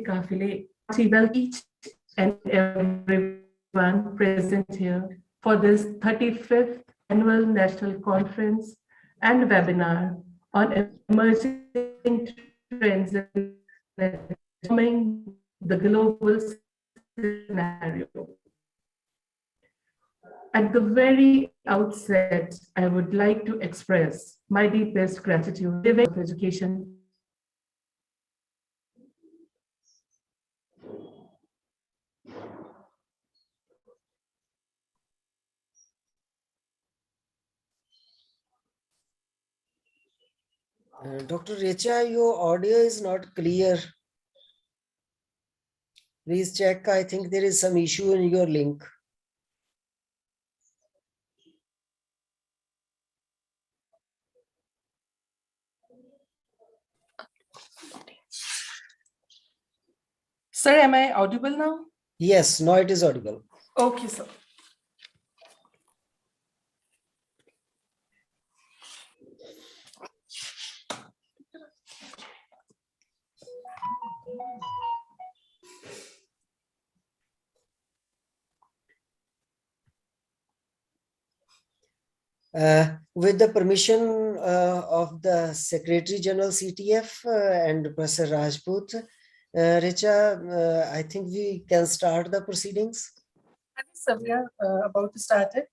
Kafile, we welcome each and everyone present here for this 35th Annual National Conference and webinar on emerging trends in transforming the global scenario. At the very outset, I would like to express my deepest gratitude to the education. Dr. Richa, your audio is not clear. Please check. I think there is some issue in your link. Sir, am I audible now? Yes, now it is audible. Okay, sir. With the permission of the Secretary General CTEF and Professor Rajput, Richa, I think we can start the proceedings. Sir, we are about to start it.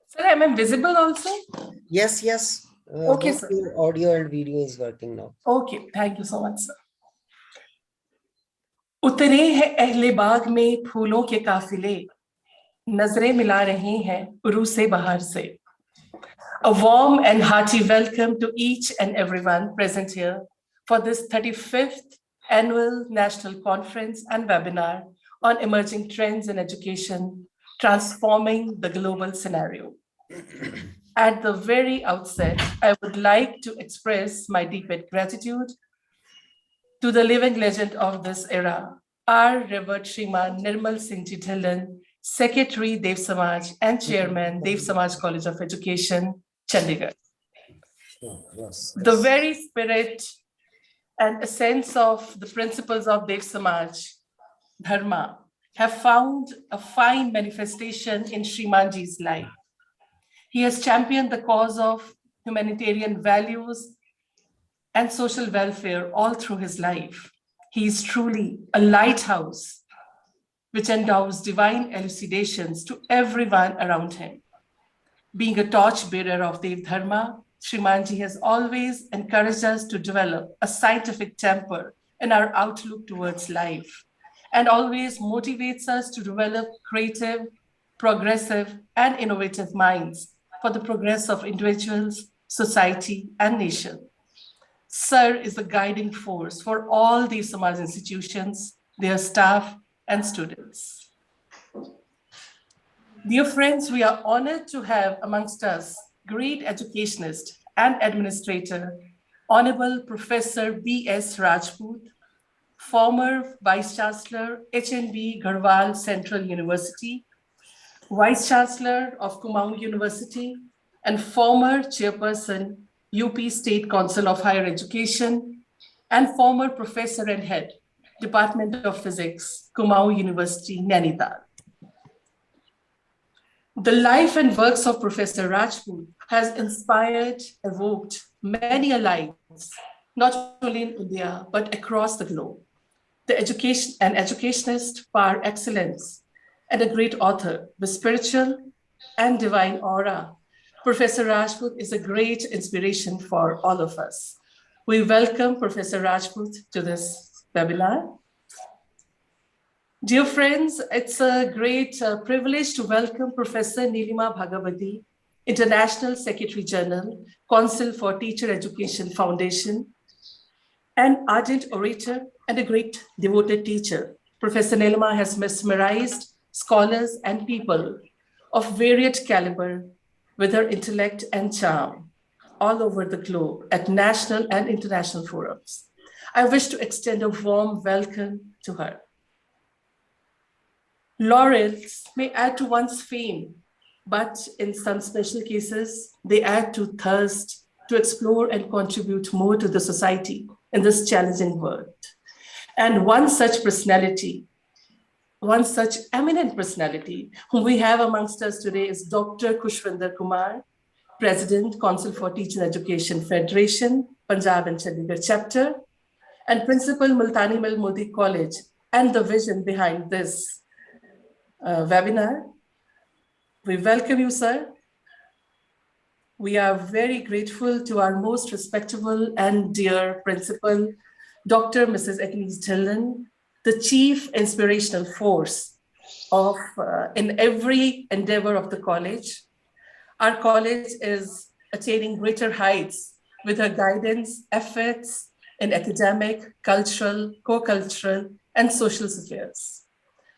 Sir, am I visible also? Yes, yes. Okay, sir. Your audio and video is working now. Okay, thank you so much, sir. उतरे हैं अहले बाग में फूलों के काफिले, नजरें मिला रही हैं उरू से बाहर से. A warm and hearty welcome to each and everyone present here for this 35th Annual National Conference and webinar on emerging trends in education, transforming the global scenario. At the very outset, I would like to express my deepest gratitude to the living legend of this era, our Revered Shriman Nirmal Singh Ji Dhillon, Secretary Dev Samaj and Chairman Dev Samaj College of Education, Chandigarh. The very spirit and essence of the principles of Dev Samaj, Dharma, have found a fine manifestation in Shrimanji's life. He has championed the cause of humanitarian values and social welfare all through his life. He is truly a lighthouse which endows divine elucidations to everyone around him. Being a torchbearer of Dev Dharma, Shrimanji has always encouraged us to develop a scientific temper in our outlook towards life, and always motivates us to develop creative, progressive, and innovative minds for the progress of individuals, society, and nation. Sir is the guiding force for all these Samaj institutions, their staff, and students. Dear friends, we are honored to have amongst us great educationist and administrator, Honorable Professor Bs Rajput, former Vice Chancellor, HNB Garhwal Central University, Vice Chancellor of Kumaon University, and former Chairperson, UP State Council of Higher Education, and former Professor and Head, Department of Physics, Kumaon University, Nainital. The life and works of Professor Rajput has inspired, evoked many lives, not only in India, but across the globe. The educationist par excellence, and a great author with spiritual and divine aura, Professor Rajput is a great inspiration for all of us. We welcome Professor Rajput to this webinar. Dear friends, it's a great privilege to welcome Professor Nilima Bhagavati, International Secretary General, Council for Teacher Education Foundation, an ardent orator and a great devoted teacher. Professor Nilima has mesmerized scholars and people of varied caliber with her intellect and charm all over the globe at national and international forums. I wish to extend a warm welcome to her. Laurels may add to one's fame, but in some special cases, they add to thirst to explore and contribute more to the society in this challenging world. And one such personality, one such eminent personality whom we have amongst us today is Dr. Kushwinder Kumar, President, Council for Teaching Education Federation, Punjab and Chandigarh chapter, and Principal, Multani Mil Modi College, and the vision behind this webinar. We welcome you, sir. We are very grateful to our most respectable and dear principal, Dr. Mrs. Agnes Dillon, the chief inspirational force of in every endeavor of the college. Our college is attaining greater heights with her guidance, efforts in academic, cultural, co-cultural, and social spheres.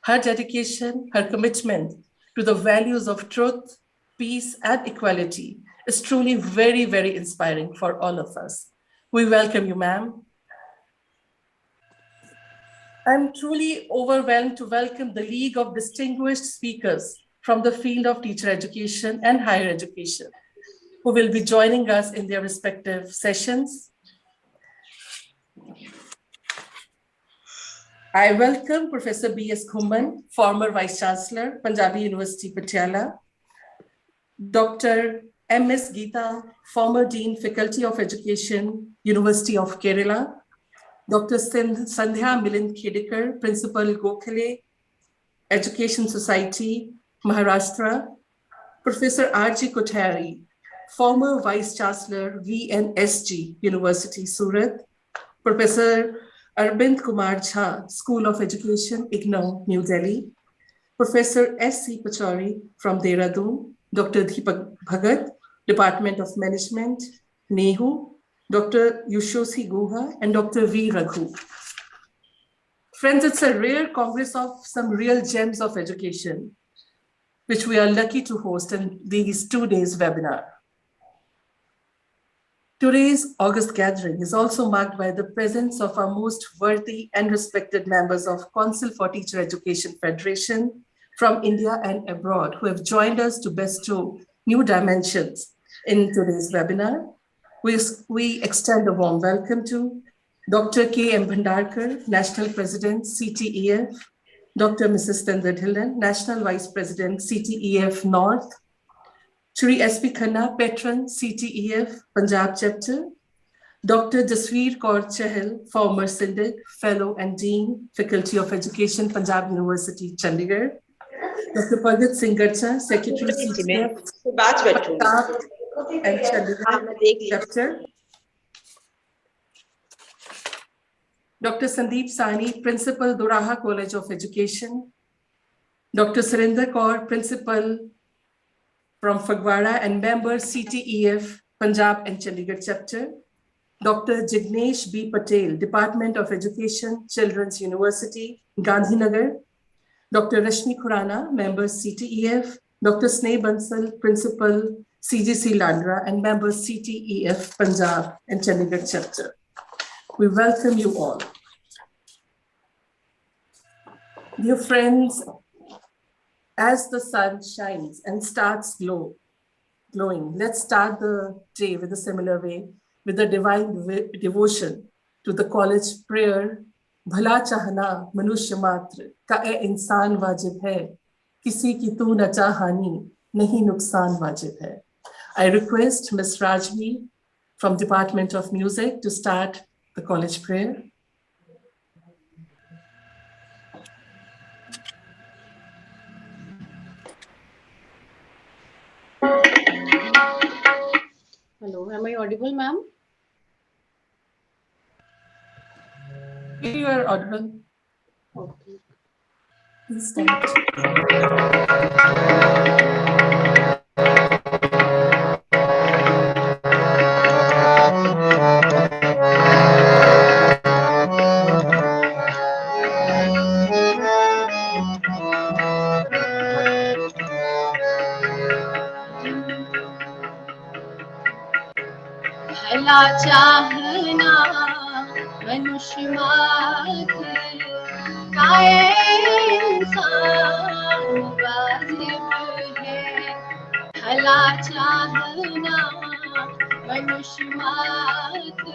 Her dedication, her commitment to the values of truth, peace, and equality is truly very, very inspiring for all of us. We welcome you, ma'am. I'm truly overwhelmed to welcome the League of Distinguished Speakers from the field of teacher education and higher education, who will be joining us in their respective sessions. I welcome Professor B.S. Khumman, former Vice Chancellor, Punjabi University, Patiala, Dr. M.S. Geeta, former Dean, Faculty of Education, University of Kerala, Dr. Sandhya Milind Khedekar, Principal, Gokhale Education Society, Maharashtra, Professor R.G. Kothari, former Vice Chancellor, VNSG, University, Surat, Professor Arvind Kumar Jha, School of Education, IGNOU, New Delhi, Professor S.C. Pachauri from Dehradun, Dr. Deepak Bhagat, Department of Management, NEHU, Dr. Yushosi Guha, and Dr. V. Raghu. Friends, it's a rare congress of some real gems of education, which we are lucky to host in these 2 days webinar. Today's August gathering is also marked by the presence of our most worthy and respected members of Council for Teacher Education Federation from India and abroad, who have joined us to bestow new dimensions in today's webinar. We extend a warm welcome to Dr. K. M. Bhandarkar, National President, CTEF, Dr. Mrs. Tender Dhillon, National Vice President, CTEF North, Shri S.P. Khanna, Patron, CTEF, Punjab Chapter, Dr. Jasveer Kaur Chahal, former Syndic, Fellow and Dean, Faculty of Education, Punjab University, Chandigarh, Dr. Pargat Singh Garcha, Secretary, CTEF, Punjab and Chandigarh Chapter, Dr. Sandeep Sani, Principal, Doraha College of Education, Dr. Surinder Kaur, Principal from Fagwara and member CTEF, Punjab and Chandigarh Chapter, Dr. Jignesh B. Patel, Department of Education, Children's University, Gandhinagar, Dr. Rashmi Khurana, member CTEF, Dr. Sneh Bansal, Principal, CGC Landra, and member CTEF, Punjab and Chandigarh Chapter. We welcome you all. Dear friends, as the sun shines and starts glowing, let's start the day with a similar way, with a divine devotion to the college prayer, Bhala chahna manushya matra, ka e insan wajib hai, kisi ki tu na chahani, nahi nuksan wajib hai. I request Ms. Rajvi from Department of Music to start the college prayer. Hello, am I audible, ma'am? You are audible. Okay. Please start. भला चाहना मनुष्य मात्र काए इंसान वाजिब है भला चाहना मनुष्य मात्र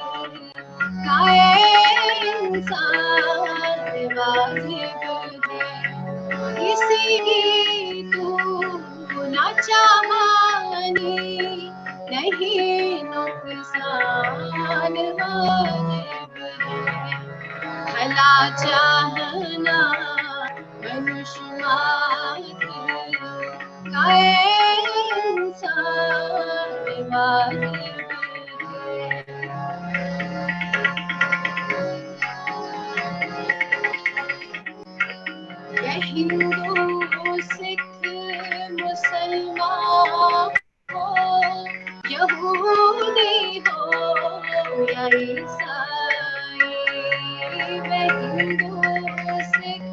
काए इंसान वाजिब है किसी की तू ना चाहनी नहीं नुकसान वाजिब है भला चाहना मनुष्य मात्र काए इंसान वाजिब है हिंदू सिख मुसलमान हो यहूदी हो या ईसाई वे हिंदू सिख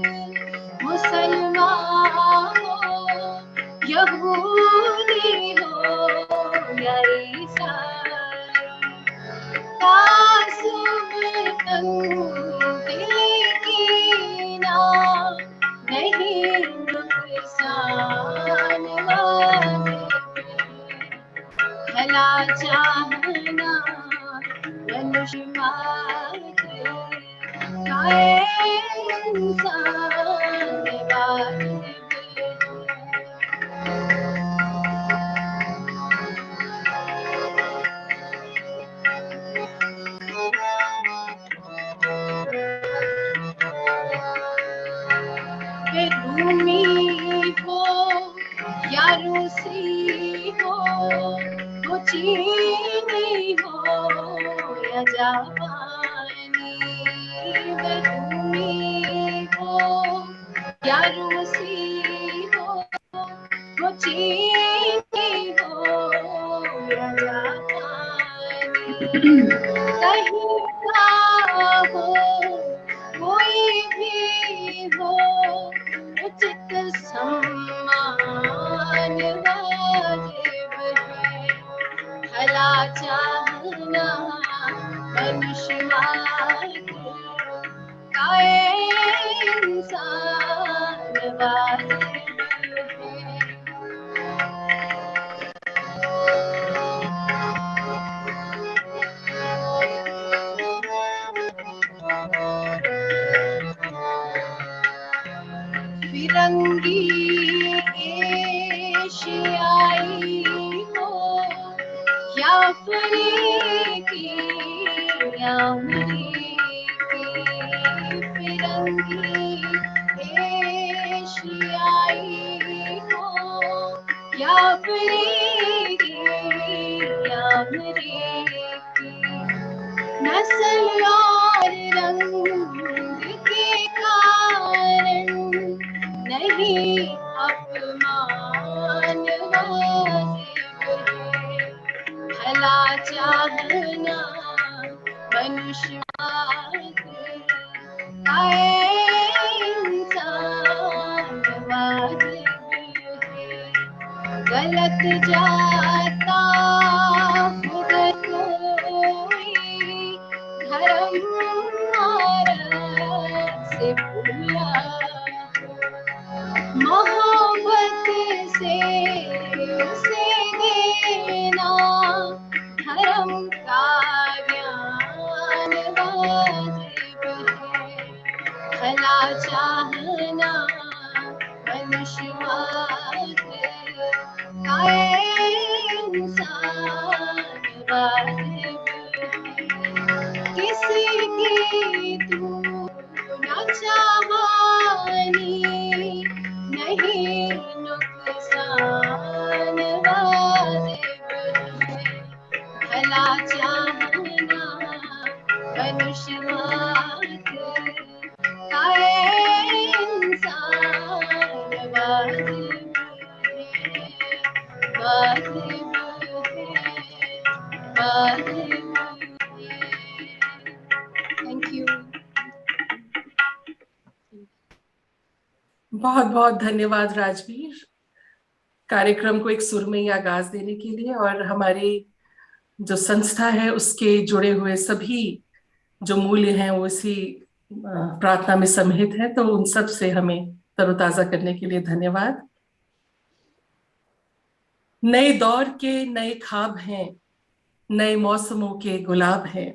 मुसलमान हो यहूदी हो या ईसाई तासुब तंदिल की ना नहीं नुकसान वाजिब भला चाहना मनुष्य मात्र काए इंसान वाजिब वे रूमी हो या रूसी हो वो चीनी हो या जापानी वे रूमी हो या रूसी हो वो चीनी हो या जापानी कहीं का हो कोई भी हो उचित सम्मान वाजिब है भला चाहना मनुष्य मात्र काए इंसान वाजिब है फिरंगी एशियाई हो या अफ्रीकी या अमरीकी फिरंगी एशियाई हो या अफ्रीकी या अमरीकी नस्ल और रंग के कारण नहीं अपमान वाजिब है भला चाहना मनुष्य मात्र काए इंसान वाजिब है गलत जाता अगर कोई धर्म मार्ग से भूला मोहब्बत से उसे देना धर्म का ज्ञान वाजिब है भला चाहना मनुष्य मात्र काए इंसान वाजिब है किसी की तू ना चाहनी नहीं नुकसान वाजिब है भला चाहना मनुष्य मात्र काए इंसान वाजिब है वाजिब है वाजिब है थैंक यू बहुत बहुत धन्यवाद राजवीर, कार्यक्रम को एक सुरमई आगाज देने के लिए। और हमारी जो संस्था है उसके जुड़े हुए सभी जो मूल्य हैं वो इसी प्रार्थना में सम्मिलित है, तो उन सब से हमें तरोताजा करने के लिए धन्यवाद। नए दौर के नए ख्वाब हैं, नए मौसमों के गुलाब हैं,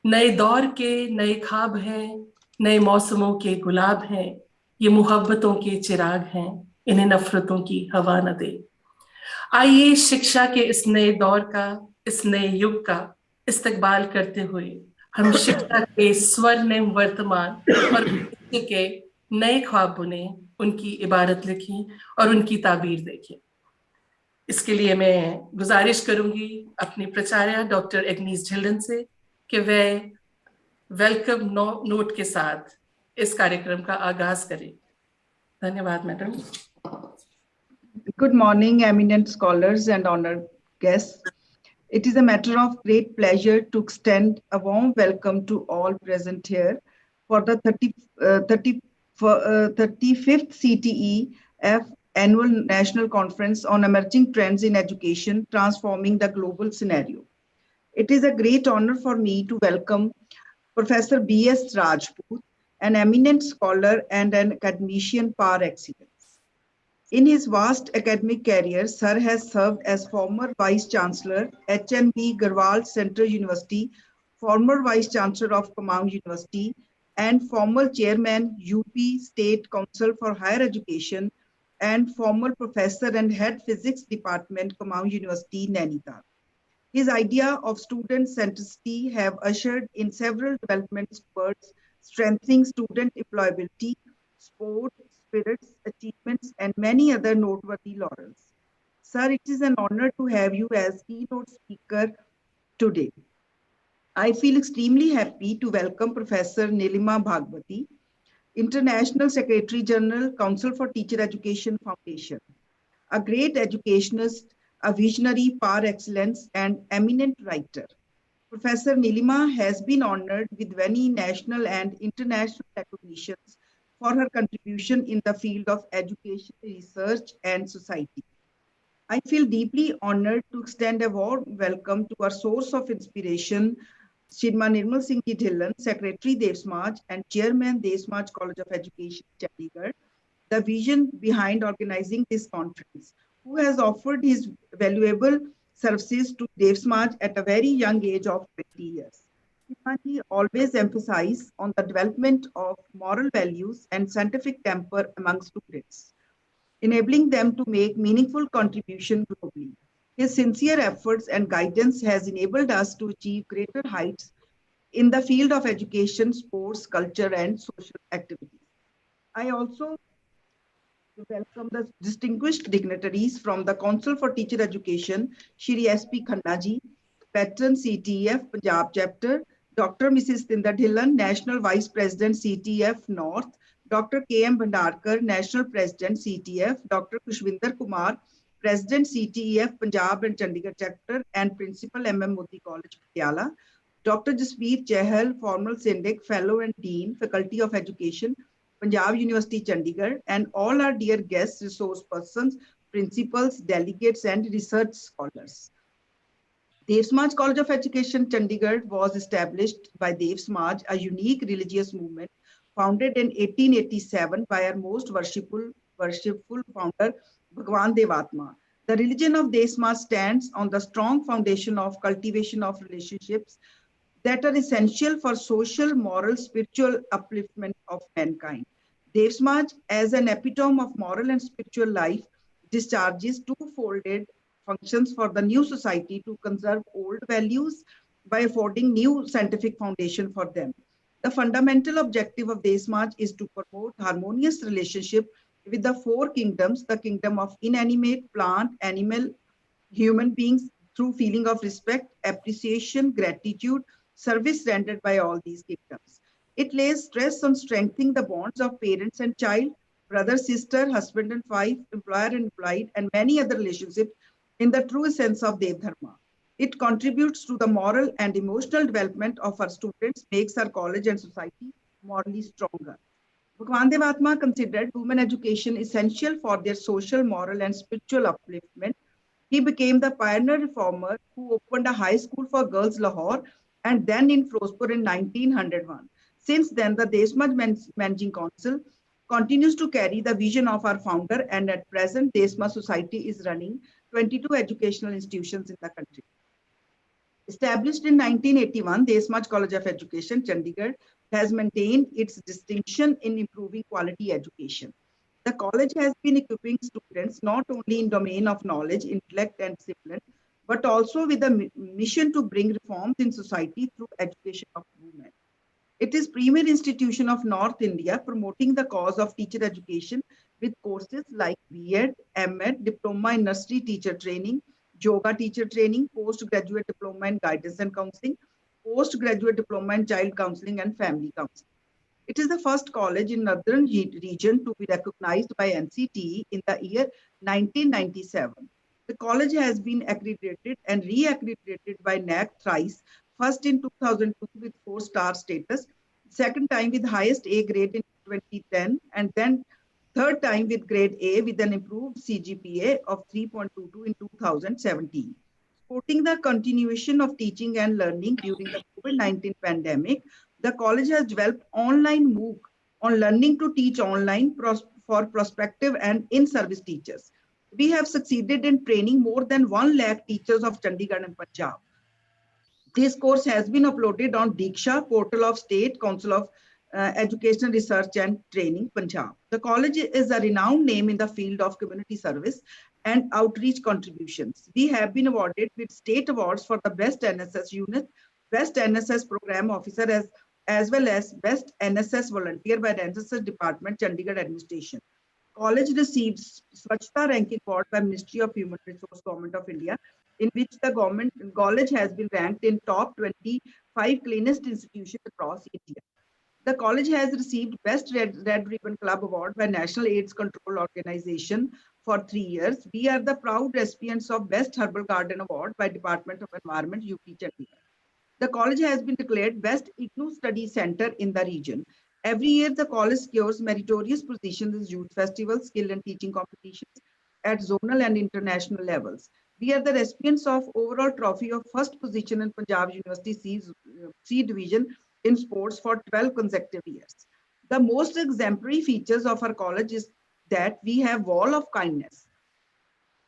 नए दौर के नए ख्वाब हैं, नए मौसमों के गुलाब हैं, ये मोहब्बतों के चिराग हैं, इन्हें नफरतों की हवा न दे। आइए शिक्षा के इस नए दौर का, इस नए युग का इस्तकबाल करते हुए हम शिक्षा के स्वर्णिम वर्तमान और भविष्य के नए ख्वाब बुने, उनकी इबारत लिखें और उनकी ताबीर देखें। इसके लिए मैं गुजारिश करूंगी अपनी प्राचार्य डॉक्टर एग्नीस झिल्लन से कि वह वेलकम नोट के साथ इस कार्यक्रम का आगाज करें। धन्यवाद madam. Good morning, eminent scholars and honored guests. It is a matter of great pleasure to extend a warm welcome to all present here for the 35th CTEF Annual National Conference on Emerging Trends in Education, Transforming the Global Scenario. It is a great honor for me to welcome Professor Bs Rajput, an eminent scholar and an academician par excellence. In his vast academic career, Sir has served as former Vice Chancellor, HNB Garhwal Central University, former Vice Chancellor of Kumaon University, and former Chairman, UP State Council for Higher Education, and former Professor and Head Physics Department, Kumaon University, Nainital. His idea of student centricity have ushered in several developments towards strengthening student employability, sport, spirits, achievements, and many other noteworthy laurels. Sir, it is an honor to have you as keynote speaker today. I feel extremely happy to welcome Professor Nilima Bhagwati, International Secretary General, Council for Teacher Education Foundation, a great educationist, a visionary par excellence, and eminent writer. Professor Nilima has been honored with many national and international recognitions for her contribution in the field of education, research, and society. I feel deeply honored to extend a warm welcome to our source of inspiration, Shriman Nirmal Singh Ji Dhillon, Secretary Dev Samaj and Chairman Dev Samaj College of Education, Chandigarh, the vision behind organizing this conference, who has offered his valuable services to Dev Samaj at a very young age of 20 years. He always emphasized on the development of moral values and scientific temper among students, enabling them to make meaningful contribution globally. His sincere efforts and guidance has enabled us to achieve greater heights in the field of education, sports, culture, and social activities. I also welcome the distinguished dignitaries from the Council for Teacher Education, Shri S.P. Khanna ji, Patron CTEF Punjab Chapter, Dr. Mrs. Tinder Dhillon, National Vice President CTEF North, Dr. K.M. Bhandarkar, National President CTEF, Dr. Kushwinder Kumar, President CTEF Punjab and Chandigarh Chapter and Principal M.M. Modi College, Patiala, Dr. Jasveer Chahal, former Syndic, Fellow and Dean, Faculty of Education, Punjab University, Chandigarh, and all our dear guests, resource persons, principals, delegates, and research scholars. Dev Samaj College of Education, Chandigarh was established by Dev Samaj, a unique religious movement founded in 1887 by our most worshipful founder, Bhagwan Devatma. The religion of Dev Samaj stands on the strong foundation of cultivation of relationships that are essential for social, moral, spiritual upliftment of mankind. Dev Samaj, as an epitome of moral and spiritual life, discharges two-folded functions for the new society to conserve old values by affording new scientific foundation for them. The fundamental objective of Dev Samaj is to promote harmonious relationship with the four kingdoms, the kingdom of inanimate, plant, animal, human beings, through feeling of respect, appreciation, gratitude, service rendered by all these kingdoms. It lays stress on strengthening the bonds of parents and child, brother, sister, husband and wife, employer and employed, and many other relationships in the true sense of Dev Dharma. It contributes to the moral and emotional development of our students, makes our college and society morally stronger. Bhagwan Devatma considered women education essential for their social, moral, and spiritual upliftment. He became the pioneer reformer who opened a high school for girls Lahore and then in Firozpur in 1901. Since then, the Dev Samaj Managing Council continues to carry the vision of our founder, and at present, Dev Samaj Society is running 22 educational institutions in the country. Established in 1981, the Smudge College of Education, Chandigarh, has maintained its distinction in improving quality education. The college has been equipping students not only in domain of knowledge, intellect, and discipline, but also with a mission to bring reforms in society through education of women. It is premier institution of North India promoting the cause of teacher education with courses like B.Ed, M.Ed, Diploma in Nursery Teacher Training, Yoga Teacher Training, Postgraduate Diploma in Guidance and Counseling, Postgraduate Diploma in Child Counseling and Family Counseling. It is the first college in Northern region to be recognized by NCTE in the year 1997. The college has been accredited and re-accredited by NAC thrice, first in 2002 with 4-star status, second time with highest A grade in 2010, and then third time with grade A with an improved CGPA of 3.22 in 2017. Supporting the continuation of teaching and learning during the COVID-19 pandemic, the college has developed online MOOC on learning to teach online for prospective and in-service teachers. We have succeeded in training more than 1 lakh teachers of Chandigarh and Punjab. This course has been uploaded on Diksha, portal of State Council of Education Research and Training, Punjab. The college is a renowned name in the field of community service and outreach contributions. We have been awarded with state awards for the best NSS unit, best NSS program officer, as well as best NSS volunteer by the NSS Department, Chandigarh Administration. College received Swachhta ranking award by Ministry of Human Resource, Government of India, in which the college has been ranked in top 25 cleanest institutions across India. The college has received Best Red Ribbon Club Award by National AIDS Control Organization for 3 years. We are the proud recipients of Best Herbal Garden Award by Department of Environment, UP Chandigarh. The college has been declared Best IGNOU Study Center in the region. Every year, the college secures meritorious positions in youth festivals, skill and teaching competitions at zonal and international levels. We are the recipients of overall trophy of first position in Punjab University C Division in sports for 12 consecutive years. The most exemplary features of our college is that we have wall of kindness,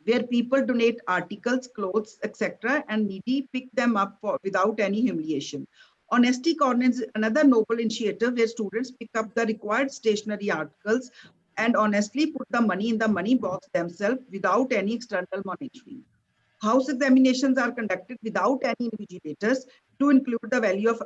where people donate articles, clothes, etc., and needy pick them up without any humiliation. Honesty Corner is another noble initiative where students pick up the required stationery articles and honestly put the money in the money box themselves without any external monitoring. House examinations are conducted without any invigilators to include the value of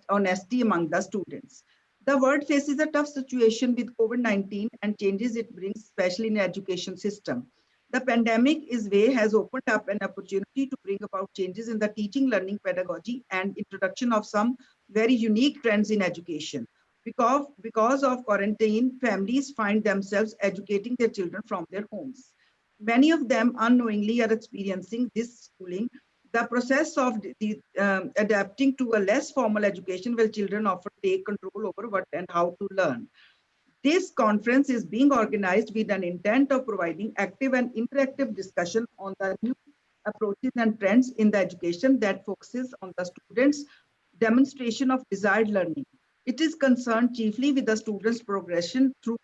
honesty among the students. The world faces a tough situation with COVID-19 and changes it brings, especially in the education system. The pandemic has opened up an opportunity to bring about changes in the teaching, learning, pedagogy, and introduction of some very unique trends in education. Because of quarantine, families find themselves educating their children from their homes. Many of them unknowingly are experiencing this schooling, the process of adapting to a less formal education where children often take control over what and how to learn. This conference is being organized with an intent of providing active and interactive discussion on the new approaches and trends in the education that focuses on the students' demonstration of desired learning. It is concerned chiefly with the students' progression through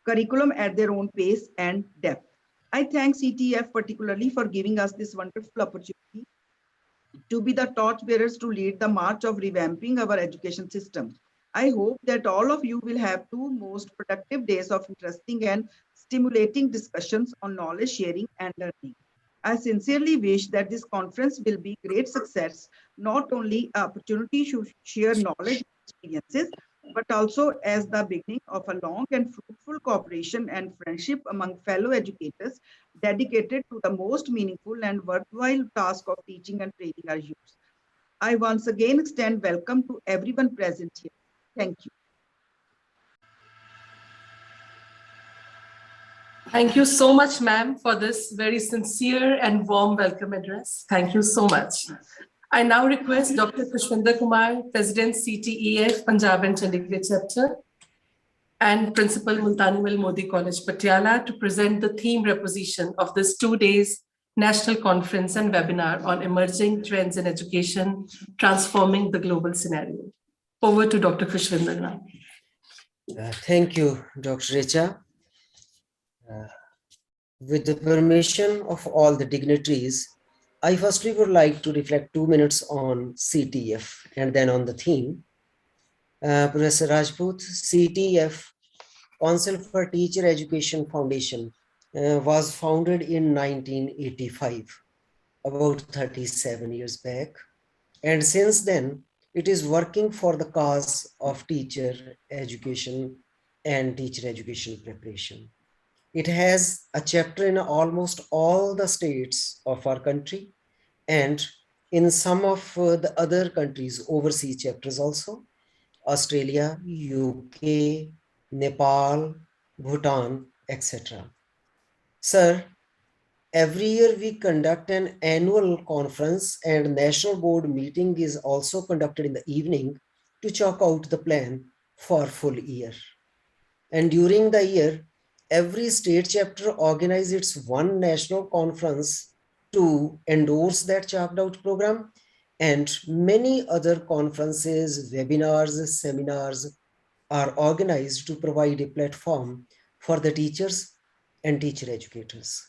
curriculum at their own pace and depth. I thank CTEF particularly for giving us this wonderful opportunity to be the torchbearers to lead the march of revamping our education system. I hope that all of you will have 2 most productive days of interesting and stimulating discussions on knowledge sharing and learning. I sincerely wish that this conference will be a great success, not only an opportunity to share knowledge and experiences, but also as the beginning of a long and fruitful cooperation and friendship among fellow educators dedicated to the most meaningful and worthwhile task of teaching and training our youth. I once again extend welcome to everyone present here. Thank you. Thank you so much, ma'am, for this very sincere and warm welcome address. Thank you so much. I now request Dr. Khushwinder Kumar, President CTEF, Punjab and Chandigarh Chapter, and Principal Multanwal Modi College, Patiala, to present the theme reposition of this 2 days national conference and webinar on emerging trends in education, transforming the global scenario. Over to Dr. Khushwinder now. Thank you, Dr. Richa. With the permission of all the dignitaries, I firstly would like to reflect 2 minutes on CTEF and then on the theme. Professor Rajput, CTEF, Council for Teacher Education Foundation, was founded in 1985, about 37 years back. And since then, it is working for the cause of teacher education and teacher education preparation. It has a chapter in almost all the states of our country and in some of the other countries, overseas chapters also, Australia, UK, Nepal, Bhutan, etc. Sir, every year we conduct an annual conference and national board meeting is also conducted in the evening to chalk out the plan for full year. And during the year, every state chapter organizes its one national conference to endorse that chalked out program, and many other conferences, webinars, seminars are organized to provide a platform for the teachers and teacher educators.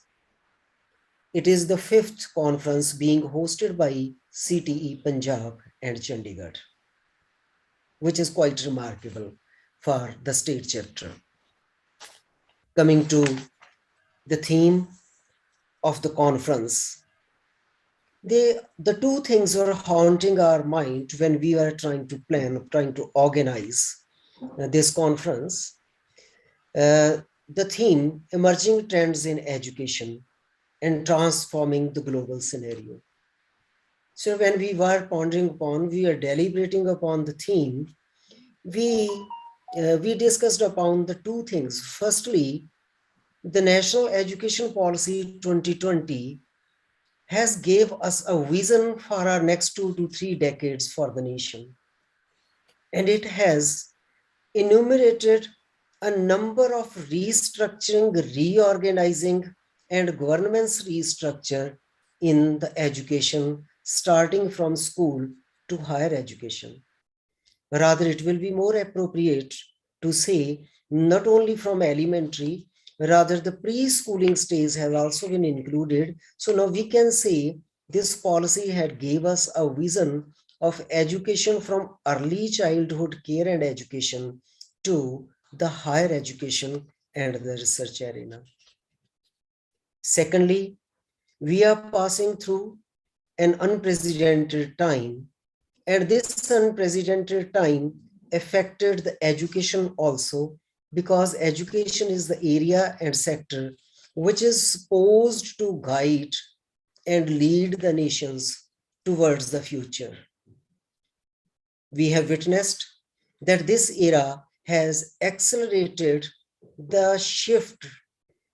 It is the 5th conference being hosted by CTE Punjab and Chandigarh, which is quite remarkable for the state chapter. Coming to the theme of the conference, the two things were haunting our mind when we were trying to plan, trying to organize this conference. The theme, emerging trends in education and transforming the global scenario. So when we were pondering upon, we were deliberating upon the theme, we discussed upon the two things. Firstly, the National Education Policy 2020 has gave us a vision for our next 2 to 3 decades for the nation. And it has enumerated a number of restructuring, reorganizing, and government's restructure in the education, starting from school to higher education. Rather, it will be more appropriate to say not only from elementary, rather the preschooling stage has also been included. So now we can say this policy had gave us a vision of education from early childhood care and education to the higher education and the research arena. Secondly, we are passing through an unprecedented time, and this unprecedented time affected the education also, because education is the area and sector which is supposed to guide and lead the nations towards the future. We have witnessed that this era has accelerated the shift,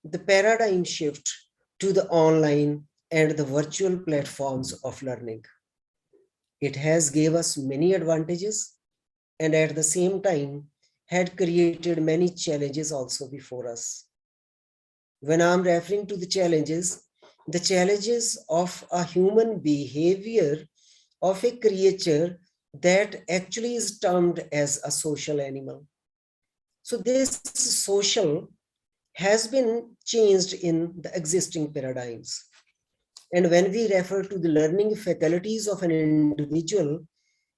the paradigm shift to the online and the virtual platforms of learning. It has gave us many advantages and at the same time had created many challenges also before us. When I'm referring to the challenges of a human behavior of a creature that actually is termed as a social animal. So this social has been changed in the existing paradigms. And when we refer to the learning faculties of an individual,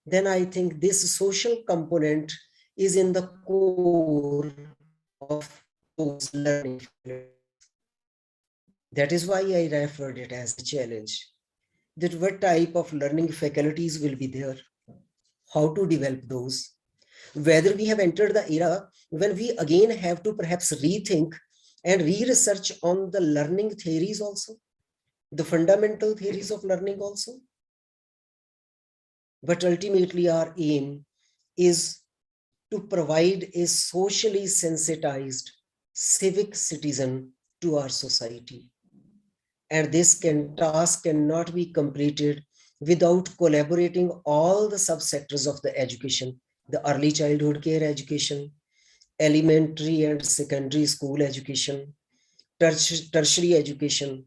then I think this social component is in the core of those learning faculties. That is why I referred it as a challenge, that what type of learning faculties will be there, how to develop those, whether we have entered the era when we again have to perhaps rethink and re-research on the learning theories also, the fundamental theories of learning also. But ultimately our aim is to provide a socially sensitized civic citizen to our society. And this task cannot be completed without collaborating all the subsectors of the education, the early childhood care education, elementary and secondary school education, tertiary education,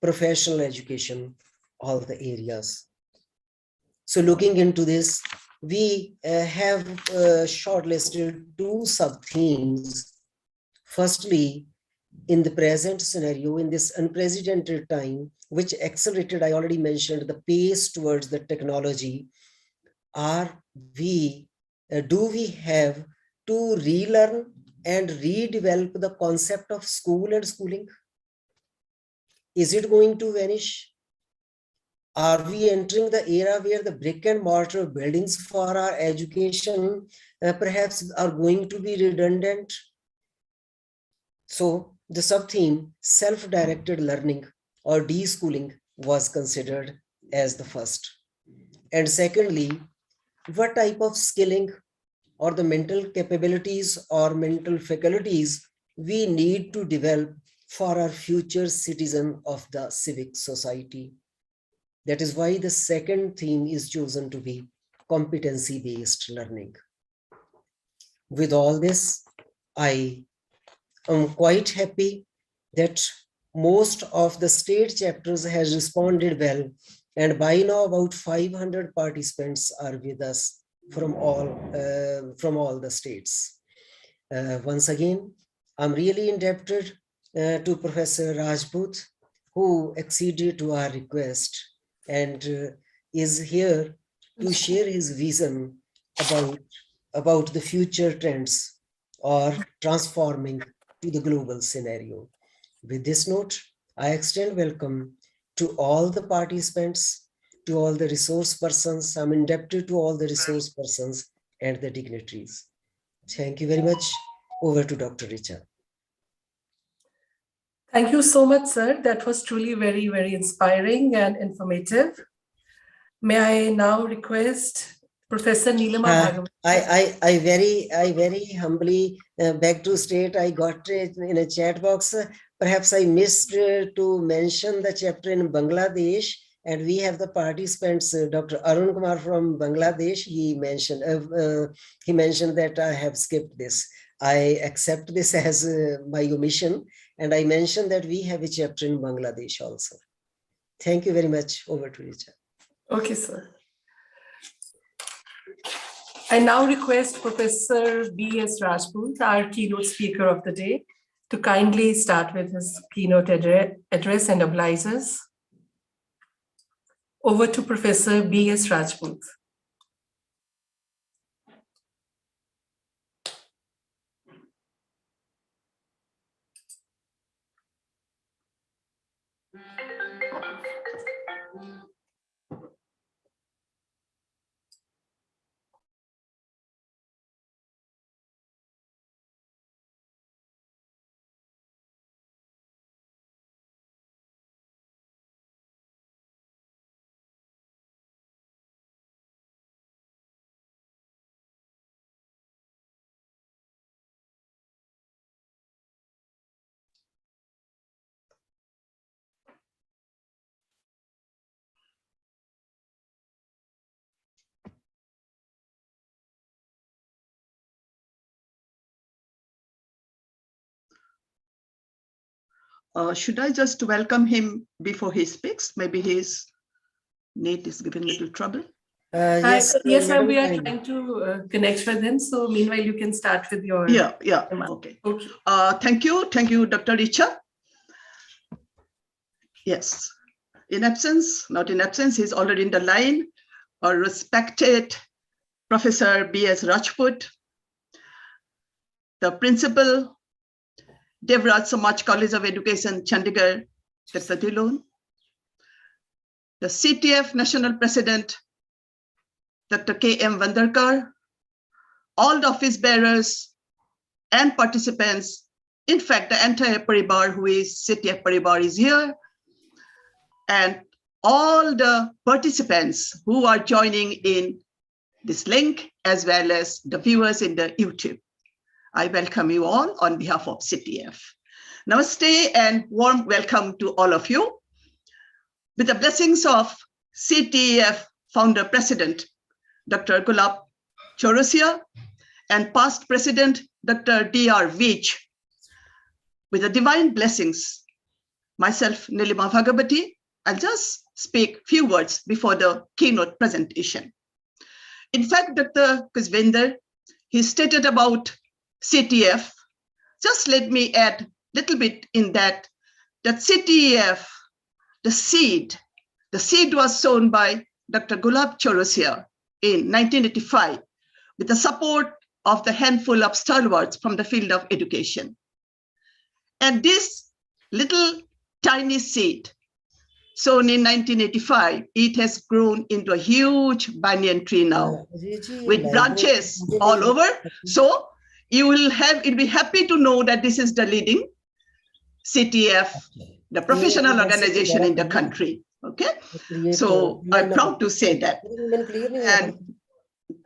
professional education, all the areas. So looking into this, we have shortlisted 2 sub-themes. Firstly, in the present scenario, in this unprecedented time, which accelerated, I already mentioned, the pace towards the technology, do we have to relearn and redevelop the concept of school and schooling? Is it going to vanish? Are we entering the era where the brick and mortar buildings for our education perhaps are going to be redundant? So the sub-theme, self-directed learning or deschooling, was considered as the first. And secondly, what type of skilling or the mental capabilities or mental faculties we need to develop for our future citizen of the civic society? That is why the second theme is chosen to be competency-based learning. With all this, I am quite happy that most of the state chapters has responded well, and by now about 500 participants are with us from all the states. Once again, I'm really indebted to Professor Rajput, who acceded to our request and is here to share his vision about the future trends or transforming to the global scenario. With this note, I extend welcome to all the participants, to all the resource persons. I'm indebted to all the resource persons and the dignitaries. Thank you very much. Over to Dr. Richa. Thank you so much, sir. That was truly very, very inspiring and informative. May I now request Professor Nilima Bhagavati? I very humbly beg to state, I got it in a chat box. Perhaps I missed to mention the chapter in Bangladesh, and we have the participants, Dr. Arun Kumar from Bangladesh. He mentioned that I have skipped this. I accept this as my omission, and I mentioned that we have a chapter in Bangladesh also. Thank you very much. Over to Richa. Okay, sir. I now request Professor Bs Rajput, our keynote speaker of the day, to kindly start with his keynote address and oblige us. Over to Professor Bs Rajput. Should I just welcome him before he speaks? Maybe his net is giving a little trouble. Yes, ma'am, we are trying to connect with him. So meanwhile, you can start with your... Yeah, okay. Thank you, Dr. Richa. Yes, not in absence, he's already in the line. Our respected Professor Bs Rajput, the principal, Devraj Samaj College of Education, Chandigarh, that's the Dhillon. The CTEF National President, Dr. K.M. Vandarkar, all the office bearers and participants, in fact, the entire Paribar, who is CTEF Paribar, is here, and all the participants who are joining in this link, as well as the viewers in the YouTube. I welcome you all on behalf of CTEF. Namaste and warm welcome to all of you. With the blessings of CTEF founder president, Dr. Gulab Chaurasia, and past president, Dr. D.R. Veech, with the divine blessings, myself, Nilima Bhagavati, I'll just speak few words before the keynote presentation. In fact, Dr. Kuzvinder, he stated about CTEF. Just let me add little bit in that CTEF, the seed was sown by Dr. Gulab Chaurasia in 1985 with the support of the handful of stalwarts from the field of education. And this little tiny seed sown in 1985, it has grown into a huge banyan tree now with branches all over. So you'll be happy to know that this is the leading CTEF, the professional organization in the country. Okay, so I'm proud to say that. And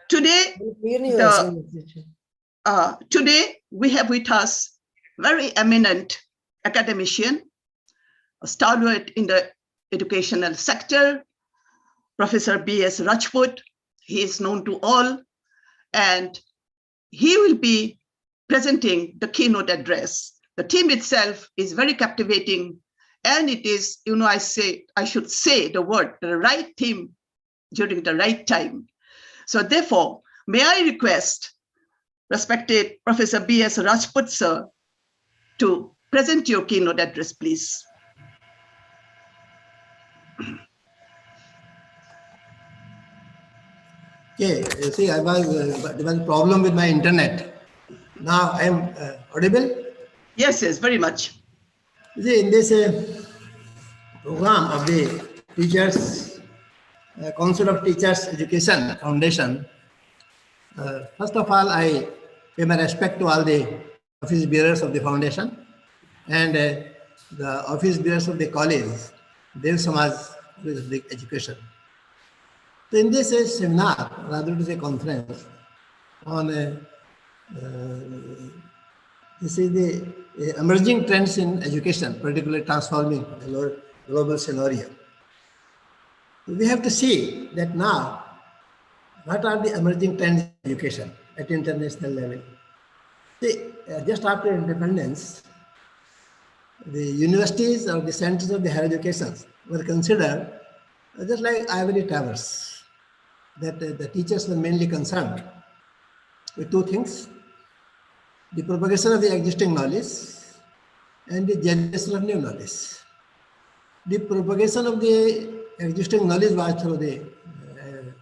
today, today we have with us very eminent academician, a stalwart in the educational sector, Professor Bs Rajput. He is known to all, and he will be presenting the keynote address. The theme itself is very captivating, and it is, I should say the right theme during the right time. So therefore, may I request respected Professor Bs Rajput, sir, to present your keynote address, please. Okay, you see, there was a problem with my internet. Now I am audible. Yes, very much. You see, in this program of the Teachers Council of Teachers Education Foundation, first of all, I pay my respect to all the office bearers of the foundation and the office bearers of the college, Dev Samaj Education. So in this seminar, rather to say conference, on this is the emerging trends in education, particularly transforming the global scenario. We have to see that now, what are the emerging trends in education at international level? See, just after independence, the universities or the centers of the higher education were considered just like ivory towers, that the teachers were mainly concerned with two things: the propagation of the existing knowledge and the generation of new knowledge. The propagation of the existing knowledge was through the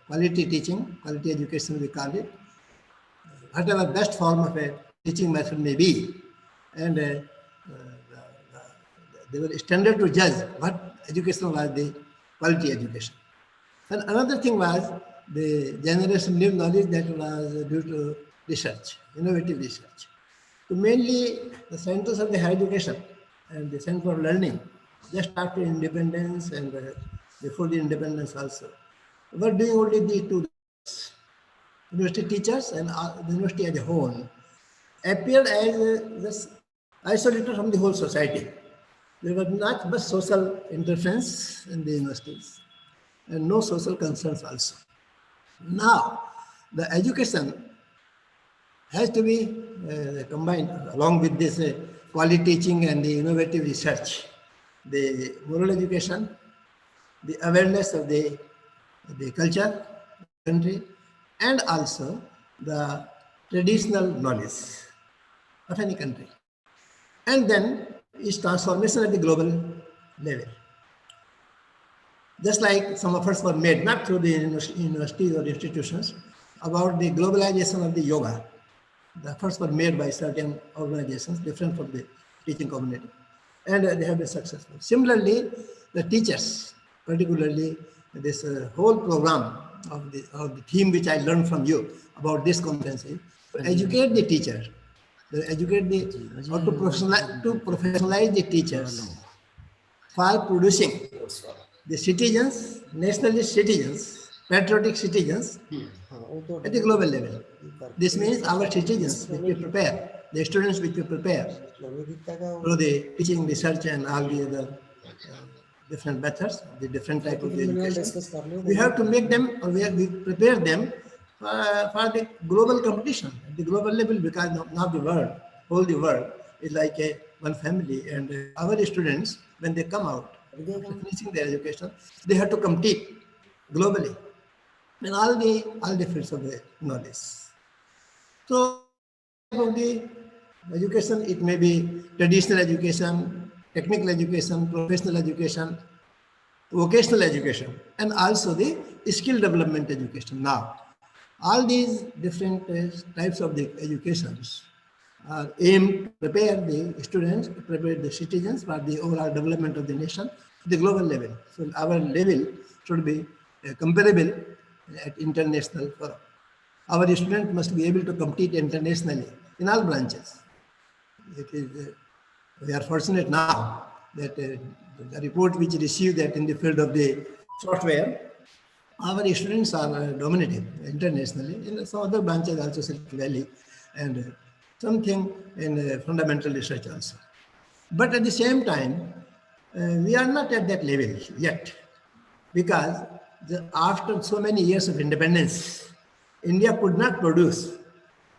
quality teaching, quality education we call it, whatever best form of a teaching method may be, and they were standard to judge what education was the quality education. And another thing was the generation of new knowledge that was due to research, innovative research. So mainly the centers of the higher education and the center for learning, just after independence and before the independence also, were doing only the two things. University teachers and the university as a whole appeared as just isolated from the whole society. There was not much social interference in the universities and no social concerns also. Now, the education has to be combined along with this quality teaching and the innovative research, the moral education, the awareness of the culture, country, and also the traditional knowledge of any country. And then its transformation at the global level. Just like some efforts were made, not through the universities or institutions, about the globalization of the yoga. The efforts were made by certain organizations different from the teaching community, and they have been successful. Similarly, the teachers, particularly this whole program of the theme which I learned from you about this conference, to educate the teacher, to educate or to professionalize the teachers for producing the citizens, nationalist citizens, patriotic citizens at the global level. This means our citizens which we prepare, the students which we prepare through the teaching, research, and all the other different methods, the different type of education. We have to make them, or we prepare them for the global competition at the global level, because now the world, whole the world is like one family, and our students, when they come out, after finishing their education, they have to compete globally in all the fields of the knowledge. So, of the Education, it may be traditional education, technical education, professional education, vocational education, and also the skill development education. Now, all these different types of the educations are aimed to prepare the students, to prepare the citizens for the overall development of the nation to the global level. So our level should be comparable at international forum. Our students must be able to compete internationally in all branches. It is, we are fortunate now that the report which received that in the field of the software, our students are dominating internationally. In some other branches also, Silicon Valley, and something in fundamental research also. But at the same time, we are not at that level yet, because after so many years of independence, India could not produce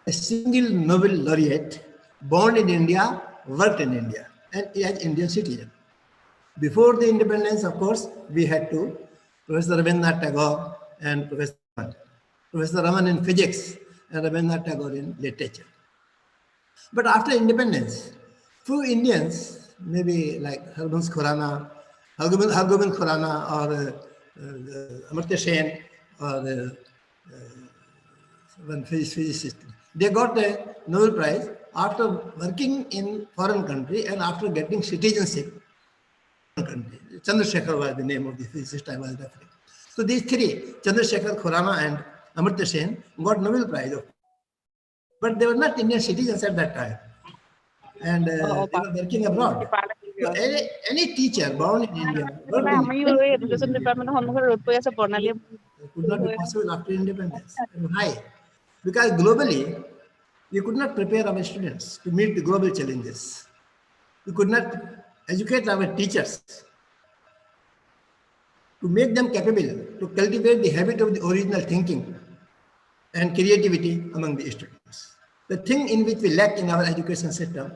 a single Nobel laureate born in India, worked in India, and as Indian citizen. Before the independence, of course, we had to Professor Rabindranath Tagore and Professor Raman. Professor Raman in physics and Rabindranath Tagore in literature. But after independence, few Indians, maybe like Hargobind Khurana or Amartya Sen or one physicist, they got a Nobel Prize after working in foreign country and after getting citizenship country. Chandrasekhar was the name of the physicist I was referring. So these three, Chandrasekhar, Khurana and Amartya Sen, got Nobel Prize. But they were not Indian citizens at that time. And they were working abroad. So any teacher born in India, worked in India, could not be possible after independence. And why? Because globally, we could not prepare our students to meet the global challenges. We could not educate our teachers to make them capable to cultivate the habit of the original thinking and creativity among the students. The thing in which we lack in our education system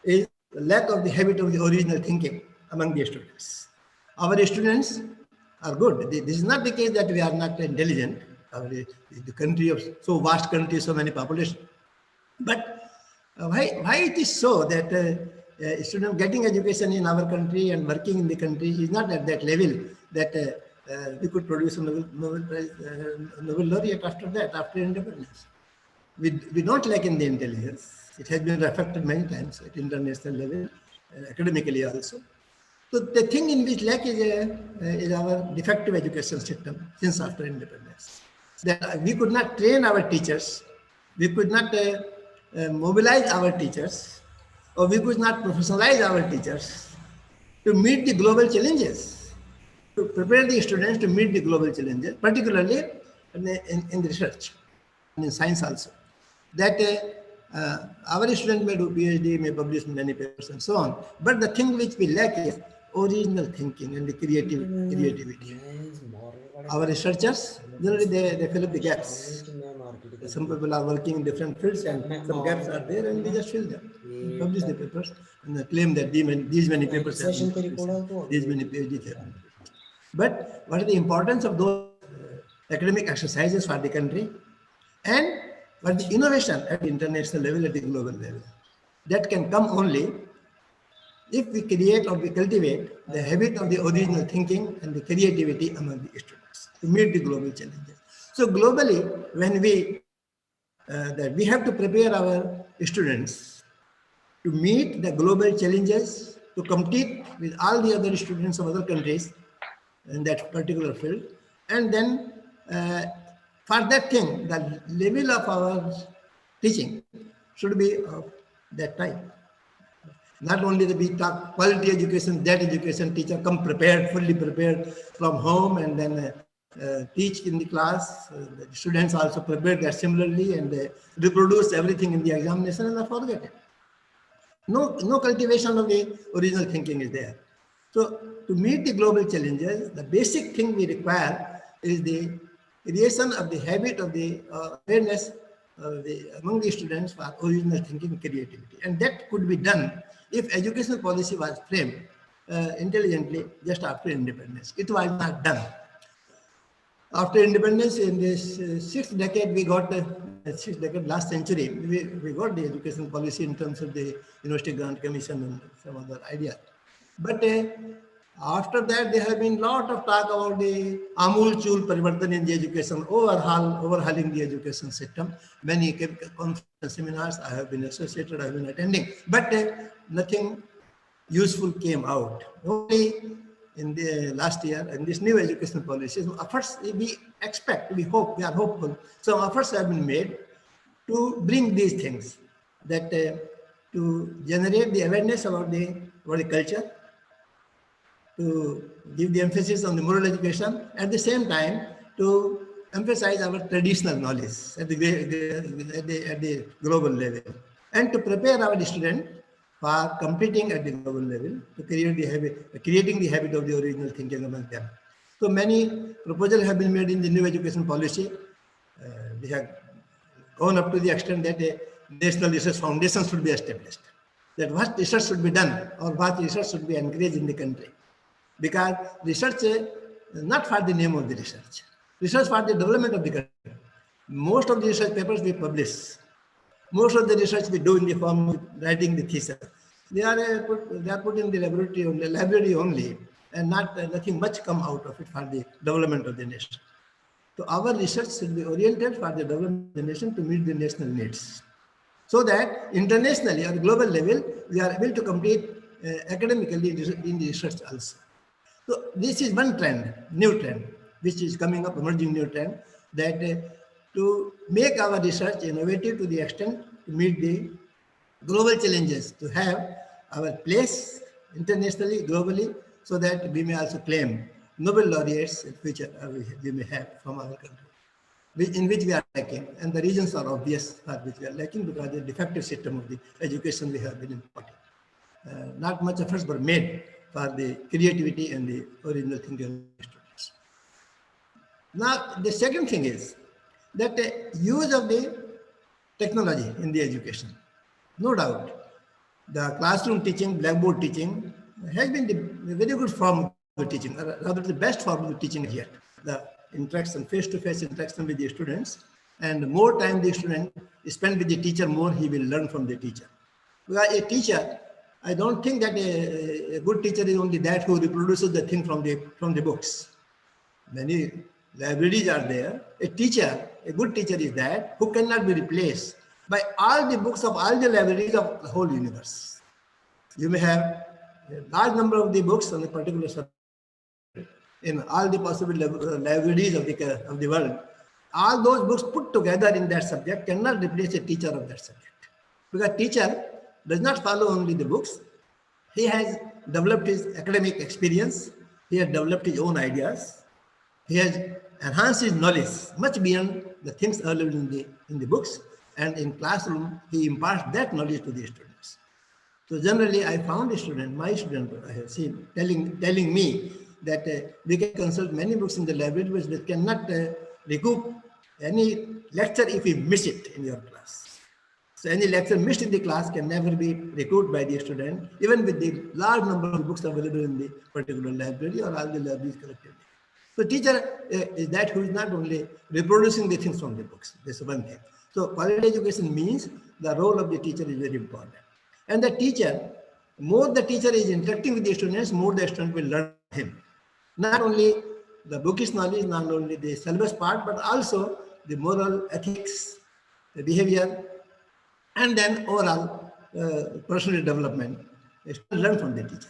is the lack of the habit of the original thinking among the students. Our students are good. This is not the case that we are not intelligent. The country of so vast country, so many population. But why it is so that student getting education in our country and working in the country is not at that level that we could produce a Nobel Prize, Nobel laureate after that, after independence. We don't lack in the intelligence. It has been reflected many times at international level, academically also. So the thing in which lack is our defective education system since after independence. That we could not train our teachers, we could not mobilize our teachers, or we could not professionalize our teachers to meet the global challenges, to prepare the students to meet the global challenges, particularly in research and in science also. That our students may do PhD, may publish many papers and so on, but the thing which we lack is original thinking and the creativity. Our researchers, generally they fill up the gaps. Some people are working in different fields and some gaps are there and we just fill them. We publish the papers and they claim that these many papers have been published, these many PhDs have been published. But what is the importance of those academic exercises for the country, and what the innovation at the international level, at the global level, that can come only if we create or we cultivate the habit of the original thinking and the creativity among the students to meet the global challenges. So globally, when that we have to prepare our students to meet the global challenges, to compete with all the other students of other countries in that particular field, and then for that thing, the level of our teaching should be of that type. Not only that we talk quality education, that education teacher come prepared, fully prepared from home and then teach in the class. The students also prepare that similarly and they reproduce everything in the examination and they forget it. No cultivation of the original thinking is there. So to meet the global challenges, the basic thing we require is the creation of the habit of the awareness among the students for original thinking and creativity. And that could be done if educational policy was framed intelligently just after independence. It was not done. After independence in this sixth decade, we got sixth decade, last century, we got the education policy in terms of the University Grant Commission and some other ideas. But after that, there have been lot of talk about the Amul Chul Parivartan in the education, overhauling the education system. Many conference seminars I have been associated, I have been attending, but nothing useful came out. Only in the last year, and this new education policy, efforts we expect, we hope, we are hopeful. Some efforts have been made to bring these things, that to generate the awareness about the culture, to give the emphasis on the moral education, at the same time to emphasize our traditional knowledge at the global level, and to prepare our students for competing at the global level, to creating the habit of the original thinking among them. So many proposals have been made in the new education policy. We have gone up to the extent that a national research foundation should be established, that what research should be done or what research should be encouraged in the country. Because research is not for the name of the research for the development of the country. Most of the research papers we publish, most of the research we do in the form of writing the thesis, they are put in the library only, and nothing much come out of it for the development of the nation. So our research should be oriented for the development of the nation to meet the national needs, so that internationally or global level we are able to compete academically in the research also. So this is one trend, new trend, which is coming up, emerging new trend, that to make our research innovative to the extent to meet the global challenges, to have our place internationally, globally, so that we may also claim Nobel laureates in future we may have from our country, in which we are lacking. And the reasons are obvious for which we are lacking, because the defective system of the education we have been importing. Not much efforts were made for the creativity and the original thinking of the students. Now, the second thing is that the use of the technology in the education. No doubt, the classroom teaching, blackboard teaching has been the very good form of teaching, rather the best form of teaching yet. The interaction, face-to-face interaction with the students, and the more time the student spend with the teacher, more he will learn from the teacher. Because a teacher, I don't think that a good teacher is only that who reproduces the thing from the books. Many libraries are there. A good teacher is that who cannot be replaced by all the books of all the libraries of the whole universe. You may have a large number of the books on a particular subject in all the possible libraries of the world. All those books put together in that subject cannot replace a teacher of that subject. Because teacher does not follow only the books. He has developed his academic experience. He has developed his own ideas. He has enhanced his knowledge much beyond the things available in the books. And in classroom, he imparts that knowledge to the students. So generally, I found my student, I have seen, telling me that we can consult many books in the library, but we cannot recoup any lecture if we miss it in your class. So any lecture missed in the class can never be recouped by the student, even with the large number of books available in the particular library or all the libraries collectively. So teacher is that who is not only reproducing the things from the books. That's one thing. So quality education means the role of the teacher is very important. And the teacher, more the teacher is interacting with the students, more the student will learn him. Not only the bookish knowledge, not only the syllabus part, but also the moral ethics, the behavior, and then overall personal development is to learn from the teacher.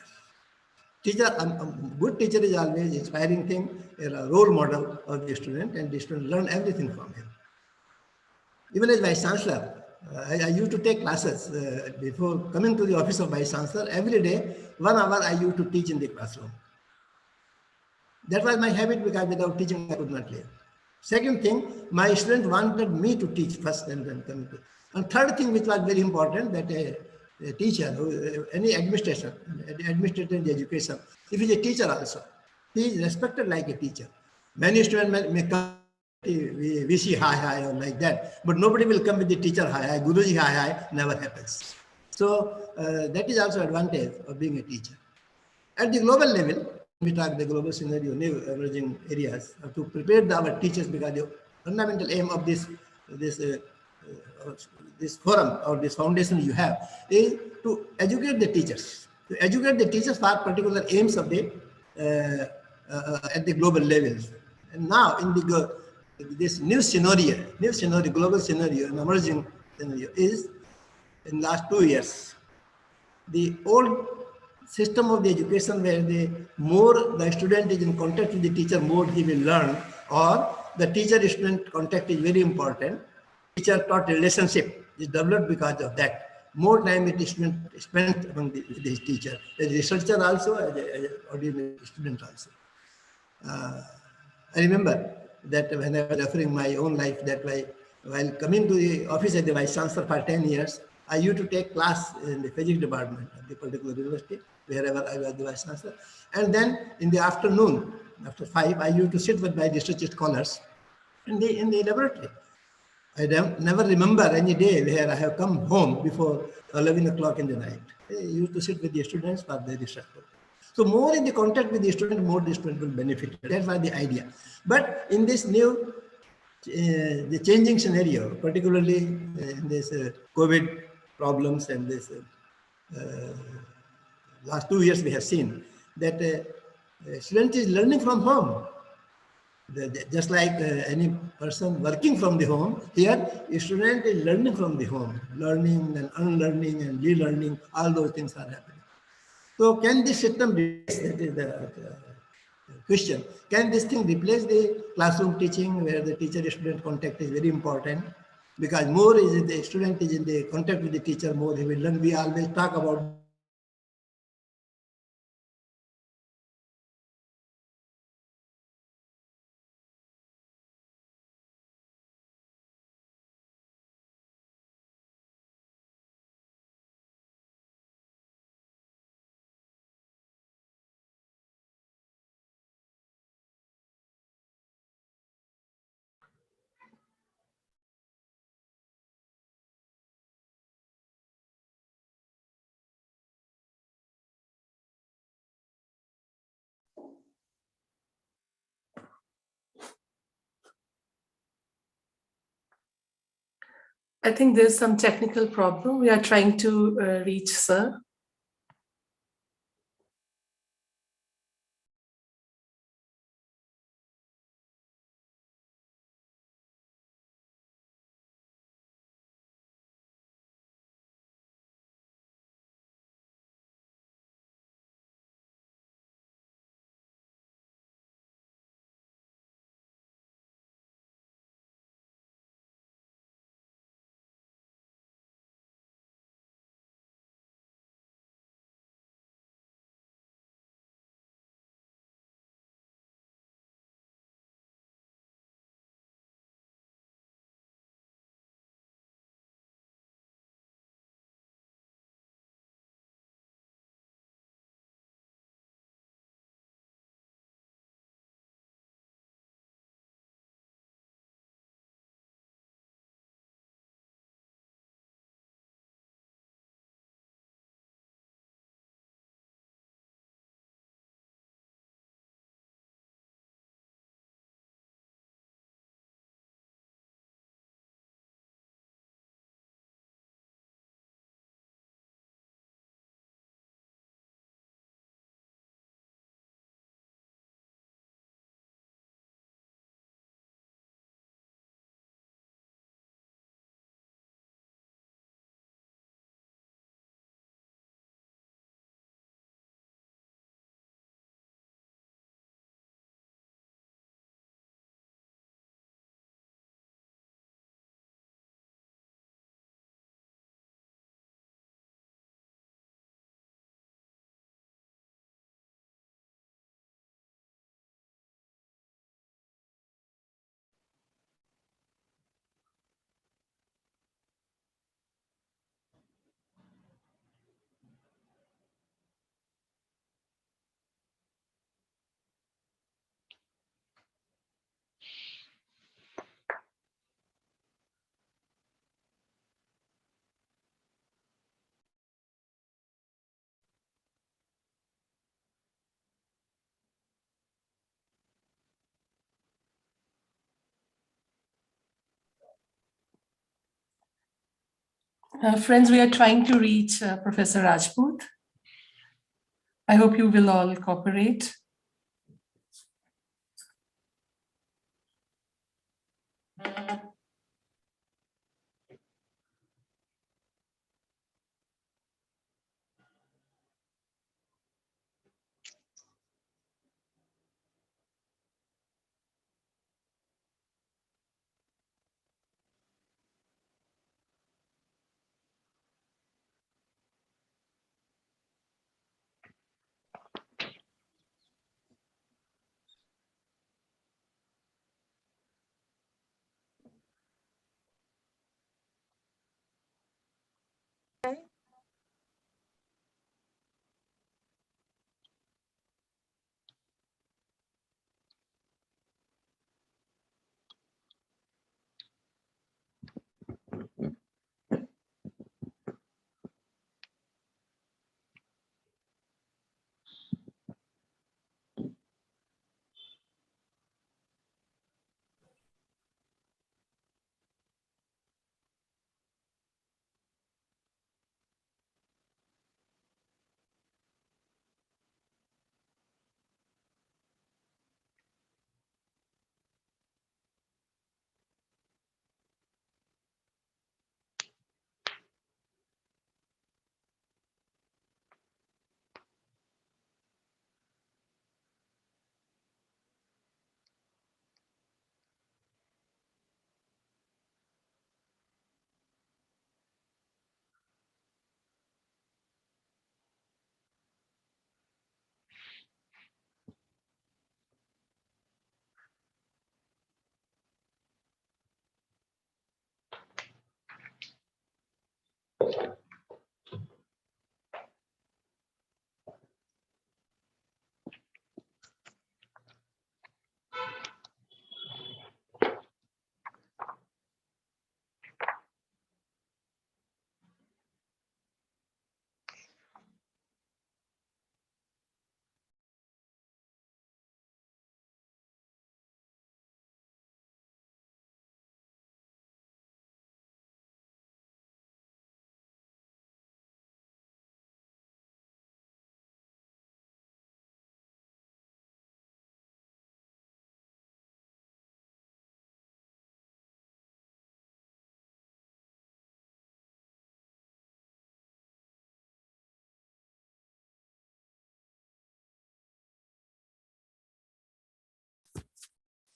A good teacher is always inspiring thing, a role model of the student, and the student learn everything from him. Even as Vice Chancellor, I used to take classes before coming to the office of Vice Chancellor. Every day, 1 hour I used to teach in the classroom. That was my habit, because without teaching I could not live. Second thing, my students wanted me to teach first and then come to. And third thing, which was very important, that a teacher, any administrator in the education, if he is a teacher also, he is respected like a teacher. Many students may come, we see hi or like that, but nobody will come with the teacher hi, Guruji hi, never happens. So that is also advantage of being a teacher. At the global level, we talk the global scenario, new emerging areas, to prepare our teachers, because the fundamental aim of this forum or this foundation you have is to educate the teachers, for particular aims of the at the global levels. And now in this new scenario, global scenario, an emerging scenario is in last 2 years. The old system of the education where the more the student is in contact with the teacher, more he will learn, or the teacher-student contact is very important. Teacher-taught relationship is developed because of that. More time the student spent among his teacher, as a researcher also, as an ordinary student also. I remember that when I was referring my own life, that while coming to the office as the vice chancellor for 10 years, I used to take class in the physics department of the particular university, wherever I was the vice chancellor. And then in the afternoon, after 5, I used to sit with my research scholars in the laboratory. I never remember any day where I have come home before 11 o'clock in the night. I used to sit with the students for the research. So more in the contact with the student, more the student will benefit. That's why the idea. But in this new, the changing scenario, particularly in this COVID problems and this last 2 years, we have seen that student is learning from home. Just like any person working from the home, here a student is learning from the home, learning and unlearning and relearning, all those things are happening. So can this system replace, that is the question, can this thing replace the classroom teaching where the teacher-student contact is very important? Because more is the student is in the contact with the teacher, more he will learn. We always talk about I think there's some technical problem. We are trying to reach Sir. Friends, we are trying to reach Professor Rajput. I hope you will all cooperate.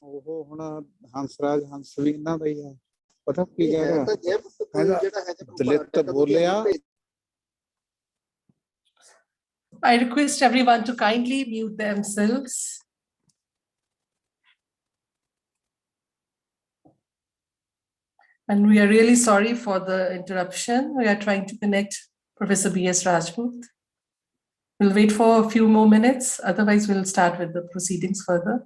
ਉਹ ਹੁਣ ਹੰਸਰਾਜ ਹੰਸ ਵੀ ਇਹਨਾਂ ਦਾ ਹੀ ਆ ਪਤਾ ਕੀ ਕਹਿ ਰਿਹਾ ਕਹਿੰਦਾ ਦਲਿਤ ਬੋਲਿਆ I request everyone to kindly mute themselves. And we are really sorry for the interruption. We are trying to connect Professor Bs Rajput. We'll wait for a few more minutes. Otherwise, we'll start with the proceedings further.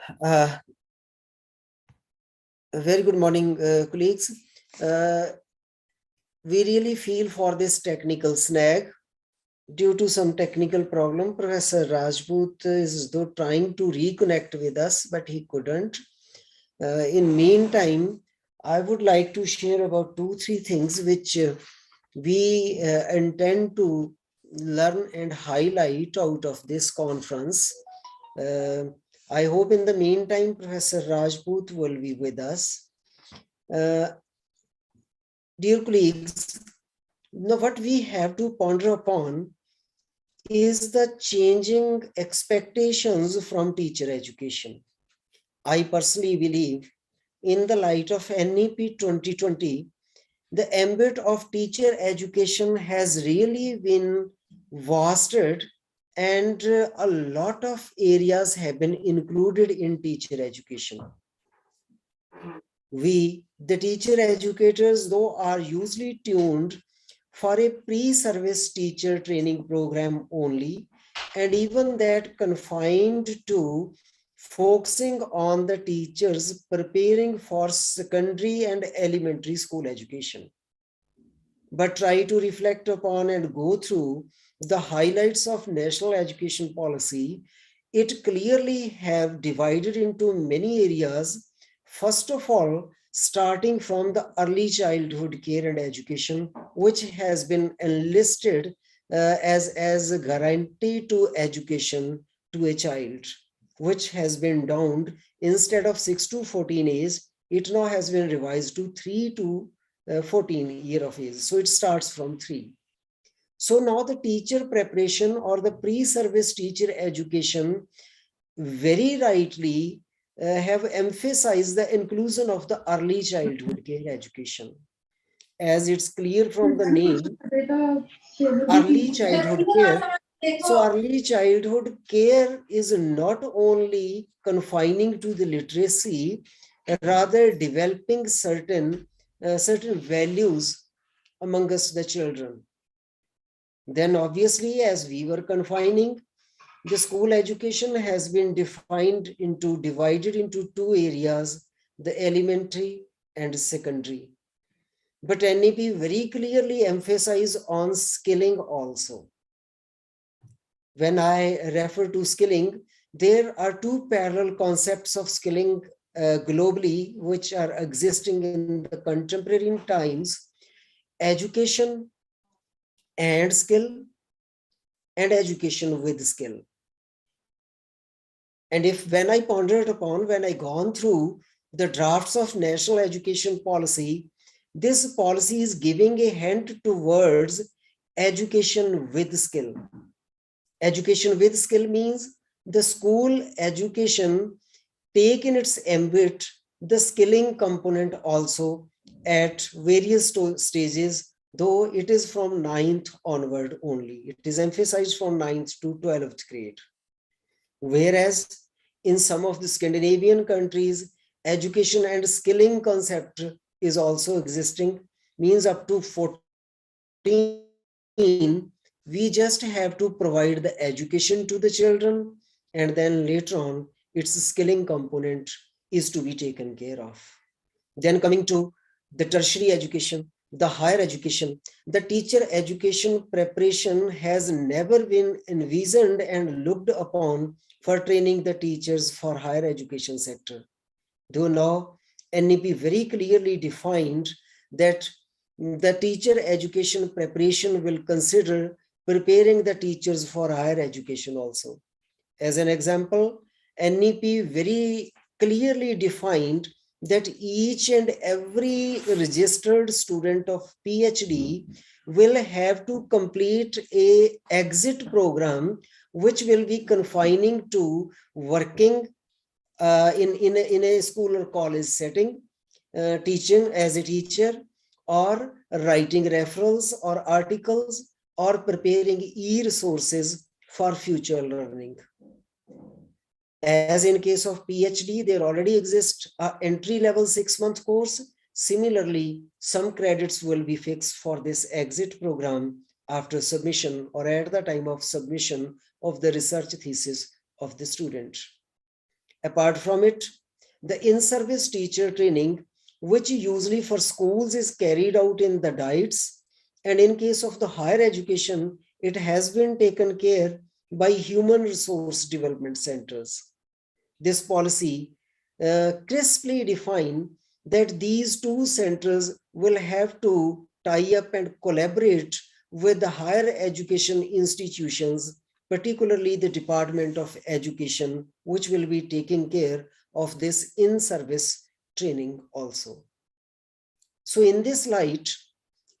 A very good morning, colleagues. We really feel for this technical snag. Due to some technical problem, Professor Rajput is though trying to reconnect with us, but he couldn't. In meantime, I would like to share about 2-3 things which we intend to learn and highlight out of this conference. I hope in the meantime, Professor Rajput will be with us. Dear colleagues, now what we have to ponder upon is the changing expectations from teacher education. I personally believe in the light of NEP 2020, the ambit of teacher education has really been vasted, and a lot of areas have been included in teacher education. We, the teacher educators, though, are usually tuned for a pre-service teacher training program only, and even that confined to focusing on the teachers preparing for secondary and elementary school education. But try to reflect upon and go through the highlights of national education policy. It clearly have divided into many areas. First of all, starting from the early childhood care and education, which has been enlisted as a guarantee to education to a child, which has been downed instead of 6 to 14 age, it now has been revised to 3 to 14 year of age. So it starts from 3. So now the teacher preparation or the pre-service teacher education very rightly have emphasized the inclusion of the early childhood care education. As it's clear from the name, early childhood care. So early childhood care is not only confining to the literacy, rather developing certain values among us, the children. Then obviously, as we were confining, the school education has been divided into 2 areas, the elementary and secondary. But NEP very clearly emphasizes on skilling also. When I refer to skilling, there are 2 parallel concepts of skilling globally, which are existing in the contemporary times: education and skill, and education with skill. And when I pondered upon, when I gone through the drafts of national education policy, this policy is giving a hint towards education with skill. Education with skill means the school education take in its ambit the skilling component also at various stages, though it is from 9th onward only. It is emphasized from 9th to 12th grade. Whereas in some of the Scandinavian countries, education and skilling concept is also existing, means up to 14, we just have to provide the education to the children, and then later on, its skilling component is to be taken care of. Then coming to the tertiary education, the higher education, the teacher education preparation has never been envisioned and looked upon for training the teachers for higher education sector. Though now NEP very clearly defined that the teacher education preparation will consider preparing the teachers for higher education also. As an example, NEP very clearly defined that each and every registered student of PhD will have to complete a exit program, which will be confining to working in a school or college setting, teaching as a teacher, or writing referrals or articles, or preparing e-resources for future learning. As in case of PhD, there already exists an entry-level 6-month course. Similarly, some credits will be fixed for this exit program after submission or at the time of submission of the research thesis of the student. Apart from it, the in-service teacher training, which usually for schools is carried out in the diets, and in case of the higher education, it has been taken care by human resource development centers. This policy crisply defines that these two centers will have to tie up and collaborate with the higher education institutions, particularly the Department of Education, which will be taking care of this in-service training also. So in this light,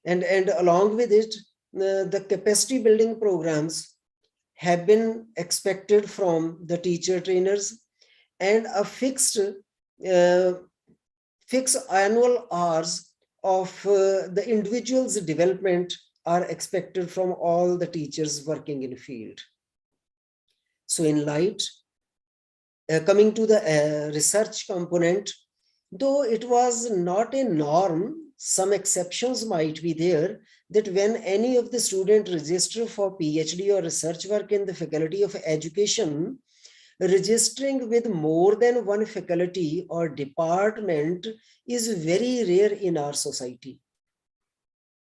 and along with it, the capacity building programs have been expected from the teacher trainers, and a fixed annual hours of the individual's development are expected from all the teachers working in the field. So in light, coming to the research component, though it was not a norm, some exceptions might be there, that when any of the students register for PhD or research work in the Faculty of Education, registering with more than one faculty or department is very rare in our society.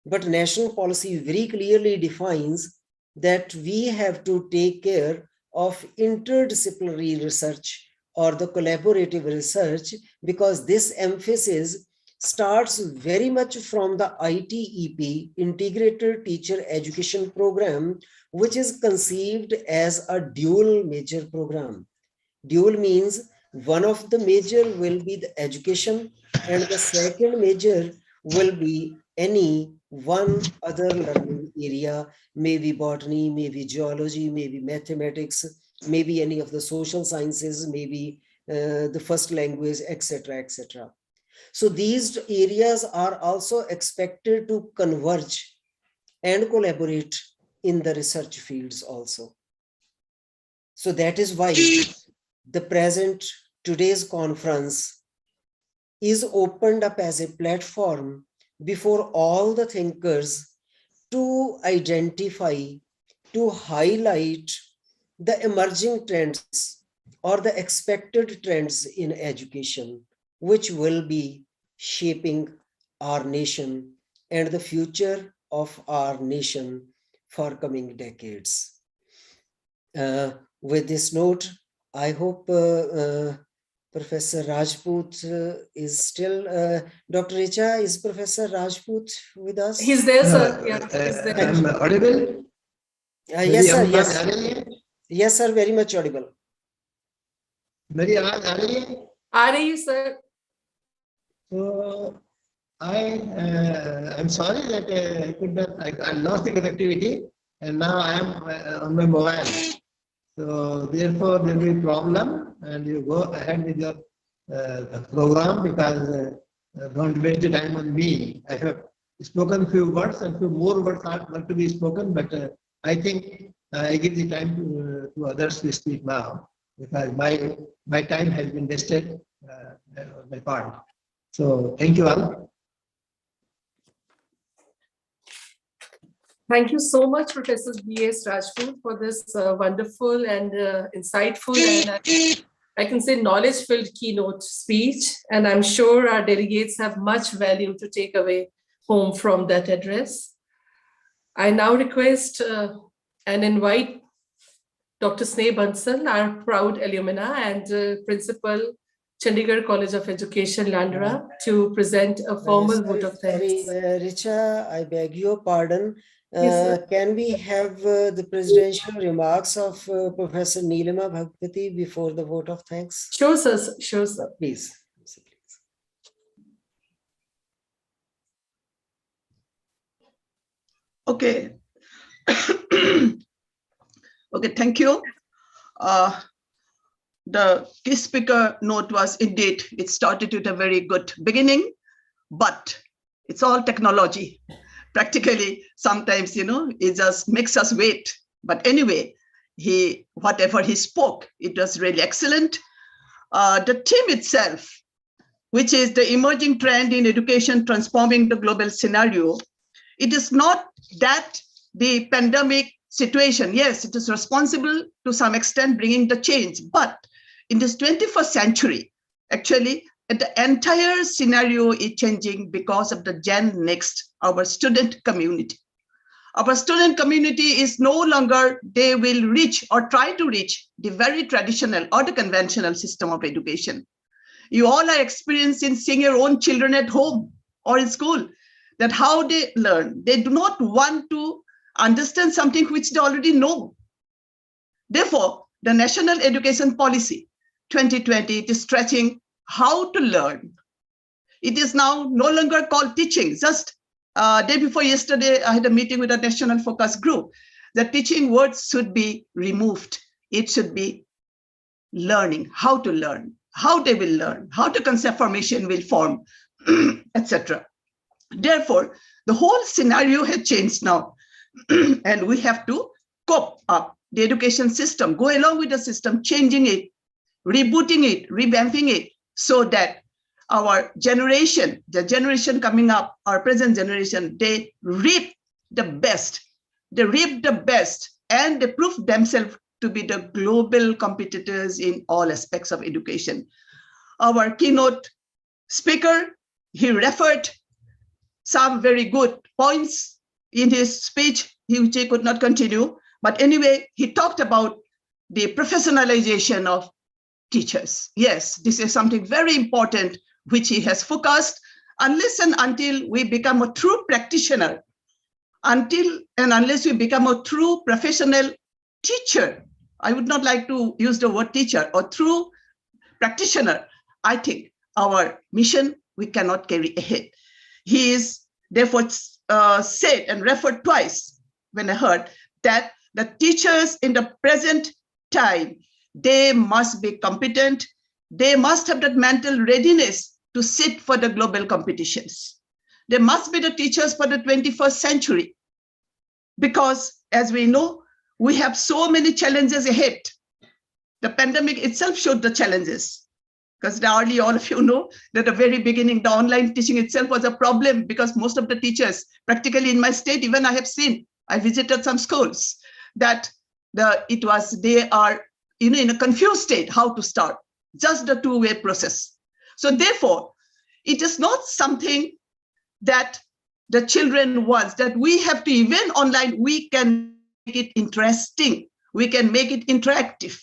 But national policy very clearly defines that we have to take care of interdisciplinary research or the collaborative research, because this emphasis starts very much from the ITEP, Integrated Teacher Education Program, which is conceived as a dual major program. Dual means one of the major will be the education, and the second major will be any one other learning area, maybe botany, maybe geology, maybe mathematics, maybe any of the social sciences, maybe the first language, etc., etc. So these areas are also expected to converge and collaborate in the research fields also. So that is why the today's conference is opened up as a platform before all the thinkers to identify, to highlight the emerging trends or the expected trends in education, which will be shaping our nation and the future of our nation for coming decades. With this note, I hope Professor Rajput is still, Dr. Richa, is Professor Rajput with us? He's there, sir. Yeah, he's there. I'm audible? Yes, sir. Yes. Yes, sir. Very much audible. मेरी आवाज आ रही है? आ रही है, sir. So I'm sorry that I lost the connectivity, and now I am on my mobile. So therefore there will be problem, and you go ahead with your program, because don't waste the time on me. I have spoken few words, and few more words are going to be spoken, but I think I give the time to others to speak now, because my time has been wasted on my part. So thank you all. Thank you so much, Professor Bs Rajput, for this wonderful and insightful and I can say knowledge-filled keynote speech. And I'm sure our delegates have much value to take away home from that address. I now request and invite Dr. Sneh Bansal, our proud alumna and Principal, Chandigarh College of Education, Landra, to present a formal vote of thanks. Sorry, Richa, I beg your pardon. Yes, can we have the presidential remarks of Professor Neelima Bhagwati before the vote of thanks? Sure, sir. Sure, sir. Please. Okay. Okay, thank you. The key speaker note was indeed, it started with a very good beginning, but it's all technology. Practically, sometimes, it just makes us wait. But anyway, whatever he spoke, it was really excellent. The theme itself, which is the emerging trend in education transforming the global scenario, it is not that the pandemic situation, yes, it is responsible to some extent bringing the change, but in this 21st century, actually, the entire scenario is changing because of the Gen Next, our student community. Our student community is no longer, they will reach or try to reach the very traditional or the conventional system of education. You all are experiencing seeing your own children at home or in school, that how they learn. They do not want to understand something which they already know. Therefore, the National Education Policy 2020, it is stretching how to learn. It is now no longer called teaching. Just day before yesterday, I had a meeting with a national focus group. The teaching words should be removed. It should be learning, how to learn, how they will learn, how the concept formation will form, etc. Therefore, the whole scenario has changed now, and we have to cope up the education system, go along with the system, changing it, rebooting it, revamping it, so that our generation, the generation coming up, our present generation, they reap the best. They reap the best, and they prove themselves to be the global competitors in all aspects of education. Our keynote speaker, he referred some very good points in his speech, which he could not continue. But anyway, he talked about the professionalization of teachers. Yes, this is something very important, which he has focused. Unless and until we become a true practitioner, until and unless we become a true professional teacher, I would not like to use the word teacher, or true practitioner, I think our mission, we cannot carry ahead. He is therefore said and referred twice when I heard that the teachers in the present time, they must be competent. They must have that mental readiness to sit for the global competitions. They must be the teachers for the 21st century. Because as we know, we have so many challenges ahead. The pandemic itself showed the challenges. Because hardly all of you know that at the very beginning, the online teaching itself was a problem, because most of the teachers, practically in my state, even I have seen, I visited some schools, that they are in a confused state how to start, just the two-way process. So therefore, it is not something that the children want, that we have to, even online, we can make it interesting, we can make it interactive.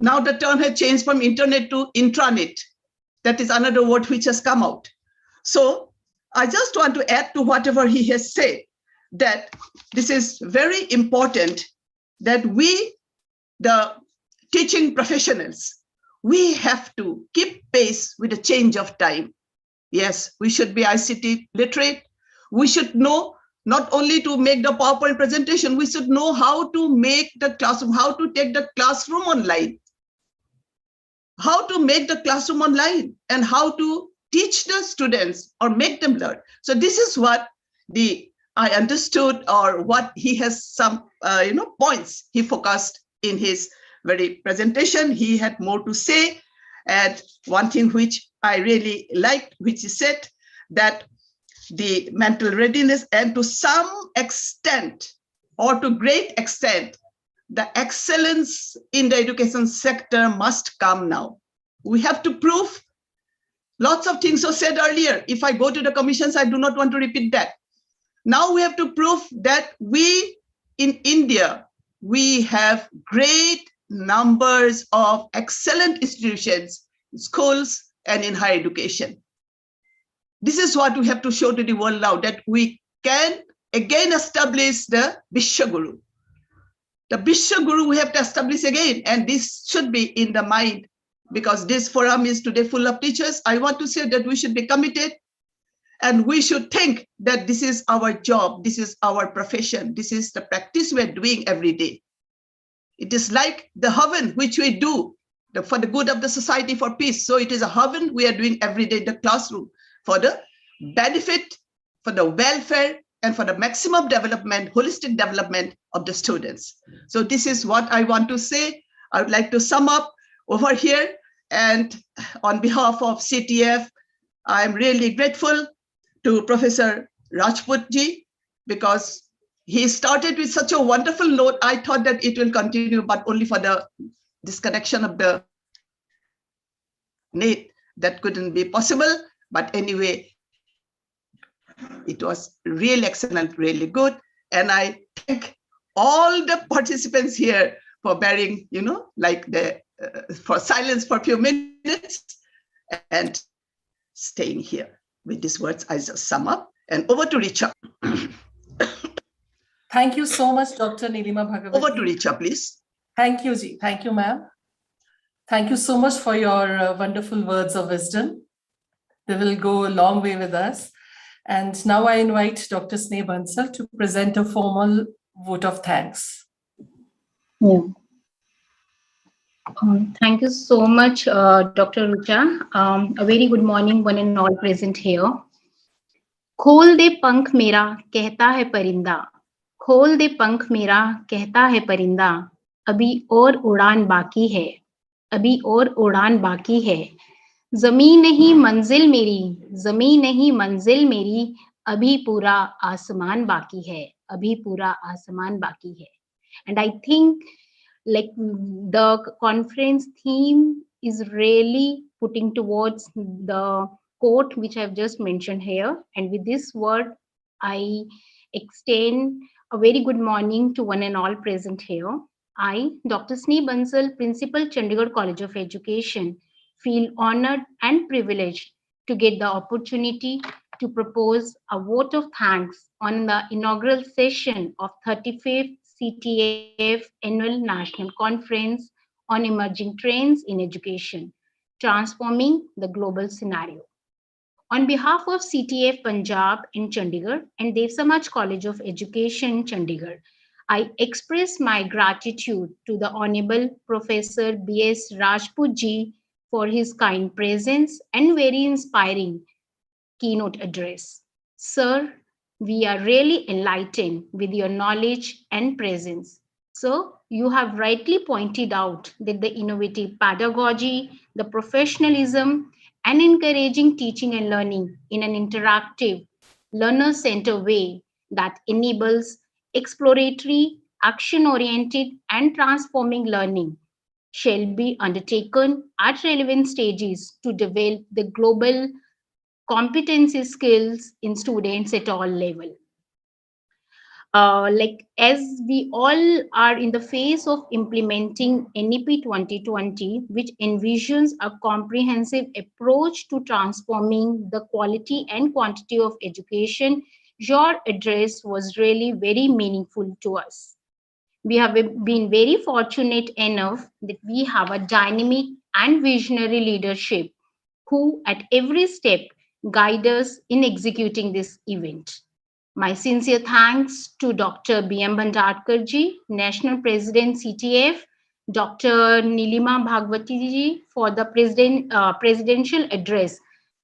Now the term has changed from internet to intranet. That is another word which has come out. So I just want to add to whatever he has said, that this is very important, that we, the teaching professionals, we have to keep pace with the change of time. Yes, we should be ICT literate. We should know not only to make the PowerPoint presentation, we should know how to make the classroom, how to take the classroom online, how to make the classroom online, and how to teach the students or make them learn. So this is what I understood, or what he has some points he focused in his very presentation. He had more to say. And one thing which I really liked, which he said, that the mental readiness, and to some extent, or to great extent, the excellence in the education sector must come now. We have to prove lots of things were said earlier. If I go to the commissions, I do not want to repeat that. Now we have to prove that we in India, we have great numbers of excellent institutions, schools, and in higher education. This is what we have to show to the world now, that we can again establish the Vishwaguru. The Vishwaguru we have to establish again, and this should be in the mind, because this forum is today full of teachers. I want to say that we should be committed, and we should think that this is our job, this is our profession, this is the practice we are doing every day. It is like the Havan which we do for the good of the society, for peace. So it is a Havan we are doing every day in the classroom for the benefit, for the welfare, and for the maximum development, holistic development of the students. So this is what I want to say. I would like to sum up over here. And on behalf of CTEF, I'm really grateful to Professor Rajput ji, because he started with such a wonderful note. I thought that it will continue, but only for the disconnection of the net, that couldn't be possible. But anyway, it was really excellent, really good. And I thank all the participants here for bearing, like for silence for a few minutes and staying here. With these words, I just sum up, and over to Richa. Thank you so much, Dr. Nilima Bhagavati. Over to Richa, please. Thank you, Ji. Thank you, ma'am. Thank you so much for your wonderful words of wisdom. They will go a long way with us. And now I invite Dr. Sneh Bansal to present a formal vote of thanks. Yeah. Thank you so much, Dr. Richa. A very good morning, one and all present here. खोल दे पंख मेरा कहता है परिंदा, खोल दे पंख मेरा कहता है परिंदा, अभी और उड़ान बाकी है, अभी और उड़ान बाकी है, जमीन नहीं मंजिल मेरी, जमीन नहीं मंजिल मेरी, अभी पूरा आसमान बाकी है, अभी पूरा आसमान बाकी है. And I think like the conference theme is really putting towards the quote which I've just mentioned here. And with this word, I extend a very good morning to one and all present here. I, Dr. Sneh Bansal, Principal, Chandigarh College of Education, feel honored and privileged to get the opportunity to propose a vote of thanks on the inaugural session of 35th CTEF Annual National Conference on Emerging Trends in Education, Transforming the Global Scenario. On behalf of CTEF Punjab in Chandigarh and Dev Samaj College of Education, Chandigarh, I express my gratitude to the Honorable Professor Bs Rajput ji for his kind presence and very inspiring keynote address. Sir, we are really enlightened with your knowledge and presence. So, you have rightly pointed out that the innovative pedagogy, the professionalism, and encouraging teaching and learning in an interactive, learner-centered way that enables exploratory, action-oriented, and transforming learning shall be undertaken at relevant stages to develop the global competency skills in students at all levels. Like as we all are in the phase of implementing NEP 2020, which envisions a comprehensive approach to transforming the quality and quantity of education, your address was really very meaningful to us. We have been very fortunate enough that we have a dynamic and visionary leadership who at every step guide us in executing this event. My sincere thanks to Dr. B.M. Bhandarkar ji, National President CTEF, Dr. Nilima Bhagavati ji for the presidential address.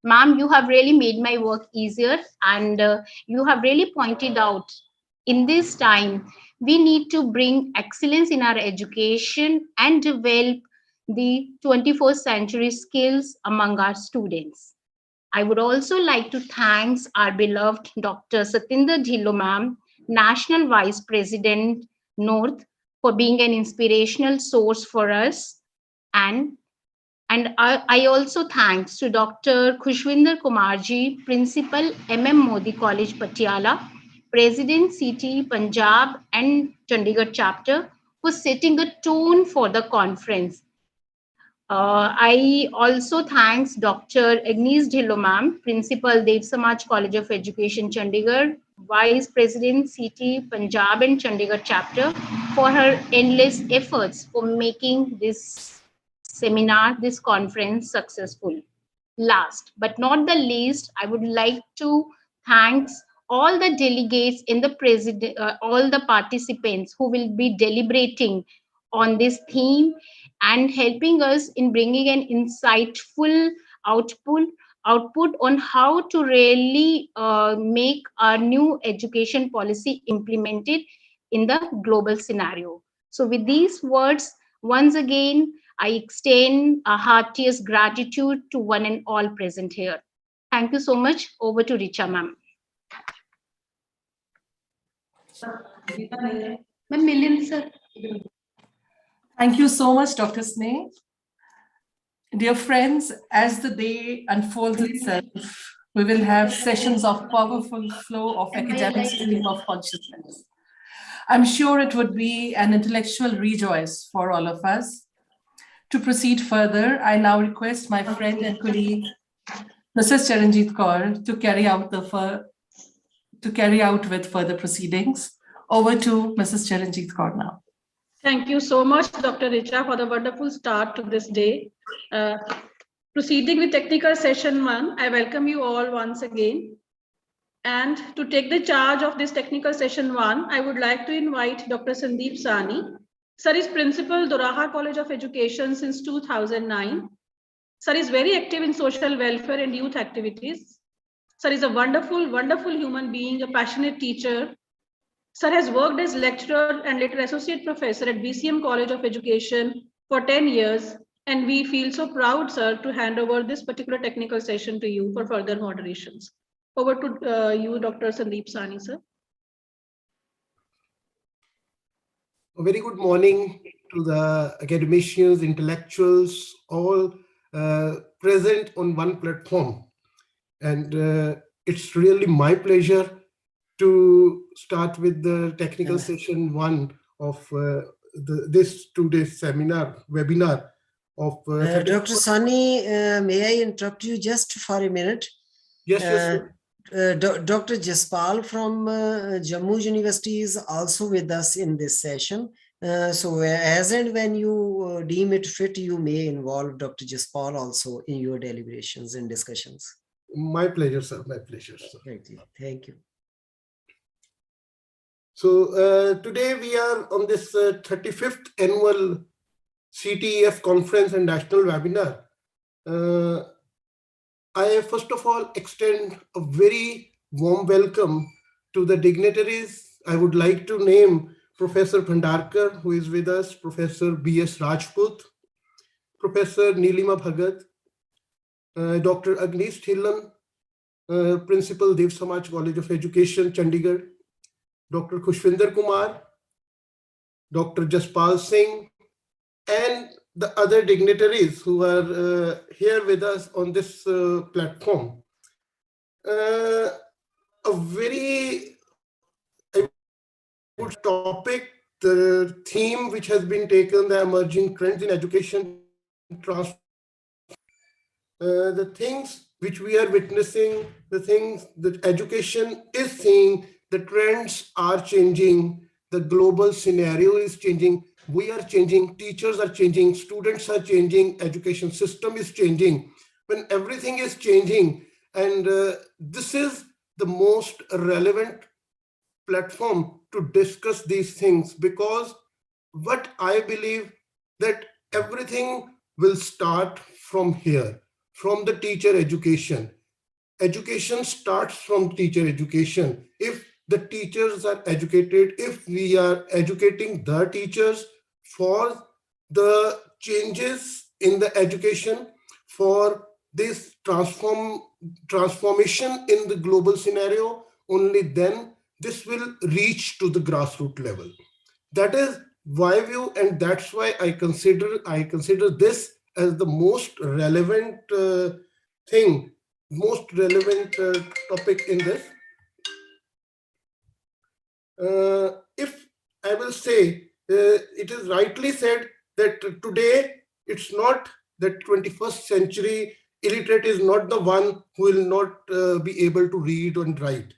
Ma'am, you have really made my work easier, and you have really pointed out in this time we need to bring excellence in our education and develop the 21st century skills among our students. I would also like to thank our beloved Dr. Satinder Dhillo ma'am, National Vice President North, for being an inspirational source for us. And I also thanks to Dr. Khushwinder Kumarji, Principal MM Modi College, Patiala, President CT Punjab and Chandigarh chapter, for setting the tone for the conference. I also thanks Dr. Agnes Dhillo ma'am, Principal Dev Samaj College of Education, Chandigarh, Vice President CT Punjab and Chandigarh chapter, for her endless efforts for making this seminar, this conference successful. Last but not the least, I would like to thank all the delegates in the president, all the participants who will be deliberating on this theme and helping us in bringing an insightful output on how to really make our new education policy implemented in the global scenario. So with these words, once again, I extend a heartiest gratitude to one and all present here. Thank you so much. Over to Richa ma'am. Ma'am, Milind sir. Thank you so much, Dr. Sneh. Dear friends, as the day unfolds itself, we will have sessions of powerful flow of academic stream of consciousness. I'm sure it would be an intellectual rejoice for all of us. To proceed further, I now request my friend and colleague, Mrs. Charanjit Kaur, to carry out with further proceedings. Over to Mrs. Charanjit Kaur now. Thank you so much, Dr. Richa, for the wonderful start to this day. Proceeding with technical session 1, I welcome you all once again. And to take the charge of this technical session 1, I would like to invite Dr. Sandeep Sani. Sir is Principal, Doraha College of Education since 2009. Sir is very active in social welfare and youth activities. Sir is a wonderful, wonderful human being, a passionate teacher. Sir has worked as lecturer and later associate professor at BCM College of Education for 10 years. And we feel so proud, sir, to hand over this particular technical session to you for further moderations. Over to you, Dr. Sandeep Sani, sir. A very good morning to the academicians, intellectuals, all present on one platform. And it's really my pleasure to start with the technical session 1 of this today's webinar of Dr. Sani, may I interrupt you just for a minute? Yes, yes. Dr. Jaspal from Jammu University is also with us in this session. So as and when you deem it fit, you may involve Dr. Jaspal also in your deliberations and discussions. My pleasure, sir. My pleasure, sir. Thank you. So today we are on this 35th annual CTEF conference and national webinar. I first of all extend a very warm welcome to the dignitaries. I would like to name Professor Bhandarkar, who is with us, Professor Bs Rajput, Professor Nilima Bhagat, Dr. Agnish Dhillon, Principal Dev Samaj College of Education, Chandigarh, Dr. Khushvinder Kumar, Dr. Jaspal Singh, and the other dignitaries who are here with us on this platform. A very good topic, the theme which has been taken, the emerging trends in education, the things which we are witnessing, the things that education is seeing, the trends are changing, the global scenario is changing, we are changing, teachers are changing, students are changing, education system is changing. When everything is changing, and this is the most relevant platform to discuss these things, because what I believe that everything will start from here, from the teacher education. Education starts from teacher education. If the teachers are educated, if we are educating the teachers for the changes in the education, for this transformation in the global scenario, only then this will reach to the grassroots level. That is my view, and that's why I consider this as the most relevant thing, most relevant topic in this. If I will say, it is rightly said that today it's not that 21st century illiterate is not the one who will not be able to read and write.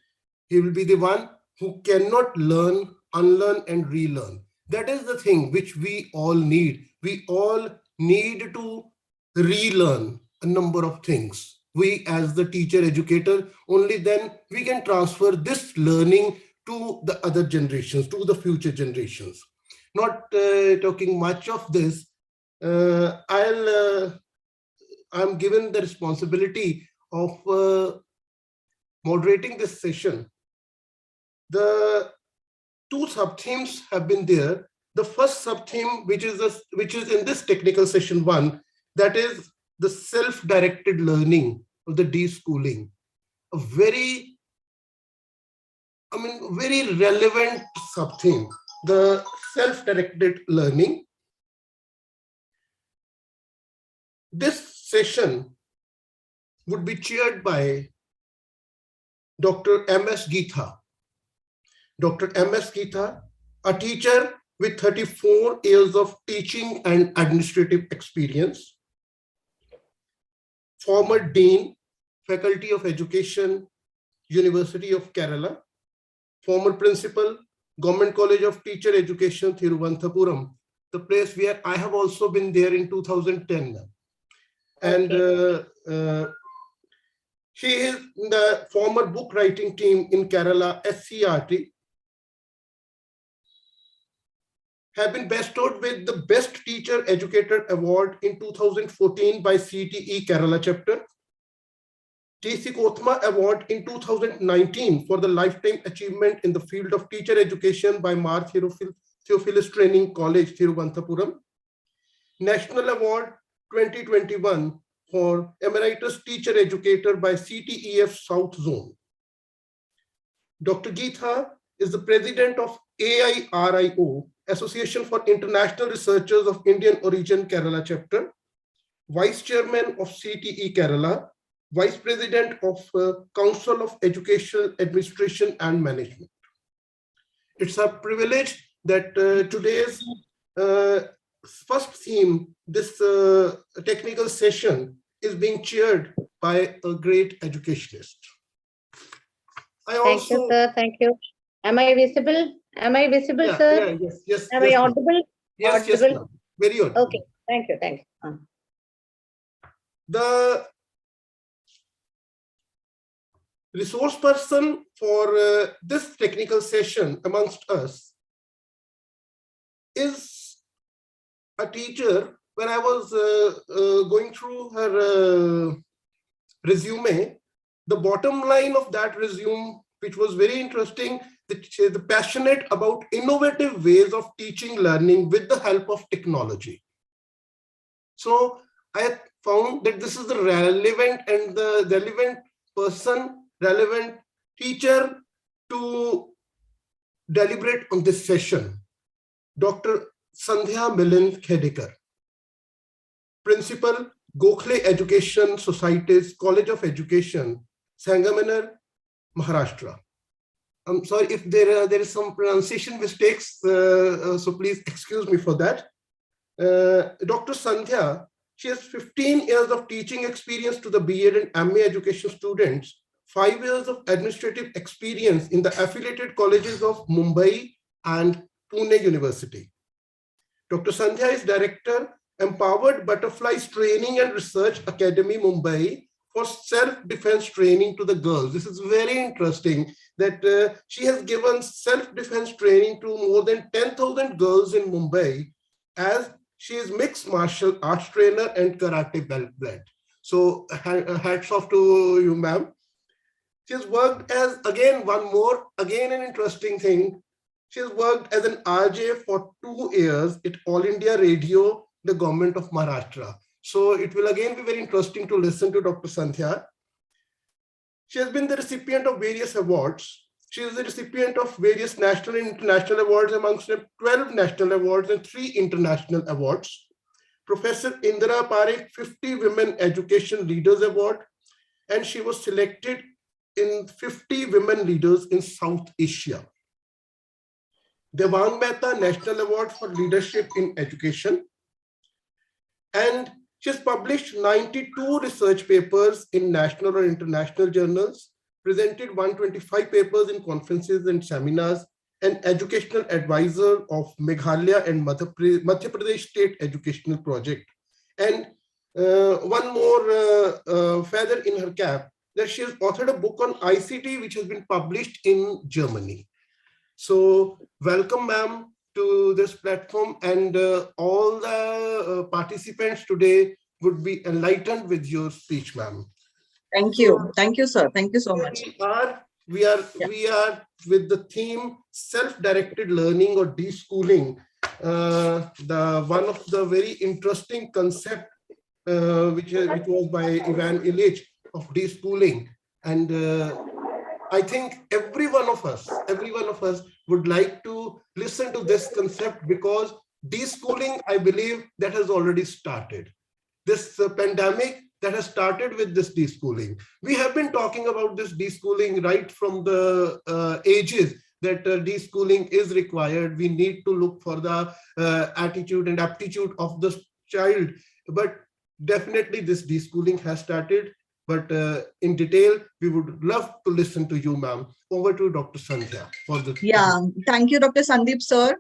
He will be the one who cannot learn, unlearn, and relearn. That is the thing which we all need. We all need to relearn a number of things. We as the teacher educator, only then we can transfer this learning to the other generations, to the future generations. Not talking much of this, I'm given the responsibility of moderating this session. The two sub-themes have been there. The first sub-theme, which is in this technical session 1, that is the self-directed learning or the de-schooling. A very relevant sub-theme, the self-directed learning. This session would be chaired by Dr. M.S. Geetha. Dr. M.S. Geetha, a teacher with 34 years of teaching and administrative experience, former Dean, Faculty of Education, University of Kerala, former Principal, Government College of Teacher Education, Thiruvananthapuram, the place where I have also been there in 2010. And she is in the former book writing team in Kerala, SCRT, have been bestowed with the Best Teacher Educator Award in 2014 by CTE Kerala chapter, T.C. Kothma Award in 2019 for the Lifetime Achievement in the Field of Teacher Education by Mar Theophilus Training College, Thiruvananthapuram, National Award 2021 for Emeritus Teacher Educator by CTEF South Zone. Dr. Geetha is the President of AIRIO, Association for International Researchers of Indian Origin Kerala chapter, Vice Chairman of CTE Kerala, Vice President of Council of Education Administration and Management. It's a privilege that today's first theme, this technical session, is being chaired by a great educationist. Thank you, sir. Thank you. Am I visible? Am I visible, yeah, sir? Yeah, yes. Am I audible? Yes, audible? Yes, very audible. Okay, thank you. The resource person for this technical session amongst us is a teacher. When I was going through her resume, the bottom line of that resume, which was very interesting, that she is passionate about innovative ways of teaching learning with the help of technology. So I found that this is the relevant and the relevant person, relevant teacher to deliberate on this session. Dr. Sandhya Milind Khedekar, Principal, Gokhale Education Society's College of Education, Sangamaner, Maharashtra. I'm sorry if there is some pronunciation mistakes, so please excuse me for that. Dr. Sandhya, she has 15 years of teaching experience to the B.Ed and MA education students, 5 years of administrative experience in the affiliated colleges of Mumbai and Pune University. Dr. Sandhya is Director, Empowered Butterflies Training and Research Academy, Mumbai, for self-defense training to the girls. This is very interesting that she has given self-defense training to more than 10,000 girls in Mumbai, as she is mixed martial arts trainer and karate belt. So hats off to you, ma'am. She has worked as, again an interesting thing. She has worked as an RJ for 2 years at All India Radio, the government of Maharashtra. So it will again be very interesting to listen to Dr. Sandhya. She has been the recipient of various awards. She is the recipient of various national and international awards, amongst them 12 national awards and 3 international awards. Professor Indira Parekh 50 Women Education Leaders Award, and she was selected in 50 women leaders in South Asia. Devang Mehta National Award for Leadership in Education. And she has published 92 research papers in national or international journals, presented 125 papers in conferences and seminars, an educational advisor of Meghalaya and Madhya Pradesh State Educational Project. And one more feather in her cap, that she has authored a book on ICT, which has been published in Germany. So welcome, ma'am, to this platform, and all the participants today would be enlightened with your speech, ma'am. Thank you. Thank you, sir. Thank you so much. We are with the theme self-directed learning or deschooling. The one of the very interesting concept which was by Ivan Illich of deschooling, and I think every one of us would like to listen to this concept, because deschooling, I believe, that has already started. this pandemic that has started with this deschooling. We have been talking about this deschooling right from the ages, that deschooling is required. We need to look for the attitude and aptitude of the child. But definitely this deschooling has started. But in detail, we would love to listen to you, ma'am. Over to Dr. Sandhya for the. Yeah, thank you, Dr. Sandeep, sir.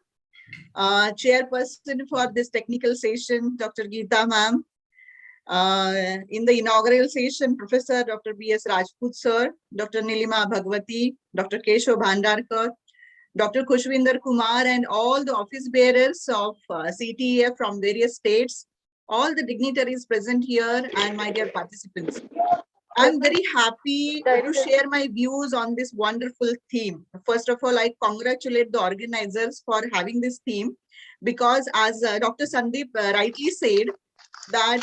Chairperson for this technical session, Dr. Geeta, ma'am. In the inaugural session, Professor Dr. Bs Rajput, sir, Dr. Nilima Bhagwati, Dr. Keshav Bhandarkar, Dr. Khushvinder Kumar, and all the office bearers of CTEF from various states, all the dignitaries present here, and my dear participants. I'm very happy to share my views on this wonderful theme. First of all, I congratulate the organizers for having this theme, because as Dr. Sandeep rightly said, that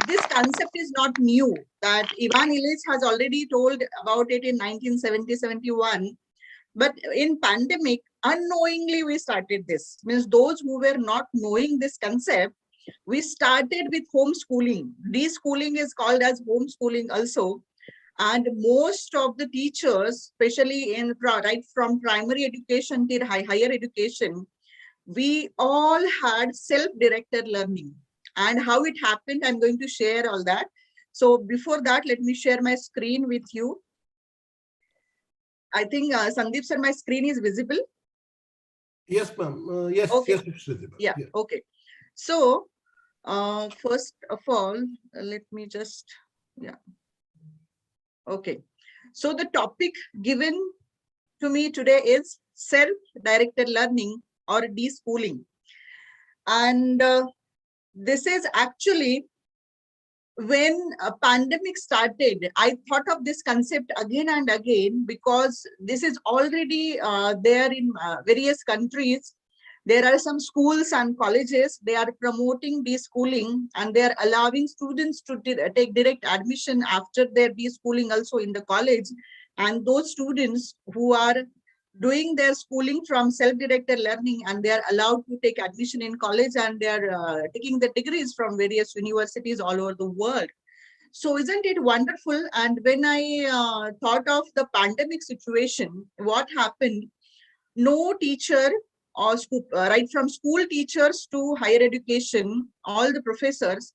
this concept is not new, that Ivan Illich has already told about it in 1970-71. But in pandemic, unknowingly we started this. Means those who were not knowing this concept, we started with homeschooling. Deschooling is called as homeschooling also. And most of the teachers, especially in right from primary education till higher education, we all had self-directed learning. And how it happened, I'm going to share all that. So before that, let me share my screen with you. I think Sandeep sir, my screen is visible. Yes, ma'am. Yes, okay. Yes, it's visible. Yeah, okay. So first of all, let me just, yeah. Okay. So the topic given to me today is self-directed learning or deschooling. And this is actually, when a pandemic started, I thought of this concept again and again, because this is already there in various countries. There are some schools and colleges, they are promoting deschooling, and they are allowing students to take direct admission after their deschooling also in the college. And those students who are doing their schooling from self-directed learning, and they are allowed to take admission in college, and they are taking the degrees from various universities all over the world. So isn't it wonderful? And when I thought of the pandemic situation, what happened, no teacher or school, right from school teachers to higher education, all the professors,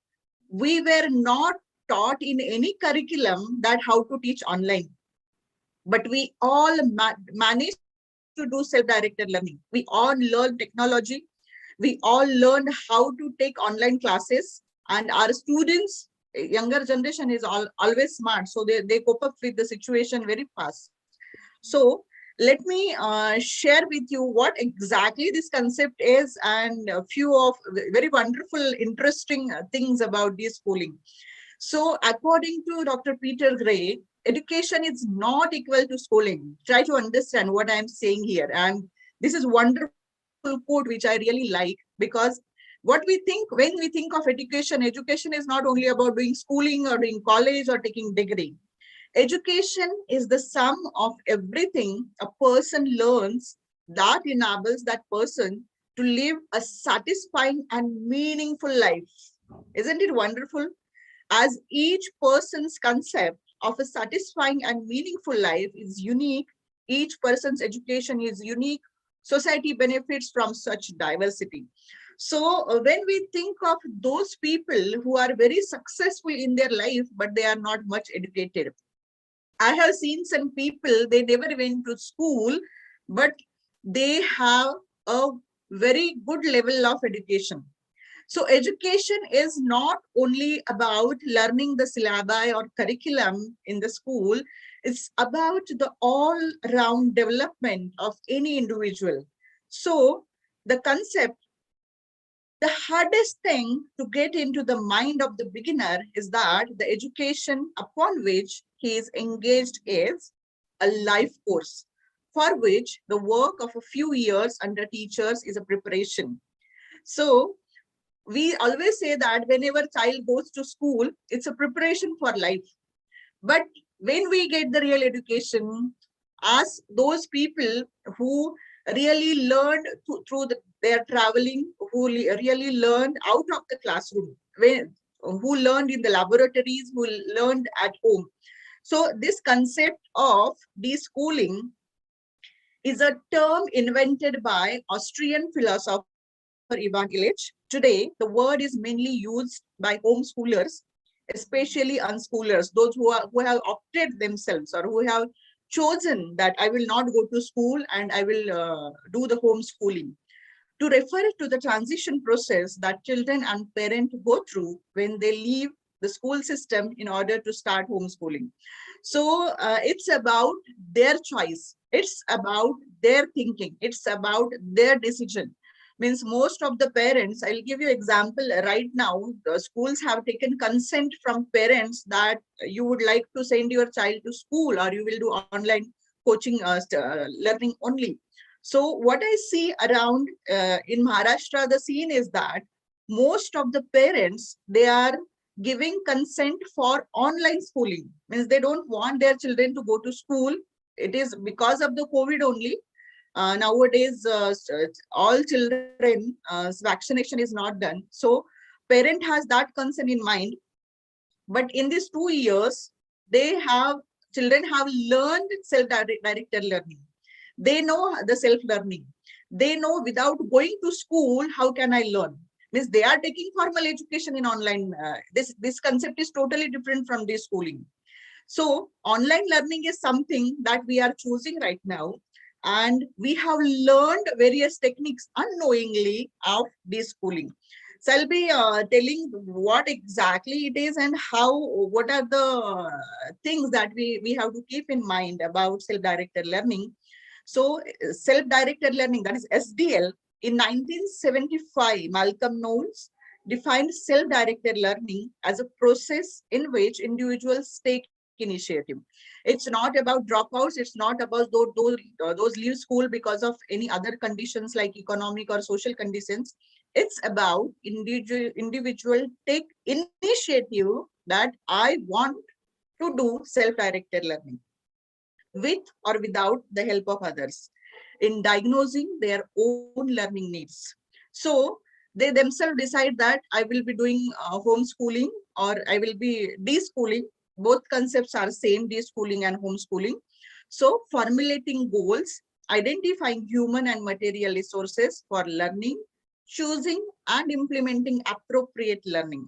we were not taught in any curriculum that how to teach online. But we all managed to do self-directed learning. We all learned technology. We all learned how to take online classes, and our students, younger generation is always smart. So they cope up with the situation very fast. So let me share with you what exactly this concept is, and a few of very wonderful, interesting things about deschooling. So according to Dr. Peter Gray, education is not equal to schooling. Try to understand what I'm saying here. And this is wonderful quote, which I really like, because what we think when we think of education, education is not only about doing schooling or doing college or taking degree. Education is the sum of everything a person learns that enables that person to live a satisfying and meaningful life. Isn't it wonderful? As each person's concept of a satisfying and meaningful life is unique, each person's education is unique, society benefits from such diversity. So when we think of those people who are very successful in their life, but they are not much educated, I have seen some people, they never went to school, but they have a very good level of education. So education is not only about learning the syllabi or curriculum in the school, it's about the all-round development of any individual. So the concept, the hardest thing to get into the mind of the beginner is that the education upon which he is engaged is a life course, for which the work of a few years under teachers is a preparation. So we always say that whenever child goes to school, it's a preparation for life. But when we get the real education, ask those people who really learned through their traveling, who really learned out of the classroom. who learned in the laboratories, who learned at home. So this concept of deschooling is a term invented by Austrian philosopher Ivan Illich. Today, the word is mainly used by homeschoolers, especially unschoolers, those who have opted themselves or who have chosen that I will not go to school and I will do the homeschooling, to refer to the transition process that children and parents go through when they leave the school system in order to start homeschooling. So it's about their choice. It's about their thinking. It's about their decision. Means most of the parents, I'll give you example right now, the schools have taken consent from parents that you would like to send your child to school or you will do online coaching learning only. So what I see around in Maharashtra, the scene is that most of the parents, they are giving consent for online schooling. Means they don't want their children to go to school. It is because of the COVID only. Nowadays, all children, vaccination is not done. So parent has that concern in mind. But in these 2 years, children have learned self-directed learning. They know the self-learning. They know without going to school, how can I learn? Means they are taking formal education in online. This concept is totally different from this schooling. So online learning is something that we are choosing right now. And we have learned various techniques unknowingly of this schooling. So I'll be telling what exactly it is and what are the things that we have to keep in mind about self-directed learning. So self-directed learning, that is SDL, in 1975, Malcolm Knowles defined self-directed learning as a process in which individuals take initiative. It's not about dropouts. It's not about those leave school because of any other conditions like economic or social conditions. It's about individual take initiative that I want to do self-directed learning with or without the help of others in diagnosing their own learning needs. So they themselves decide that I will be doing homeschooling or I will be deschooling. Both concepts are same, deschooling and homeschooling. So formulating goals, identifying human and material resources for learning, choosing and implementing appropriate learning.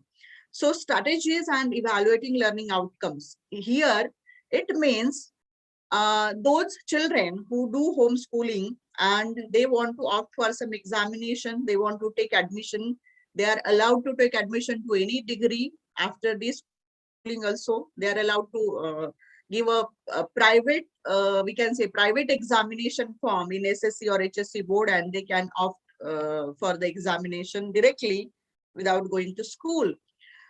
So strategies and evaluating learning outcomes. Here, it means those children who do homeschooling and they want to opt for some examination, they want to take admission, they are allowed to take admission to any degree after this schooling also. They are allowed to give a private, we can say private examination form in SSC or HSC board, and they can opt for the examination directly without going to school.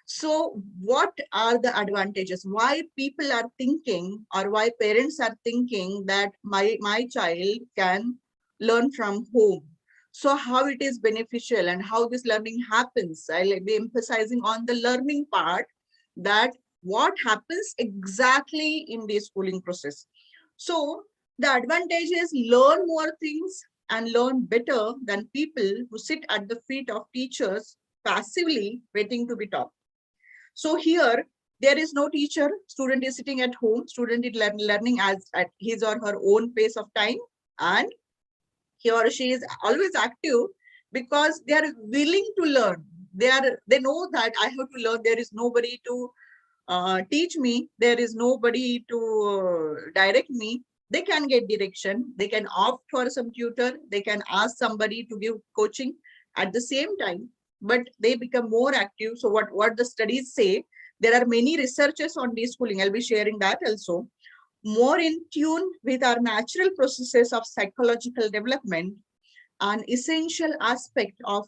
So what are the advantages? Why people are thinking or why parents are thinking that my child can learn from home? So how it is beneficial and how this learning happens? I'll be emphasizing on the learning part, that what happens exactly in the schooling process. So the advantage is learn more things and learn better than people who sit at the feet of teachers passively waiting to be taught. So here, there is no teacher, student is sitting at home, student is learning at his or her own pace of time, and he or she is always active because they are willing to learn. They know that I have to learn. There is nobody to teach me. There is nobody to direct me. They can get direction. They can opt for some tutor. They can ask somebody to give coaching at the same time, but they become more active. So what the studies say, there are many researches on deschooling. I'll be sharing that also. More in tune with our natural processes of psychological development, an essential aspect of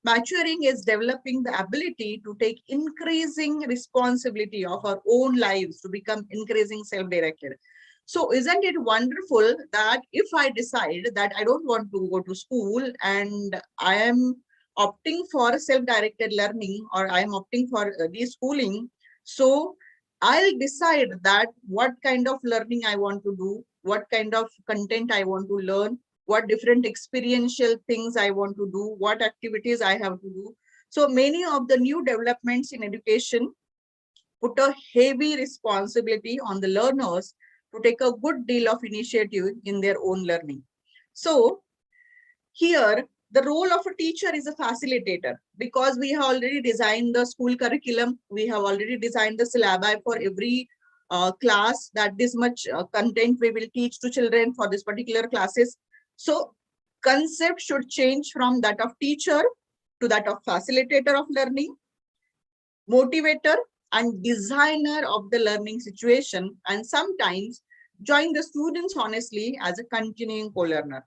maturing is developing the ability to take increasing responsibility of our own lives, to become increasing self-directed. So isn't it wonderful that if I decide that I don't want to go to school and I am opting for self-directed learning, or I am opting for deschooling, so I'll decide that what kind of learning I want to do, what kind of content I want to learn, what different experiential things I want to do, what activities I have to do. So many of the new developments in education put a heavy responsibility on the learners to take a good deal of initiative in their own learning. So here, the role of a teacher is a facilitator, because we have already designed the school curriculum. We have already designed the syllabi for every class, that this much content we will teach to children for this particular classes. So concept should change from that of teacher to that of facilitator of learning, motivator and designer of the learning situation, and sometimes join the students honestly as a continuing co-learner.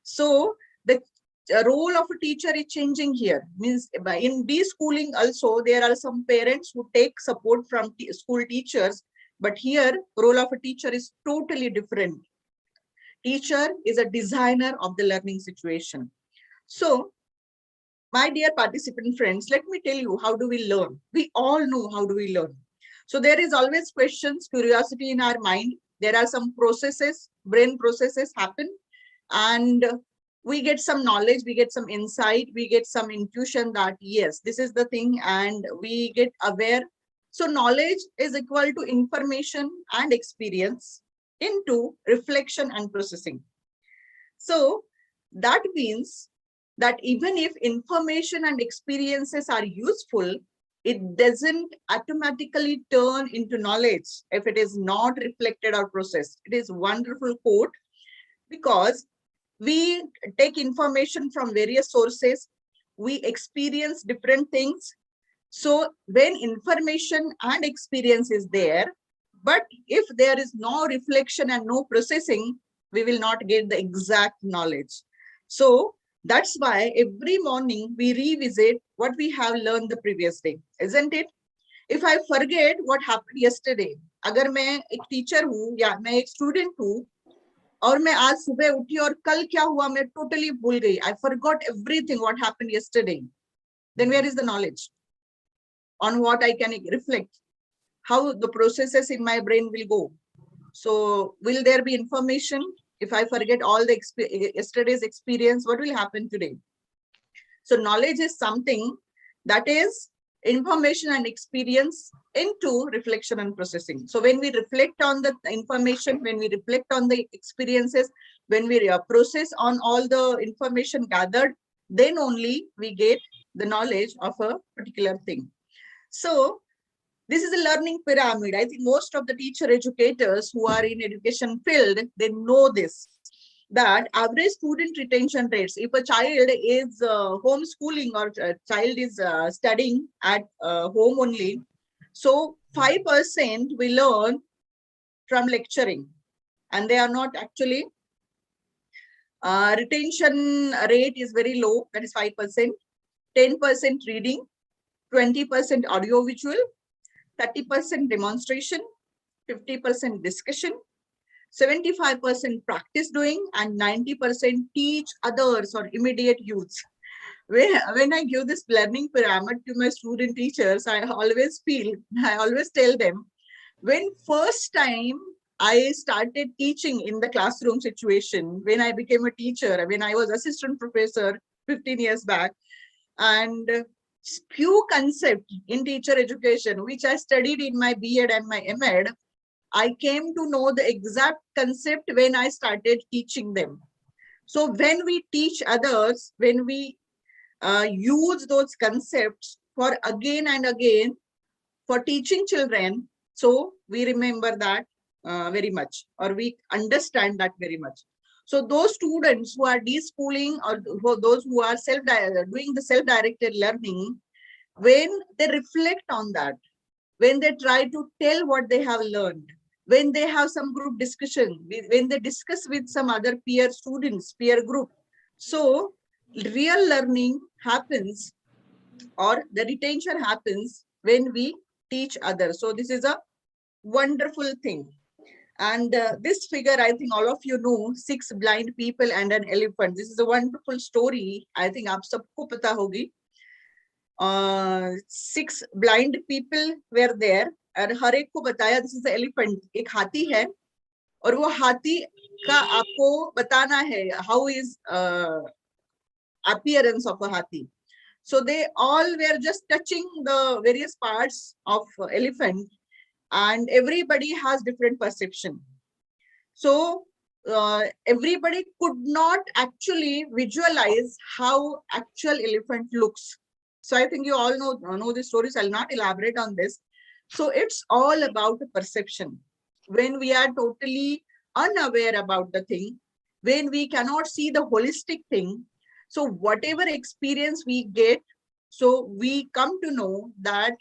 So the role of a teacher is changing here. Means in de-schooling also, there are some parents who take support from school teachers, but here role of a teacher is totally different. Teacher is a designer of the learning situation. So my dear participant friends, let me tell you, how do we learn? We all know how do we learn. So there is always questions, curiosity in our mind. There are some processes, brain processes happen, and we get some knowledge, we get some insight, we get some intuition that yes, this is the thing, and we get aware. So knowledge is equal to information and experience into reflection and processing. So that means that even if information and experiences are useful, it doesn't automatically turn into knowledge if it is not reflected or processed. It is a wonderful quote, because we take information from various sources, we experience different things. So when information and experience is there, but if there is no reflection and no processing, we will not get the exact knowledge. So that's why every morning we revisit what we have learned the previous day, isn't it? If I forget what happened yesterday, अगर मैं एक teacher हूँ या मैं एक student हूँ और मैं आज सुबह उठी और कल क्या हुआ मैं totally भूल गई, I forgot everything what happened yesterday, then where is the knowledge? On what I can reflect? How the processes in my brain will go? So will there be information? If I forget all the yesterday's experience, what will happen today? So knowledge is something that is information and experience into reflection and processing. So when we reflect on the information, when we reflect on the experiences, when we process on all the information gathered, then only we get the knowledge of a particular thing. So this is a learning pyramid. I think most of the teacher educators who are in education field, they know this, that average student retention rates, if a child is homeschooling or a child is studying at home only, so 5% we learn from lecturing, and they are not actually, retention rate is very low, that is 5%, 10% reading, 20% audio visual, 30% demonstration, 50% discussion, 75% practice doing, and 90% teach others or immediate use. When I give this learning pyramid to my student teachers, I always tell them, when first time I started teaching in the classroom situation, when I became a teacher, when I was assistant professor 15 years back, and few concepts in teacher education, which I studied in my B.Ed and my M.Ed, I came to know the exact concept when I started teaching them. So when we teach others, when we use those concepts for again and again for teaching children, so we remember that very much, or we understand that very much. So those students who are de-schooling, or those who are doing the self-directed learning, when they reflect on that, when they try to tell what they have learned, when they have some group discussion, when they discuss with some other peer students, peer group, so real learning happens, or the retention happens when we teach others. So this is a wonderful thing. And this figure, I think all of you know, 6 blind people and an elephant. This is a wonderful story. I think aap sabko pata hogi. 6 blind people were there, and हर एक को बताया this is the elephant. एक हाथी है, और वो हाथी का आपको बताना है how is appearance of a हाथी. So they all were just touching the various parts of elephant, and everybody has different perception. So everybody could not actually visualize how actual elephant looks. So I think you all know the stories. I'll not elaborate on this. So it's all about the perception. When we are totally unaware about the thing, when we cannot see the holistic thing, so whatever experience we get, so we come to know that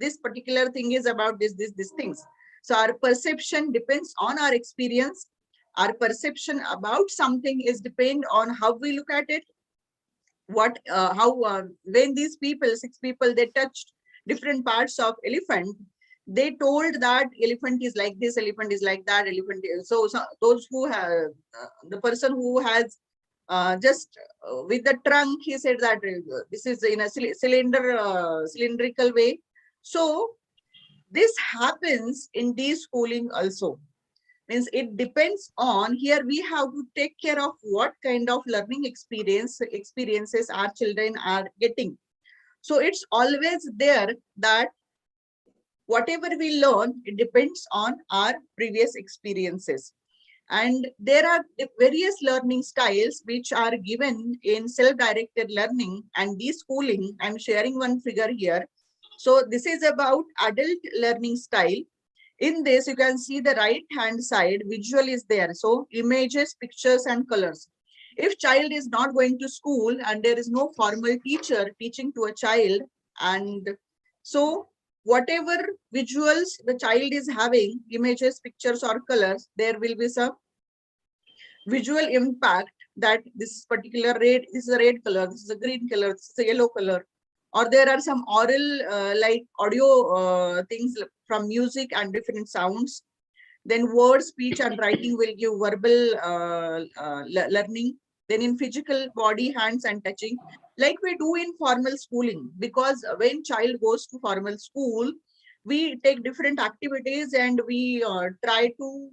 this particular thing is about these things. So our perception depends on our experience. Our perception about something is depend on how we look at it. When these people, 6 people, they touched different parts of elephant, they told that elephant is like this, elephant is like that, elephant is, so those who have the person who has just with the trunk, he said that this is in a cylindrical way. So this happens in deschooling also. Means it depends on, here we have to take care of what kind of learning experiences our children are getting. So it's always there that whatever we learn, it depends on our previous experiences. And there are various learning styles which are given in self-directed learning and deschooling. I'm sharing one figure here. So this is about adult learning style. In this, you can see the right hand side, visual is there. So images, pictures, and colors. If child is not going to school and there is no formal teacher teaching to a child, and so whatever visuals the child is having, images, pictures, or colors, there will be some visual impact that this particular red, this is a red color, this is a green color, this is a yellow color. Or there are some oral like audio things from music and different sounds. Then word, speech, and writing will give verbal learning. Then in physical, body, hands, and touching, like we do in formal schooling. Because when child goes to formal school, we take different activities and we try to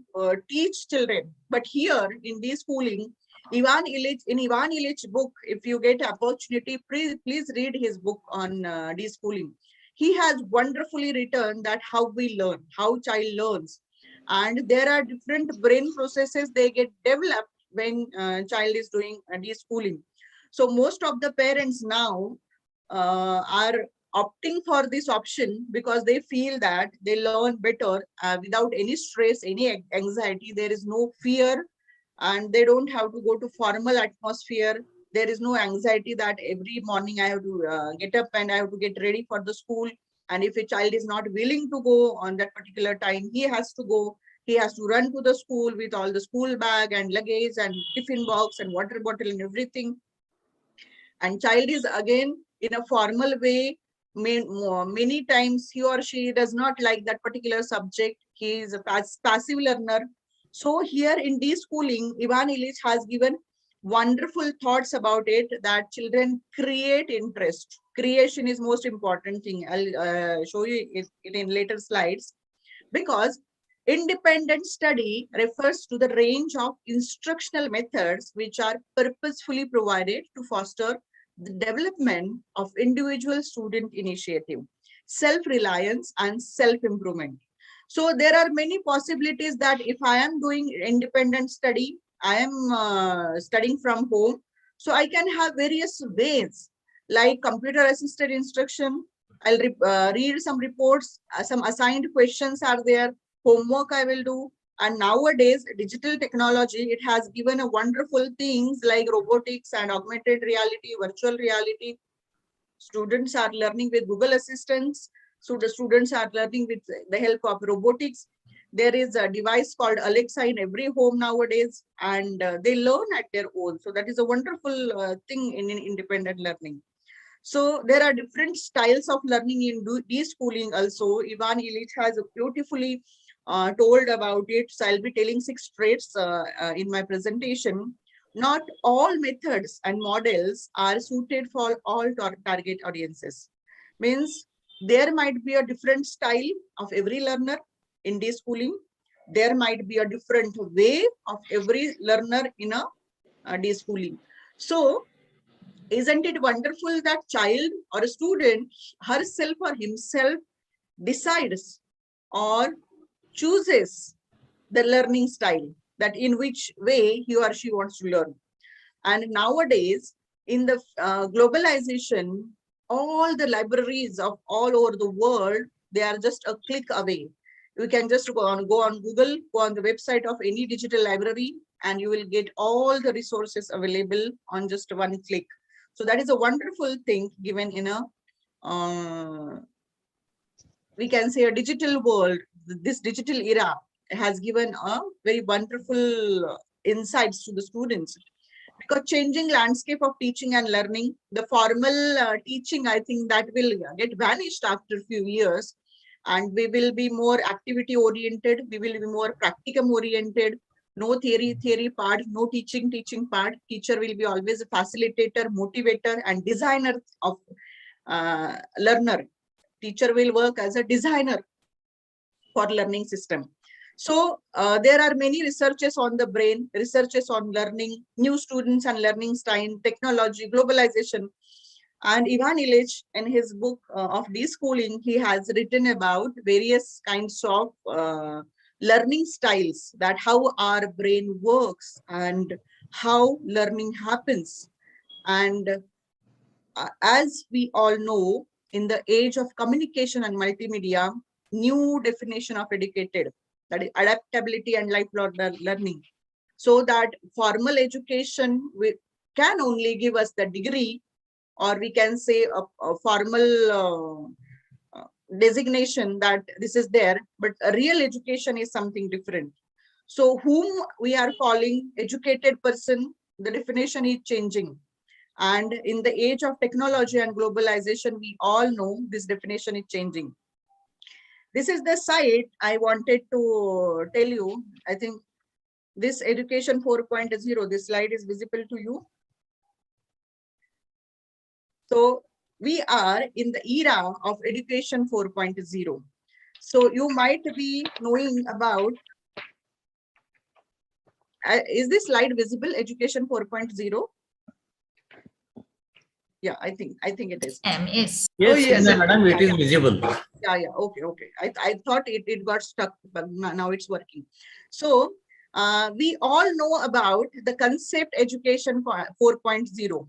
teach children. But here in this schooling, in Ivan Illich book, if you get opportunity, please read his book on deschooling. He has wonderfully written that how we learn, how child learns. And there are different brain processes they get developed when child is doing deschooling. So most of the parents now are opting for this option because they feel that they learn better without any stress, any anxiety. There is no fear, and they don't have to go to formal atmosphere. There is no anxiety that every morning I have to get up and I have to get ready for the school. And if a child is not willing to go on that particular time, he has to go. He has to run to the school with all the school bag and luggage and tiffin box and water bottle and everything. And child is again in a formal way. Many times he or she does not like that particular subject. He is a passive learner. So here in deschooling, Ivan Illich has given wonderful thoughts about it, that children create interest. Creation is most important thing. I'll show you it in later slides. Because independent study refers to the range of instructional methods which are purposefully provided to foster the development of individual student initiative, self-reliance, and self-improvement. So there are many possibilities that if I am doing independent study, I am studying from home, so I can have various ways like computer assisted instruction. I'll read some reports, some assigned questions are there, homework I will do. And nowadays, digital technology, it has given a wonderful things like robotics and augmented reality, virtual reality. Students are learning with Google Assistants. So the students are learning with the help of robotics. There is a device called Alexa in every home nowadays, and they learn at their own. So that is a wonderful thing in independent learning. So there are different styles of learning in deschooling also. Ivan Illich has beautifully told about it. So I'll be telling 6 traits in my presentation. Not all methods and models are suited for all target audiences. Means there might be a different style of every learner in deschooling. There might be a different way of every learner in a deschooling. So Isn't it wonderful that child or a student herself or himself decides or chooses the learning style, that in which way he or she wants to learn? And nowadays, in the globalization, all the libraries of all over the world, they are just a click away. You can just go on Google, go on the website of any digital library, and you will get all the resources available on just one click. So that is a wonderful thing given in a, we can say, a digital world. This digital era has given a very wonderful insights to the students. Because changing landscape of teaching and learning, the formal teaching, I think that will get vanished after a few years, and we will be more activity oriented. We will be more practicum oriented. No theory part, no teaching part. Teacher will be always a facilitator, motivator, and designer of learner. Teacher will work as a designer for learning system. So there are many researches on the brain, researches on learning, new students and learning style, technology, globalization. And Ivan Illich, in his book of Deschooling, he has written about various kinds of learning styles, that how our brain works and how learning happens. And as we all know, in the age of communication and multimedia, new definition of educated, that is adaptability and lifelong learning. So that formal education can only give us the degree, or we can say a formal designation that this is there, but a real education is something different. So whom we are calling educated person, the definition is changing. And in the age of technology and globalization, we all know this definition is changing. This is the site I wanted to tell you. I think this education 4.0, this slide is visible to you. So we are in the era of education 4.0. So you might be knowing about, is this slide visible, education 4.0? Yeah, I think it is. Yes. Oh, yes, Madam, it is visible. Yeah, okay. I thought it got stuck, but now it's working. So we all know about the concept education 4.0.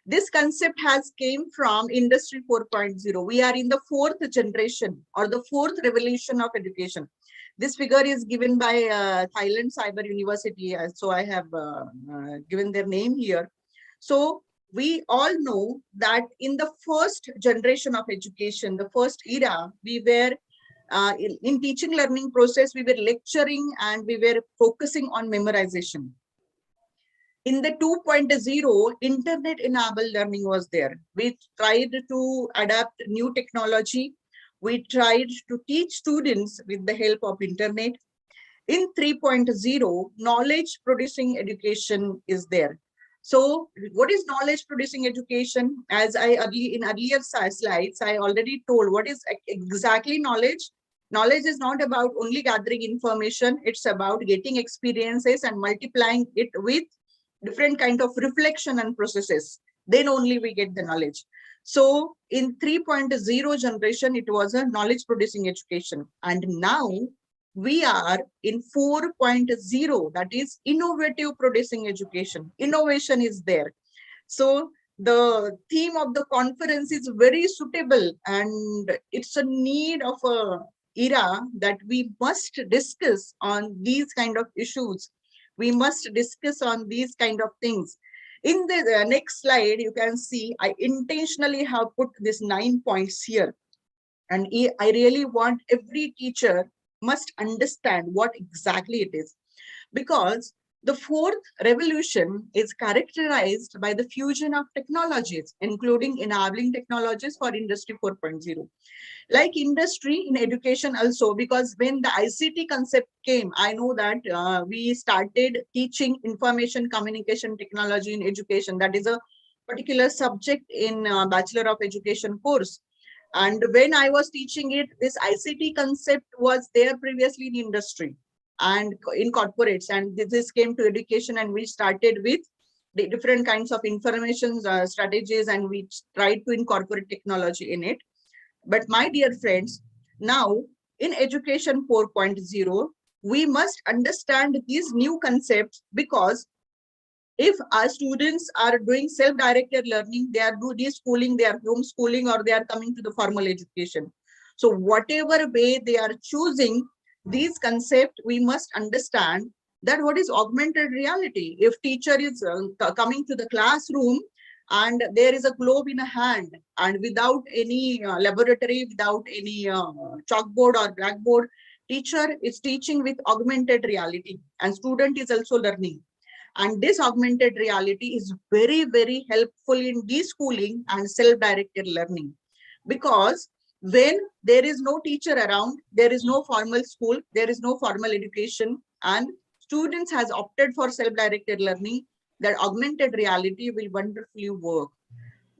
This concept has came from industry 4.0. We are in the fourth generation or the fourth revolution of education. This figure is given by Thailand Cyber University. So I have given their name here. So we all know that in the first generation of education, the first era, we were in teaching learning process, we were lecturing and we were focusing on memorization. In the 2.0, internet enabled learning was there. We tried to adapt new technology. We tried to teach students with the help of internet. In 3.0, knowledge producing education is there. So what is knowledge producing education? As in earlier slides, I already told what is exactly knowledge. Knowledge is not about only gathering information. It's about getting experiences and multiplying it with different kind of reflection and processes. Then only we get the knowledge. So in 3.0 generation, it was a knowledge producing education. And now we are in 4.0, that is innovative producing education. Innovation is there. So the theme of the conference is very suitable, and it's a need of a era that we must discuss on these kind of issues. We must discuss on these kind of things. In the next slide, you can see I intentionally have put this 9 points here. And I really want every teacher must understand what exactly it is. Because the fourth revolution is characterized by the fusion of technologies, including enabling technologies for Industry 4.0. Like industry in education also, because when the ICT concept came, I know that we started teaching information communication technology in education. That is a particular subject in Bachelor of Education course. And when I was teaching it, this ICT concept was there previously in industry and in corporates. And this came to education, and we started with the different kinds of information strategies, and we try to incorporate technology in it. But my dear friends, now in education 4.0, we must understand these new concepts, because if our students are doing self-directed learning, they are doing schooling, they are homeschooling, or they are coming to the formal education. So whatever way they are choosing these concepts, we must understand that what is augmented reality. If teacher is coming to the classroom and there is a globe in a hand, and without any laboratory, without any chalkboard or blackboard, teacher is teaching with augmented reality, and student is also learning. And this augmented reality is very, very helpful in deschooling and self-directed learning. Because when there is no teacher around, there is no formal school, there is no formal education, and students has opted for self-directed learning, that augmented reality will wonderfully work.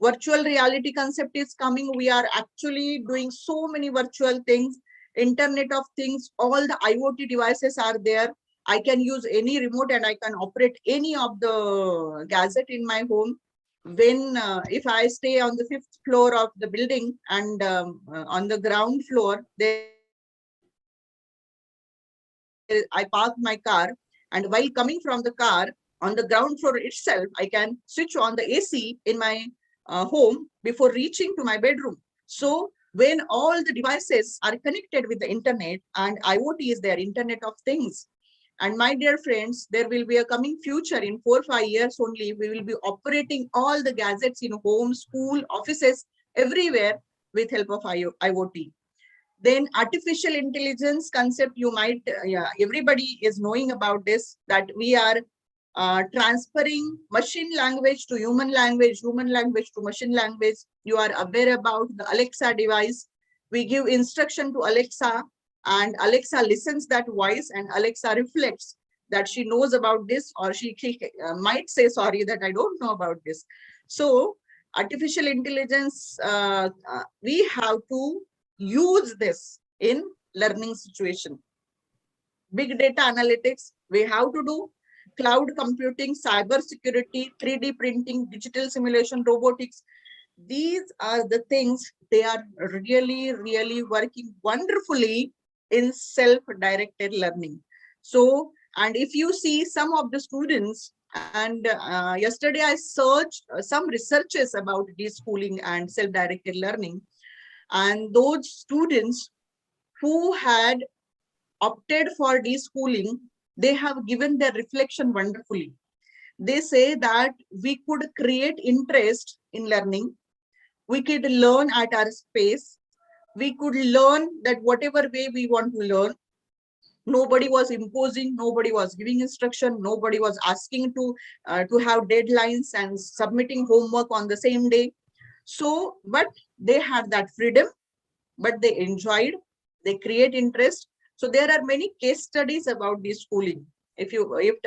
Virtual reality concept is coming. We are actually doing so many virtual things, Internet of Things, all the IoT devices are there. I can use any remote and I can operate any of the gadget in my home. When if I stay on the 5th floor of the building, and on the ground floor, there I park my car, and while coming from the car, on the ground floor itself, I can switch on the AC in my home before reaching to my bedroom. So when all the devices are connected with the internet, and IoT is there, Internet of Things. And my dear friends, there will be a coming future in 4 or 5 years only. We will be operating all the gadgets in home, school, offices, everywhere with help of IoT. Then artificial intelligence concept, you might, everybody is knowing about this, that we are transferring machine language to human language to machine language. You are aware about the Alexa device. We give instruction to Alexa, and Alexa listens that voice, and Alexa reflects that she knows about this, or she might say, sorry, that I don't know about this. So artificial intelligence, we have to use this in learning situation. Big data analytics, we have to do cloud computing, cyber security, 3D printing, digital simulation, robotics. These are the things, they are really, really working wonderfully in self-directed learning. So, and if you see some of the students, and yesterday I searched some researches about deschooling and self-directed learning, and those students who had opted for deschooling, they have given their reflection wonderfully. They say that we could create interest in learning, we could learn at our pace, we could learn that whatever way we want to learn. Nobody was imposing, nobody was giving instruction, nobody was asking to have deadlines and submitting homework on the same day. So, but they had that freedom, but they enjoyed, they create interest. So there are many case studies about deschooling. If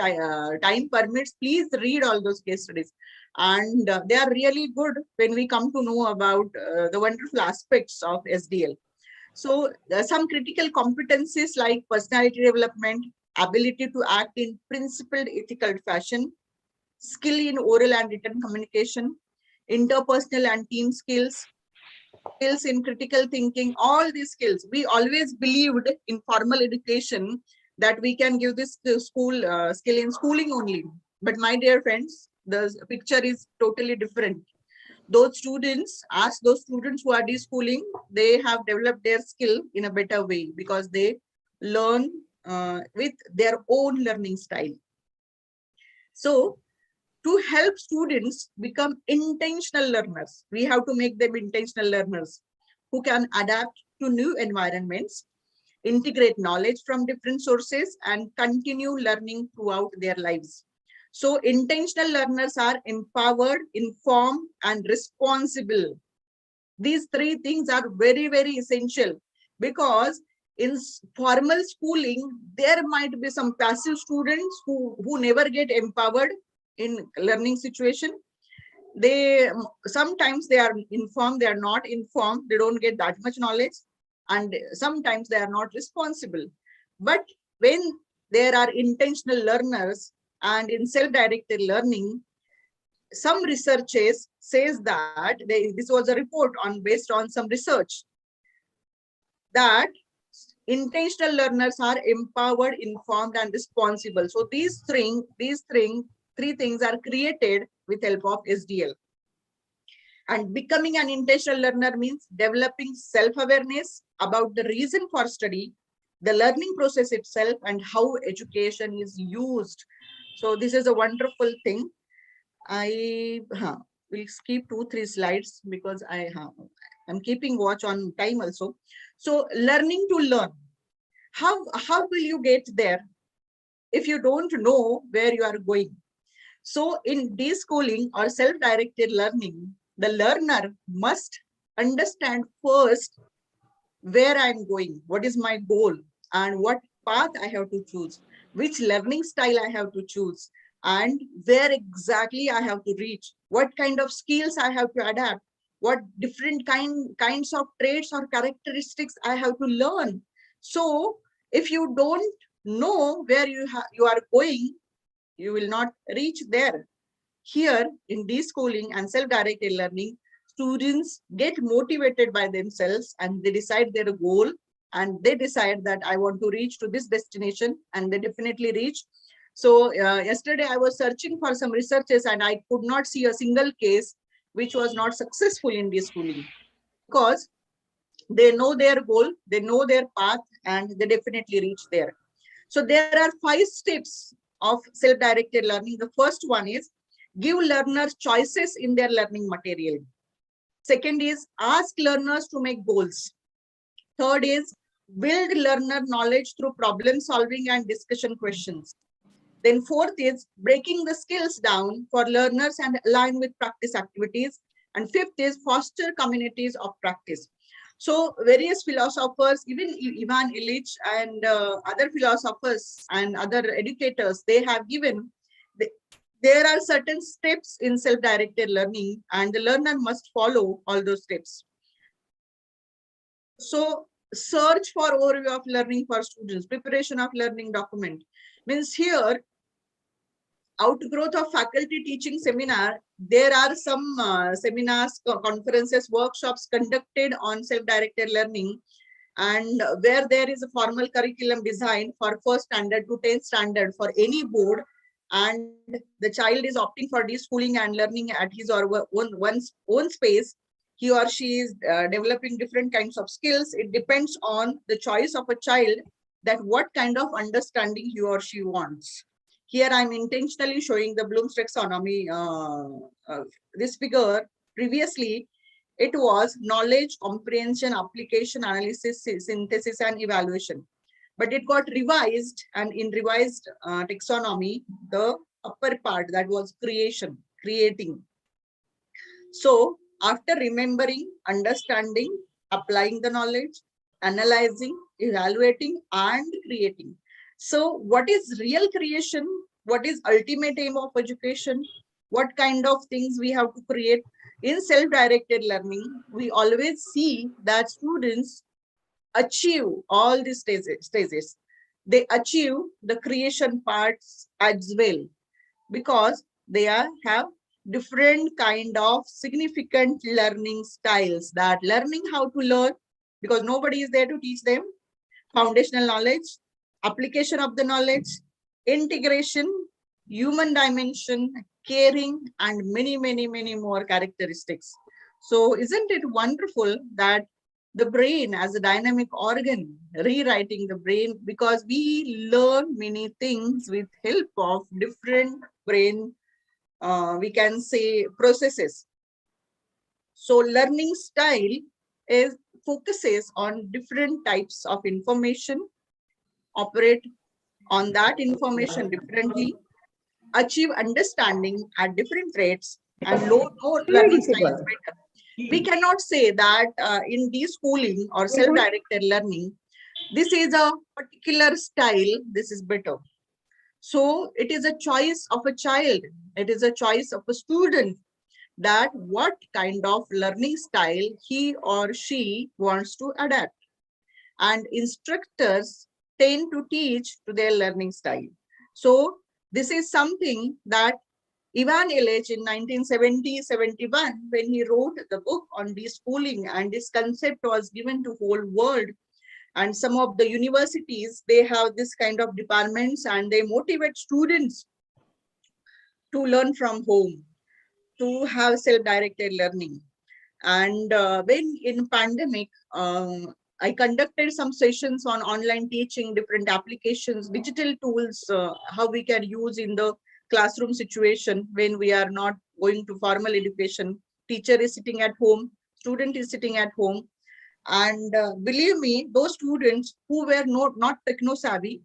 time permits, please read all those case studies. And they are really good when we come to know about the wonderful aspects of SDL. So some critical competencies like personality development, ability to act in principled ethical fashion, skill in oral and written communication, interpersonal and team skills, skills in critical thinking, all these skills. We always believed in formal education that we can give this skill in schooling only. But my dear friends, the picture is totally different. Those students, ask those students who are deschooling, they have developed their skill in a better way, because they learn with their own learning style. So to help students become intentional learners, we have to make them intentional learners who can adapt to new environments, integrate knowledge from different sources, and continue learning throughout their lives. So intentional learners are empowered, informed, and responsible. These three things are very, very essential, because in formal schooling, there might be some passive students who never get empowered in learning situation. They sometimes they are informed, they are not informed, they don't get that much knowledge, and sometimes they are not responsible. But when there are intentional learners and in self-directed learning, some researches says that this was a report based on some research that intentional learners are empowered, informed, and responsible. So these three things are created with help of SDL. And becoming an intentional learner means developing self-awareness about the reason for study, the learning process itself, and how education is used. So this is a wonderful thing. I will skip 2-3 slides because I'm keeping watch on time also. So learning to learn. How will you get there if you don't know where you are going? So in deschooling or self-directed learning, the learner must understand first where I'm going, what is my goal, and what path I have to choose, which learning style I have to choose, and where exactly I have to reach, what kind of skills I have to adapt, what different kinds of traits or characteristics I have to learn. So if you don't know where you are going, you will not reach there. Here in deschooling and self-directed learning, students get motivated by themselves and they decide their goal and they decide that I want to reach to this destination, and they definitely reach. So yesterday I was searching for some researches and I could not see a single case which was not successful in deschooling, because they know their goal, they know their path, and they definitely reach there. So there are 5 steps of self-directed learning. The first one is give learners choices in their learning material. Second is ask learners to make goals. Third is build learner knowledge through problem solving and discussion questions. Then fourth is breaking the skills down for learners and align with practice activities. And fifth is foster communities of practice. So various philosophers, even Ivan Illich and other philosophers and other educators, they have given, there are certain steps in self-directed learning and the learner must follow all those steps. So search for overview of learning for students, preparation of learning document. Means here, outgrowth of faculty teaching seminar, there are some seminars, conferences, workshops conducted on self-directed learning, and where there is a formal curriculum design for 1st standard to 10th standard for any board, and the child is opting for deschooling and learning at his or own space, he or she is developing different kinds of skills. It depends on the choice of a child that what kind of understanding he or she wants. Here I'm intentionally showing the Bloom's taxonomy. This figure, previously it was knowledge, comprehension, application, analysis, synthesis, and evaluation. But it got revised, and in revised taxonomy, the upper part, that was creating. So after remembering, understanding, applying the knowledge, analyzing, evaluating, and creating. So what is real creation? What is ultimate aim of education? What kind of things we have to create? In self-directed learning, we always see that students achieve all these stages. They achieve the creation parts as well, because they have different kind of significant learning styles, that learning how to learn, because nobody is there to teach them, foundational knowledge, application of the knowledge, integration, human dimension, caring, and many more characteristics. So isn't it wonderful that the brain as a dynamic organ, rewriting the brain, because we learn many things with help of different brain, we can say, processes. So learning style focuses on different types of information, operate on that information differently, achieve understanding at different rates, and no learning style is better. We cannot say that in deschooling or self-directed learning, this is a particular style, this is better. So it is a choice of a child, it is a choice of a student, that what kind of learning style he or she wants to adapt. And instructors tend to teach to their learning style. So this is something that Ivan Illich in 1970-71, when he wrote the book on deschooling, and this concept was given to whole world. And some of the universities, they have this kind of departments and they motivate students to learn from home, to have self-directed learning. And when in pandemic, I conducted some sessions on online teaching, different applications, digital tools, how we can use in the classroom situation when we are not going to formal education. Teacher is sitting at home, student is sitting at home. And believe me, those students who were not techno-savvy,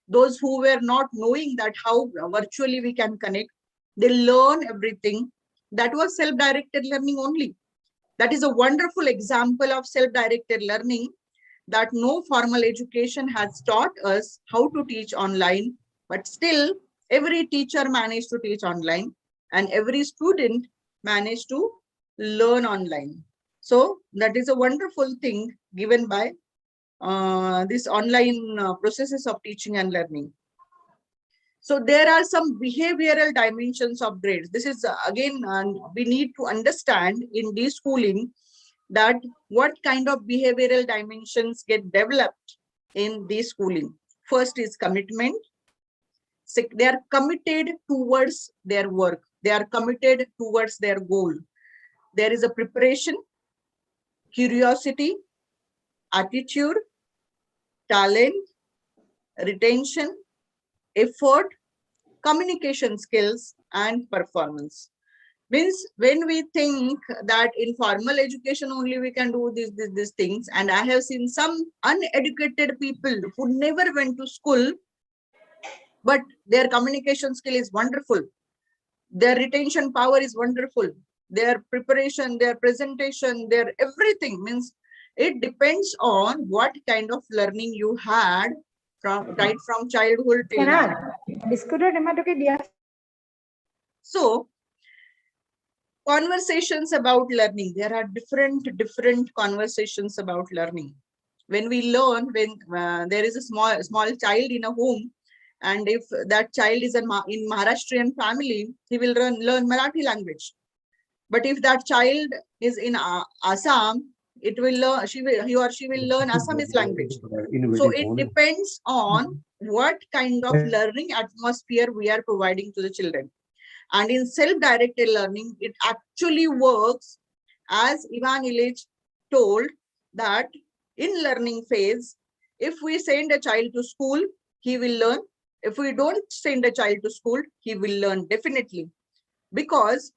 those who were not knowing that how virtually we can connect, they learn everything. That was self-directed learning only. That is a wonderful example of self-directed learning, that no formal education has taught us how to teach online, but still every teacher managed to teach online and every student managed to learn online. So that is a wonderful thing given by this online processes of teaching and learning. So there are some behavioral dimensions of grades. This is again, we need to understand in deschooling that what kind of behavioral dimensions get developed in deschooling. First is commitment. They are committed towards their work. They are committed towards their goal. There is a preparation, curiosity, attitude, talent, retention, effort, communication skills, and performance. Means when we think that in formal education only we can do these things, and I have seen some uneducated people who never went to school, but their communication skill is wonderful, their retention power is wonderful, their preparation, their presentation, their everything. Means it depends on what kind of learning you had from right from childhood till now. So conversations about learning, there are different conversations about learning. When we learn, when there is a small child in a home, and if that child is in Maharashtrian family, he will learn Marathi language. But if that child is in Assam, it will learn, he or she will learn Assamese language. So it depends on what kind of learning atmosphere we are providing to the children. And in self-directed learning, it actually works, as Ivan Illich told, that in learning phase, if we send a child to school, he will learn. If we don't send a child to school, he will learn definitely. Because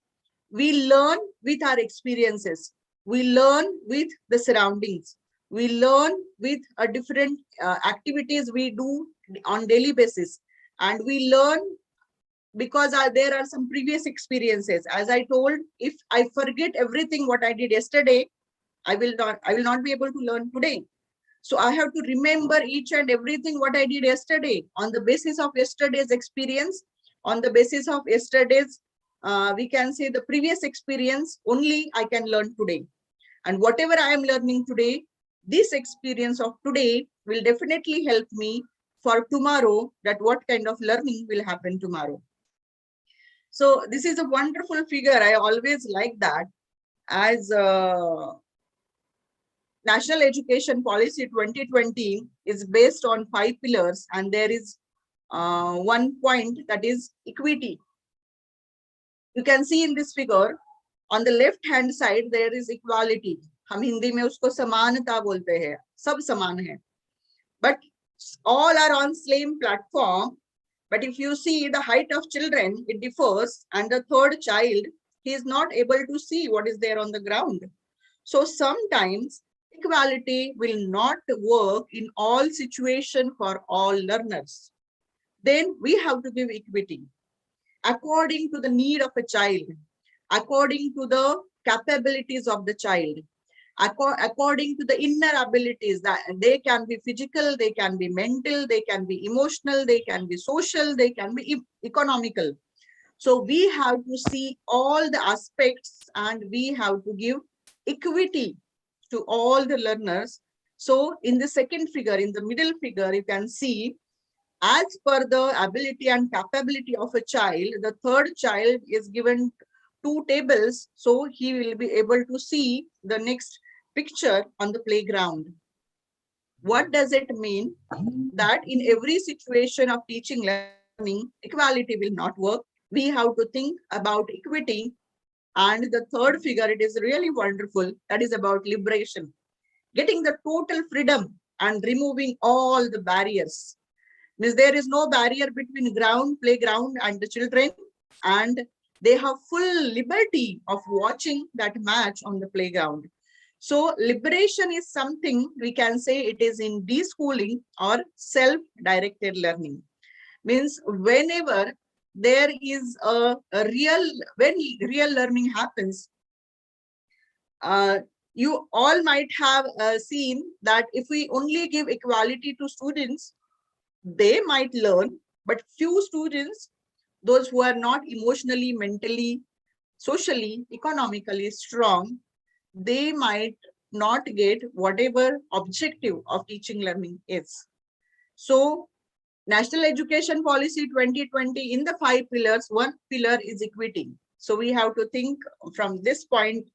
we learn with our experiences. We learn with the surroundings. We learn with different activities we do on daily basis. And we learn because there are some previous experiences. As I told, if I forget everything what I did yesterday, I will not be able to learn today. So I have to remember each and everything what I did yesterday. On the basis of yesterday's experience, on the basis of yesterday's, we can say the previous experience, only I can learn today. And whatever I am learning today, this experience of today will definitely help me for tomorrow, that what kind of learning will happen tomorrow. So this is a wonderful figure. I always like that. As National Education Policy 2020 is based on 5 pillars, and there is one point, that is equity. You can see in this figure, on the left hand side, there is equality. हम हिंदी में उसको समानता बोलते हैं, सब समान है. But all are on same platform. But if you see the height of children, it differs, and the third child, he is not able to see what is there on the ground. So sometimes equality will not work in all situations for all learners. Then we have to give equity according to the need of a child, according to the capabilities of the child, according to the inner abilities, that they can be physical, they can be mental, they can be emotional, they can be social, they can be economical. So we have to see all the aspects, and we have to give equity to all the learners. So in the second figure, in the middle figure, you can see As per the ability and capability of a child, the third child is given 2 tables, so he will be able to see the next picture on the playground. What does it mean? That in every situation of teaching learning, equality will not work. We have to think about equity. And the third figure, it is really wonderful, that is about liberation. Getting the total freedom and removing all the barriers. Means there is no barrier between playground and the children, and they have full liberty of watching that match on the playground. So liberation is something we can say it is in deschooling or self-directed learning. Means whenever there is when real learning happens, you all might have seen that if we only give equality to students, they might learn, but few students, those who are not emotionally, mentally, socially, economically strong, they might not get whatever objective of teaching learning is. So National Education Policy 2020, in the 5 pillars, one pillar is equity. So we have to think from this point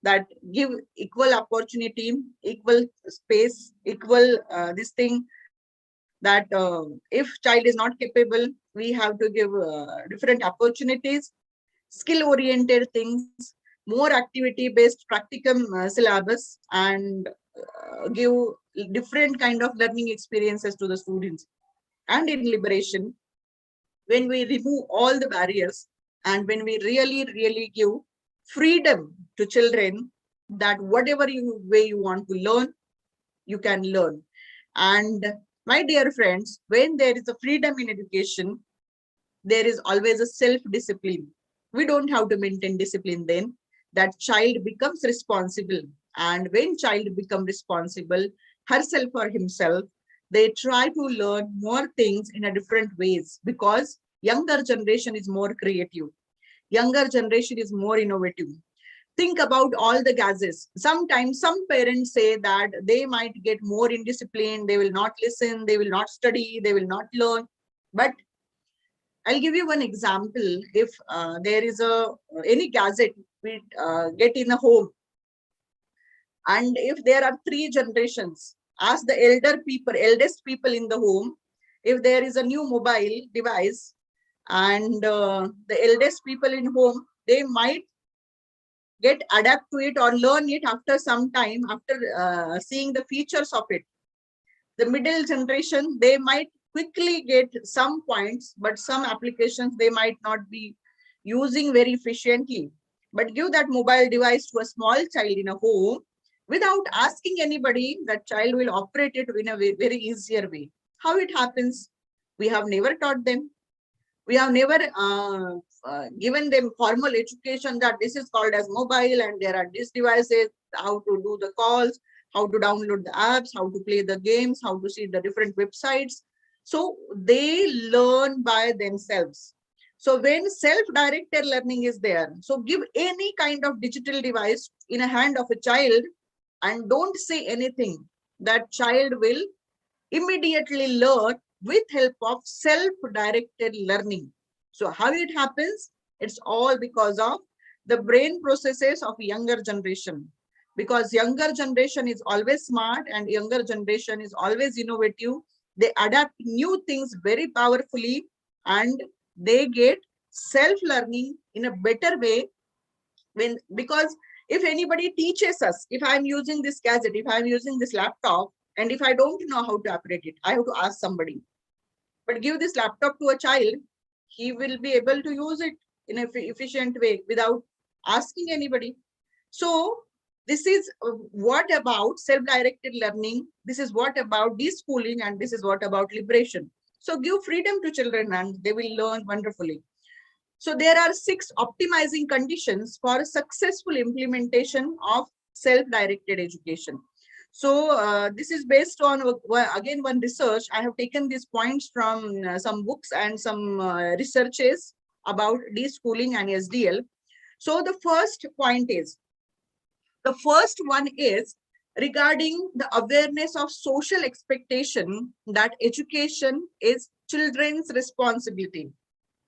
that give equal opportunity, equal space, equal this thing, that if child is not capable, we have to give different opportunities, skill-oriented things, more activity-based practicum syllabus, and give different kind of learning experiences to the students. And in liberation, when we remove all the barriers and when we really give freedom to children, that whatever way you want to learn, you can learn. And my dear friends, when there is a freedom in education, there is always a self-discipline. We don't have to maintain discipline then. That child becomes responsible. And when child becomes responsible, herself or himself, they try to learn more things in a different ways, because younger generation is more creative. Younger generation is more innovative. Think about all the gadgets. Sometimes some parents say that they might get more indisciplined, they will not listen, they will not study, they will not learn. But I'll give you one example. If there is any gadget we get in a home, and if there are 3 generations, ask the eldest people in the home, if there is a new mobile device, and the eldest people in home, they might get adapt to it or learn it after some time, after seeing the features of it. The middle generation, they might quickly get some points, but some applications they might not be using very efficiently. But give that mobile device to a small child in a home, without asking anybody, that child will operate it in a very easier way. How it happens? We have never taught them. We have never given them formal education that this is called as mobile and there are these devices, how to do the calls, how to download the apps, how to play the games, how to see the different websites. So they learn by themselves. So when self-directed learning is there, so give any kind of digital device in a hand of a child and don't say anything. That child will immediately learn with help of self-directed learning. So how it happens? It's all because of the brain processes of younger generation. Because younger generation is always smart and younger generation is always innovative. They adapt new things very powerfully and they get self-learning in a better way. Because if anybody teaches us, if I'm using this gadget, if I'm using this laptop, and if I don't know how to operate it, I have to ask somebody. But give this laptop to a child, he will be able to use it in an efficient way without asking anybody. So this is what about self-directed learning. This is what about deschooling, and this is what about liberation. So give freedom to children and they will learn wonderfully. So there are 6 optimizing conditions for successful implementation of self-directed education. So this is based on, again, one research. I have taken these points from some books and some researches about deschooling and SDL. So the first point is, the first one is regarding the awareness of social expectation that education is children's responsibility.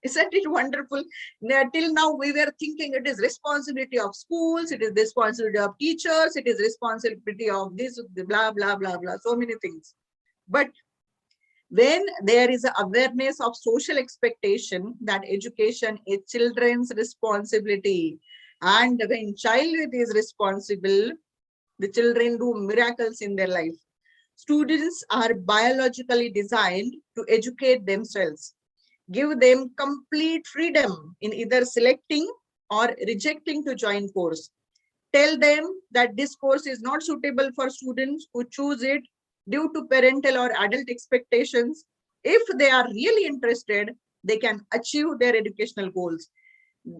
Isn't it wonderful? Now, till now, we were thinking it is responsibility of schools, it is responsibility of teachers, it is responsibility of this, blah, blah, blah, blah, so many things. But when there is an awareness of social expectation that education is children's responsibility, and when child is responsible, the children do miracles in their life. Students are biologically designed to educate themselves. Give them complete freedom in either selecting or rejecting to join course. Tell them that this course is not suitable for students who choose it due to parental or adult expectations. If they are really interested, they can achieve their educational goals.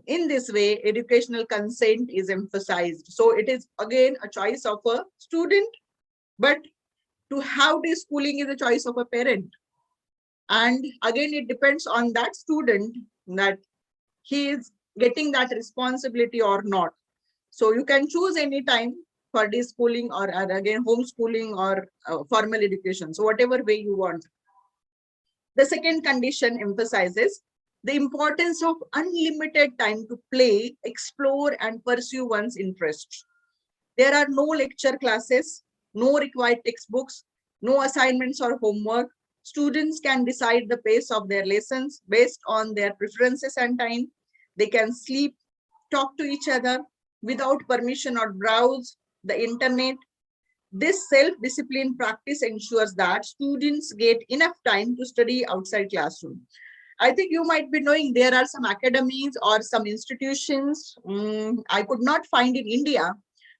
In this way, educational consent is emphasized. So it is again a choice of a student, but to have this schooling is a choice of a parent. And again, it depends on that student that he is getting that responsibility or not. So you can choose any time for this schooling or again homeschooling or formal education. So whatever way you want. The second condition emphasizes the importance of unlimited time to play, explore, and pursue one's interests. There are no lecture classes, no required textbooks, no assignments or homework. Students can decide the pace of their lessons based on their preferences and time. They can sleep, talk to each other without permission or browse the internet. This self-discipline practice ensures that students get enough time to study outside classroom. I think you might be knowing there are some academies or some institutions I could not find in India,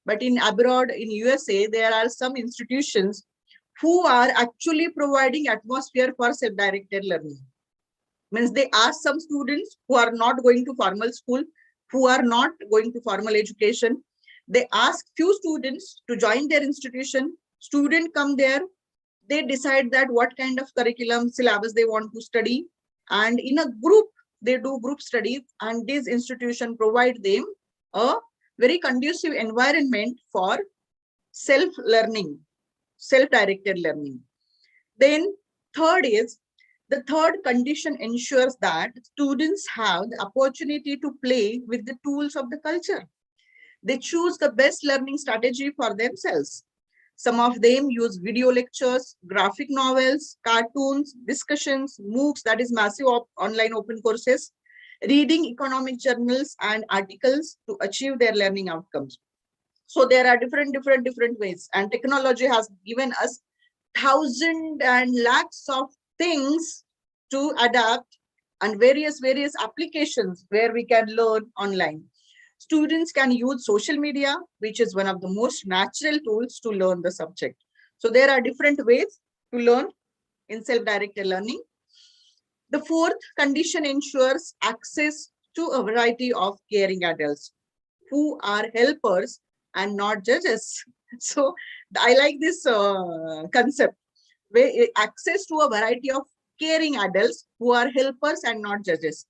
but in abroad in USA, there are some institutions who are actually providing atmosphere for self-directed learning. Means they ask some students who are not going to formal school, who are not going to formal education, they ask few students to join their institution. Students come there, they decide that what kind of curriculum syllabus they want to study, and in a group they do group studies, and this institution provide them a very conducive environment for self-learning, self-directed learning. Then the third condition ensures that students have the opportunity to play with the tools of the culture. They choose the best learning strategy for themselves. Some of them use video lectures, graphic novels, cartoons, discussions, MOOCs, that is massive online open courses, reading economic journals and articles to achieve their learning outcomes. So there are different ways, and technology has given us thousands and lakhs of things to adapt, and various applications where we can learn online. Students can use social media, which is one of the most natural tools to learn the subject. So there are different ways to learn in self-directed learning. The fourth condition ensures access to a variety of caring adults who are helpers and not judges. So I like this concept, where access to a variety of caring adults who are helpers and not judges.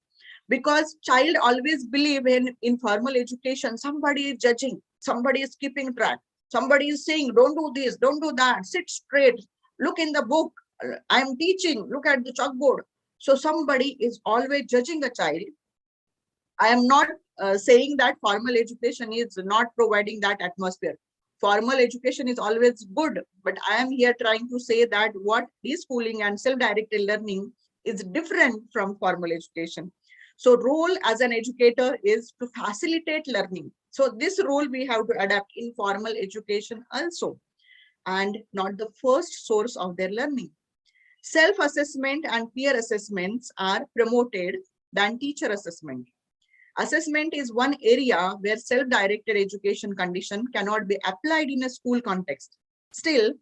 Because child always believe in formal education, somebody is judging, somebody is keeping track, somebody is saying, don't do this, don't do that, sit straight, look in the book, I am teaching, look at the chalkboard. So somebody is always judging a child. I am not saying that formal education is not providing that atmosphere. Formal education is always good, but I am here trying to say that what is schooling and self-directed learning is different from formal education. So role as an educator is to facilitate learning. So this role we have to adapt in formal education also, and not the first source of their learning. Self-assessment and peer assessments are promoted than teacher assessment. Assessment is one area where self-directed education condition cannot be applied in a school context. Still,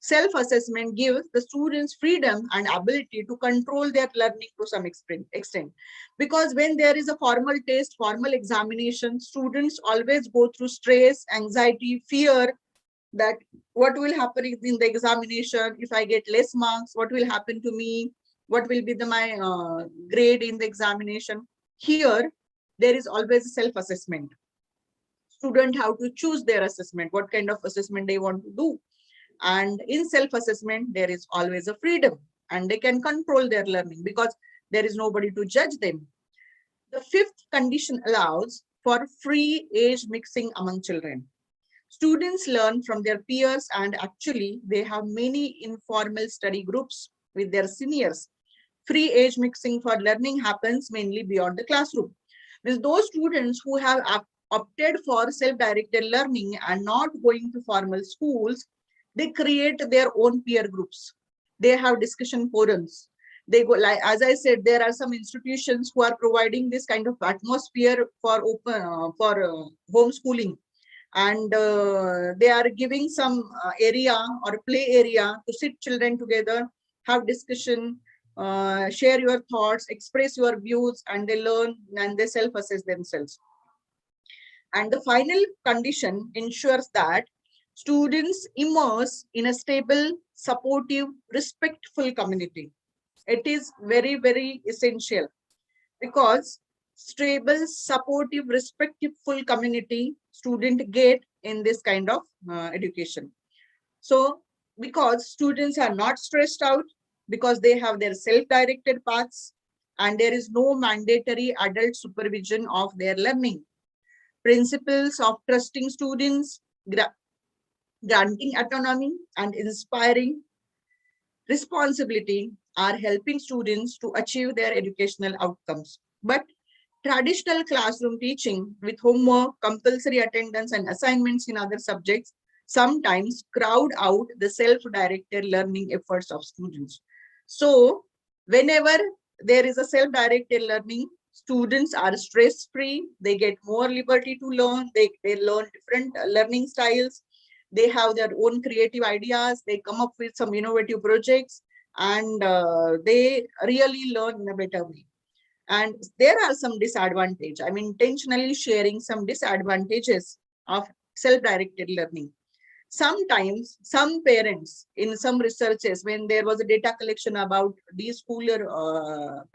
self-assessment gives the students freedom and ability to control their learning to some extent. Because when there is a formal test, formal examination, students always go through stress, anxiety, fear that what will happen in the examination, if I get less marks, what will happen to me, what will be my grade in the examination. Here, there is always a self-assessment. Students have to choose their assessment, what kind of assessment they want to do. And in self-assessment, there is always a freedom and they can control their learning because there is nobody to judge them. The fifth condition allows for free age mixing among children. Students learn from their peers, and actually they have many informal study groups with their seniors. Free age mixing for learning happens mainly beyond the classroom. With those students who have opted for self-directed learning and not going to formal schools, they create their own peer groups. They have discussion forums. They go, like as I said, there are some institutions who are providing this kind of atmosphere for homeschooling, and they are giving some area or play area to sit children together, have discussion, share your thoughts, express your views, and they learn and they self-assess themselves. And the final condition ensures that students immerse in a stable, supportive, respectful community. It is very, very essential, because stable, supportive, respectful community student get in this kind of education. So because students are not stressed out, because they have their self-directed paths, and there is no mandatory adult supervision of their learning. Principles of trusting students, granting autonomy, and inspiring responsibility are helping students to achieve their educational outcomes. But traditional classroom teaching with homework, compulsory attendance, and assignments in other subjects sometimes crowd out the self-directed learning efforts of students. So whenever there is a self-directed learning, students are stress-free, they get more liberty to learn, they learn different learning styles, they have their own creative ideas, they come up with some innovative projects, and they really learn in a better way. And there are some disadvantages. I'm intentionally sharing some disadvantages of self-directed learning. Sometimes some parents, in some researches, when there was a data collection about these schooler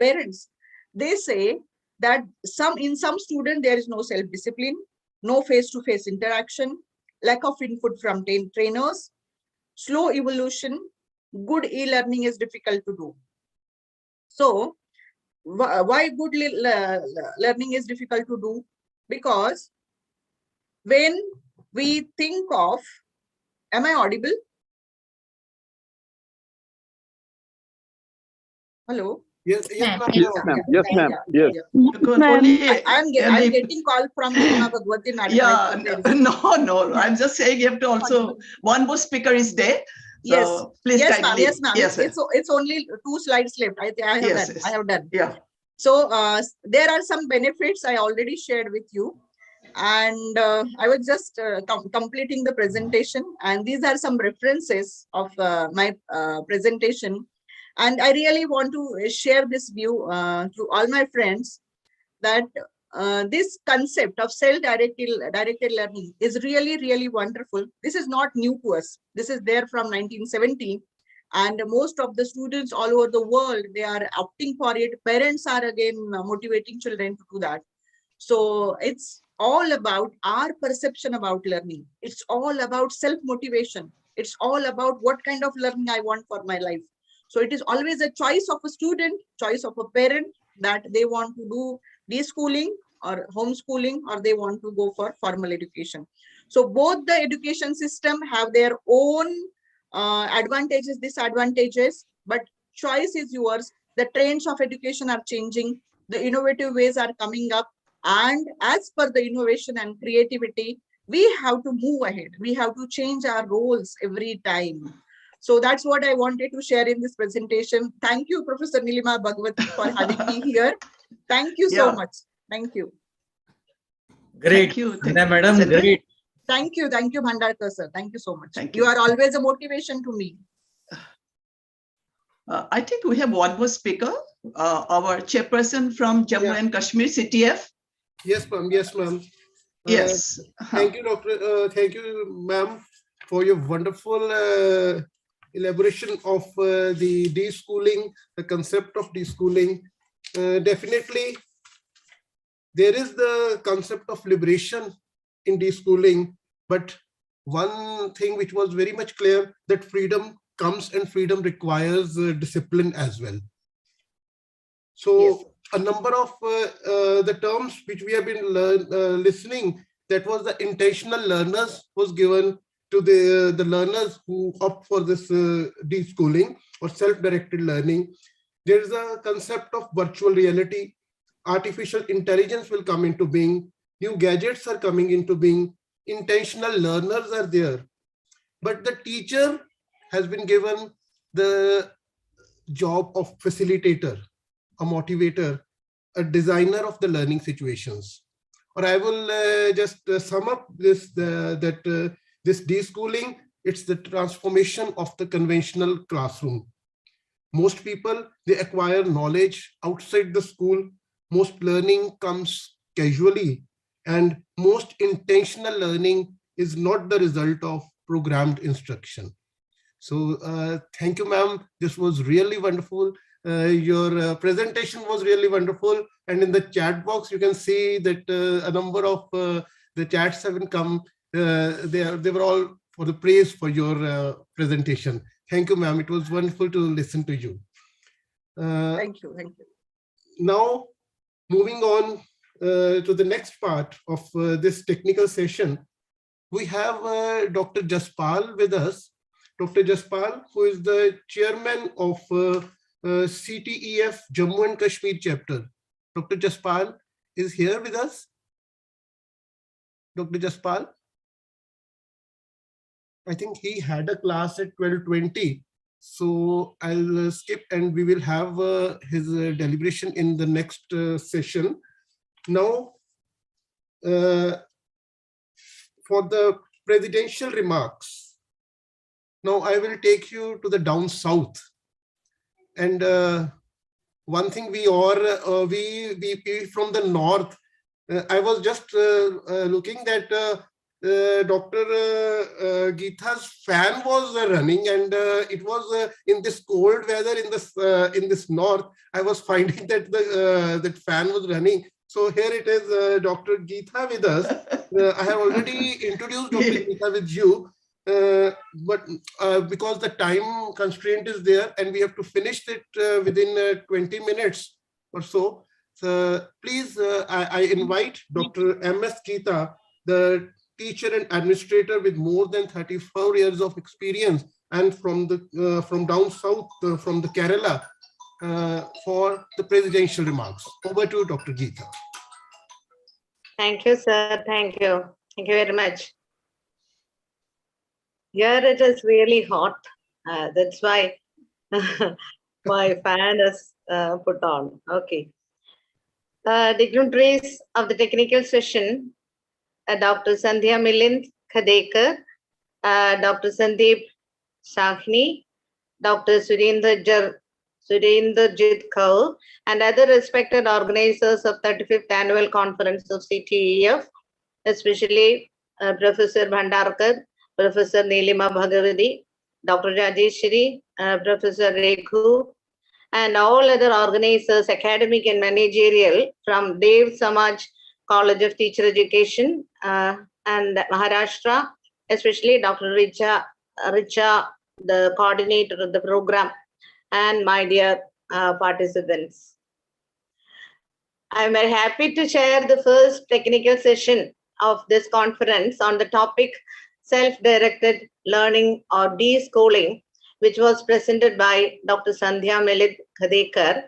parents, they say that in some students there is no self-discipline, no face-to-face interaction, lack of input from trainers, slow evolution, good e-learning is difficult to do. So why good learning is difficult to do? Because when we think of, am I audible? Hello? Yes, yes, ma'am. Yes, ma'am. Yes, ma'am. Yes. Because only I'm getting call from Nilima Bhagwati. No. I'm just saying you have to also, one more speaker is there. Yes, So please yes, ma'am. kindly. Yes, ma'am. Yes, it's only 2 slides left. I have Yes, done. yes. I have done. Yeah. So there are some benefits I already shared with you, and I was just completing the presentation, and these are some references of my presentation, and I really want to share this view to all my friends, that this concept of self-directed learning is really, really wonderful. This is not new to us. This is there from 1970. And most of the students all over the world, they are opting for it. Parents are again motivating children to do that. So it's all about our perception about learning. It's all about self-motivation. It's all about what kind of learning I want for my life. So it is always a choice of a student, choice of a parent, that they want to do deschooling or homeschooling, or they want to go for formal education. So both the education system have their own advantages, disadvantages, but choice is yours. The trends of education are changing, the innovative ways are coming up, and as per the innovation and creativity, we have to move ahead. We have to change our roles every time. So that's what I wanted to share in this presentation. Thank you, Professor Nilima Bhagwati, for having me here. Thank you so much. Thank you. Great. Thank you, Madam, great. Thank you, Bhandarkar sir. Thank you so much. You are always a motivation to me. I think we have one more speaker, our chairperson from Jammu and Kashmir, CTEF. Yes, ma'am. Yes, ma'am. Yes. Thank you, Doctor. Thank you, ma'am, for your wonderful elaboration of the deschooling, the concept of deschooling. Definitely, there is the concept of liberation in deschooling, but one thing which was very much clear, that freedom comes and freedom requires discipline as well. So Yes. a number of the terms which we have been listening, that was the intentional learners was given to the learners who opt for this deschooling or self-directed learning. There is a concept of virtual reality. Artificial intelligence will come into being. New gadgets are coming into being. Intentional learners are there. But the teacher has been given the job of facilitator, a motivator, a designer of the learning situations. Or I will just sum up this, this deschooling, it's the transformation of the conventional classroom. Most people, they acquire knowledge outside the school. Most learning comes casually, and most intentional learning is not the result of programmed instruction. So thank you, ma'am. This was really wonderful. Your presentation was really wonderful. And in the chat box, you can see that a number of the chats haven't come. They were all for the praise for your presentation. Thank you, ma'am. It was wonderful to listen to you. Thank you. Thank you. Now, moving on to the next part of this technical session, we have Dr. Jaspal with us. Dr. Jaspal, who is the chairman of CTEF Jammu and Kashmir chapter. Dr. Jaspal is here with us. Dr. Jaspal, I think he had a class at 12:20. So I'll skip and we will have his deliberation in the next session. Now, for the presidential remarks, now I will take you to the down south. And one thing we are, we from the north, I was just looking that Dr. Geeta's fan was running, and it was in this cold weather in this north. I was finding that that fan was running. So here it is, Dr. Geeta with us. I have already introduced Dr. Geeta with you, but because the time constraint is there, and we have to finish it within 20 minutes or so. So please, I invite Dr. M.S. Geeta, the teacher and administrator with more than 34 years of experience, and from down south, from the Kerala, for the presidential remarks. Over to Dr. Geeta. Thank you, sir. Thank you. Thank you very much. Here it is really hot. That's why my fan is put on. Okay. Dignitaries of the technical session, Dr. Sandhya Milind Khadekar, Dr. Sandeep Sahni, Dr. Surendra Jit Kaur, and other respected organizers of 35th Annual Conference of CTEF, especially Professor Bhandarkar, Professor Nilima Bhagavati, Dr. Rajeshri, Professor Rekhu, and all other organizers, academic and managerial, from Dev Samaj College of Teacher Education and Maharashtra, especially Dr. Richa, the coordinator of the program, and my dear participants. I'm very happy to share the first technical session of this conference on the topic self-directed learning or deschooling, which was presented by Dr. Sandhya Milind Khadekar,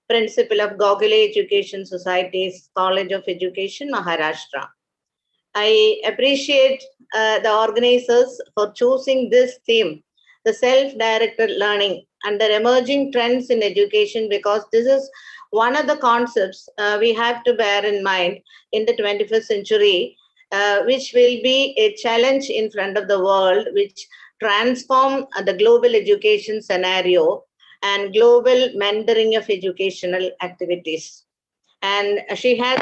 Principal of Gokhale Education Society's College of Education, Maharashtra. I appreciate the organizers for choosing this theme, the self-directed learning and the emerging trends in education, because this is one of the concepts we have to bear in mind in the 21st century, which will be a challenge in front of the world, which transform the global education scenario and global mentoring of educational activities. And she has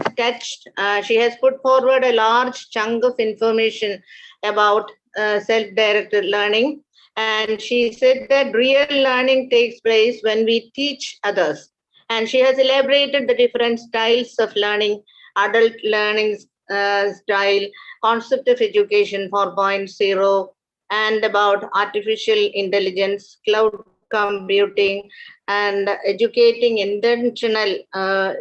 put forward a large chunk of information about self-directed learning. And she said that real learning takes place when we teach others. And she has elaborated the different styles of learning, adult learning style, concept of education 4.0, and about artificial intelligence, cloud computing, and educating intentional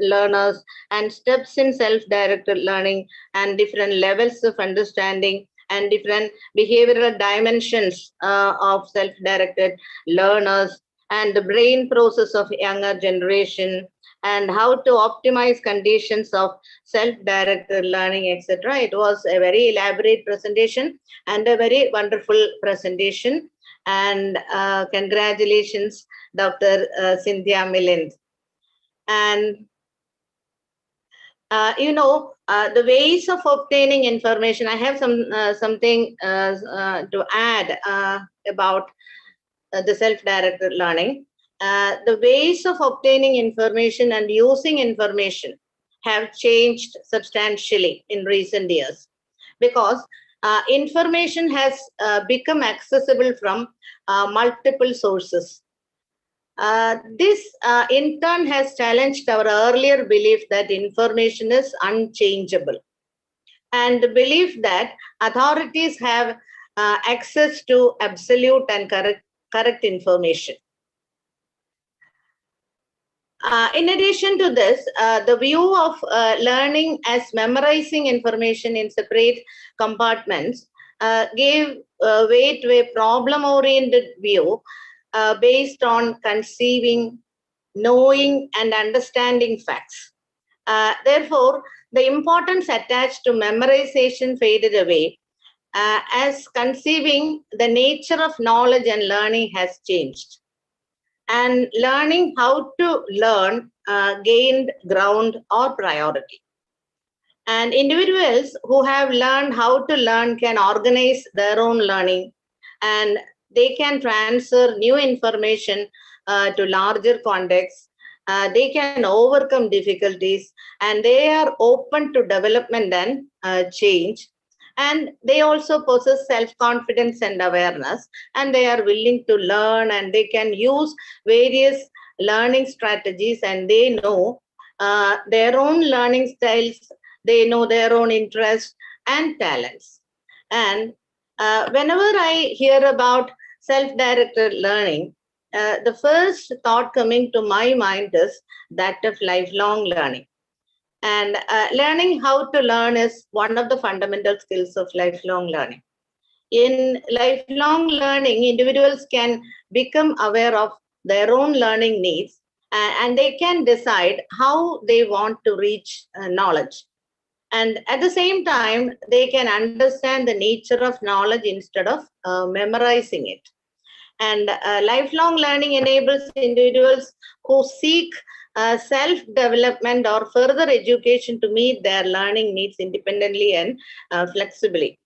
learners, and steps in self-directed learning, and different levels of understanding, and different behavioral dimensions of self-directed learners, and the brain process of younger generation, and how to optimize conditions of self-directed learning, etc. It was a very elaborate presentation and a very wonderful presentation. And congratulations, Dr. Cynthia Milind. And the ways of obtaining information, I have something to add about the self-directed learning. The ways of obtaining information and using information have changed substantially in recent years, because information has become accessible from multiple sources. This in turn has challenged our earlier belief that information is unchangeable, and the belief that authorities have access to absolute and correct information. In addition to this, the view of learning as memorizing information in separate compartments gave way to a problem-oriented view based on conceiving, knowing, and understanding facts. Therefore, the importance attached to memorization faded away as conceiving the nature of knowledge and learning has changed. And learning how to learn gained ground or priority. And individuals who have learned how to learn can organize their own learning, and they can transfer new information to larger contexts. They can overcome difficulties, and they are open to development and change. And they also possess self-confidence and awareness, and they are willing to learn, and they can use various learning strategies, and they know their own learning styles, they know their own interests and talents. And whenever I hear about self-directed learning, the first thought coming to my mind is that of lifelong learning. And learning how to learn is one of the fundamental skills of lifelong learning. In lifelong learning, individuals can become aware of their own learning needs, and they can decide how they want to reach knowledge. And at the same time, they can understand the nature of knowledge instead of memorizing it. And lifelong learning enables individuals who seek self-development or further education to meet their learning needs independently and flexibly.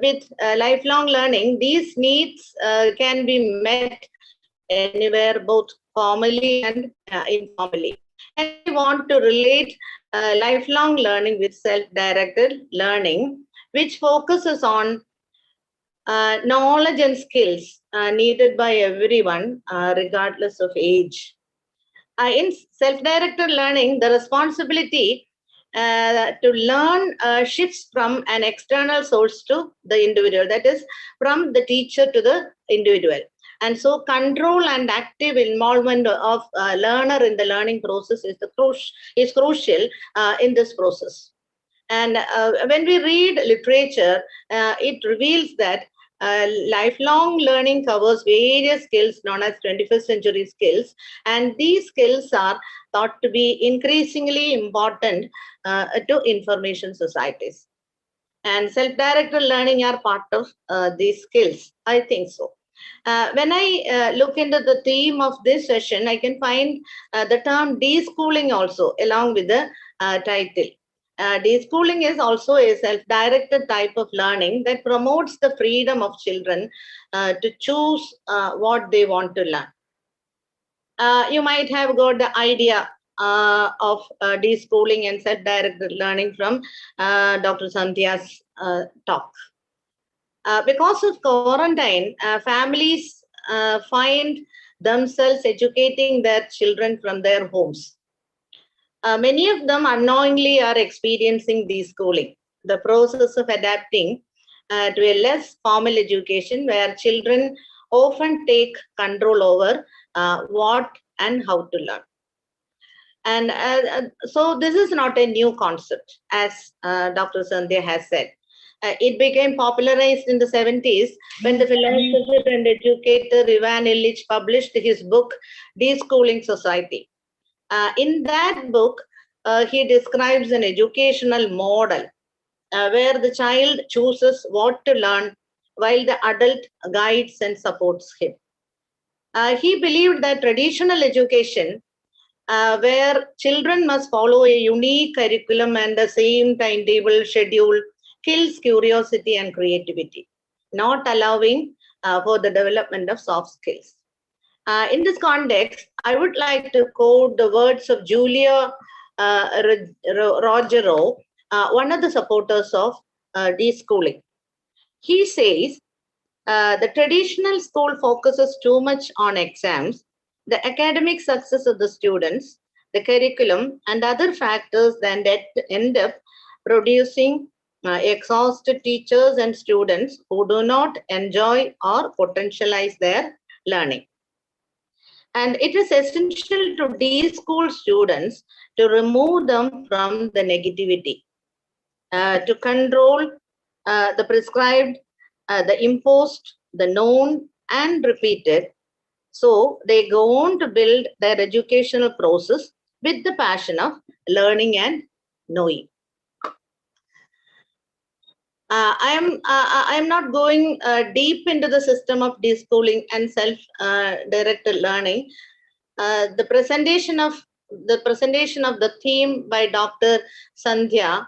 With lifelong learning, these needs can be met anywhere, both formally and informally. And I want to relate lifelong learning with self-directed learning, which focuses on knowledge and skills needed by everyone, regardless of age. In self-directed learning, the responsibility to learn shifts from an external source to the individual, that is, from the teacher to the individual. And so control and active involvement of learner in the learning process is crucial in this process. And when we read literature, it reveals that lifelong learning covers various skills known as 21st century skills, and these skills are thought to be increasingly important to information societies. And self-directed learning are part of these skills. I think so. When I look into the theme of this session, I can find the term deschooling also along with the title. Deschooling is also a self-directed type of learning that promotes the freedom of children to choose what they want to learn. You might have got the idea of deschooling and self-directed learning from Dr. Sandhya's talk. Because of quarantine, families find themselves educating their children from their homes. Many of them unknowingly are experiencing deschooling, the process of adapting to a less formal education where children often take control over what and how to learn. And so this is not a new concept, as Dr. Sandhya has said. It became popularized in the 70s when the philosopher and educator Ivan Illich published his book, Deschooling Society. In that book, he describes an educational model where the child chooses what to learn while the adult guides and supports him. He believed that traditional education, where children must follow a unique curriculum and the same timetable schedule, kills curiosity and creativity, not allowing for the development of soft skills. In this context, I would like to quote the words of Julia Rogero, one of the supporters of deschooling. He says, the traditional school focuses too much on exams, the academic success of the students, the curriculum, and other factors that end up producing exhausted teachers and students who do not enjoy or potentialize their learning. And it is essential to de-school students to remove them from the negativity, to control the prescribed, the imposed, the known, and repeated. So they go on to build their educational process with the passion of learning and knowing. I am not going deep into the system of deschooling and self-directed learning. The presentation of the theme by Dr. Sandhya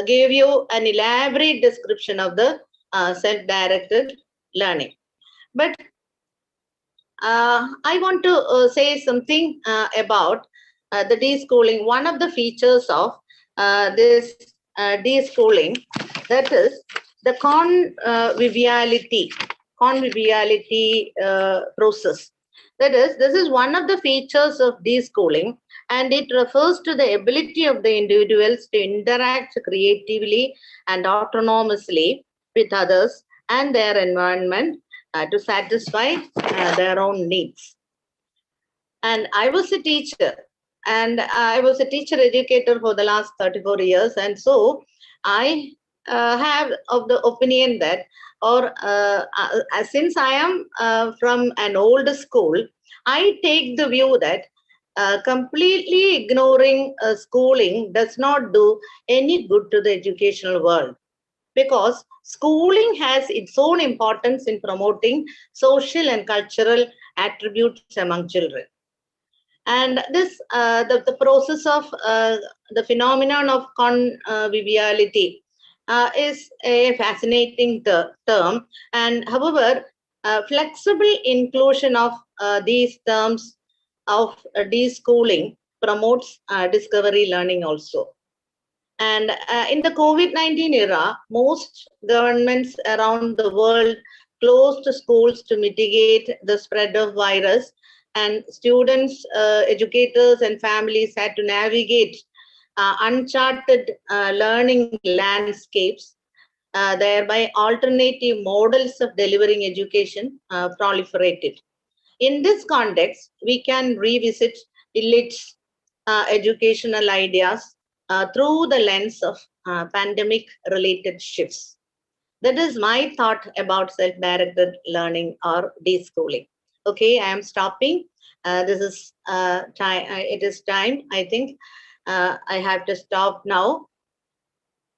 gave you an elaborate description of the self-directed learning. But I want to say something about the deschooling. One of the features of this deschooling, that is the conviviality process. That is, this is one of the features of deschooling, and it refers to the ability of the individuals to interact creatively and autonomously with others and their environment to satisfy their own needs. And I was a teacher, and I was a teacher educator for the last 34 years. And so I have of the opinion that, since I am from an old school, I take the view that completely ignoring schooling does not do any good to the educational world, because schooling has its own importance in promoting social and cultural attributes among children. And this, the process of the phenomenon of conviviality is a fascinating term. And however, flexible inclusion of these terms of deschooling promotes discovery learning also. And in the COVID-19 era, most governments around the world closed schools to mitigate the spread of virus, and students, educators, and families had to navigate uncharted learning landscapes. Thereby, alternative models of delivering education proliferated. In this context, we can revisit Illich's educational ideas through the lens of pandemic-related shifts. That is my thought about self-directed learning or deschooling. Okay, I am stopping. This is time. It is time. I think I have to stop now.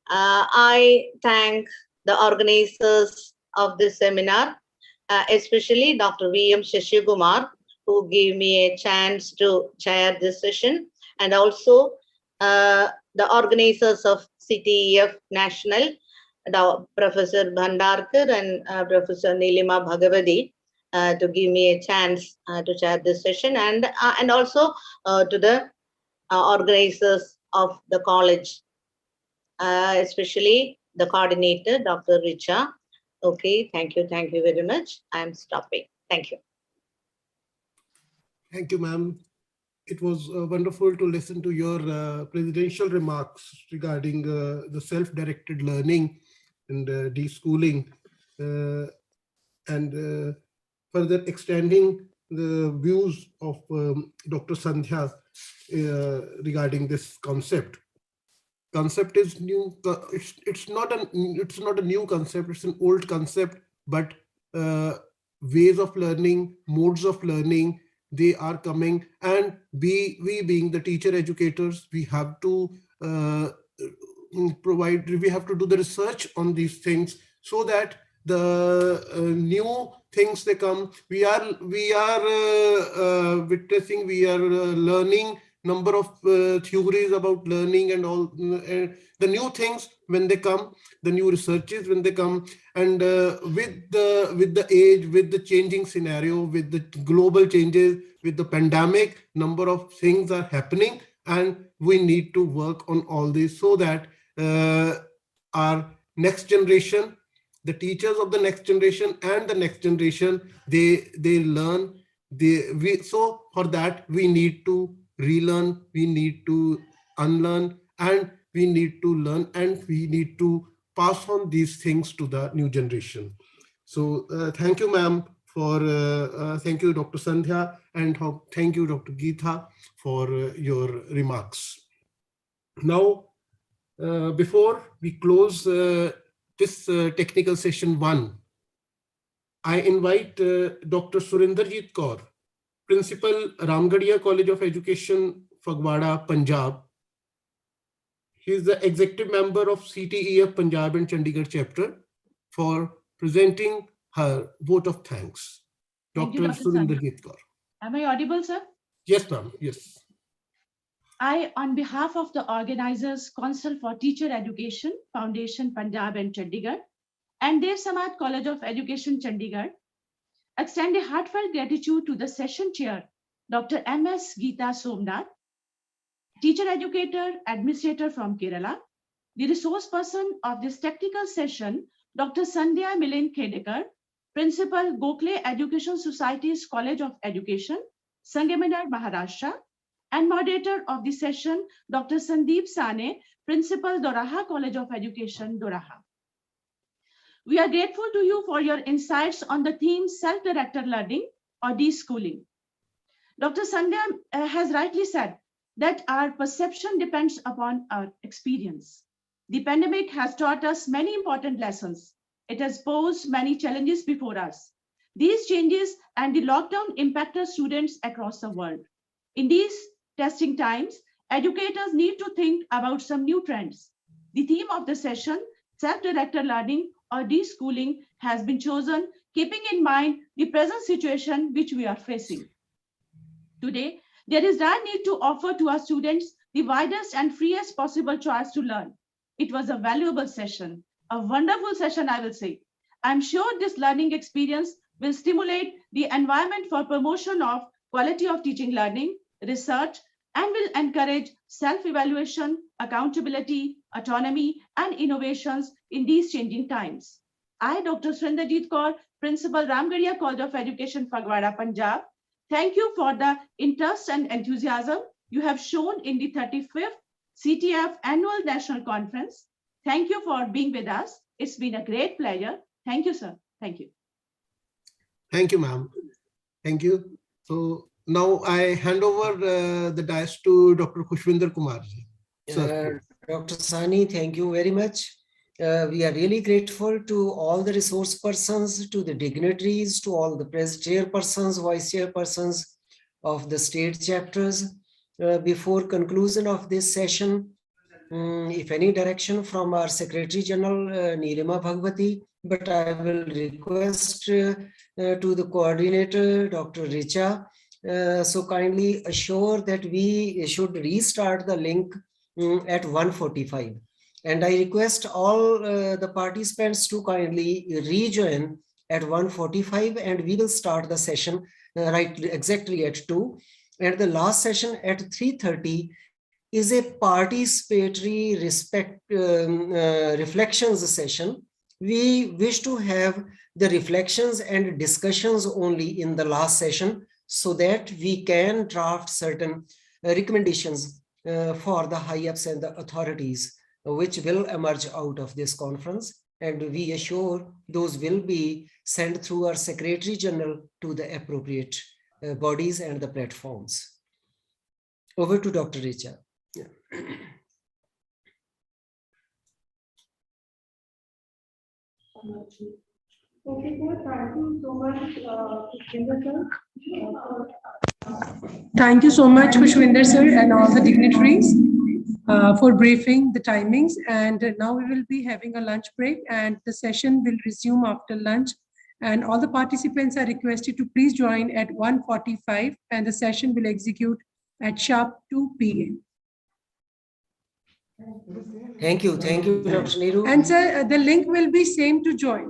I thank the organizers of this seminar, especially Dr. V.M. Shashigumar, who gave me a chance to chair this session, and also the organizers of CTEF National, Professor Bhandarkar and Professor Nilima Bhagavati, to give me a chance to chair this session, and also to the organizers of the college, especially the coordinator, Dr. Richa. Okay, thank you very much. I'm stopping. Thank you. Thank you, ma'am. It was wonderful to listen to your presidential remarks regarding the self-directed learning and deschooling, and further extending the views of Dr. Sandhya regarding this concept. Concept is new. It's not a new concept. It's an old concept, but ways of learning, modes of learning, they are coming. And we being the teacher educators, we have to we have to do the research on these things so that the new things they come. We are witnessing. We are learning number of theories about learning and all the new things when they come, the new researches when they come, and with the age, with the changing scenario, with the global changes, with the pandemic, number of things are happening, and we need to work on all this so that our next generation, the teachers of the next generation and the next generation, they learn. So for that we need to relearn, we need to unlearn, and we need to learn, and we need to pass on these things to the new generation. So thank you, ma'am, for thank you, Dr. Sandhya, and thank you, Dr. Geeta, for your remarks. Now, before we close this technical session 1, I invite Dr. Surinderjit Kaur, Principal, Ramgarhia College of Education, Fagwada, Punjab. He is the executive member of CTEF Punjab and Chandigarh chapter, for presenting her vote of thanks. Thank Dr. you, Dr. Surinderjit Kaur. Am I audible, sir? Yes, ma'am. Yes. I, on behalf of the organizers, Council for Teacher Education, Foundation Punjab and Chandigarh, and Dev Samaj College of Education, Chandigarh, extend a heartfelt gratitude to the session chair, Dr. M.S. Geeta Somnath, teacher educator, administrator from Kerala, the resource person of this technical session, Dr. Sandhya Milind Khedekar, Principal, Gokhale Education Society's College of Education, Sangamner, Maharashtra, and moderator of the session, Dr. Sandeep Sane, Principal, Doraha College of Education, Doraha. We are grateful to you for your insights on the theme self-directed learning or deschooling. Dr. Sandhya has rightly said that our perception depends upon our experience. The pandemic has taught us many important lessons. It has posed many challenges before us. These changes and the lockdown impacted students across the world. In these testing times, educators need to think about some new trends. The theme of the session, self-directed learning or deschooling, has been chosen keeping in mind the present situation which we are facing. Today, there is a need to offer to our students the widest and freest possible choice to learn. It was a valuable session, a wonderful session, I will say. I'm sure this learning experience will stimulate the environment for promotion of quality of teaching learning, research, and will encourage self-evaluation, accountability, autonomy, and innovations in these changing times. I, Dr. Surinderjit Kaur, Principal, Ramgarhia College of Education, Fagwada, Punjab, thank you for the interest and enthusiasm you have shown in the 35th CTEF Annual National Conference. Thank you for being with us. It's been a great pleasure. Thank you, sir. Thank you. Thank you, ma'am. Thank you. So now I hand over the dais to Dr. Khushvinder Kumar. Dr. Sani, thank you very much. We are really grateful to all the resource persons, to the dignitaries, to all the chairpersons, vice chairpersons of the state chapters. Before conclusion of this session, if any direction from our Secretary General, Nilima Bhagwati, but I will request to the coordinator, Dr. Richa, so kindly assure that we should restart the link at 1:45. And I request all the participants to kindly rejoin at 1:45, and we will start the session right exactly at 2. And the last session at 3:30 is a participatory reflections session. We wish to have the reflections and discussions only in the last session so that we can draft certain recommendations for the high-ups and the authorities which will emerge out of this conference. and we assure those will be sent through our Secretary General to the appropriate bodies and the platforms. Over to Dr. Richa. Okay, sir. Thank you so much, Kushwinder sir. Thank you so much, Kushwinder sir, and all the dignitaries for briefing the timings. And now we will be having a lunch break, and the session will resume after lunch. And all the participants are requested to please join at 1:45, and the session will execute at sharp 2 p.m. Thank you, Dr. Neeru. And sir, the link will be same to join.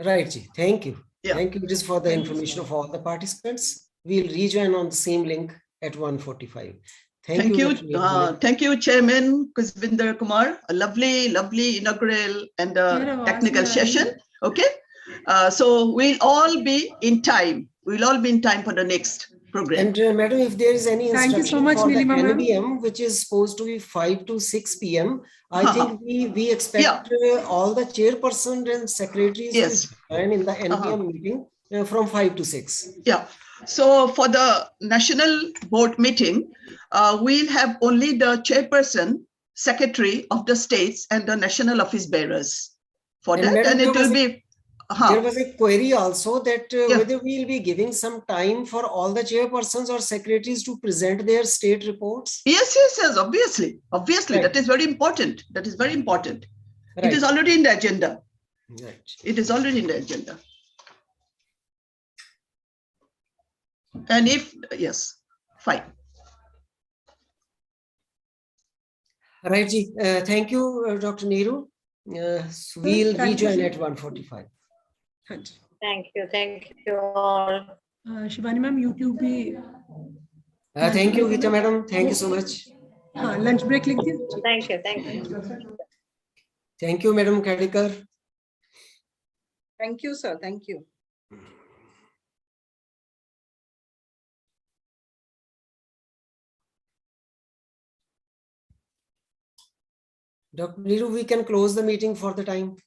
Right, Ji. Thank you. Yeah. Thank you. It is for the information of all the participants. We'll rejoin on the same link at 1:45. Thank you. Dr. Neeru. Thank you, Chairman Kushwinder Kumar. A lovely, lovely inaugural and technical session. Okay. So we'll all be in time. We'll all be in time for the next program. And Madam, if there is any Thank you so instruction much, for the Nilima ma'am. NBM, which is supposed to be 5 to 6 p.m., I think we expect all the chairperson and secretaries to join in the NBM meeting from 5 to 6. Yeah. So for the national board meeting, we'll have only the chairperson, secretary of the states, and the national office bearers for And that. Madam, And it will be. There was a query also that whether we will be giving some time for all the chairpersons or secretaries to present their state reports. Yes, obviously. Obviously, that is very important. That is very important. Right. It is already in the agenda. Right. It is already in the agenda. And if, yes, fine. Right, Ji. Thank you, Dr. Neeru. So we'll rejoin at 1:45. Thank you all. Shivani ma'am, YouTube bhi. Thank you, Gita madam. Thank you so much. Lunch break लिख दिया. Thank you. Thank you, Madam Kadikar. Thank you, sir. Thank you. Dr. Neeru, we can close the meeting for the time.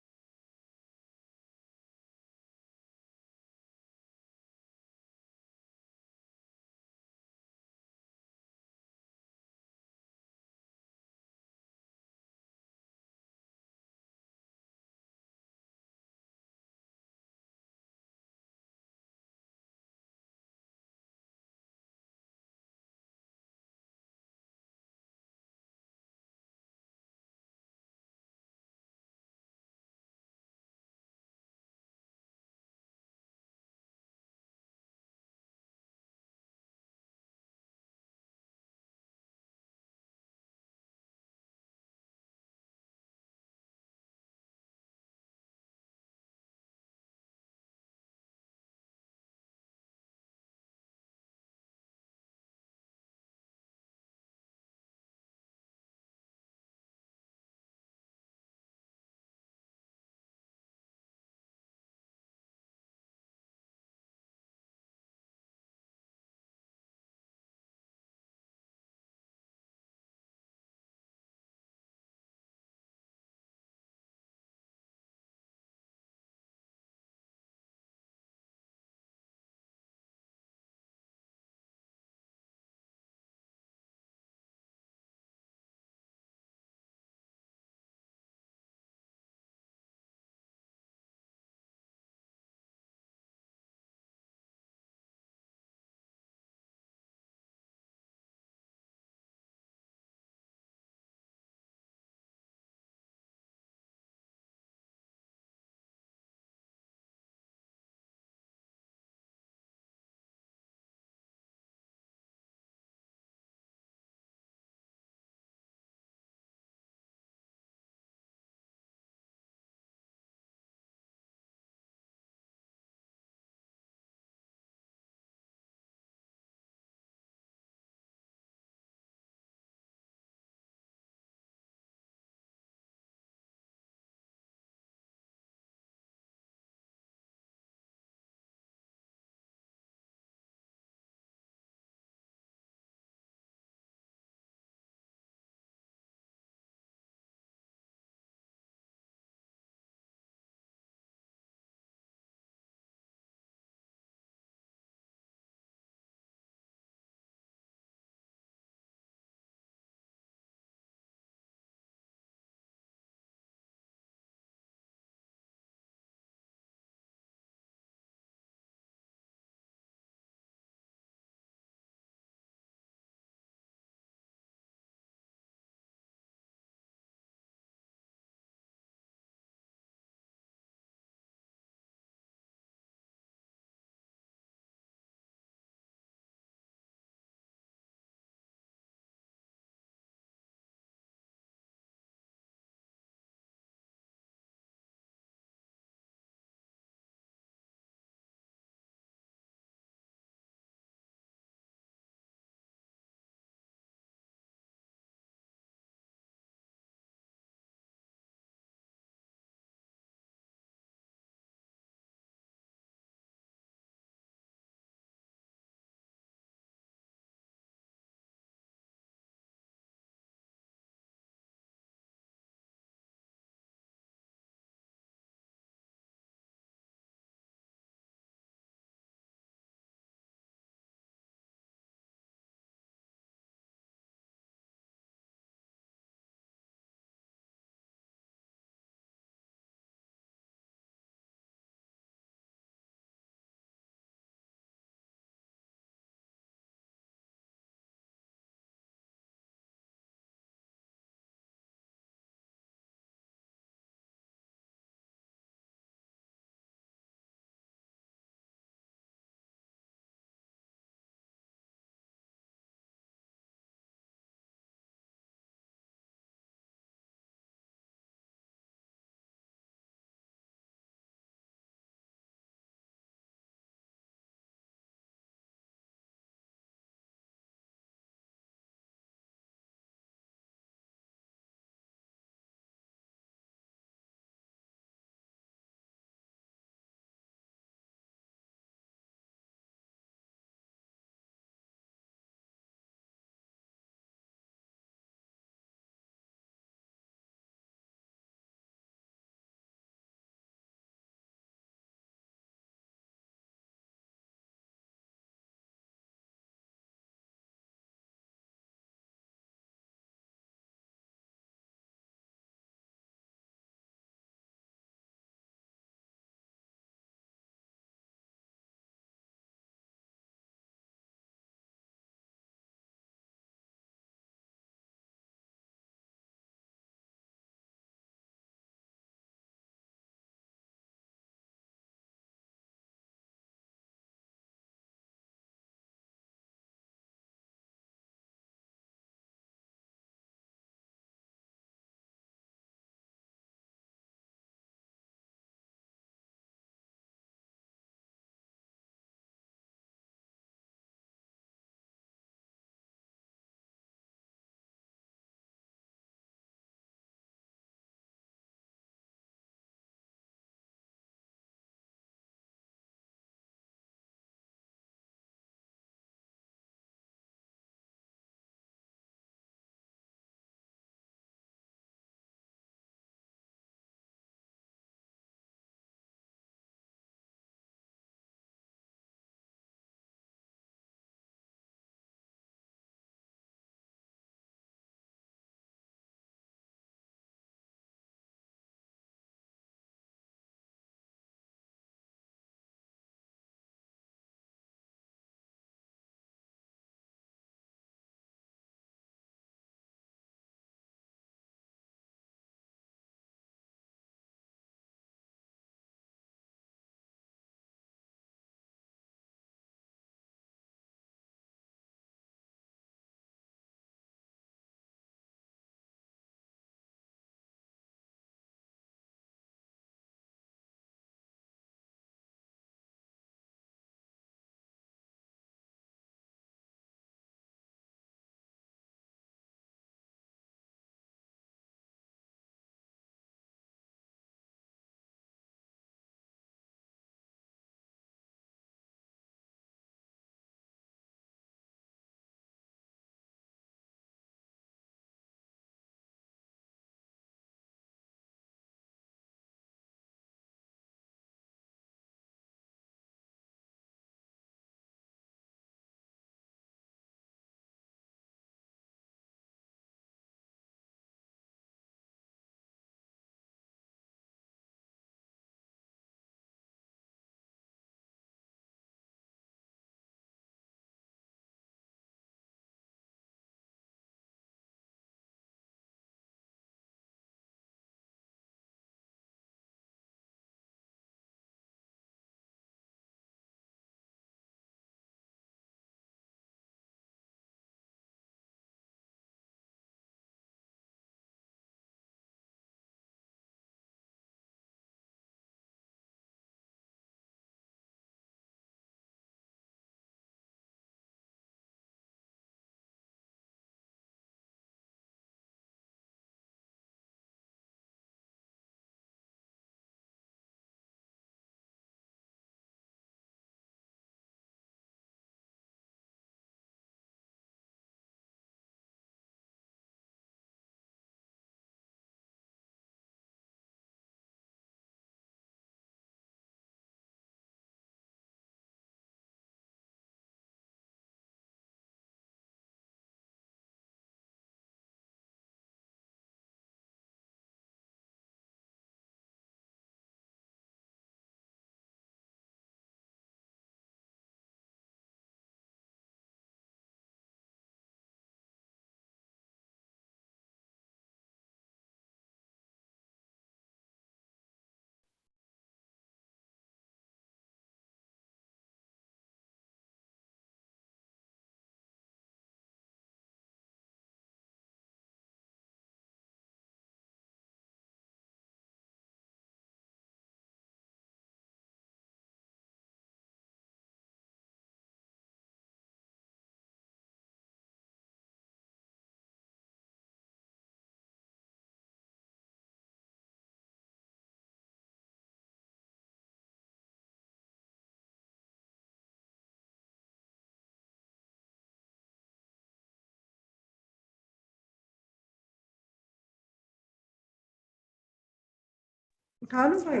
उठा लो भाई.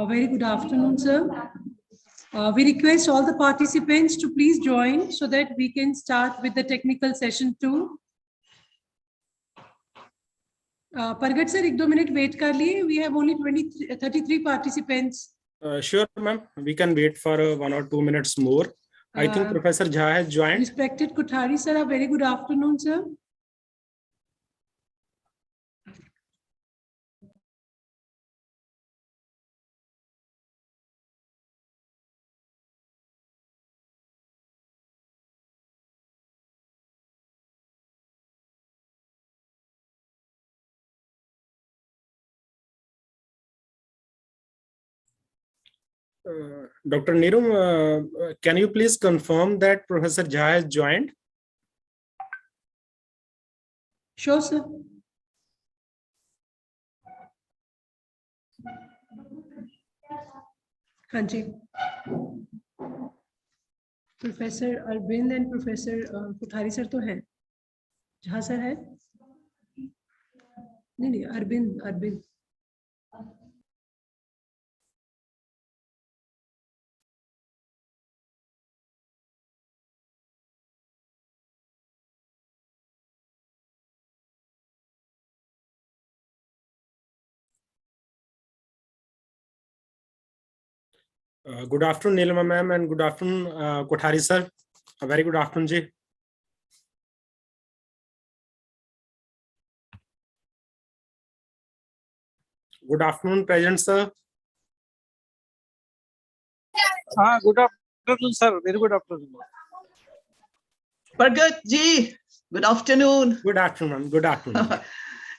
A very good afternoon, sir. We request all the participants to please join so that we can start with the technical session 2. Pargat sir, 1-2 minute wait kar liye. We have only 33 participants. Sure, ma'am. We can wait for 1 or 2 minutes more. I think Professor Jha has joined. Respected Kothari sir, a very good afternoon, sir. Dr. Neerum, can you please confirm that Professor Jha has joined? Sure, sir. Hanji. Professor Arvind and Professor Kothari sir तो हैं. Jha sir है? नहीं, Arvind. Good afternoon, Nilima ma'am, and good afternoon, Kothari sir. A very good afternoon, ji. Good afternoon, President sir. Good afternoon, sir. Very good afternoon. Pargat ji, good afternoon. Good afternoon, ma'am. Good afternoon.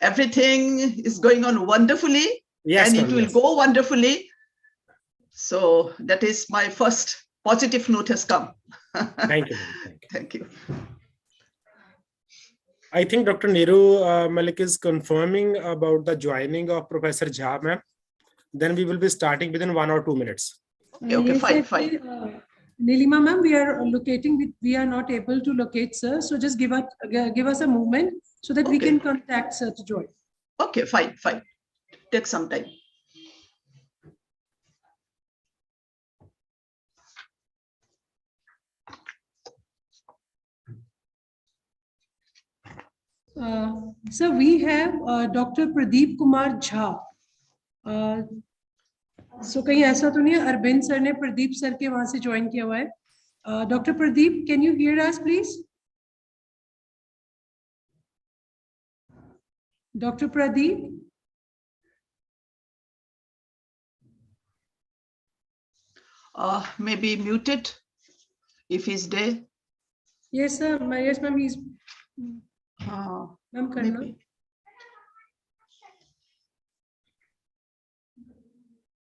Everything is going on wonderfully, Yes, and it ma'am, will yes. go wonderfully. So that is my first positive note has come. Thank you, ma'am. Thank you. I think Dr. Neeru Malik is confirming about the joining of Professor Jha, ma'am. Then we will be starting within 1 or 2 minutes. Okay, fine. Nilima ma'am, we are not able to locate sir. So just give us a moment so that we can contact sir to join. Okay, fine. Take some time. Sir, we have Dr. Pradeep Kumar Jha. So कहीं ऐसा तो नहीं है Arvind sir ने Pradeep sir के वहां से join किया हुआ है. Dr. Pradeep, can you hear us, please? Dr. Pradeep? Maybe muted if he's there. Yes, sir. Yes, ma'am. He's. Ma'am, karna.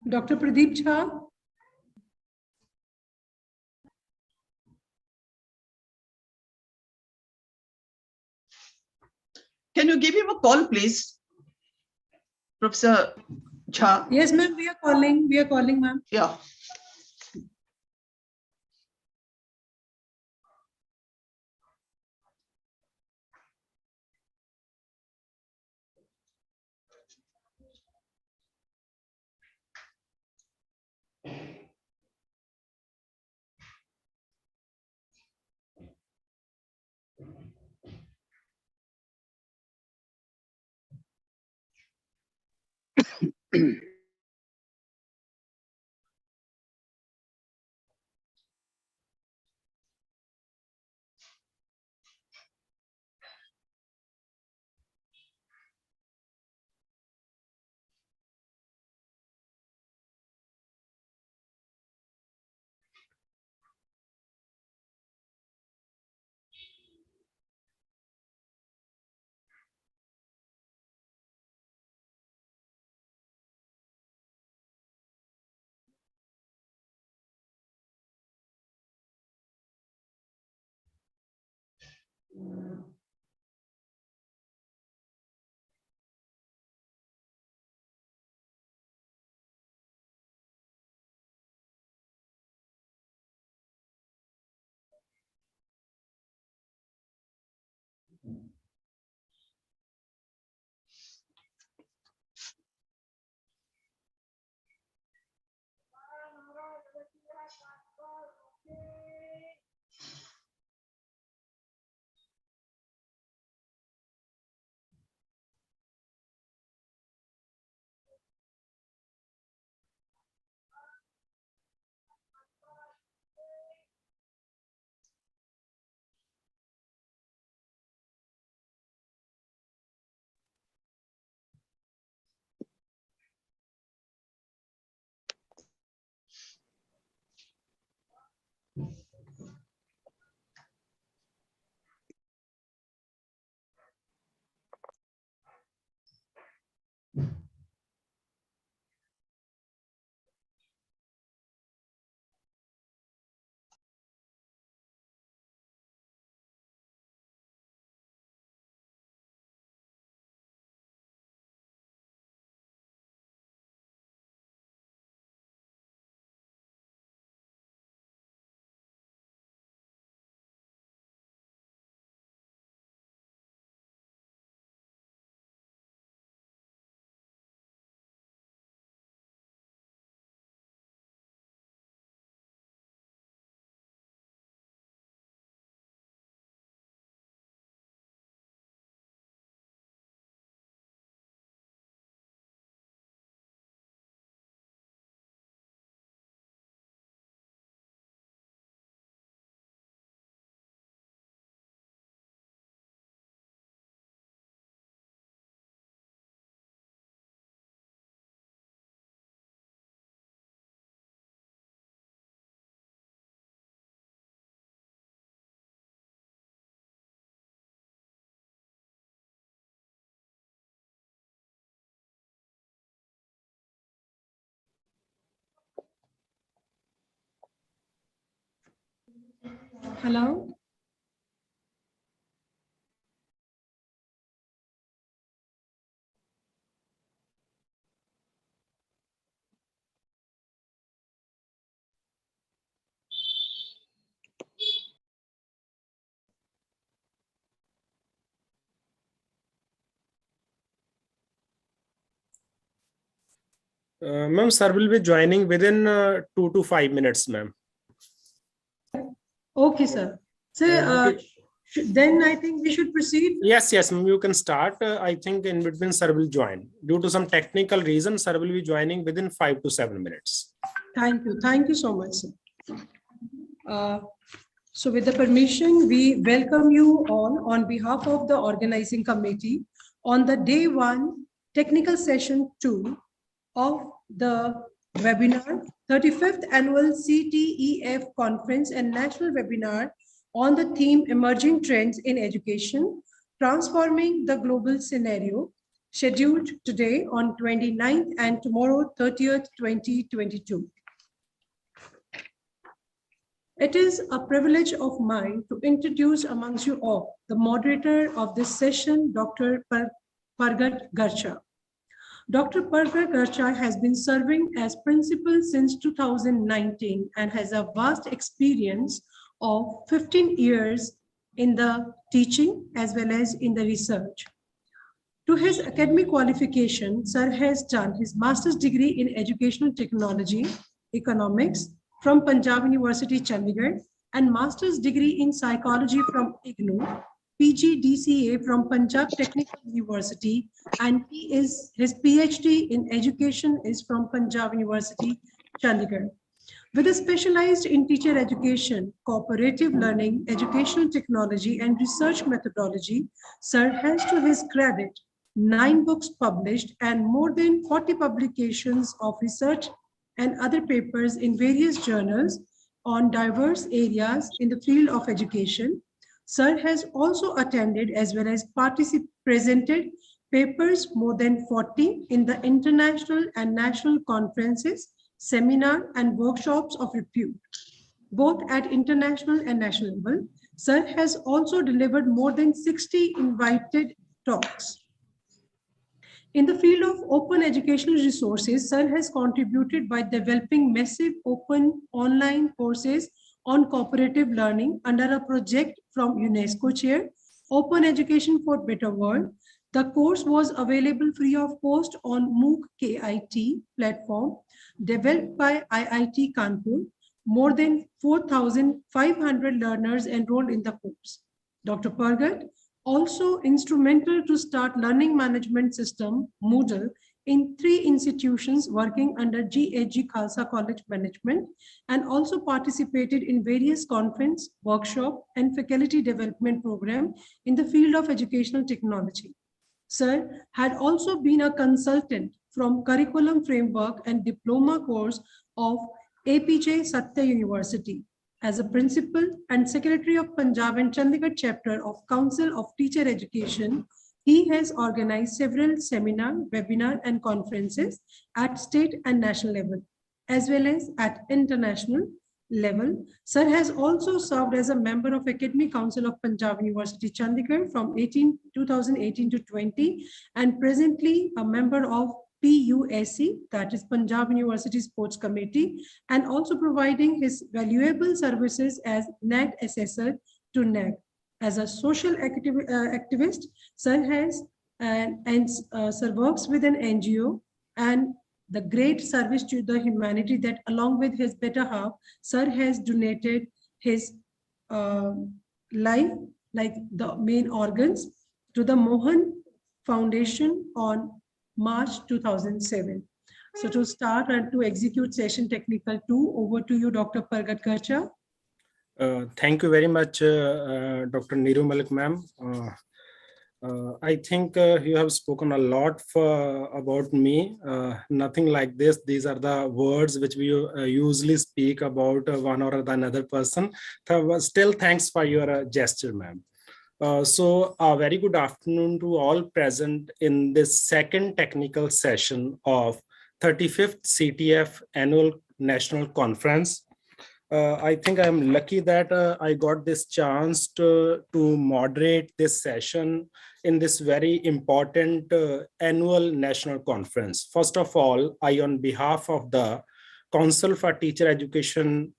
Dr. Pradeep Jha? Can you give him a call, please? Professor Jha? Yes, ma'am. We are calling, ma'am. Yeah. Hello. Ma'am, sir will be joining within 2 to 5 minutes, ma'am. Okay, sir. So then I think we should proceed. Yes, yes, ma'am, you can start. I think in between, sir will join. Due to some technical reason, sir will be joining within 5 to 7 minutes. Thank you. Thank you so much, sir. So with the permission, we welcome you all on behalf of the organizing committee on the day 1 technical session 2 of the webinar 35th annual CTEF conference and national webinar on the theme emerging trends in education, transforming the global scenario, scheduled today on 29th and tomorrow 30th, 2022. It is a privilege of mine to introduce amongst you all the moderator of this session, Dr. Pargat Garcha. Dr. Pargat Garcha has been serving as principal since 2019 and has a vast experience of 15 years in the teaching as well as in the research. To his academic qualification, Sir has done his master's degree in educational technology, economics, from Punjab University, Chandigarh, and master's degree in psychology from IGNOU, PGDCA from Punjab Technical University, and his PhD in education is from Punjab University, Chandigarh. With a specialized in teacher education, cooperative learning, educational technology, and research methodology, Sir has to his credit 9 books published and more than 40 publications of research and other papers in various journals on diverse areas in the field of education. Sir has also attended as well as presented papers more than 40 in the international and national conferences, seminar and workshops of repute, both at international and national level. Sir has also delivered more than 60 invited talks. In the field of open educational resources, Sir has contributed by developing massive open online courses on cooperative learning under a project from UNESCO Chair, Open Education for Better World. The course was available free of cost on MOOC KIT platform developed by IIT Kanpur. More than 4,500 learners enrolled in the course. Dr. Pargat, also instrumental to start learning management system, Moodle, in 3 institutions working under GHG Khalsa College Management, and also participated in various conference, workshop, and faculty development program in the field of educational technology. Sir had also been a consultant from curriculum framework and diploma course of APJ Satya University. As a principal and secretary of Punjab and Chandigarh chapter of Council of Teacher Education, He has organized several seminar, webinar, and conferences at state and national level, as well as at international level. Sir has also served as a member of Academic Council of Punjab University, Chandigarh from 2018 to 20, and presently a member of PUSC, that is Punjab University Sports Committee, and also providing his valuable services as NAG assessor to NAG. As a social activist, Sir has Sir works with an NGO and the great service to the humanity that along with his better half, Sir has donated his life, like the main organs, to the Mohan Foundation on March 2007. So to start and to execute session technical 2, over to you, Dr. Pargat Garcha. Thank you very much, Dr. Neeru Malik ma'am. I think you have spoken a lot about me. Nothing like this. These are the words which we usually speak about one or another person. Still, thanks for your gesture, ma'am. So a very good afternoon to all present in this second technical session of 35th CTEF Annual National Conference. I think I'm lucky that I got this chance to moderate this session in this very important annual national conference. First of all, I, on behalf of the Council for Teacher Education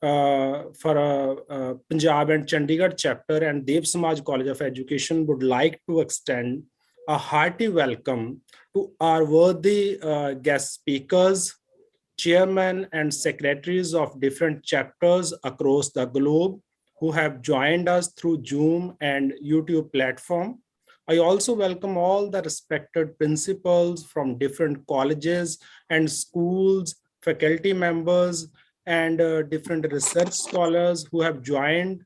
for Punjab and Chandigarh chapter and Dev Samaj College of Education, would like to extend a hearty welcome to our worthy guest speakers, chairmen and secretaries of different chapters across the globe who have joined us through Zoom and YouTube platform. I also welcome all the respected principals from different colleges and schools, faculty members, and different research scholars who have joined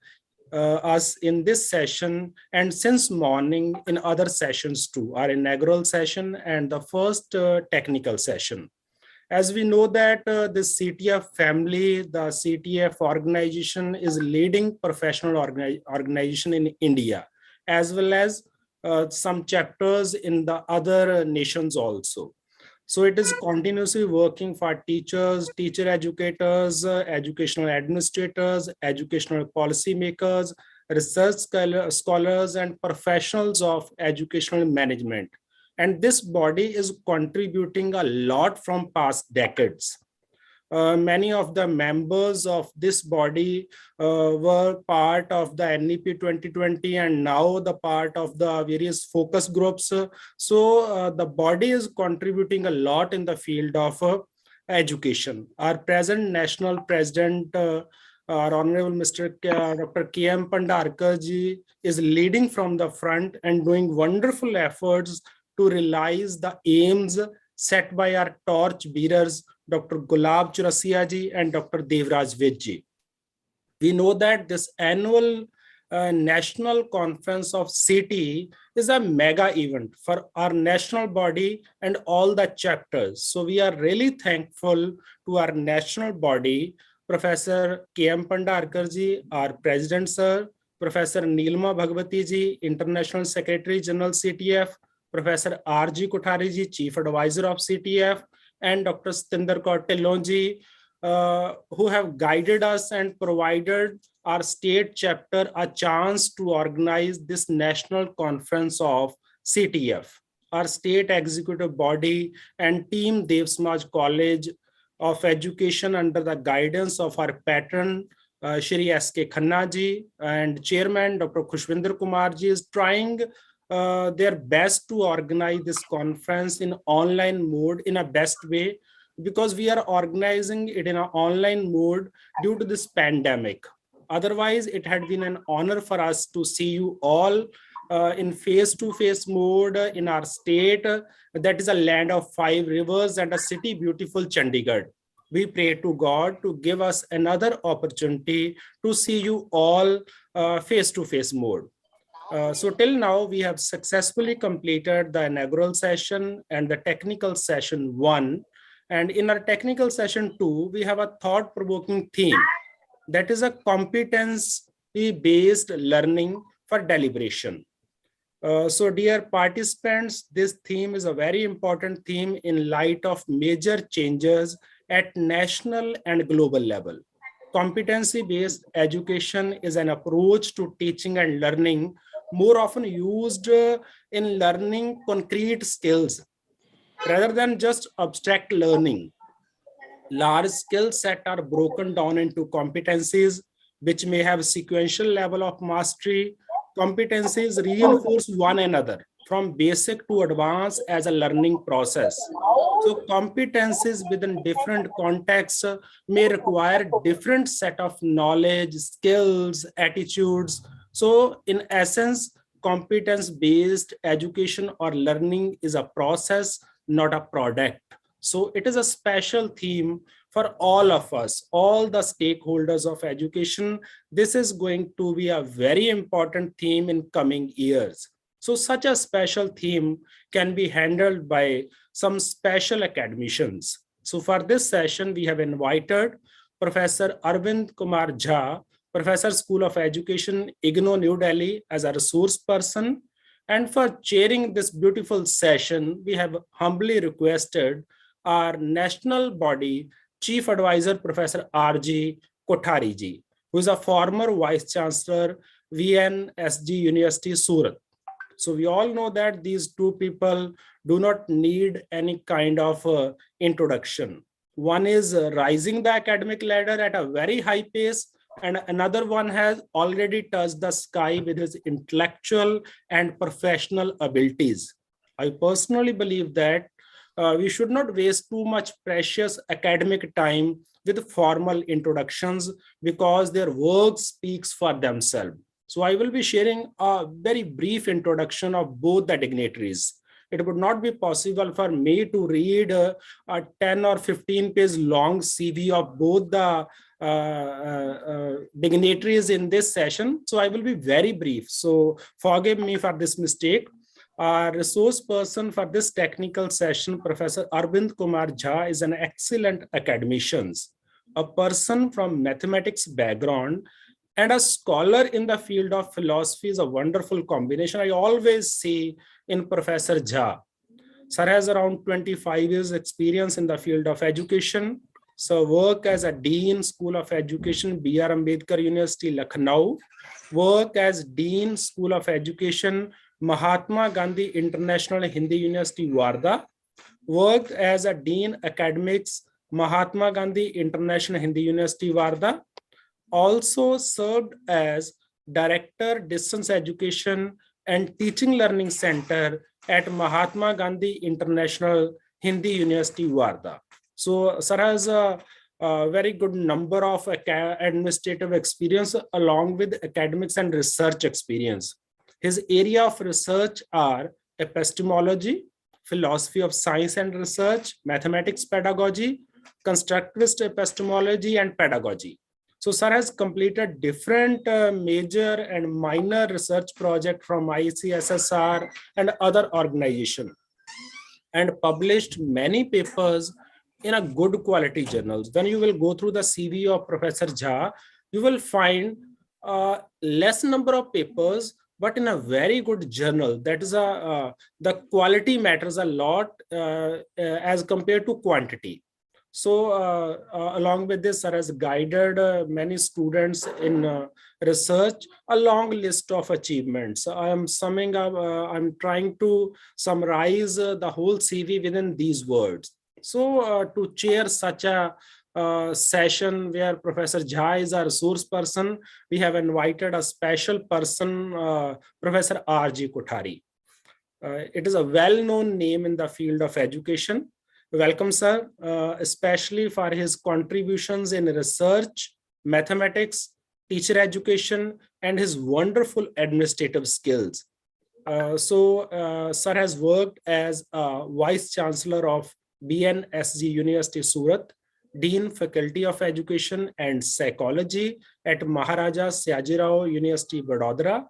us in this session and since morning in other sessions too, our inaugural session and the first technical session. As we know that this CTEF family, the CTEF organization is leading professional organization in India, as well as some chapters in the other nations also. So it is continuously working for teachers, teacher educators, educational administrators, educational policymakers, research scholars, and professionals of educational management. And this body is contributing a lot from past decades. Many of the members of this body were part of the NEP 2020 and now the part of the various focus groups. So the body is contributing a lot in the field of education. Our present national president, our Honorable Mr. Dr. K.M. Pandarkar ji is leading from the front and doing wonderful efforts to realize the aims set by our torch bearers, Dr. Gulab Churasia ji and Dr. Dev Rajput ji. We know that this annual national conference of CTE is a mega event for our national body and all the chapters. So we are really thankful to our national body, Professor K.M. Pandarkar ji, our President Sir, Professor Neelma Bhagwati ji, International Secretary General CTEF, Professor R.G. Kothari ji, Chief Advisor of CTEF, and Dr. Satinder Kaur Dhillon ji, who have guided us and provided our state chapter a chance to organize this national conference of CTEF. Our state executive body and team Dev Samaj College of Education under the guidance of our patron, Shri S.K. Khanna ji, and Chairman Dr. Khushwinder Kumar ji is trying their best to organize this conference in online mode in a best way, because we are organizing it in an online mode due to this pandemic. Otherwise, it had been an honor for us to see you all in face-to-face mode in our state, that is a land of 5 rivers and a city beautiful Chandigarh. We pray to God to give us another opportunity to see you all face-to-face mode. So till now, we have successfully completed the inaugural session and the technical session 1. And in our technical session 2, we have a thought-provoking theme. That is a competency-based learning for deliberation. So dear participants, this theme is a very important theme in light of major changes at national and global level. Competency-based education is an approach to teaching and learning more often used in learning concrete skills rather than just abstract learning. Large skill set are broken down into competencies which may have sequential level of mastery. Competencies reinforce one another from basic to advanced as a learning process. So competencies within different contexts may require different set of knowledge, skills, attitudes. So in essence, competence-based education or learning is a process, not a product. So it is a special theme for all of us, all the stakeholders of education. This is going to be a very important theme in coming years. So such a special theme can be handled by some special academicians. So for this session, we have invited Professor Arvind Kumar Jha, Professor, School of Education, IGNOU, New Delhi, as a resource person. And for chairing this beautiful session, we have humbly requested our national body Chief Advisor, Professor R.G. Kothari ji, who is a former Vice Chancellor, VNSG University, Surat. So we all know that these two people do not need any kind of introduction. One is rising the academic ladder at a very high pace, and another one has already touched the sky with his intellectual and professional abilities. I personally believe that we should not waste too much precious academic time with formal introductions because their work speaks for themselves. So I will be sharing a very brief introduction of both the dignitaries. It would not be possible for me to read a 10 or 15 page long CV of both the dignitaries in this session. So I will be very brief. So forgive me for this mistake. Our resource person for this technical session, Professor Arvind Kumar Jha, is an excellent academician, a person from mathematics background, and a scholar in the field of philosophy is a wonderful combination. I always say in Professor Jha, sir has around 25 years experience in the field of education. So work as a Dean, School of Education, B.R. Ambedkar University, Lucknow. Work as Dean, School of Education, Mahatma Gandhi International Hindi University, Wardha. Worked as a Dean Academics, Mahatma Gandhi International Hindi University, Wardha. Also served as Director, Distance Education and Teaching Learning Center at Mahatma Gandhi International Hindi University, Wardha. So sir has a very good number of administrative experience along with academics and research experience. His area of research are epistemology, philosophy of science and research, mathematics pedagogy, constructivist epistemology, and pedagogy. So sir has completed different major and minor research projects from ICSSR and other organizations, and published many papers in a good quality journals. When you will go through the CV of Professor Jha, you will find less number of papers, but in a very good journal. That is the quality matters a lot as compared to quantity. So along with this, sir has guided many students in research, a long list of achievements. I am summing up, I'm trying to summarize the whole CV within these words. So to chair such a session where Professor Jha is a resource person, we have invited a special person, Professor R.G. Kothari. It is a well-known name in the field of education. Welcome, sir, especially for his contributions in research, mathematics, teacher education, and his wonderful administrative skills. Sir has worked as a Vice Chancellor of BNSG University, Surat, Dean, Faculty of Education and Psychology at Maharaja Syajirao University, Vadodara,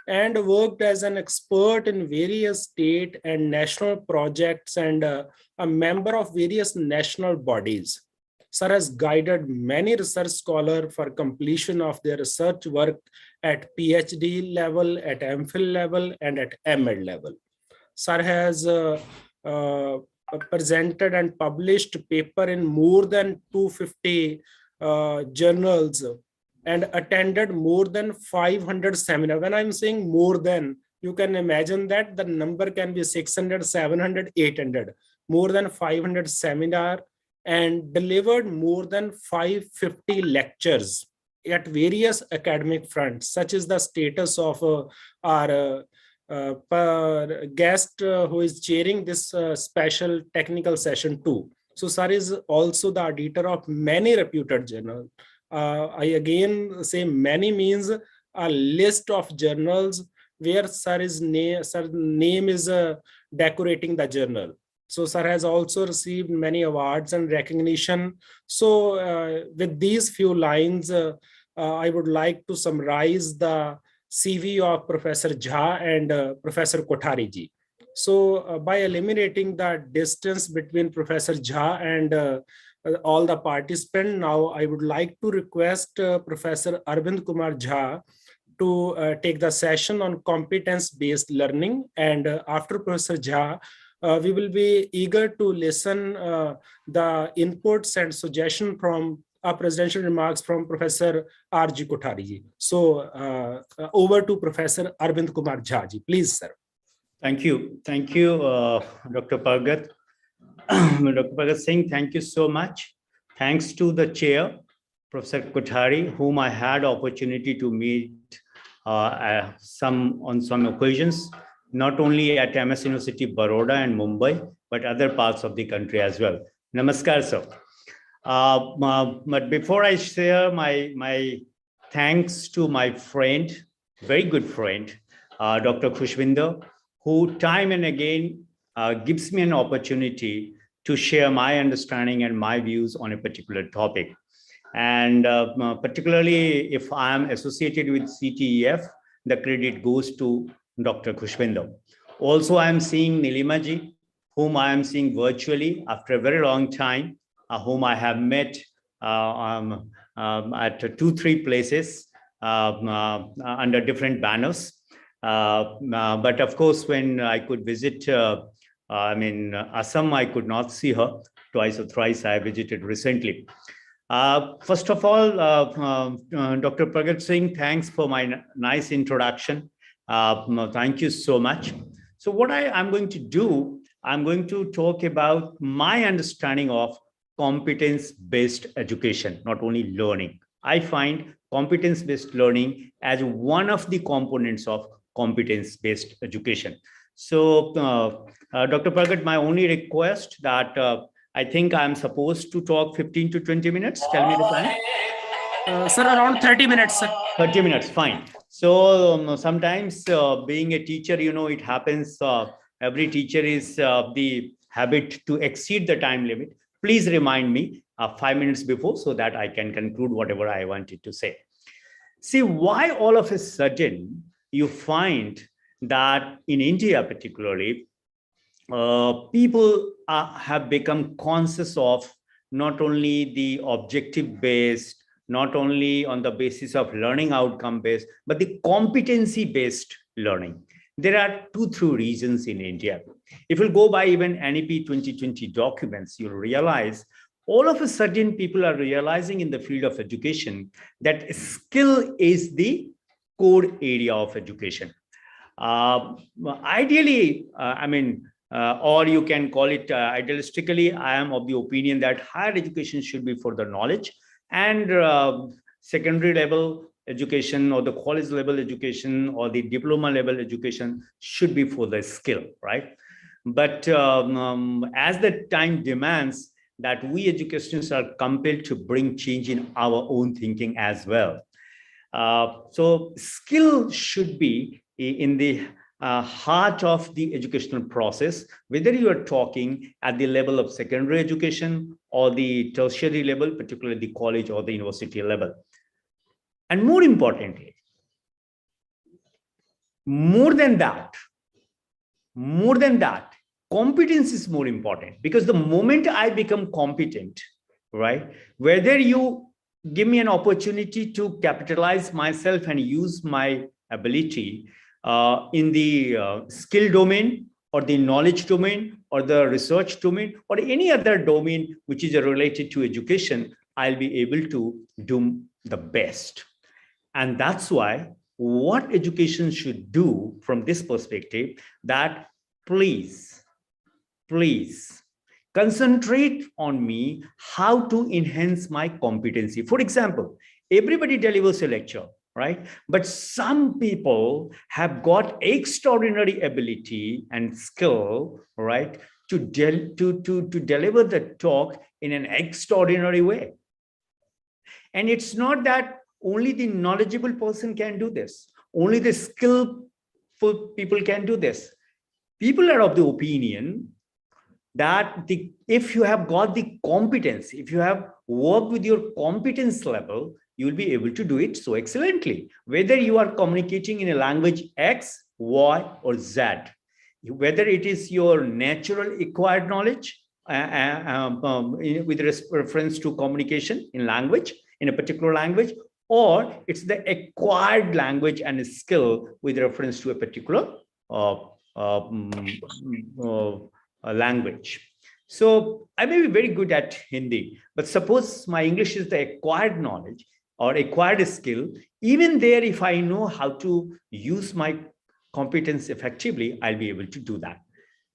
and worked as an expert in various state and national projects and a member of various national bodies. Sir has guided many research scholars for completion of their research work at PhD level, at MPhil level, and at MEd level. Sir has presented and published paper in more than 250 journals and attended more than 500 seminars. When I'm saying more than, you can imagine that the number can be 600, 700, 800, more than 500 seminars, and delivered more than 550 lectures at various academic fronts. Such is the status of our guest who is chairing this special technical session too. So sir is also the editor of many reputed journals. I again say many means a list of journals where sir's name is decorating the journal. So sir has also received many awards and recognition. So with these few lines, I would like to summarize the CV of Professor Jha and Professor Kothari ji. So by eliminating the distance between Professor Jha and all the participants, now I would like to request Professor Arvind Kumar Jha to take the session on competence-based learning. And after Professor Jha, we will be eager to listen the inputs and suggestions from presidential remarks from Professor R.G. Kothari ji. So over to Professor Arvind Kumar Jha ji. Please, sir. Thank you. Thank you, Dr. Pargat. Dr. Pargat Singh, thank you so much. Thanks to the chair, Professor Kothari, whom I had opportunity to meet on some occasions, not only at MS University, Baroda and Mumbai, but other parts of the country as well. Namaskar, sir. But before I share my thanks to my friend, very good friend, Dr. Khushwinder, who time and again gives me an opportunity to share my understanding and my views on a particular topic. And particularly if I am associated with CTEF, the credit goes to Dr. Khushwinder. Also, I am seeing Nilima ji, whom I am seeing virtually after a very long time, whom I have met at 2-3 places under different banners. But of course, when I could visit, Assam, I could not see her. Twice or thrice I visited recently. First of all, Dr. Pargat Singh, thanks for my nice introduction. Thank you so much. So what I'm going to do, I'm going to talk about my understanding of competence-based education, not only learning. I find competence-based learning as one of the components of competence-based education. So, Dr. Pargat, my only request that I think I'm supposed to talk 15 to 20 minutes. Tell me the time. Sir, around 30 minutes, sir. 30 minutes, fine. So sometimes being a teacher, you know, it happens, every teacher is the habit to exceed the time limit. Please remind me 5 minutes before so that I can conclude whatever I wanted to say. See, why all of a sudden you find that in India particularly, people have become conscious of not only the objective based, not only on the basis of learning outcome based, but the competency based learning. There are 2-3 reasons in India. If you go by even NEP 2020 documents, you'll realize all of a sudden people are realizing in the field of education that skill is the core area of education. Ideally, or you can call it idealistically, I am of the opinion that higher education should be for the knowledge, and secondary level education or the college level education or the diploma level education should be for the skill, right? But as the time demands that we educationists are compelled to bring change in our own thinking as well. So skill should be in the heart of the educational process, whether you are talking at the level of secondary education or the tertiary level, particularly the college or the university level. And more importantly, more than that, competence is more important, because the moment I become competent, right? Whether you give me an opportunity to capitalize myself and use my ability in the skill domain or the knowledge domain or the research domain or any other domain which is related to education, I'll be able to do the best. And that's why what education should do from this perspective, that please concentrate on me how to enhance my competency. For example, everybody delivers a lecture, right? But some people have got extraordinary ability and skill, right, to deliver the talk in an extraordinary way. And it's not that only the knowledgeable person can do this. Only the skillful people can do this. People are of the opinion that if you have got the competence, if you have worked with your competence level, you will be able to do it so excellently. Whether you are communicating in a language X, Y, or Z, whether it is your natural acquired knowledge with reference to communication in language, in a particular language, or it's the acquired language and skill with reference to a particular language. So I may be very good at Hindi, but suppose my English is the acquired knowledge or acquired skill. Even there, if I know how to use my competence effectively, I'll be able to do that.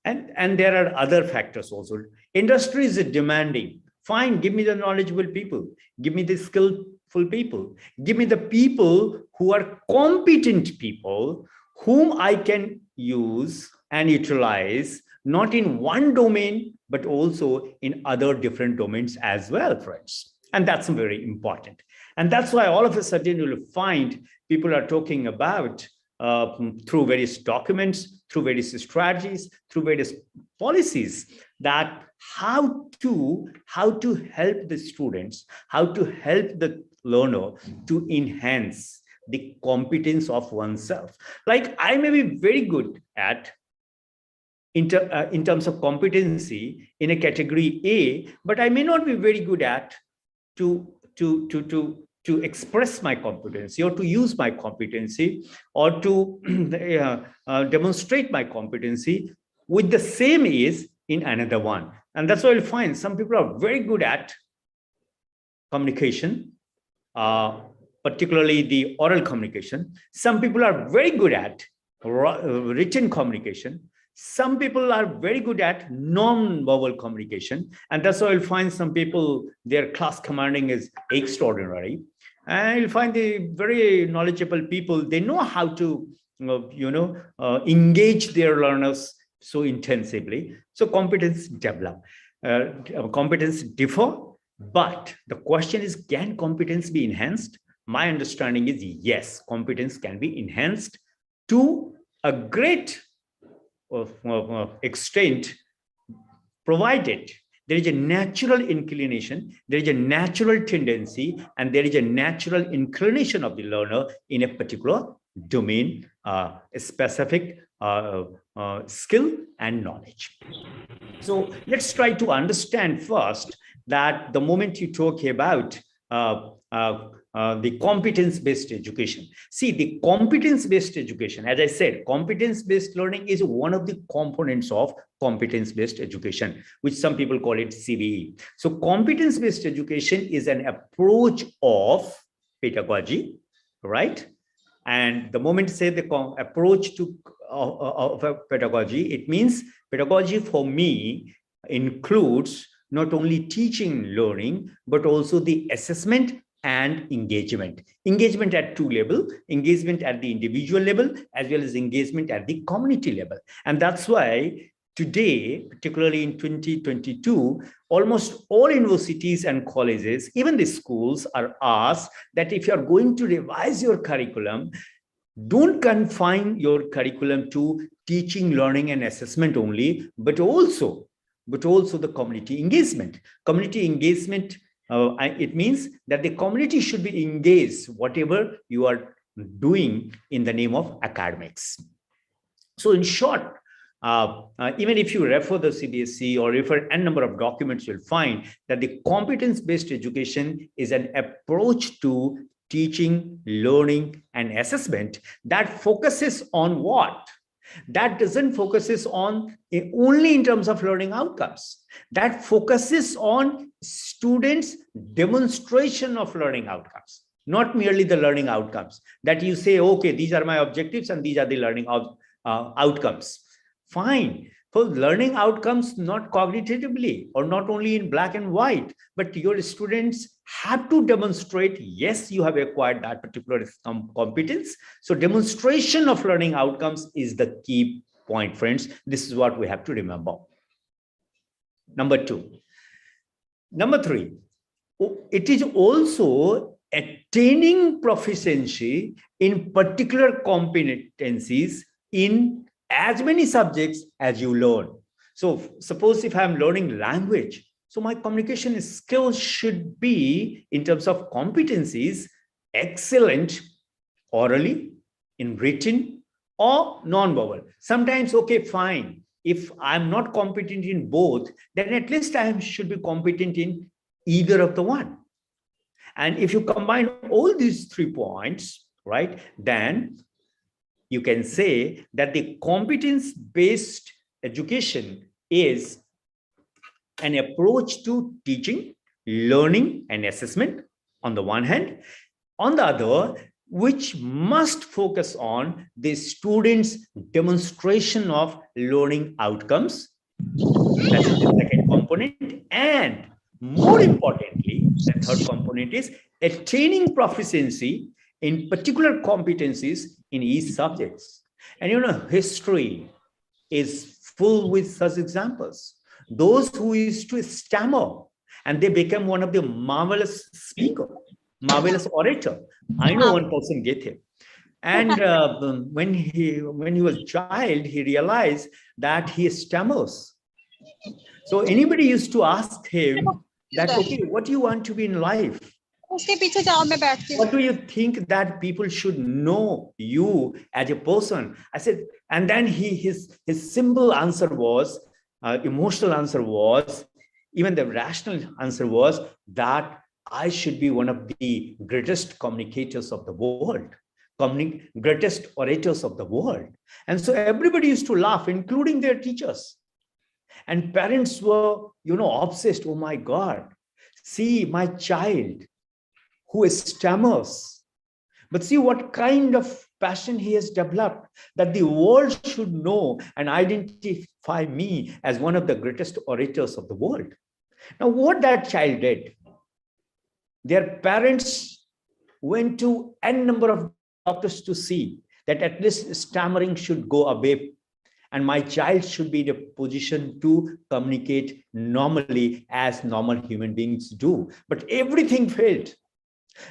And there are other factors also. Industry is demanding. Fine, give me the knowledgeable people. Give me the skillful people. Give me the people who are competent people whom I can use and utilize, not in one domain, but also in other different domains as well, friends. And that's very important. And that's why all of a sudden you'll find people are talking about through various documents, through various strategies, through various policies, that how to help the students, how to help the learner to enhance the competence of oneself. Like I may be very good at in terms of competency in a category A, but I may not be very good at to express my competency or to use my competency or to demonstrate my competency with the same ease in another one. And that's why you'll find some people are very good at communication, particularly the oral communication. Some people are very good at written communication. Some people are very good at non-verbal communication. And that's why you'll find some people, their class commanding is extraordinary. And you'll find the very knowledgeable people, they know how to, engage their learners so intensively. So competence develop, competence differ. But the question is, can competence be enhanced? My understanding is yes, competence can be enhanced to a great extent, provided there is a natural inclination, there is a natural tendency, and there is a natural inclination of the learner in a particular domain, a specific skill and knowledge. So let's try to understand first that the moment you talk about the competence-based education. See, the competence-based education, as I said, competence-based learning is one of the components of competence-based education, which some people call it CBE. So competence-based education is an approach of pedagogy, right? And the moment you say the approach to of pedagogy, it means pedagogy for me includes not only teaching, learning, but also the assessment and engagement. Engagement at two levels, engagement at the individual level, as well as engagement at the community level. And that's why today, particularly in 2022, almost all universities and colleges, even the schools, are asked that if you are going to revise your curriculum, don't confine your curriculum to teaching, learning, and assessment only, but also the community engagement. Community engagement, it means that the community should be engaged whatever you are doing in the name of academics. So in short, even if you refer the CBSE or refer n number of documents, you'll find that the competence-based education is an approach to teaching, learning, and assessment that focuses on what? That doesn't focuses on only in terms of learning outcomes. That focuses on students' demonstration of learning outcomes, not merely the learning outcomes. That you say, okay, these are my objectives and these are the learning outcomes. Fine. For learning outcomes, not cognitively or not only in black and white, but your students have to demonstrate, yes, you have acquired that particular competence. So demonstration of learning outcomes is the key point, friends. This is what we have to remember. Number 2. Number 3, it is also attaining proficiency in particular competencies in as many subjects as you learn. So suppose if I'm learning language, so my communication skills should be, in terms of competencies, excellent orally, in written, or non-verbal. Sometimes, okay, fine. If I'm not competent in both, then at least I should be competent in either of the one. And if you combine all these 3 points, right, then you can say that the competence-based education is an approach to teaching, learning, and assessment on the one hand. On the other, which must focus on the students' demonstration of learning outcomes. That is the second component. And more importantly, the third component is attaining proficiency in particular competencies in each subjects. And you know, history is full with such examples. Those who used to stammer and they become one of the marvelous speaker, marvelous orator. I know one person, Gethe. And when he was a child, he realized that he stammers. So anybody used to ask him that, okay, what do you want to be in life? What do you think that people should know you as a person? I said, and then his simple answer was, emotional answer was, even the rational answer was that I should be one of the greatest communicators of the world, greatest orators of the world. And so everybody used to laugh, including their teachers. And parents were, you know, obsessed. Oh my God, see my child who stammers. But see what kind of passion he has developed, that the world should know and identify me as one of the greatest orators of the world. Now, what that child did, their parents went to n number of doctors to see that at least stammering should go away and my child should be in a position to communicate normally as normal human beings do. But everything failed.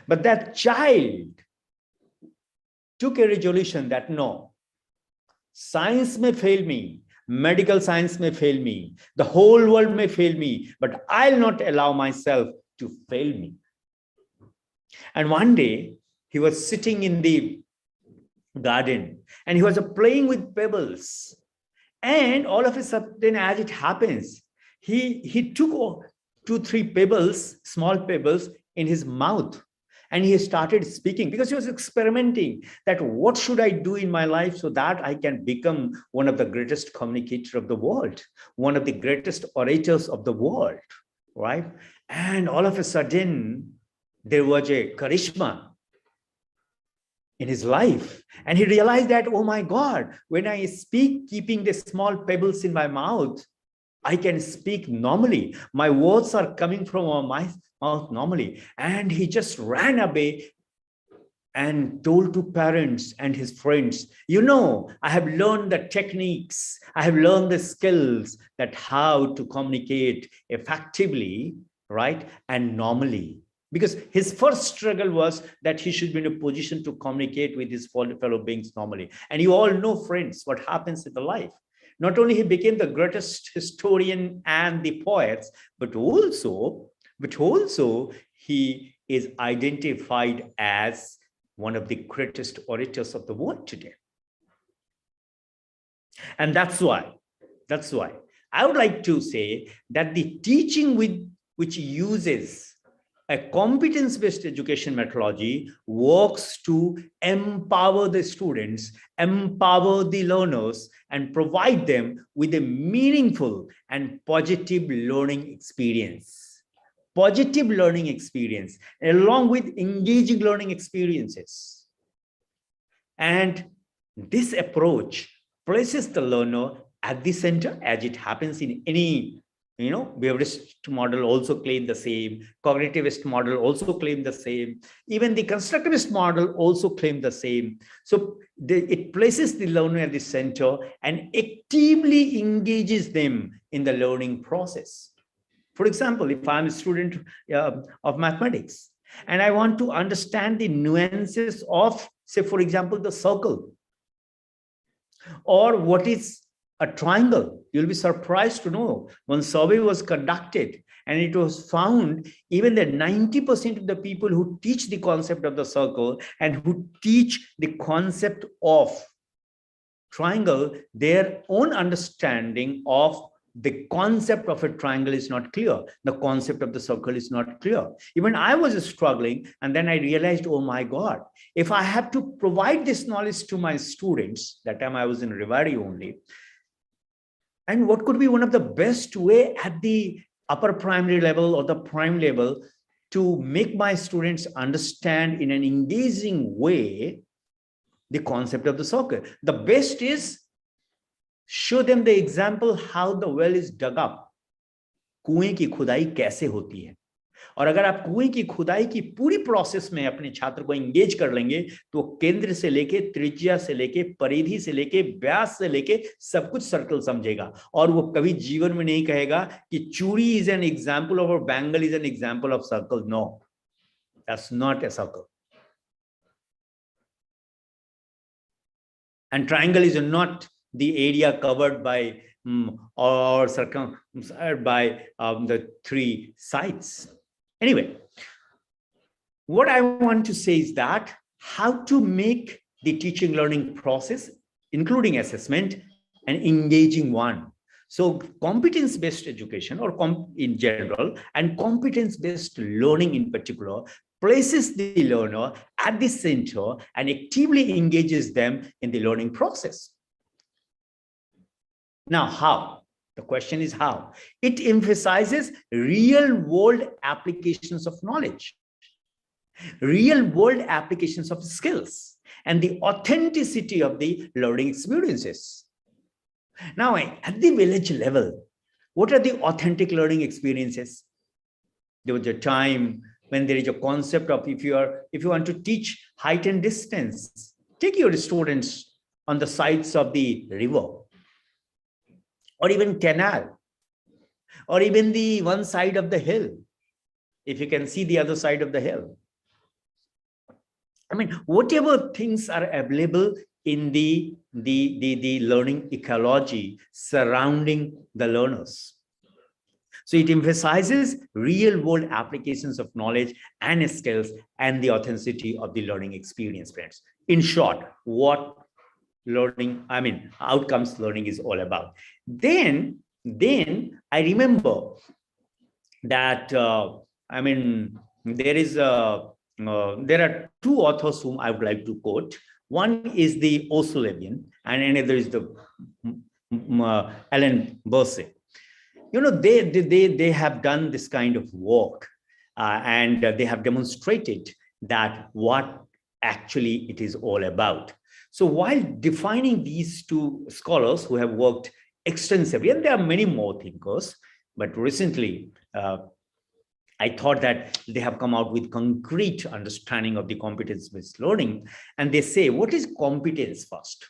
But that child took a resolution that no, science may fail me, medical science may fail me, the whole world may fail me, but I'll not allow myself to fail me. And one day he was sitting in the garden and he was playing with pebbles. And all of a sudden, as it happens, he took 2-3 pebbles, small pebbles, in his mouth. And he started speaking because he was experimenting that what should I do in my life so that I can become one of the greatest communicators of the world, one of the greatest orators of the world, right? And all of a sudden, there was a charisma in his life. And he realized that, oh my God, when I speak, keeping the small pebbles in my mouth, I can speak normally. My words are coming from my mouth normally. And he just ran away and told to parents and his friends, you know, I have learned the techniques, I have learned the skills that how to communicate effectively, right? And normally. Because his first struggle was that he should be in a position to communicate with his fellow beings normally. And you all know, friends, what happens in the life. Not only he became the greatest historian and the poets, but also he is identified as one of the greatest orators of the world today. And that's why That's why I would like to say that the teaching which uses a competence-based education methodology works to empower the students, empower the learners, and provide them with a meaningful and positive learning experience. Positive learning experience, along with engaging learning experiences. And this approach places the learner at the center, as it happens in any, behaviorist model also claim the same, cognitivist model also claim the same, even the constructivist model also claim the same. So it places the learner at the center and actively engages them in the learning process. For example, if I'm a student of mathematics and I want to understand the nuances of, say, for example, the circle, or what is a triangle, you'll be surprised to know one survey was conducted and it was found even that 90% of the people who teach the concept of the circle and who teach the concept of triangle, their own understanding of the concept of a triangle is not clear. The concept of the circle is not clear. Even I was struggling, and then I realized, oh my God, if I have to provide this knowledge to my students, that time I was in Rewari only, and what could be one of the best way at the upper primary level or the prime level to make my students understand in an engaging way the concept of the circle? The best is show them the example how the well is dug up. कुएं की खुदाई कैसे होती है? और अगर आप कुएं की खुदाई की पूरी प्रोसेस में अपने छात्र को एंगेज कर लेंगे तो केंद्र से लेके त्रिज्या से लेके परिधि से लेके व्यास से लेके सब कुछ सर्कल समझेगा, और वो कभी जीवन में नहीं कहेगा कि चूड़ी इज एन एग्जांपल ऑफ और bangle is an example of circle. No, that's not a circle. And triangle is not the area covered by or circumscribed by the three sides. Anyway, what I want to say is that how to make the teaching learning process, including assessment, an engaging one. So competence-based education, or in general, and competence-based learning in particular, places the learner at the center and actively engages them in the learning process. Now, how? The question is how. It emphasizes real-world applications of knowledge, real-world applications of skills, and the authenticity of the learning experiences. Now, at the village level, what are the authentic learning experiences? There was a time when there is a concept of if you want to teach height and distance, take your students on the sides of the river, or even canal, or even the one side of the hill, if you can see the other side of the hill. I mean, whatever things are available in the learning ecology surrounding the learners. So it emphasizes real-world applications of knowledge and skills and the authenticity of the learning experience, friends. In short, what learning, outcomes learning is all about. Then I remember that, there are two authors whom I would like to quote. One is the O'Sullivan, and another is the Alan Bursey. They have done this kind of work, and they have demonstrated that what actually it is all about. So while defining these two scholars who have worked extensively, and there are many more thinkers, but recently I thought that they have come out with concrete understanding of the competence-based learning, and they say, what is competence first?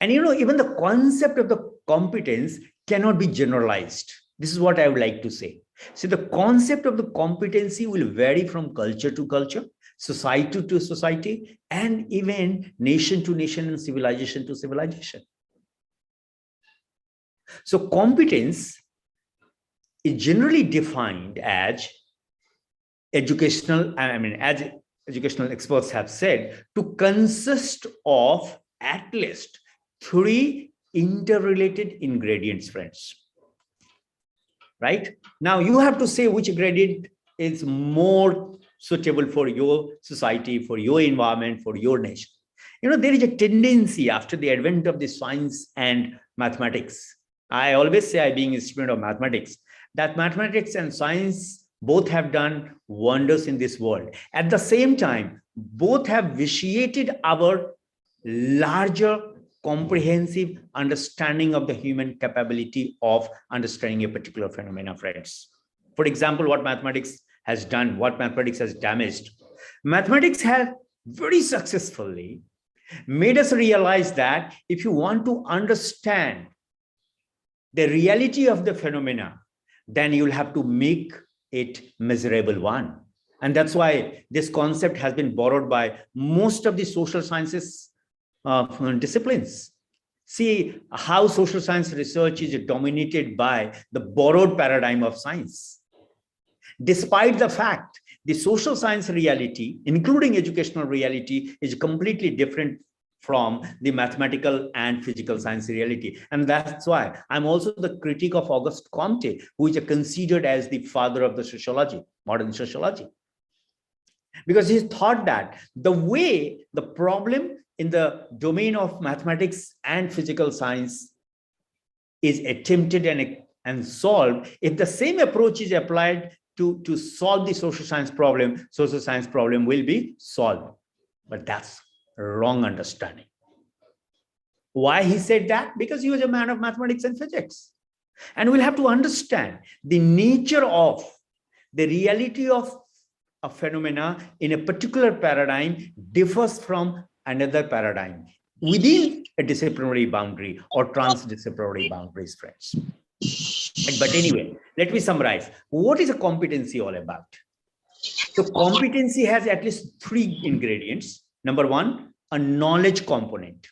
And even the concept of the competence cannot be generalized. This is what I would like to say. So the concept of the competency will vary from culture to culture, society to society, and even nation to nation and civilization to civilization. So competence is generally defined as educational, as educational experts have said, to consist of at least 3 interrelated ingredients, friends. Right? Now you have to say which ingredient is more suitable for your society, for your environment, for your nation. You know, there is a tendency after the advent of the science and mathematics. I always say, I being a student of mathematics, that mathematics and science both have done wonders in this world. At the same time, both have vitiated our larger comprehensive understanding of the human capability of understanding a particular phenomena, friends. For example, what mathematics has done, what mathematics has damaged. Mathematics has very successfully made us realize that if you want to understand the reality of the phenomena, then you'll have to make it measurable one. And that's why this concept has been borrowed by most of the social sciences disciplines. See how social science research is dominated by the borrowed paradigm of science. Despite the fact the social science reality, including educational reality, is completely different from the mathematical and physical science reality. And that's why I'm also the critic of Auguste Comte, who is considered as the father of the sociology, modern sociology. Because he thought that the way the problem in the domain of mathematics and physical science is attempted and solved, if the same approach is applied to solve the social science problem will be solved. But that's a wrong understanding. Why he said that? Because he was a man of mathematics and physics. And we'll have to understand the nature of the reality of a phenomena in a particular paradigm differs from another paradigm within a disciplinary boundary or transdisciplinary boundaries, friends. But anyway, let me summarize. What is a competency all about? So competency has at least 3 ingredients. Number 1, a knowledge component.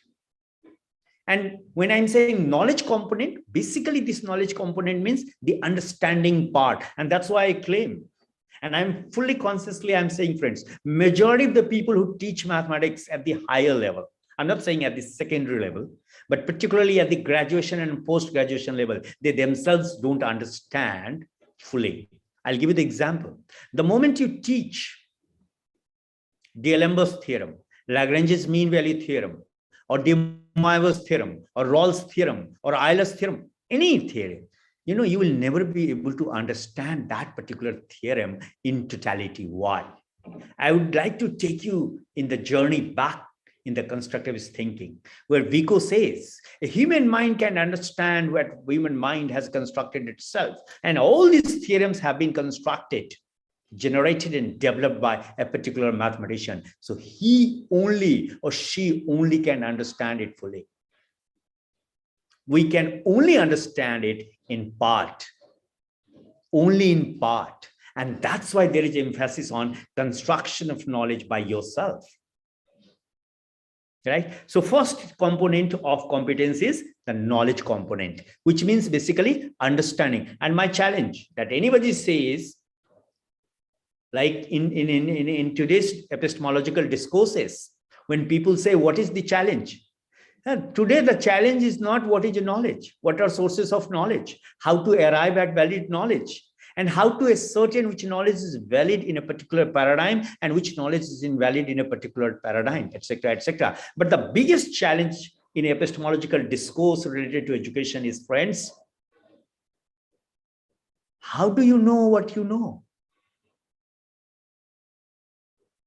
And when I'm saying knowledge component, basically this knowledge component means the understanding part. And that's why I claim, and I'm fully consciously, I'm saying, friends, majority of the people who teach mathematics at the higher level, I'm not saying at the secondary level, but particularly at the graduation and post-graduation level, they themselves don't understand fully. I'll give you the example. The moment you teach D'Alembert's theorem, Lagrange's mean value theorem, or De Moivre's theorem, or Rawls' theorem, or Euler's theorem, any theorem, you know, you will never be able to understand that particular theorem in totality. Why? I would like to take you in the journey back in the constructivist thinking, where Vico says a human mind can understand what human mind has constructed itself. And all these theorems have been constructed, generated and developed by a particular mathematician. So he only or she only can understand it fully. We can only understand it in part, only in part. And that's why there is emphasis on construction of knowledge by yourself. Right? So first component of competence is the knowledge component, which means basically understanding. And my challenge that anybody says, like in today's epistemological discourses, when people say, what is the challenge? Today, the challenge is not what is knowledge, what are sources of knowledge, how to arrive at valid knowledge, and how to ascertain which knowledge is valid in a particular paradigm and which knowledge is invalid in a particular paradigm, etc., etc. But the biggest challenge in epistemological discourse related to education is, friends, how do you know what you know?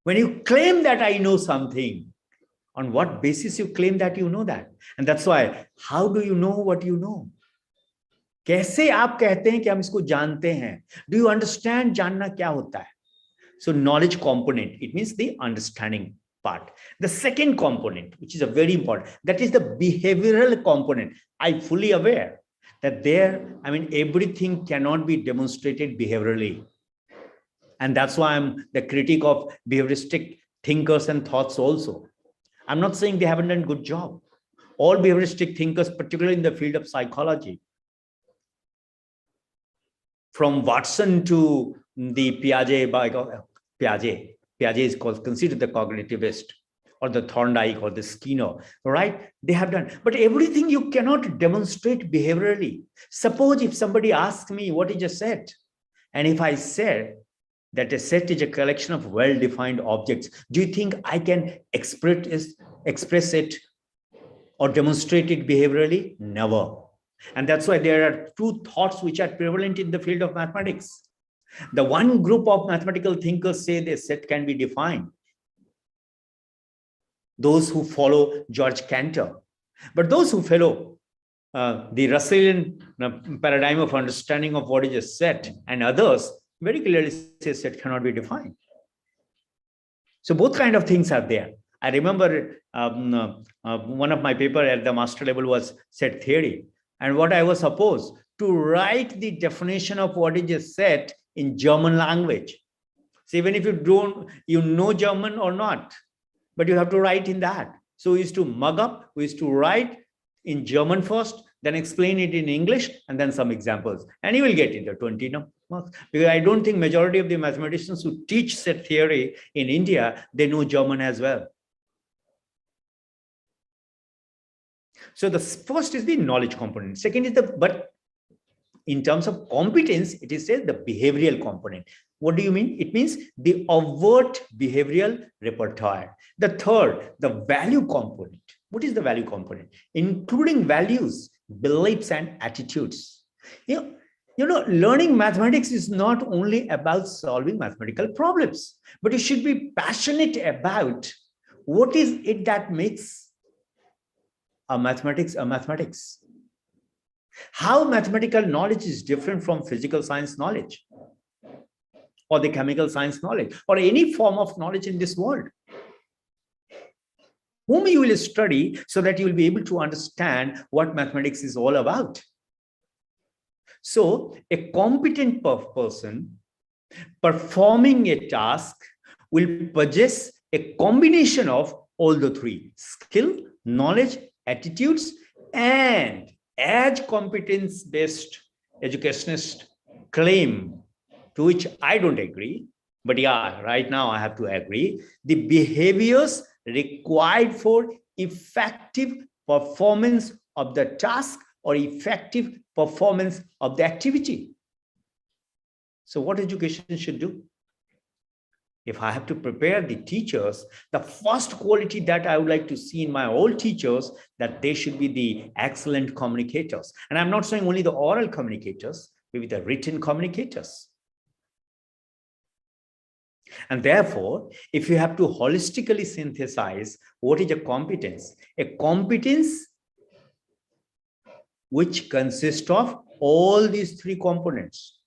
When you claim that I know something, on what basis you claim that you know that? And that's why, how do you know what you know? कैसे आप कहते हैं कि हम इसको जानते हैं? Do you understand जानना क्या होता है? So knowledge component, it means the understanding part. The second component, which is a very important, that is the behavioral component. I'm fully aware that everything cannot be demonstrated behaviorally. And that's why I'm the critic of behavioristic thinkers and thoughts also. I'm not saying they haven't done a good job. All behavioristic thinkers, particularly in the field of psychology, from Watson to the Piaget is considered the cognitivist. or the Thorndike or the Skinner, right? They have done, but everything you cannot demonstrate behaviorally. Suppose if somebody asks me what is a set, and if I said that a set is a collection of well-defined objects, do you think I can express it or demonstrate it behaviorally? Never. And that's why there are two thoughts which are prevalent in the field of mathematics. The one group of mathematical thinkers say the set can be defined, those who follow George Cantor. But those who follow the Russellian paradigm of understanding of what is a set, and others very clearly say set cannot be defined. So both kind of things are there. I remember one of my paper at the master level was set theory. And what I was supposed to write the definition of what is a set in German language. So even if you know German or not, but you have to write in that. So we used to mug up, we used to write in German first, then explain it in English, and then some examples. And you will get it, the 20 marks. Because I don't think majority of the mathematicians who teach set theory in India, they know German as well. So the first is the knowledge component. Second is but in terms of competence, it is said the behavioral component. What do you mean? It means the overt behavioral repertoire. The third, the value component. What is the value component? Including values, beliefs, and attitudes. You know, learning mathematics is not only about solving mathematical problems, but you should be passionate about what is it that makes a mathematics. How mathematical knowledge is different from physical science knowledge, or the chemical science knowledge, or any form of knowledge in this world. Whom you will study so that you will be able to understand what mathematics is all about. So a competent person performing a task will possess a combination of all the three: skill, knowledge, attitudes, and as competence-based educationists claim, to which I don't agree, but yeah, right now I have to agree, the behaviors required for effective performance of the task or effective performance of the activity. So what education should do? If I have to prepare the teachers, the first quality that I would like to see in my all teachers, that they should be the excellent communicators. And I'm not saying only the oral communicators, maybe the written communicators. And therefore, if you have to holistically synthesize what is a competence which consists of all these three components.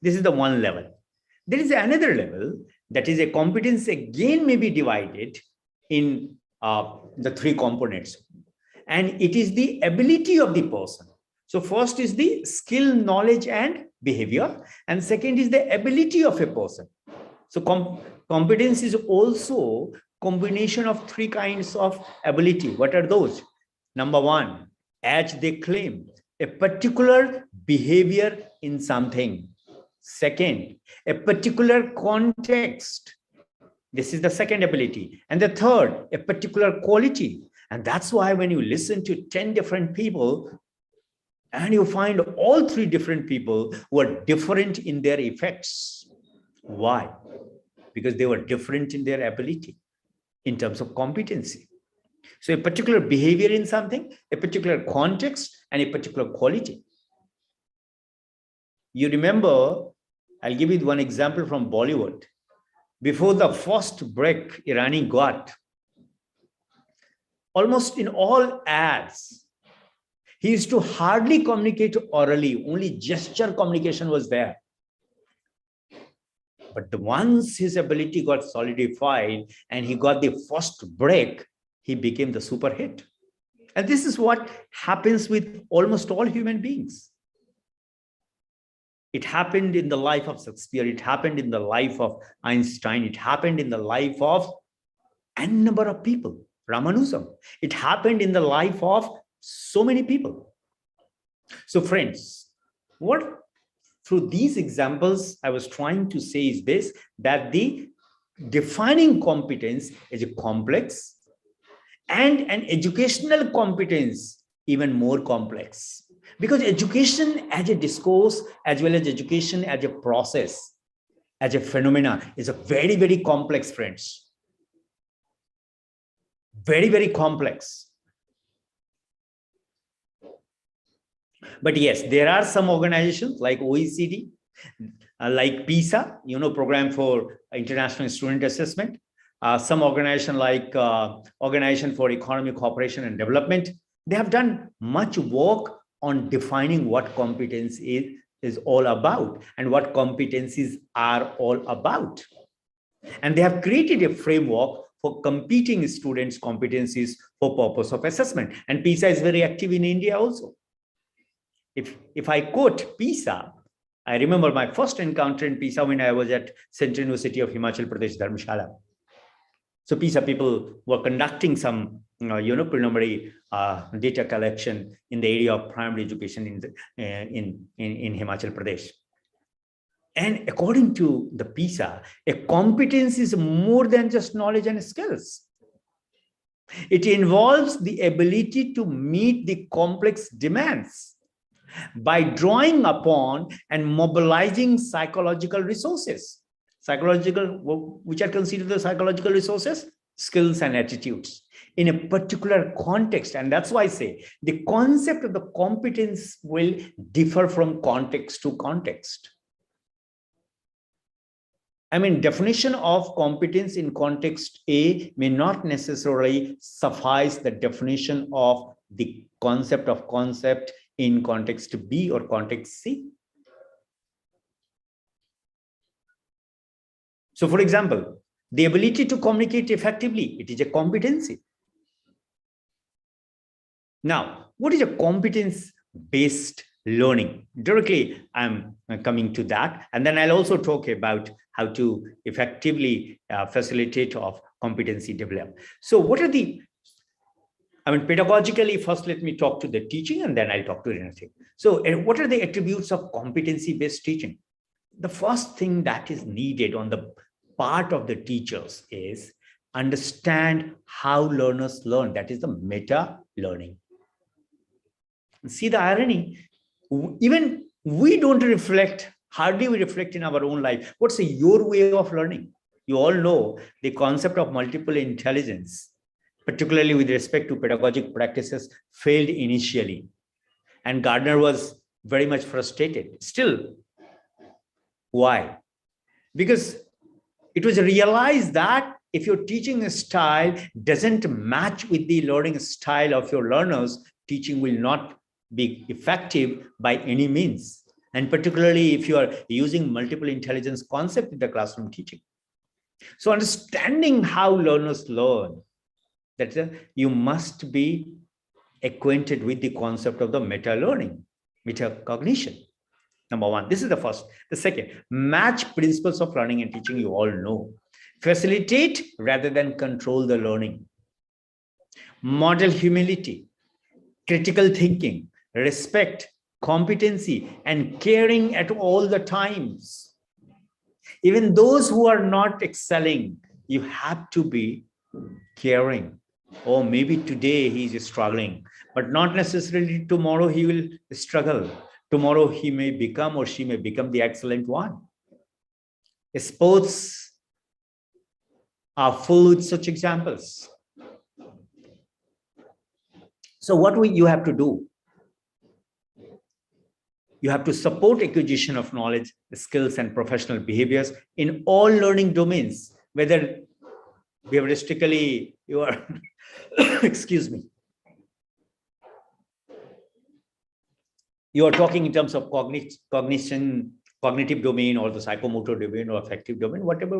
This is the one level. There is another level, that is a competence again may be divided in the three components. And it is the ability of the person. So first is the skill, knowledge, and behavior. And second is the ability of a person. So competence is also combination of three kinds of ability. What are those? Number one, as they claim, a particular behavior in something. Second, a particular context. This is the second ability. And the third, a particular quality. And that's why when you listen to 10 different people, and you find all three different people were different in their effects. Why? Because they were different in their ability in terms of competency. So a particular behavior in something, a particular context, and a particular quality. You remember, I'll give you one example from Bollywood. Before the first break Irani got, almost in all ads, he used to hardly communicate orally, only gesture communication was there. But once his ability got solidified and he got the first break, he became the super hit. And this is what happens with almost all human beings. It happened in the life of Shakespeare. It happened in the life of Einstein. It happened in the life of n number of people. Ramanujan. It happened in the life of so many people. So friends, what through these examples I was trying to say is this, that the defining competence is a complex, and an educational competence even more complex. Because education as a discourse, as well as education as a process, as a phenomena, is a very, very complex, friends. Very, very complex. But yes, there are some organizations like OECD, like PISA, Program for International Student Assessment, some organization like Organization for Economic Cooperation and Development. They have done much work on defining what competence is all about and what competencies are all about. And they have created a framework for competing students' competencies for purpose of assessment. And PISA is very active in India also. If I quote PISA, I remember my first encounter in PISA when I was at Central University of Himachal Pradesh, Dharamshala. So PISA people were conducting some, preliminary data collection in the area of primary education in Himachal Pradesh. And according to the PISA, a competence is more than just knowledge and skills. It involves the ability to meet the complex demands by drawing upon and mobilizing psychological resources. Which are considered the psychological resources? Skills and attitudes in a particular context. And that's why I say the concept of the competence will differ from context to context. I mean, definition of competence in context A may not necessarily suffice the definition of the concept in context B or context C. So, for example, the ability to communicate effectively, it is a competency. Now, what is a competence-based learning? Directly, I'm coming to that. And then I'll also talk about how to effectively facilitate of competency development. So what are the, pedagogically, first let me talk to the teaching and then I'll talk to anything. So what are the attributes of competency-based teaching? The first thing that is needed on the part of the teachers is understand how learners learn. That is the meta learning. See the irony, even we don't reflect, hardly we reflect in our own life. What's your way of learning? You all know the concept of multiple intelligence, particularly with respect to pedagogic practices, failed initially. And Gardner was very much frustrated. Still, why? Because it was realized that if your teaching style doesn't match with the learning style of your learners, teaching will not be effective by any means. And particularly if you are using multiple intelligence concept in the classroom teaching. So understanding how learners learn, that you must be acquainted with the concept of the meta learning, metacognition. Number one, this is the first. The second, match principles of learning and teaching, you all know. Facilitate rather than control the learning. Model humility, critical thinking, respect, competency, and caring at all the times. Even those who are not excelling, you have to be caring. Or maybe today he is struggling, but not necessarily tomorrow he will struggle. Tomorrow he may become or she may become the excellent one. Sports are full with such examples. So what you have to do? You have to support acquisition of knowledge, skills, and professional behaviors in all learning domains, whether behavioristically you are, excuse me, you are talking in terms of cognition, cognitive domain, or the psychomotor domain, or affective domain, whatever.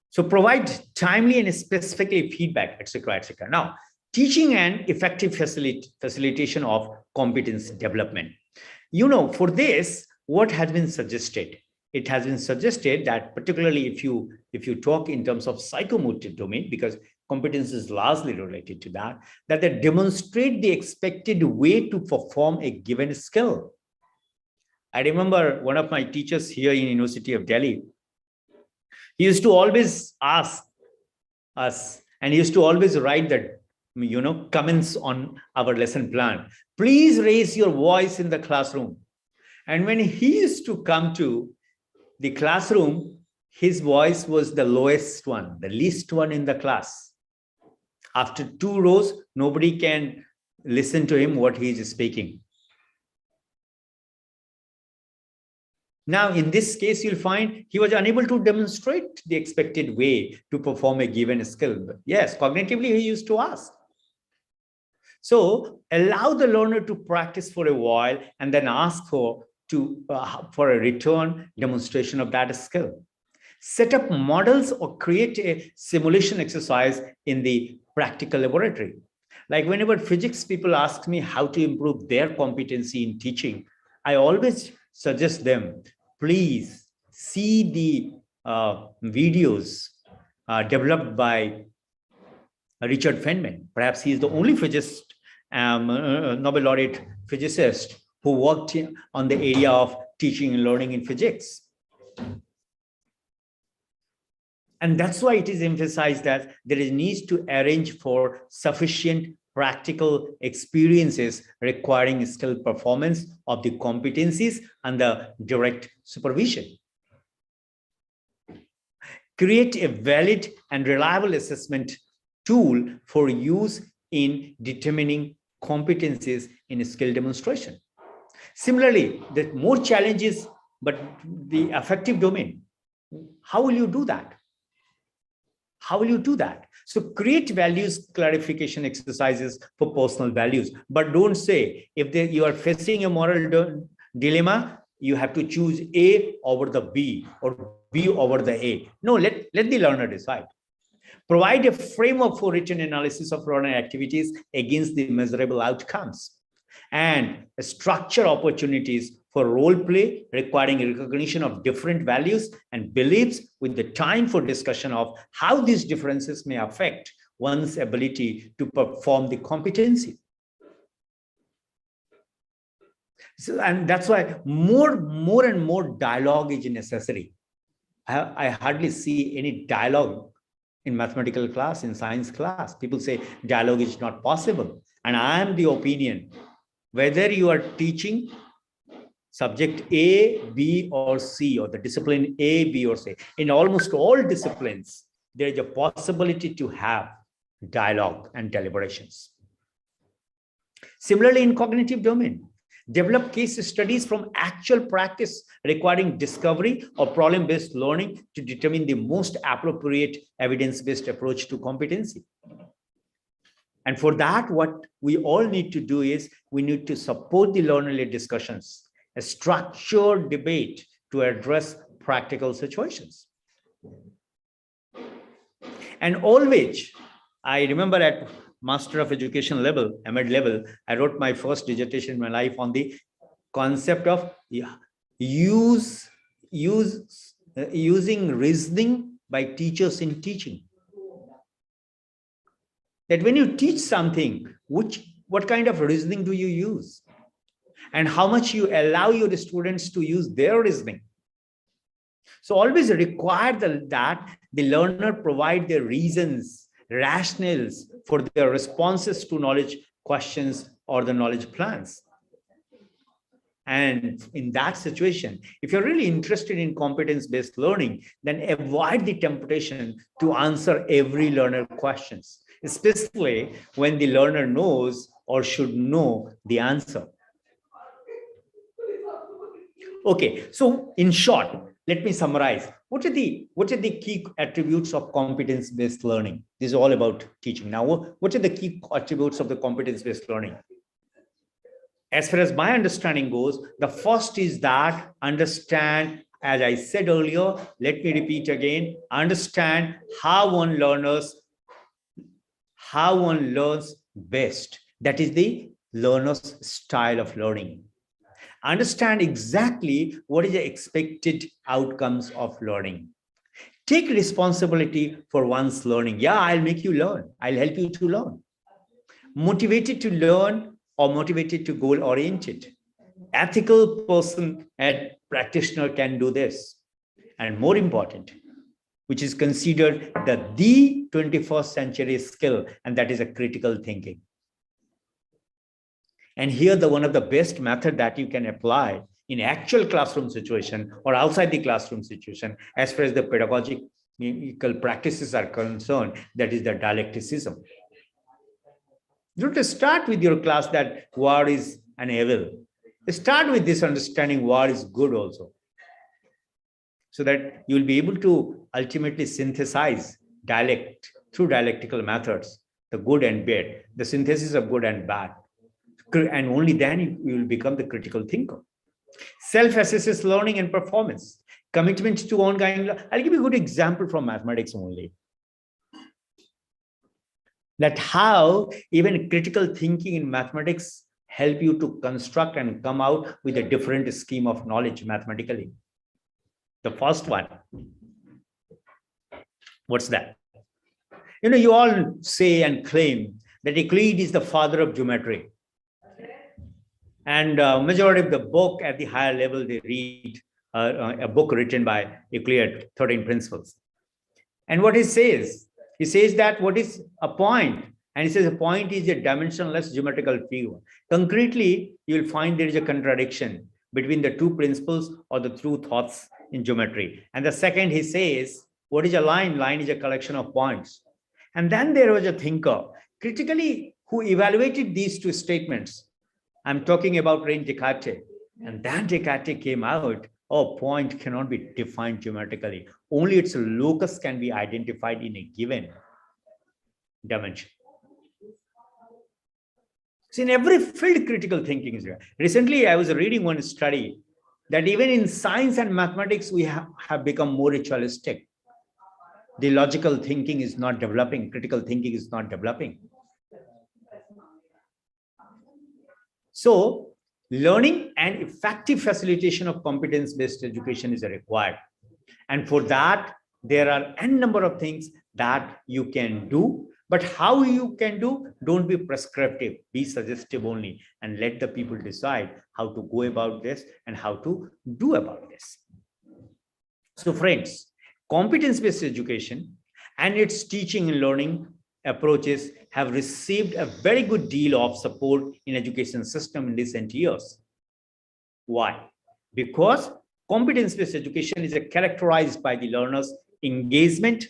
So provide timely and specifically feedback, etc., etc. Now, teaching and effective facilitation of competence development. For this, what has been suggested? It has been suggested that particularly if you talk in terms of psychomotor domain, because competence is largely related to that they demonstrate the expected way to perform a given skill. I remember one of my teachers here in University of Delhi, He used to always ask us, and he used to always write that, comments on our lesson plan. Please raise your voice in the classroom. And when he used to come to the classroom, his voice was the lowest one, the least one in the class. After 2 rows, nobody can listen to him what he is speaking. Now, in this case, you'll find he was unable to demonstrate the expected way to perform a given skill. But yes, cognitively, he used to ask. So allow the learner to practice for a while and then ask for a return demonstration of that skill. Set up models or create a simulation exercise in the practical laboratory. Like whenever physics people ask me how to improve their competency in teaching, I always suggest them, please see the videos developed by Richard Feynman. Perhaps he is the only physicist, Nobel laureate physicist who worked on the area of teaching and learning in physics. And that's why it is emphasized that there is need to arrange for sufficient practical experiences requiring skill performance of the competencies under direct supervision. Create a valid and reliable assessment tool for use in determining competencies in skill demonstration. Similarly, there are more challenges, but the affective domain. How will you do that? How will you do that? So create values clarification exercises for personal values, but don't say if you are facing a moral dilemma, you have to choose A over the B or B over the A. No, let the learner decide. Provide a framework for written analysis of learner activities against the measurable outcomes, and structure opportunities for role play requiring recognition of different values and beliefs with the time for discussion of how these differences may affect one's ability to perform the competency. So, and that's why more and more dialogue is necessary. I hardly see any dialogue in mathematical class, in science class. People say dialogue is not possible. And I am the opinion, whether you are teaching subject A, B, or C, or the discipline A, B, or C, in almost all disciplines, there is a possibility to have dialogue and deliberations. Similarly, in cognitive domain, develop case studies from actual practice requiring discovery or problem-based learning to determine the most appropriate evidence-based approach to competency. And for that, what we all need to do is we need to support the learner-led discussions, a structured debate to address practical situations. And always, I remember at Master of Education level, MAd level, I wrote my first dissertation in my life on the concept of using reasoning by teachers in teaching. That when you teach something, what kind of reasoning do you use? And how much you allow your students to use their reasoning. So always require that the learner provide their reasons, rationales for their responses to knowledge questions or the knowledge plans. And in that situation, if you're really interested in competence-based learning, then avoid the temptation to answer every learner questions, especially when the learner knows or should know the answer. Okay, so in short, let me summarize. What are the key attributes of competence-based learning? This is all about teaching. Now, what are the key attributes of the competence-based learning? As far as my understanding goes, the first is that understand, as I said earlier, let me repeat again, understand how one learns best. That is the learner's style of learning. Understand exactly what is the expected outcomes of learning. Take responsibility for one's learning. Yeah, I'll make you learn. I'll help you to learn. Motivated to learn or motivated to goal-oriented. Ethical person and practitioner can do this. And more important, which is considered the 21st century skill, and that is a critical thinking. And here one of the best method that you can apply in actual classroom situation or outside the classroom situation, as far as the pedagogical practices are concerned, that is the dialecticism. You have to start with your class that what is an evil. Start with this understanding what is good also, so that you will be able to ultimately synthesize dialect through dialectical methods, the good and bad, the synthesis of good and bad. And only then you will become the critical thinker. Self-assesses learning and performance, commitment to ongoing. I'll give you a good example from mathematics only. That how even critical thinking in mathematics help you to construct and come out with a different scheme of knowledge mathematically. The first one, what's that? You all say and claim that Euclid is the father of geometry. And majority of the book at the higher level, they read a book written by Euclid, 13 Principles. And what he says that what is a point? And he says a point is a dimensionless geometrical figure. Concretely, you will find there is a contradiction between the two principles or the two thoughts in geometry. And the second, he says, what is a line? Line is a collection of points. And then there was a thinker critically who evaluated these two statements. I'm talking about René Descartes. And then Descartes came out, oh, point cannot be defined geometrically. Only its locus can be identified in a given dimension. So in every field, critical thinking is there. Recently, I was reading one study that even in science and mathematics, we have become more ritualistic. The logical thinking is not developing. Critical thinking is not developing. So learning and effective facilitation of competence-based education is required. And for that, there are n number of things that you can do. But how you can do, don't be prescriptive, be suggestive only, and let the people decide how to go about this and how to do about this. So friends, competence-based education and its teaching and learning approaches have received a very good deal of support in education system in recent years. Why? Because competence-based education is characterized by the learner's engagement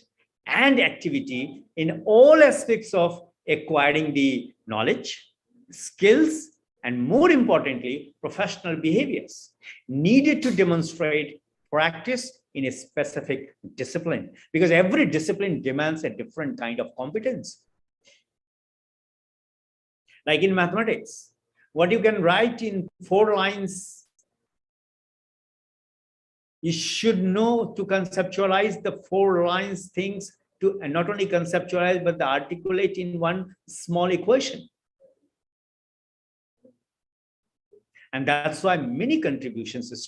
and activity in all aspects of acquiring the knowledge, skills, and more importantly, professional behaviors needed to demonstrate practice in a specific discipline, because every discipline demands a different kind of competence. Like in mathematics, what you can write in 4 lines, you should know to conceptualize the 4 lines things, to not only conceptualize, but to articulate in one small equation. And that's why many contributors,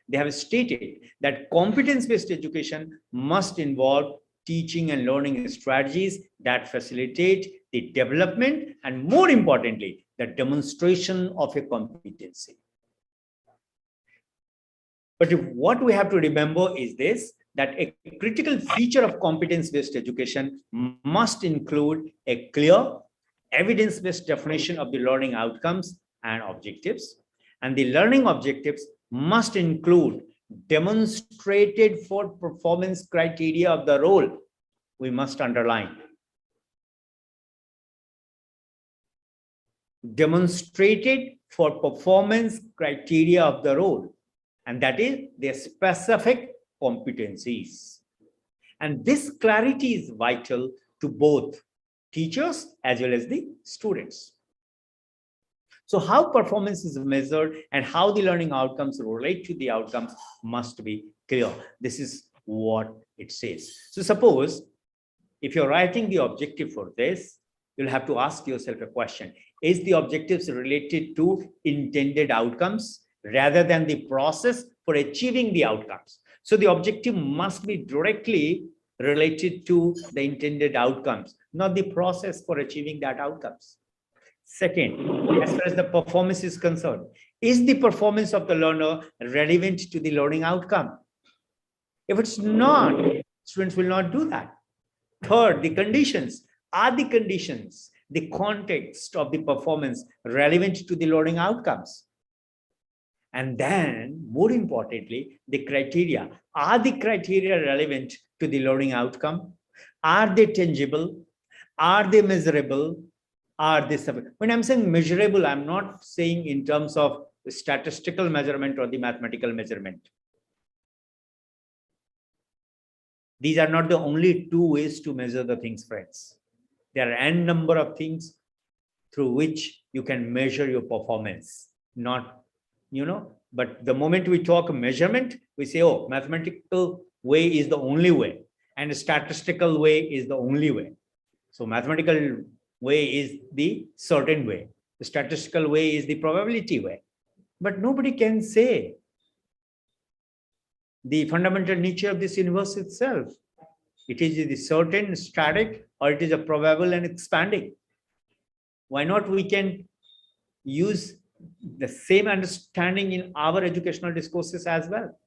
they have stated that competence-based education must involve teaching and learning strategies that facilitate the development and, more importantly, the demonstration of a competency. But what we have to remember is this, that a critical feature of competence-based education must include a clear, evidence-based definition of the learning outcomes and objectives. And the learning objectives must include demonstrated for performance criteria of the role. We must underline. Demonstrated for performance criteria of the role. And that is their specific competencies. And this clarity is vital to both teachers as well as the students. So how performance is measured and how the learning outcomes relate to the outcomes must be clear. This is what it says. So suppose if you're writing the objective for this, you'll have to ask yourself a question. Is the objectives related to intended outcomes rather than the process for achieving the outcomes? So the objective must be directly related to the intended outcomes, not the process for achieving that outcomes. Second, as far as the performance is concerned, is the performance of the learner relevant to the learning outcome? If it's not, students will not do that. Third, the conditions. Are the conditions, the context of the performance relevant to the learning outcomes? And then, more importantly, the criteria. Are the criteria relevant to the learning outcome? Are they tangible? Are they measurable? Are they, when I'm saying measurable, I'm not saying in terms of the statistical measurement or the mathematical measurement. These are not the only two ways to measure the things, friends. There are n number of things through which you can measure your performance. Not, but the moment we talk measurement, we say, oh, mathematical way is the only way, and a statistical way is the only way. So mathematical way is the certain way. The statistical way is the probability way. But nobody can say the fundamental nature of this universe itself. It is the certain, static, or it is a probable and expanding. Why not we can use the same understanding in our educational discourses as well?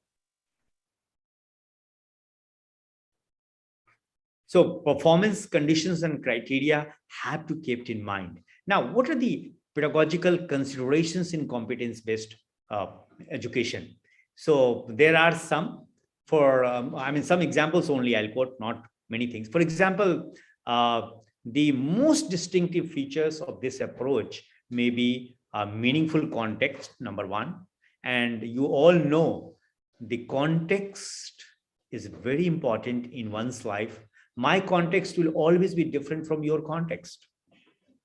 So performance conditions and criteria have to be kept in mind. Now, what are the pedagogical considerations in competence-based education? So there are some for, some examples only I'll quote, not many things. For example, the most distinctive features of this approach may be a meaningful context, number one. And you all know the context is very important in one's life. My context will always be different from your context.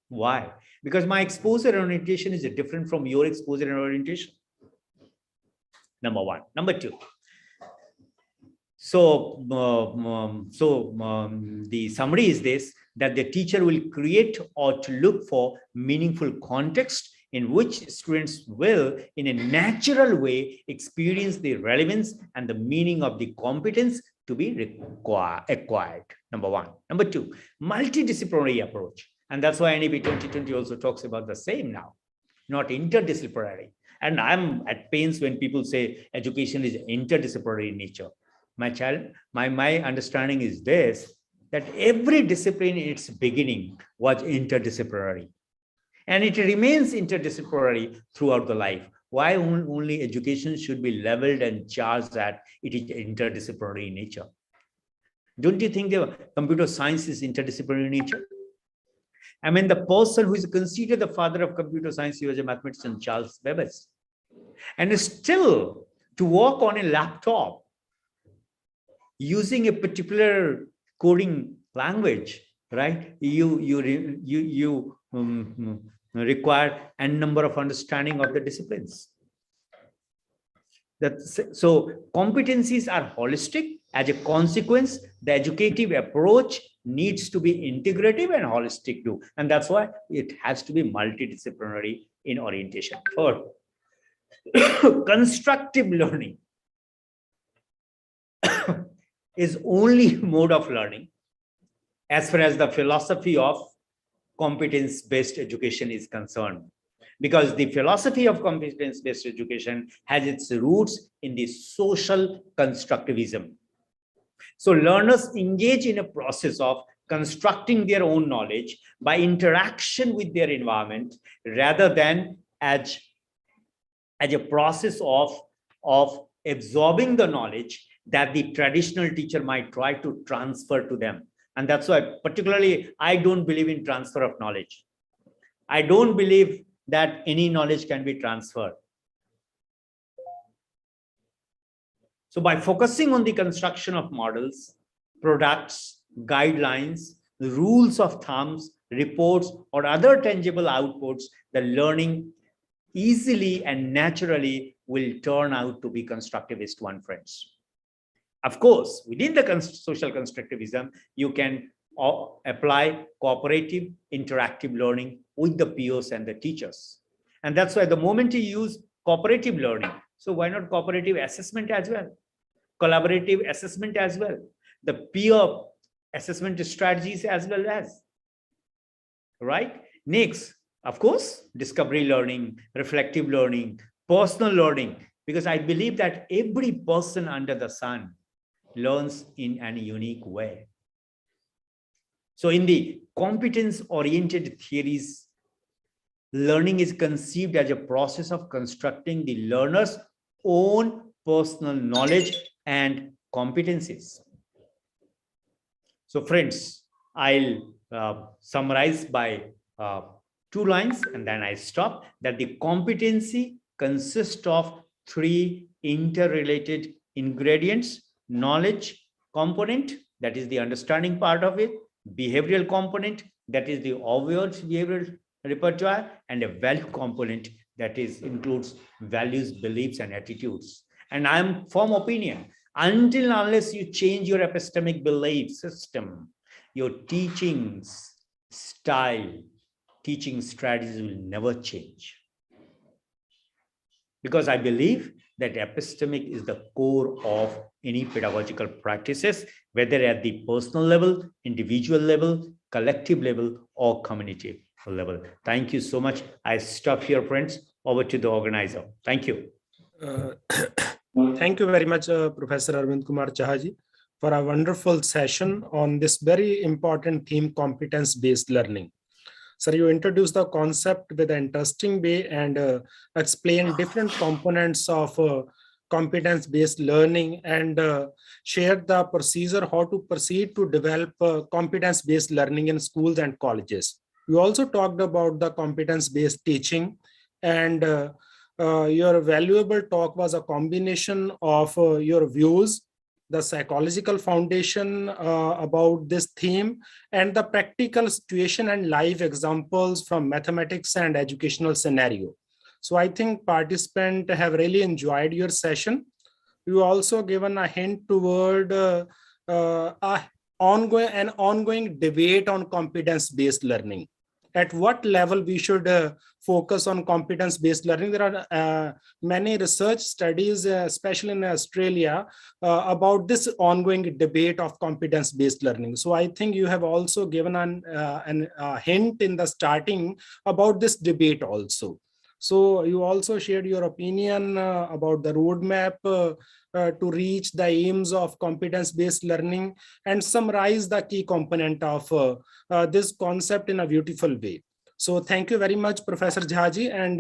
Why? Because my exposure and orientation is different from your exposure and orientation. Number one. Number two. So, the summary is this, that the teacher will create or to look for meaningful context in which students will, in a natural way, experience the relevance and the meaning of the competence to be acquired. Number one. Number two, multidisciplinary approach. And that's why NEP 2020 also talks about the same now, not interdisciplinary. And I'm at pains when people say education is interdisciplinary in nature. My understanding is this, that every discipline in its beginning was interdisciplinary. And it remains interdisciplinary throughout the life. Why only education should be leveled and charged that it is interdisciplinary in nature? Don't you think the computer science is interdisciplinary in nature? I mean, the person who is considered the father of computer science, he was a mathematician, Charles Babbage. And still, to work on a laptop using a particular coding language, right? You require a number of understanding of the disciplines. So competencies are holistic. As a consequence, the educative approach needs to be integrative and holistic too. And that's why it has to be multidisciplinary in orientation. Third, constructive learning is only mode of learning as far as the philosophy of competence-based education is concerned. Because the philosophy of competence-based education has its roots in the social constructivism. So learners engage in a process of constructing their own knowledge by interaction with their environment rather than as a process of absorbing the knowledge that the traditional teacher might try to transfer to them. And that's why particularly I don't believe in transfer of knowledge. I don't believe that any knowledge can be transferred. So by focusing on the construction of models, products, guidelines, the rules of thumbs, reports, or other tangible outputs, the learning easily and naturally will turn out to be constructivist one, friends. Of course, within the social constructivism, you can apply cooperative, interactive learning with the peers and the teachers. And that's why the moment you use cooperative learning, so why not cooperative assessment as well? Collaborative assessment as well. The peer assessment strategies as well as, right? Next, of course, discovery learning, reflective learning, personal learning, because I believe that every person under the sun learns in a unique way. So in the competence-oriented theories, learning is conceived as a process of constructing the learner's own personal knowledge and competencies. So friends, I'll summarize by 2 lines and then I stop, that the competency consists of 3 interrelated ingredients: knowledge component, that is the understanding part of it; behavioral component, that is the obvious behavioral repertoire; and a value component, that is includes values, beliefs, and attitudes. And I'm firm opinion, until unless you change your epistemic belief system, your teaching style, teaching strategies will never change. Because I believe that epistemic is the core of any pedagogical practices, whether at the personal level, individual level, collective level, or community level. Thank you so much. I stop here, friends. Over to the organizer. Thank you. Thank you very much, Professor Arvind Kumar Chahaji, for a wonderful session on this very important theme, competence-based learning. Sir, you introduced the concept with an interesting way and explained different components of competence-based learning and shared the procedure how to proceed to develop competence-based learning in schools and colleges. You also talked about the competence-based teaching, and your valuable talk was a combination of your views, the psychological foundation about this theme, and the practical situation and live examples from mathematics and educational scenario. So I think participants have really enjoyed your session. You also given a hint toward an ongoing debate on competence-based learning. At what level we should focus on competence-based learning? There are many research studies, especially in Australia, about this ongoing debate of competence-based learning. So I think you have also given a hint in the starting about this debate also. So you also shared your opinion about the roadmap to reach the aims of competence-based learning and summarize the key component of this concept in a beautiful way. So thank you very much, Professor Jhaji. And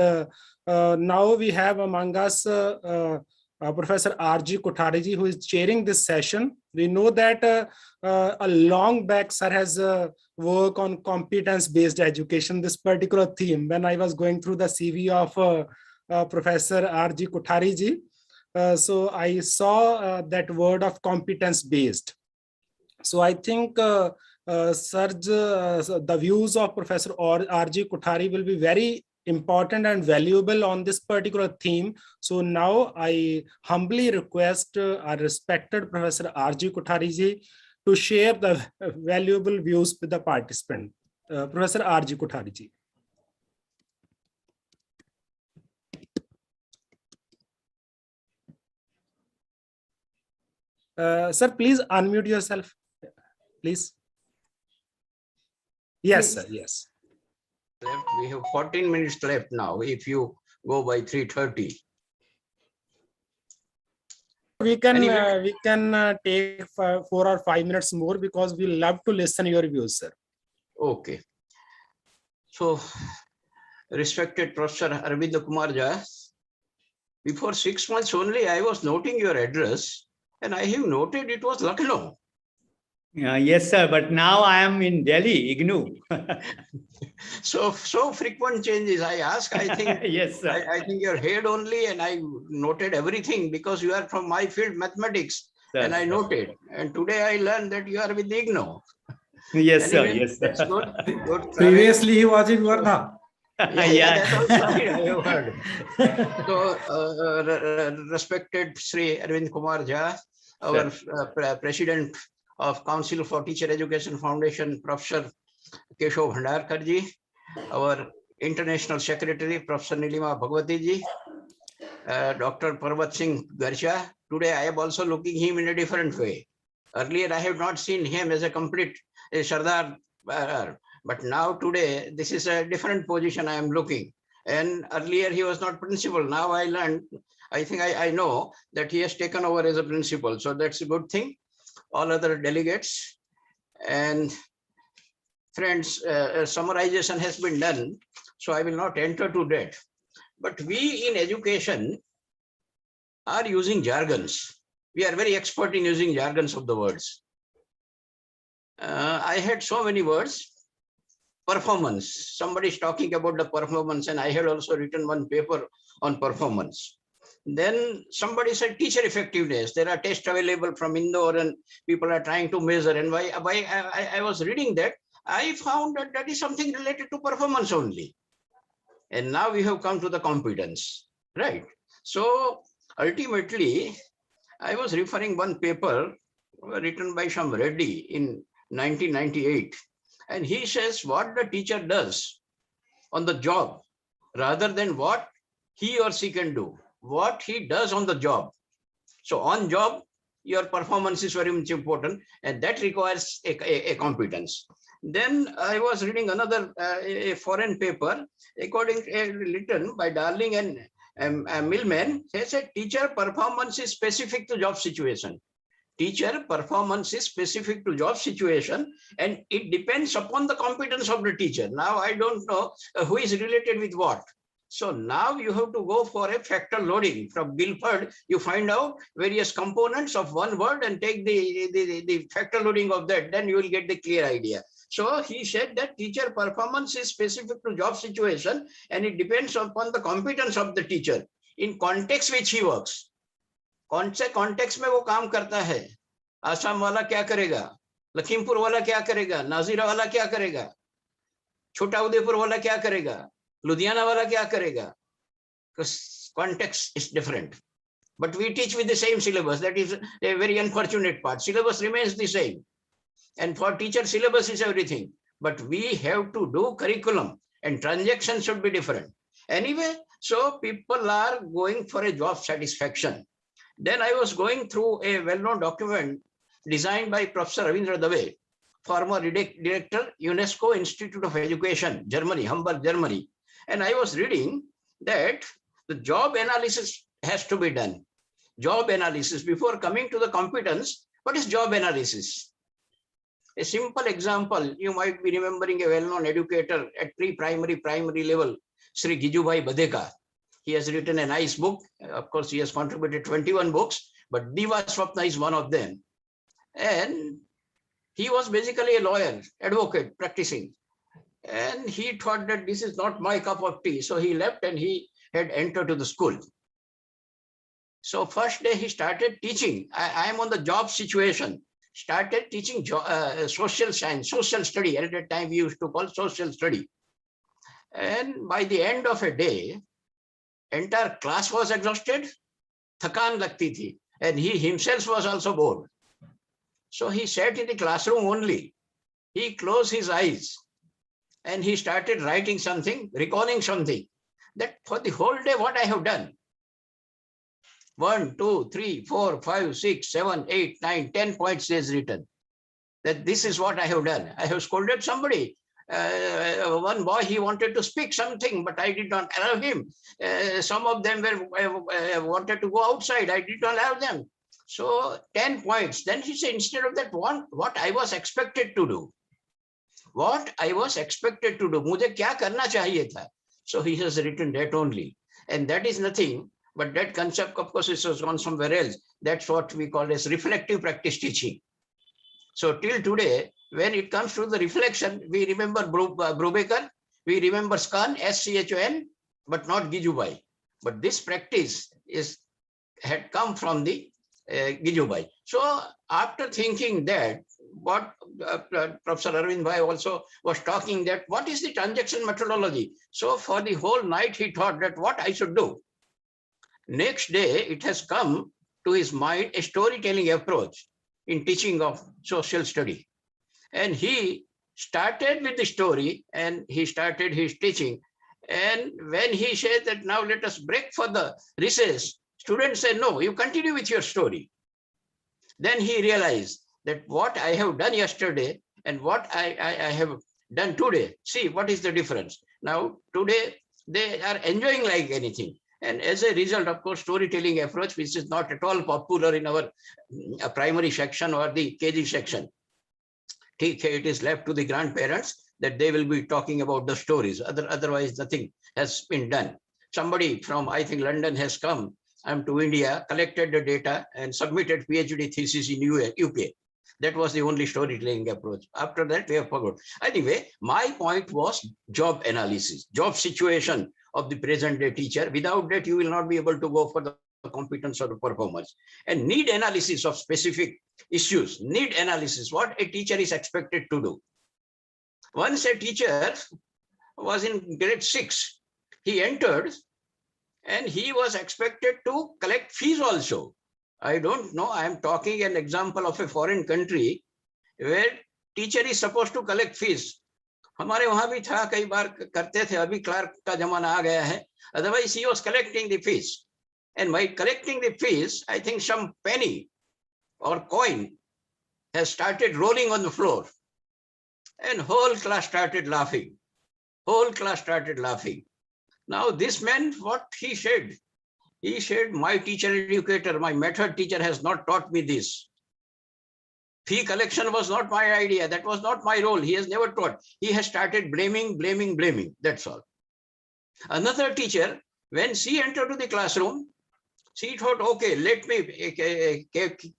now we have among us Professor R.G. Kothariji, who is chairing this session. We know that a long back, sir has work on competence-based education, this particular theme. When I was going through the CV of Professor R.G. Kothariji, so I saw that word of competence-based. So I think the views of Professor R.G. Kothari will be very important and valuable on this particular theme. So now I humbly request our respected Professor R.G. Kothariji to share the valuable views with the participant. Professor R.G. Kothariji. Sir, please unmute yourself, please. Yes, sir, yes. Left. We have 14 minutes left now, if you go by 3:30. We can take 4 or 5 minutes more because we love to listen your views, sir. Okay. So, respected Professor Arvind Kumar Jha, before 6 months only, I was noting your address, and I have noted it was Lucknow. Yes, sir. But now I am in Delhi, IGNU. So frequent changes. I ask, I think, yes, sir. I think your head only, and I noted everything because you are from my field, mathematics, and I noted. And today I learned that you are with IGNU. Yes, anyway, sir. Yes, sir. That's good. Good. Previously, he was in Varna. Yeah, that also I have heard. So, respected Sri Arvind Kumar Jha, our President of Council for Teacher Education Foundation, Professor Keshav Bhandarkar ji, our International Secretary, Professor Nilima Bhagwati ji, Dr. Parvat Singh Garsha. Today I am also looking him in a different way. Earlier I have not seen him as a complete Sardar, but now today this is a different position I am looking. And earlier he was not principal. Now I learned, I think I know that he has taken over as a principal. So that's a good thing. all other delegates. And friends, summarization has been done, so I will not enter to that. But we in education are using jargons. We are very expert in using jargons of the words. I had so many words. Performance. Somebody is talking about the performance, and I had also written one paper on performance. Then somebody said teacher effectiveness. There are tests available from Indore, and people are trying to measure. And why I was reading that, I found that that is something related to performance only. And now we have come to the competence, right? So ultimately, I was referring one paper written by Sham Reddy in 1998. And he says what the teacher does on the job rather than what he or she can do, what he does on the job. So on job, your performance is very much important, and that requires a competence. Then I was reading another a foreign paper, written by Darling and Millman. They said teacher performance is specific to job situation. Teacher performance is specific to job situation, and it depends upon the competence of the teacher. Now, I don't know who is related with what. So now you have to go for a factor loading. From Guilford, you find out various components of one word and take the factor loading of that. Then you will get the clear idea. So he said that teacher performance is specific to job situation, and it depends upon the competence of the teacher in context which he works. कौन से context में वो काम करता है, आसाम वाला क्या करेगा, लखीमपुर वाला क्या करेगा, नाजीरा वाला क्या करेगा, छोटा उदयपुर वाला क्या करेगा, लुधियाना वाला क्या करेगा, because context is different. But we teach with the same syllabus. That is a very unfortunate part. Syllabus remains the same, and for teacher syllabus is everything, but we have to do curriculum, and transactions should be different anyway. So people are going for a job satisfaction. Then I was going through a well-known document designed by Professor Ravindra Dave, former director, UNESCO Institute of Education, Germany, Hamburg, Germany. And I was reading that the job analysis has to be done. Job analysis before coming to the competence. What is job analysis? A simple example, you might be remembering a well-known educator at pre-primary, primary level, Sri Gijubhai Badeka. He has written a nice book. Of course, he has contributed 21 books, but Diva Swapna is one of them. And he was basically a lawyer, advocate, practicing. And he thought that this is not my cup of tea. So he left and he had entered to the school. So first day he started teaching. I am on the job situation. Started teaching social science, social study. At that time we used to call social study. And by the end of a day, entire class was exhausted, thakan lagti thi, and he himself was also bored. So he sat in the classroom only. He closed his eyes and he started writing something, recalling something, that for the whole day what I have done. 1, 2, 3, 4, 5, 6, 7, 8, 9, 10 points he has written. That this is what I have done. I have scolded somebody. One boy, he wanted to speak something, but I did not allow him. Some of them wanted to go outside. I did not allow them. So 10 points. Then he said, instead of that, what I was expected to do. What I was expected to do. Mujhe kya karna chahiye tha. So he has written that only. And that is nothing, but that concept, of course, it has gone somewhere else. That's what we call as reflective practice teaching. So till today, when it comes to the reflection, we remember Brubaker, we remember Schon, S-C-H-O-N, but not Gijubhai. But this practice had come from the Gijubhai. So after thinking that, what Professor Arvind Bhai also was talking, that what is the transaction methodology? So for the whole night, he thought that what I should do. Next day, it has come to his mind a storytelling approach in teaching of social study. And he started with the story and he started his teaching. And when he said that now let us break for the recess, students said, no, you continue with your story. Then he realized that what I have done yesterday and what I have done today, see what is the difference. Now today they are enjoying like anything. And as a result, of course, storytelling approach, which is not at all popular in our primary section or the KG section. It is left to the grandparents that they will be talking about the stories. Otherwise, nothing has been done. Somebody from, I think, London has come to India, collected the data and submitted PhD thesis in UK. That was the only storytelling approach. After that, we have forgot. Anyway, my point was job analysis, job situation of the present day teacher. Without that, you will not be able to go for the competence or the performance. And need analysis of specific issues, need analysis, what a teacher is expected to do. Once a teacher was in grade 6, he entered and he was expected to collect fees also. I don't know, I am talking an example of a foreign country where teacher is supposed to collect fees. हमारे वहां भी था, कई बार करते थे, अभी Clark का जमाना आ गया है. Otherwise, he was collecting the fees. And by collecting the fees, I think some penny or coin has started rolling on the floor. And whole class started laughing. Whole class started laughing. Now this man, what he said? He said, my teacher educator, my method teacher has not taught me this. Fee collection was not my idea. That was not my role. He has never taught. He has started blaming. That's all. Another teacher, when she entered to the classroom, she thought, okay, let me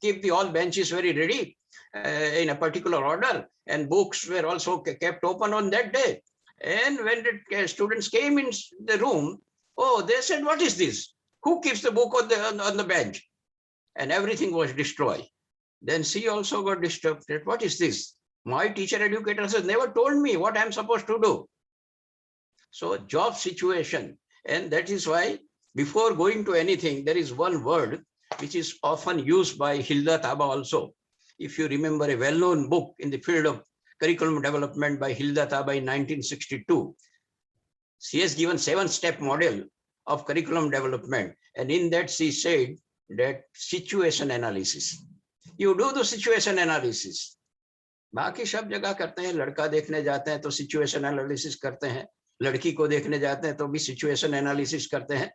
keep the all benches very ready in a particular order. And books were also kept open on that day. And when the students came in the room, oh, they said, what is this? Who keeps the book on the bench? And everything was destroyed. Then she also got disturbed. What is this? My teacher educator has never told me what I'm supposed to do. So job situation. And that is why before going to anything, there is one word which is often used by Hilda Taba also. If you remember a well-known book in the field of curriculum development by Hilda Taba in 1962, she has given 7-step model of curriculum development. And in that she said that situation analysis. You do the situation analysis. बाकी सब जगह करते हैं, लड़का देखने जाते हैं तो situation analysis करते हैं, लड़की को देखने जाते हैं तो भी situation analysis करते हैं.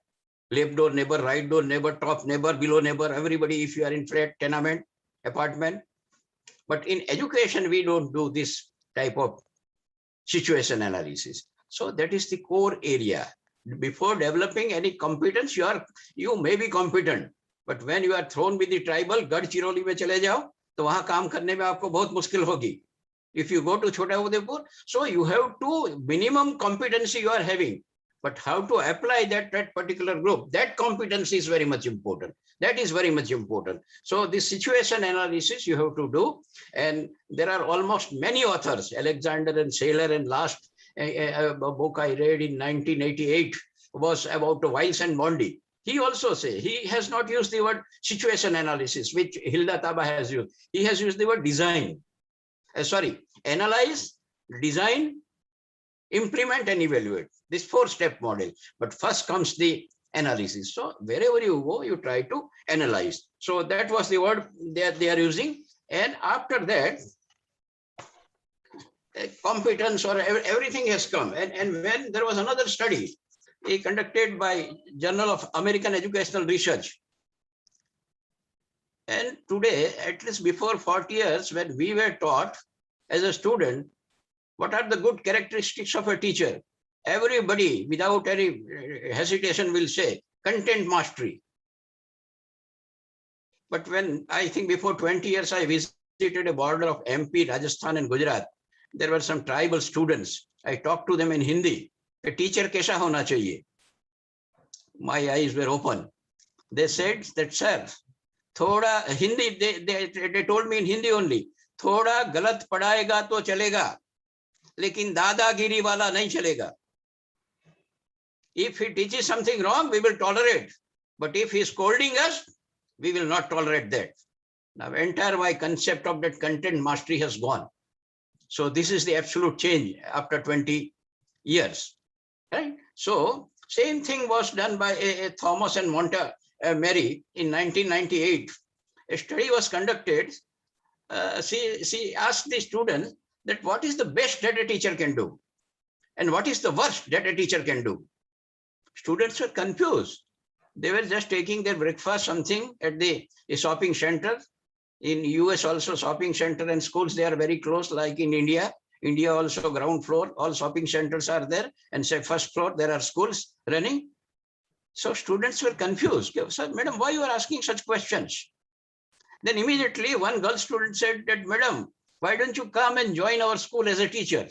Left door neighbor, right door neighbor, top neighbor, below neighbor, everybody if you are in flat, tenement, apartment. But in education, we don't do this type of situation analysis. So that is the core area. Before developing any competence, you may be competent. But when you are thrown with the tribal, Gadchiroli में चले जाओ, तो वहाँ काम करने में आपको बहुत मुश्किल होगी. If you go to Chota Udaipur, so you have to minimum competency you are having. But how to apply that particular group, that competency is very much important. That is very much important. So this situation analysis you have to do. And there are almost many authors, Alexander and Saylor, and last a book I read in 1988 was about Weiss and Bondi. He also says, he has not used the word situation analysis, which Hilda Taba has used. He has used the word design. Analyze, design, implement and evaluate. This 4-step model. But first comes the analysis. So wherever you go, you try to analyze. So that was the word that they are using. And after that, competence or everything has come. And when there was another study conducted by Journal of American Educational Research. And today, at least before 40 years, when we were taught as a student, what are the good characteristics of a teacher? Everybody, without any hesitation, will say content mastery. But when I think before 20 years, I visited a border of MP, Rajasthan and Gujarat, there were some tribal students. I talked to them in Hindi. A teacher कैसा होना चाहिए? My eyes were open. They said that, sir, थोड़ा Hindi, they told me in Hindi only, थोड़ा गलत पढ़ाएगा तो चलेगा, लेकिन दादागिरी वाला नहीं चलेगा. If he teaches something wrong, we will tolerate. But if he is scolding us, we will not tolerate that. Now, entire my concept of that content mastery has gone. So this is the absolute change after 20 years. Right? So same thing was done by Thomas and Montgomery in 1998. A study was conducted. She asked the students that what is the best that a teacher can do? And what is the worst that a teacher can do? Students were confused. They were just taking their breakfast, something at the shopping center. In US also shopping center and schools, they are very close, like in India. India also ground floor, all shopping centers are there, and say first floor, there are schools running. So students were confused. Sir, madam, why you are asking such questions? Then immediately one girl student said that, madam, why don't you come and join our school as a teacher?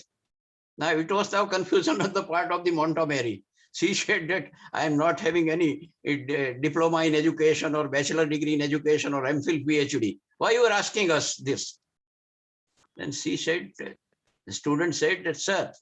Now it was now confusion on the part of the Montgomery. She said that I am not having any diploma in education or bachelor degree in education or MPhil PhD. Why you are asking us this? Then she said, the student said that, sir,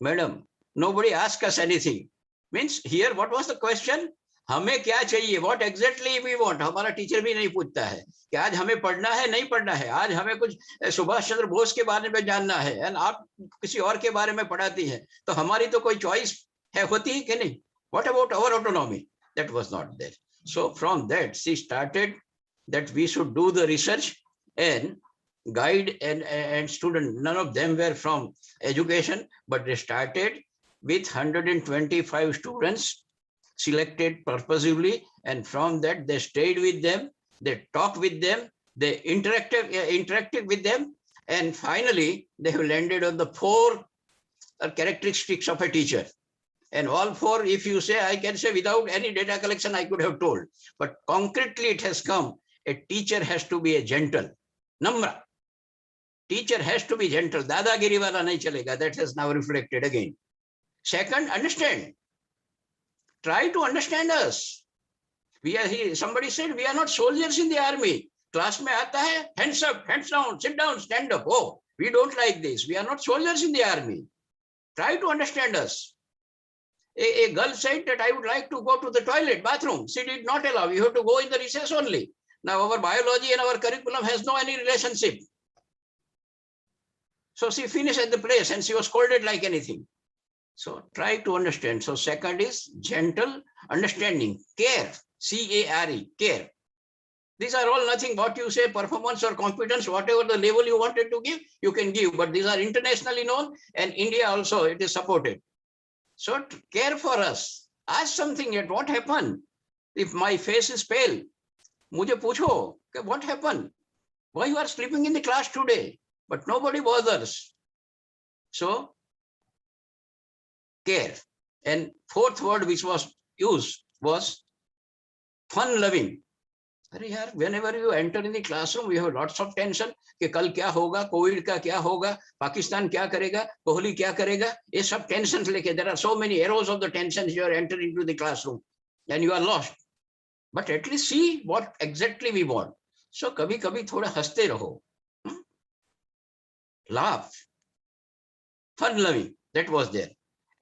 madam, nobody asked us anything. Means here, what was the question? हमें क्या चाहिए? What exactly we want? हमारा teacher भी नहीं पूछता है कि आज हमें पढ़ना है, नहीं पढ़ना है. आज हमें कुछ सुभाष चंद्र बोस के बारे में जानना है, and आप किसी और के बारे में पढ़ाती हैं, तो हमारी तो कोई choice है होती है कि नहीं? What about our autonomy? That was not there. So from that, she started that we should do the research and guide and student. None of them were from education, but they started with 125 students selected purposively, and from that they stayed with them, they talked with them, they interacted with them, and finally they have landed on the 4 characteristics of a teacher. And all 4, if you say, I can say without any data collection, I could have told. But concretely it has come, a teacher has to be a gentle. Namra. Teacher has to be gentle. Dadagiri wala nahi chalega. That has now reflected again. Second, understand. Try to understand us. We are here. Somebody said, we are not soldiers in the army. Class mein aata hai, hands up, hands down, sit down, stand up. Oh, we don't like this. We are not soldiers in the army. Try to understand us. A girl said that I would like to go to the toilet, bathroom. She did not allow. You have to go in the recess only. Now our biology and our curriculum has no any relationship. So she finished at the place and she was scolded like anything. So try to understand. So second is gentle understanding, care, C-A-R-E, care. These are all nothing what you say, performance or competence, whatever the level you wanted to give, you can give. But these are internationally known, and India also, it is supported. So care for us. Ask something yet, what happened? If my face is pale, mujhe pucho, what happened? Why you are sleeping in the class today? But nobody bothers. So care. And fourth word which was used was fun loving. Whenever you enter in the classroom, we have lots of tension. कि कल क्या होगा, Covid का क्या होगा, पाकिस्तान क्या करेगा, कोहली क्या करेगा, ये सब tensions लेके. There are so many arrows of the tensions you are entering into the classroom, and you are lost. But at least see what exactly we want. So कभी कभी थोड़ा हंसते रहो. Laugh. Fun loving. That was there.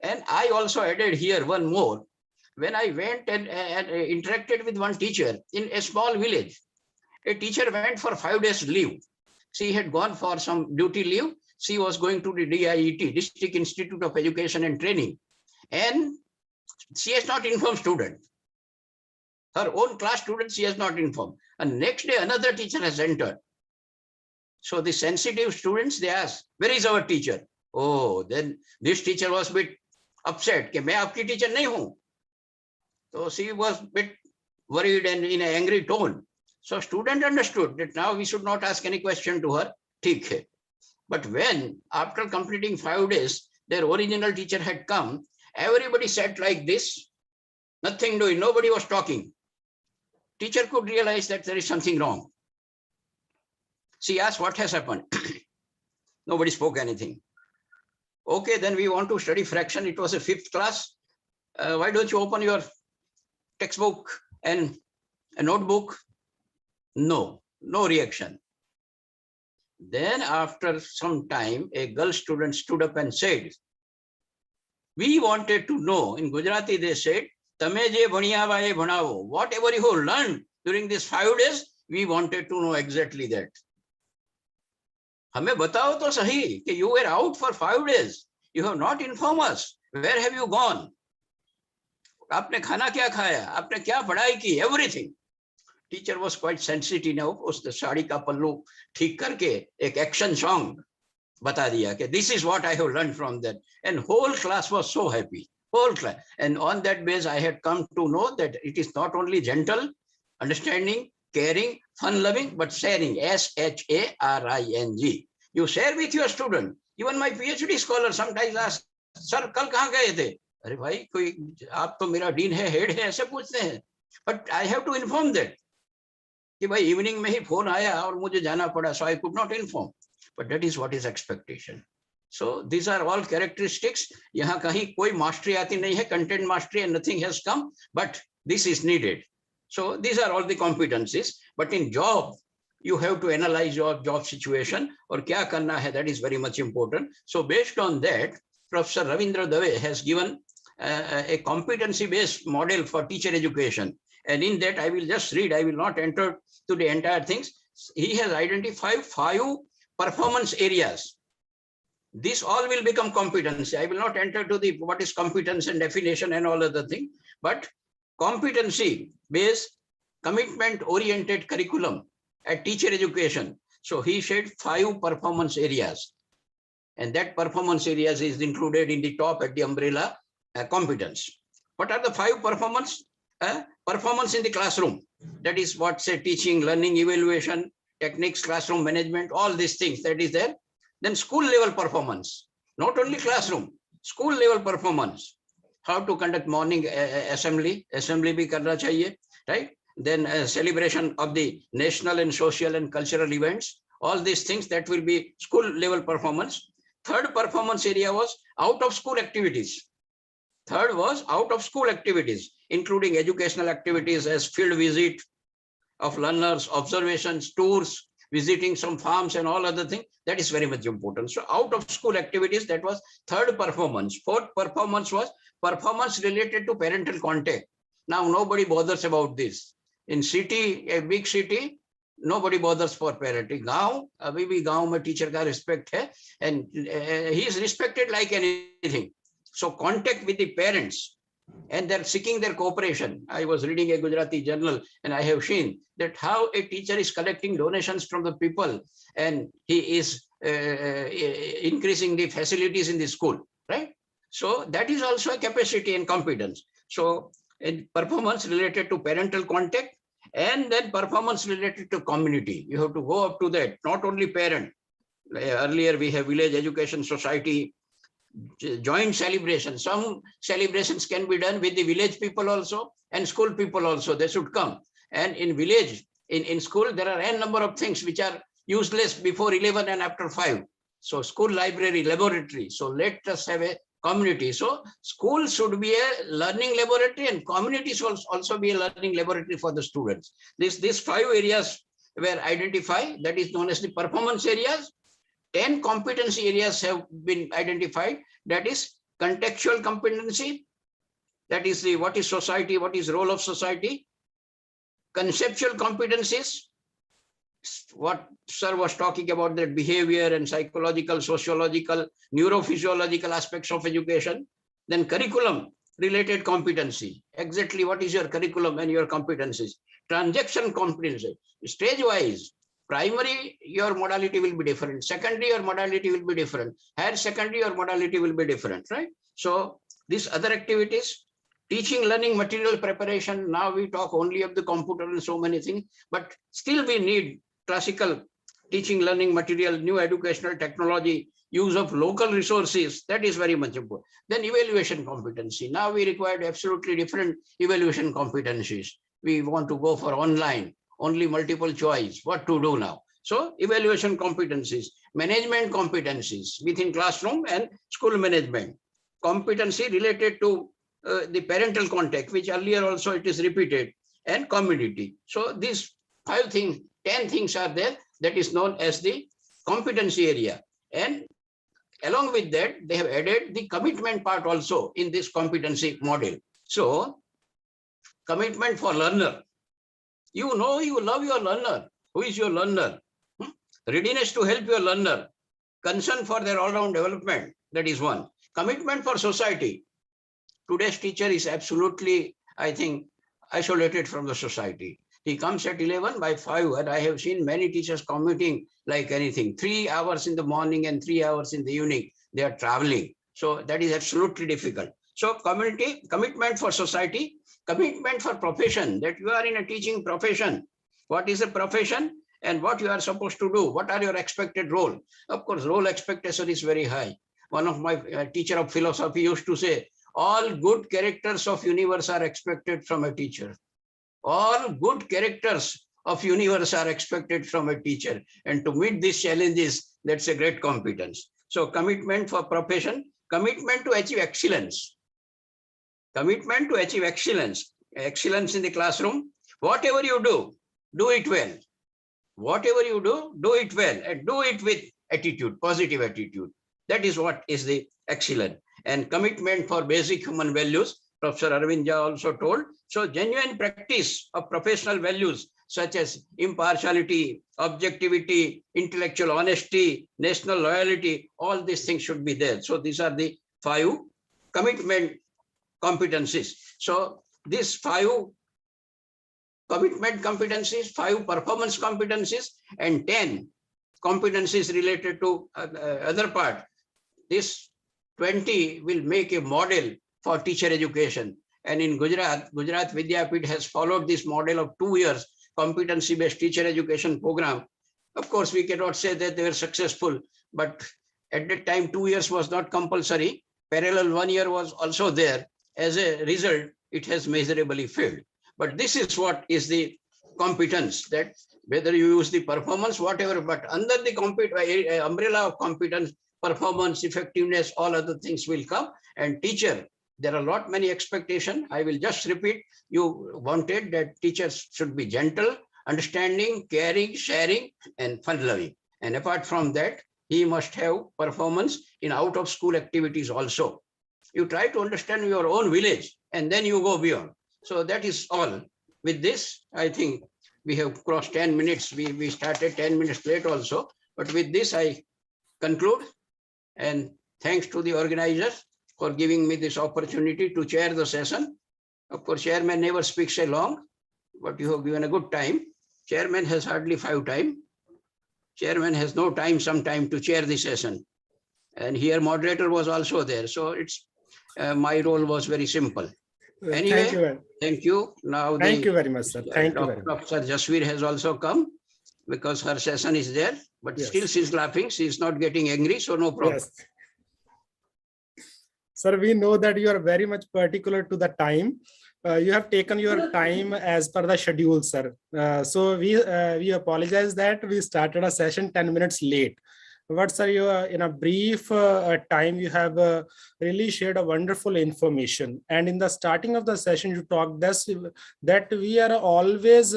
And I also added here one more. When I went and interacted with one teacher in a small village, a teacher went for 5 days leave. She had gone for some duty leave. She was going to the DIET, District Institute of Education and Training. And she has not informed student. Her own class students she has not informed. And next day, another teacher has entered. So the sensitive students, they asked, where is our teacher? Oh, then this teacher was a bit upset. कि मैं आपकी teacher नहीं हूँ. So she was a bit worried and in an angry tone. So student understood that now we should not ask any question to her. ठीक है. But when, after completing 5 days, their original teacher had come, everybody sat like this, nothing doing, nobody was talking. Teacher could realize that there is something wrong. She asked, what has happened? Nobody spoke anything. Okay, then we want to study fraction. It was a 5th class. Why don't you open your textbook and a notebook? No reaction. Then after some time, a girl student stood up and said, we wanted to know, in Gujarati they said, Tame je bhaniyava e bhanavo. Whatever you have learned during these 5 days, we wanted to know exactly that. हमें बताओ तो सही कि you were out for 5 days. You have not informed us. Where have you gone? आपने खाना क्या खाया? आपने क्या पढ़ाई की? Everything. Teacher was quite sensitive now. उस साड़ी का पल्लू ठीक करके एक action song बता दिया कि this is what I have learned from that. And whole class was so happy. whole class. And on that base, I had come to know that it is not only gentle, understanding, caring, fun-loving, but sharing, SHARING. You share with your student. Even my PhD scholar sometimes asks, sir, kal kahan gaye the? अरे भाई कोई आप तो मेरा dean है, head है, ऐसे पूछते हैं. But I have to inform that कि भाई इवनिंग में ही फोन आया और मुझे जाना पड़ा, so I could not inform. But that is what is expectation. So these are all characteristics. यहाँ कहीं कोई mastery आती नहीं है, content mastery and nothing has come, but this is needed. So these are all the competencies. But in job, you have to analyze your job situation और क्या करना है, that is very much important. So based on that, Professor Ravindra Dave has given a competency-based model for teacher education. And in that, I will just read, I will not enter to the entire things. He has identified 5 performance areas. This all will become competency. I will not enter to the what is competence and definition and all other thing, but competency-based, commitment-oriented curriculum at teacher education. So he said 5 performance areas. And that performance areas is included in the top at the umbrella competence. What are the 5 performance? Performance in the classroom. That is what say teaching, learning, evaluation, techniques, classroom management, all these things that is there. Then school level performance, not only classroom, school level performance. How to conduct morning assembly bhi karna chahiye, right? Then celebration of the national and social and cultural events, all these things that will be school level performance. Third performance area was out of school activities. Third was out of school activities, including educational activities as field visit of learners, observations, tours, visiting some farms and all other things. That is very much important. So out of school activities, that was third performance. Fourth performance was performance related to parental contact. Now nobody bothers about this. In city, a big city, nobody bothers for parenting. Gaon, abhi bhi gaon mein teacher ka respect hai, and he is respected like anything. So contact with the parents, and they're seeking their cooperation. I was reading a Gujarati journal and I have seen that how a teacher is collecting donations from the people and he is increasing the facilities in the school, right? So that is also a capacity and competence. So performance related to parental contact, and then performance related to community. You have to go up to that, not only parent. Earlier we have village education society, joint celebration. Some celebrations can be done with the village people also and school people also. They should come. And in village, in school, there are n number of things which are useless before 11 and after 5. So school library, laboratory. So let us have a community. So school should be a learning laboratory and community should also be a learning laboratory for the students. These 5 areas were identified, that is known as the performance areas. 10 competency areas have been identified. That is contextual competency. That is the what is society, what is role of society. Conceptual competencies. What sir was talking about, that behavior and psychological, sociological, neurophysiological aspects of education. Then curriculum related competency. Exactly what is your curriculum and your competencies. Transaction competency. Stage wise. Primary, your modality will be different. Secondary, your modality will be different. Higher secondary, your modality will be different, right? So these other activities, teaching, learning, material preparation. Now we talk only of the computer and so many things, but still we need classical teaching, learning material, new educational technology, use of local resources. That is very much important. Then evaluation competency. Now we require absolutely different evaluation competencies. We want to go for online, only multiple choice, what to do now. So evaluation competencies, management competencies within classroom and school management, competency related to the parental contact, which earlier also it is repeated, and community. So these 5 things, 10 things are there, that is known as the competency area. And along with that, they have added the commitment part also in this competency model. So commitment for learner. You know, you love your learner. Who is your learner? Readiness to help your learner. Concern for their all-round development. That is one. Commitment for society. Today's teacher is absolutely, I think, isolated from the society. He comes at 11, by 5, and I have seen many teachers commuting like anything. 3 hours in the morning and 3 hours in the evening, they are traveling. So that is absolutely difficult. So commitment for society, commitment for profession, that you are in a teaching profession. What is a profession and what you are supposed to do? What are your expected role? Of course, role expectation is very high. One of my teacher of philosophy used to say, all good characters of universe are expected from a teacher. All good characters of universe are expected from a teacher. And to meet these challenges, that's a great competence. So commitment for profession, commitment to achieve excellence. Commitment to achieve excellence. Excellence in the classroom. Whatever you do it well. Whatever you do it well, and do it with attitude, positive attitude. That is what is the excellent. And commitment for basic human values, Professor Arvind Jha also told. So genuine practice of professional values such as impartiality, objectivity, intellectual honesty, national loyalty, all these things should be there. So these are the 5 commitment competencies. So these 5 commitment competencies, 5 performance competencies, and 10 competencies related to other part. This 20 will make a model for teacher education. And in Gujarat Vidyapith has followed this model of 2 years competency-based teacher education program. Of course, we cannot say that they were successful, but at that time, 2 years was not compulsory. Parallel 1 year was also there. As a result, it has measurably failed. But this is what is the competence, that whether you use the performance, whatever, but under the umbrella of competence, performance, effectiveness, all other things will come. And teacher, there are many expectations. I will just repeat. You wanted that teachers should be gentle, understanding, caring, sharing, and fun-loving. And apart from that, he must have performance in out-of-school activities also. You try to understand your own village, and then you go beyond. So that is all. With this, I think we have crossed 10 minutes. We started 10 minutes late also. But with this, I conclude. And thanks to the organizers for giving me this opportunity to chair the session. Of course, chairman never speaks so long, but you have given a good time. Chairman has hardly 5 time. Chairman has no time, sometime to chair the session. And here moderator was also there. So it's my role was very simple. Anyway, thank you. Now thank you very much, sir. Thank you very much. Dr. Jasveer has also come because her session is there, but still she's laughing. She's not getting angry, so no problem. Yes. Sir, we know that you are very much particular to the time. You have taken your time as per the schedule, sir. So we apologize that we started a session 10 minutes late. But sir, you in a brief time, you have really shared a wonderful information. And in the starting of the session, you talked that we are always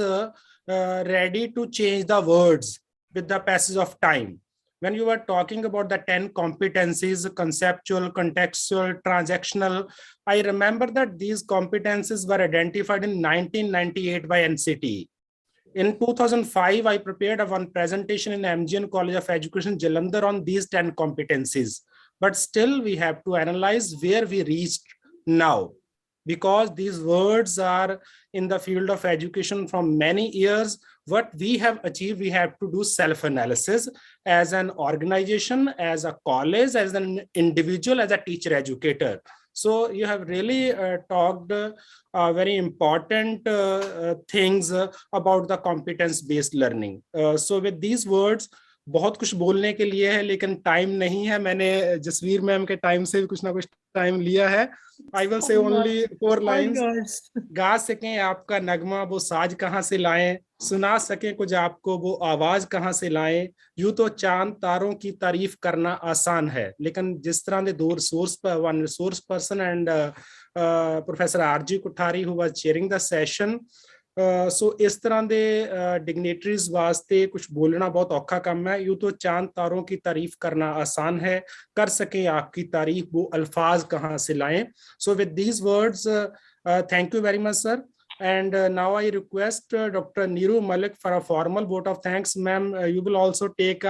ready to change the words with the passage of time. When you were talking about the 10 competencies, conceptual, contextual, transactional, I remember that these competencies were identified in 1998 by NCTE. In 2005, I prepared one presentation in MGN College of Education, Jalandhar, on these 10 competencies. But still, we have to analyze where we reached now, because these words are in the field of education from many years. What we have achieved, we have to do self-analysis as an organization, as a college, as an individual, as a teacher educator. So you have really talked very important things about the competence-based learning. So with these words, बहुत कुछ बोलने के लिए है, लेकिन time नहीं है. मैंने जसवीर मैम के टाइम से भी कुछ ना कुछ टाइम लिया है. I will say only 4 lines. गा सकें आपका नगमा वो साज कहाँ से लाएं, सुना सकें कुछ आपको वो आवाज कहाँ से लाएं. यूं तो चांद तारों की तारीफ करना आसान है, लेकिन जिस तरह दे one resource person and Professor R.G. Kothari, who was chairing the session. सो इस तरह दे डिग्नेटरीज वास्ते कुछ बोलना बहुत औखा काम है. यूं तो चांद तारों की तारीफ करना आसान है, कर सकें आपकी तारीफ वो अल्फाज कहाँ से लाएं. So with these words, thank you very much sir. And now I request Dr. Neeru Malik for a formal vote of thanks. Ma'am, you will also take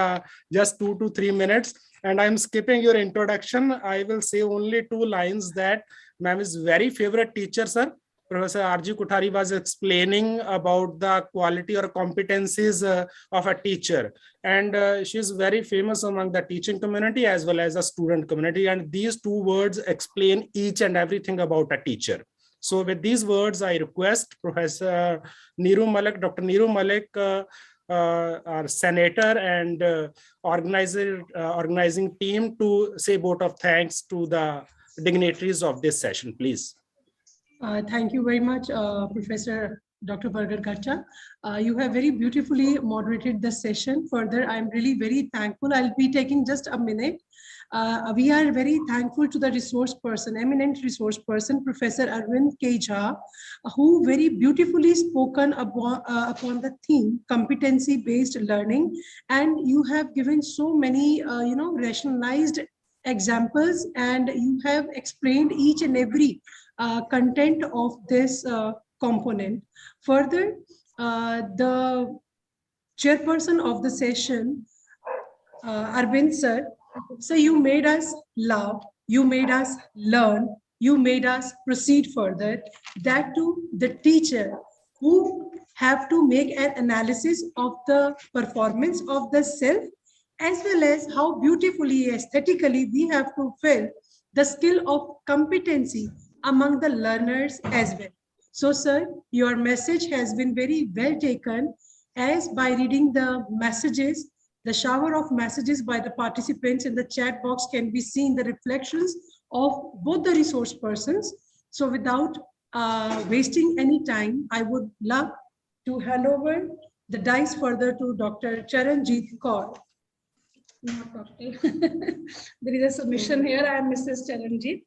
just 2 to 3 minutes. And I'm skipping your introduction. I will say only 2 lines that ma'am is very favorite teacher, sir. Professor R.G. Kothari was explaining about the quality or competencies of a teacher. And she is very famous among the teaching community as well as the student community. And these two words explain each and everything about a teacher. So with these words, I request Professor Neeru Malik, Dr. Neeru Malik, our senator and organizing team to say vote of thanks to the dignitaries of this session, please. Thank you very much, Professor Dr. Pargat Gacha. You have very beautifully moderated the session. Further, I'm really very thankful. I'll be taking just a minute. We are very thankful to the resource person, eminent resource person, Professor Arvind K. Jha, who very beautifully spoken upon the theme competency-based learning. And you have given so many, rationalized examples, and you have explained each and every content of this component. Further, the chairperson of the session, Arvind sir, so you made us laugh, you made us learn, you made us proceed further. That too, the teacher who have to make an analysis of the performance of the self, as well as how beautifully, aesthetically we have to fill the skill of competency among the learners as well. So sir, your message has been very well taken, as by reading the messages, the shower of messages by the participants in the chat box can be seen the reflections of both the resource persons. So without wasting any time, I would love to hand over the dice further to Dr. Charanjit Kaur. Not doctor. There is a submission here. I am Mrs. Charanjit.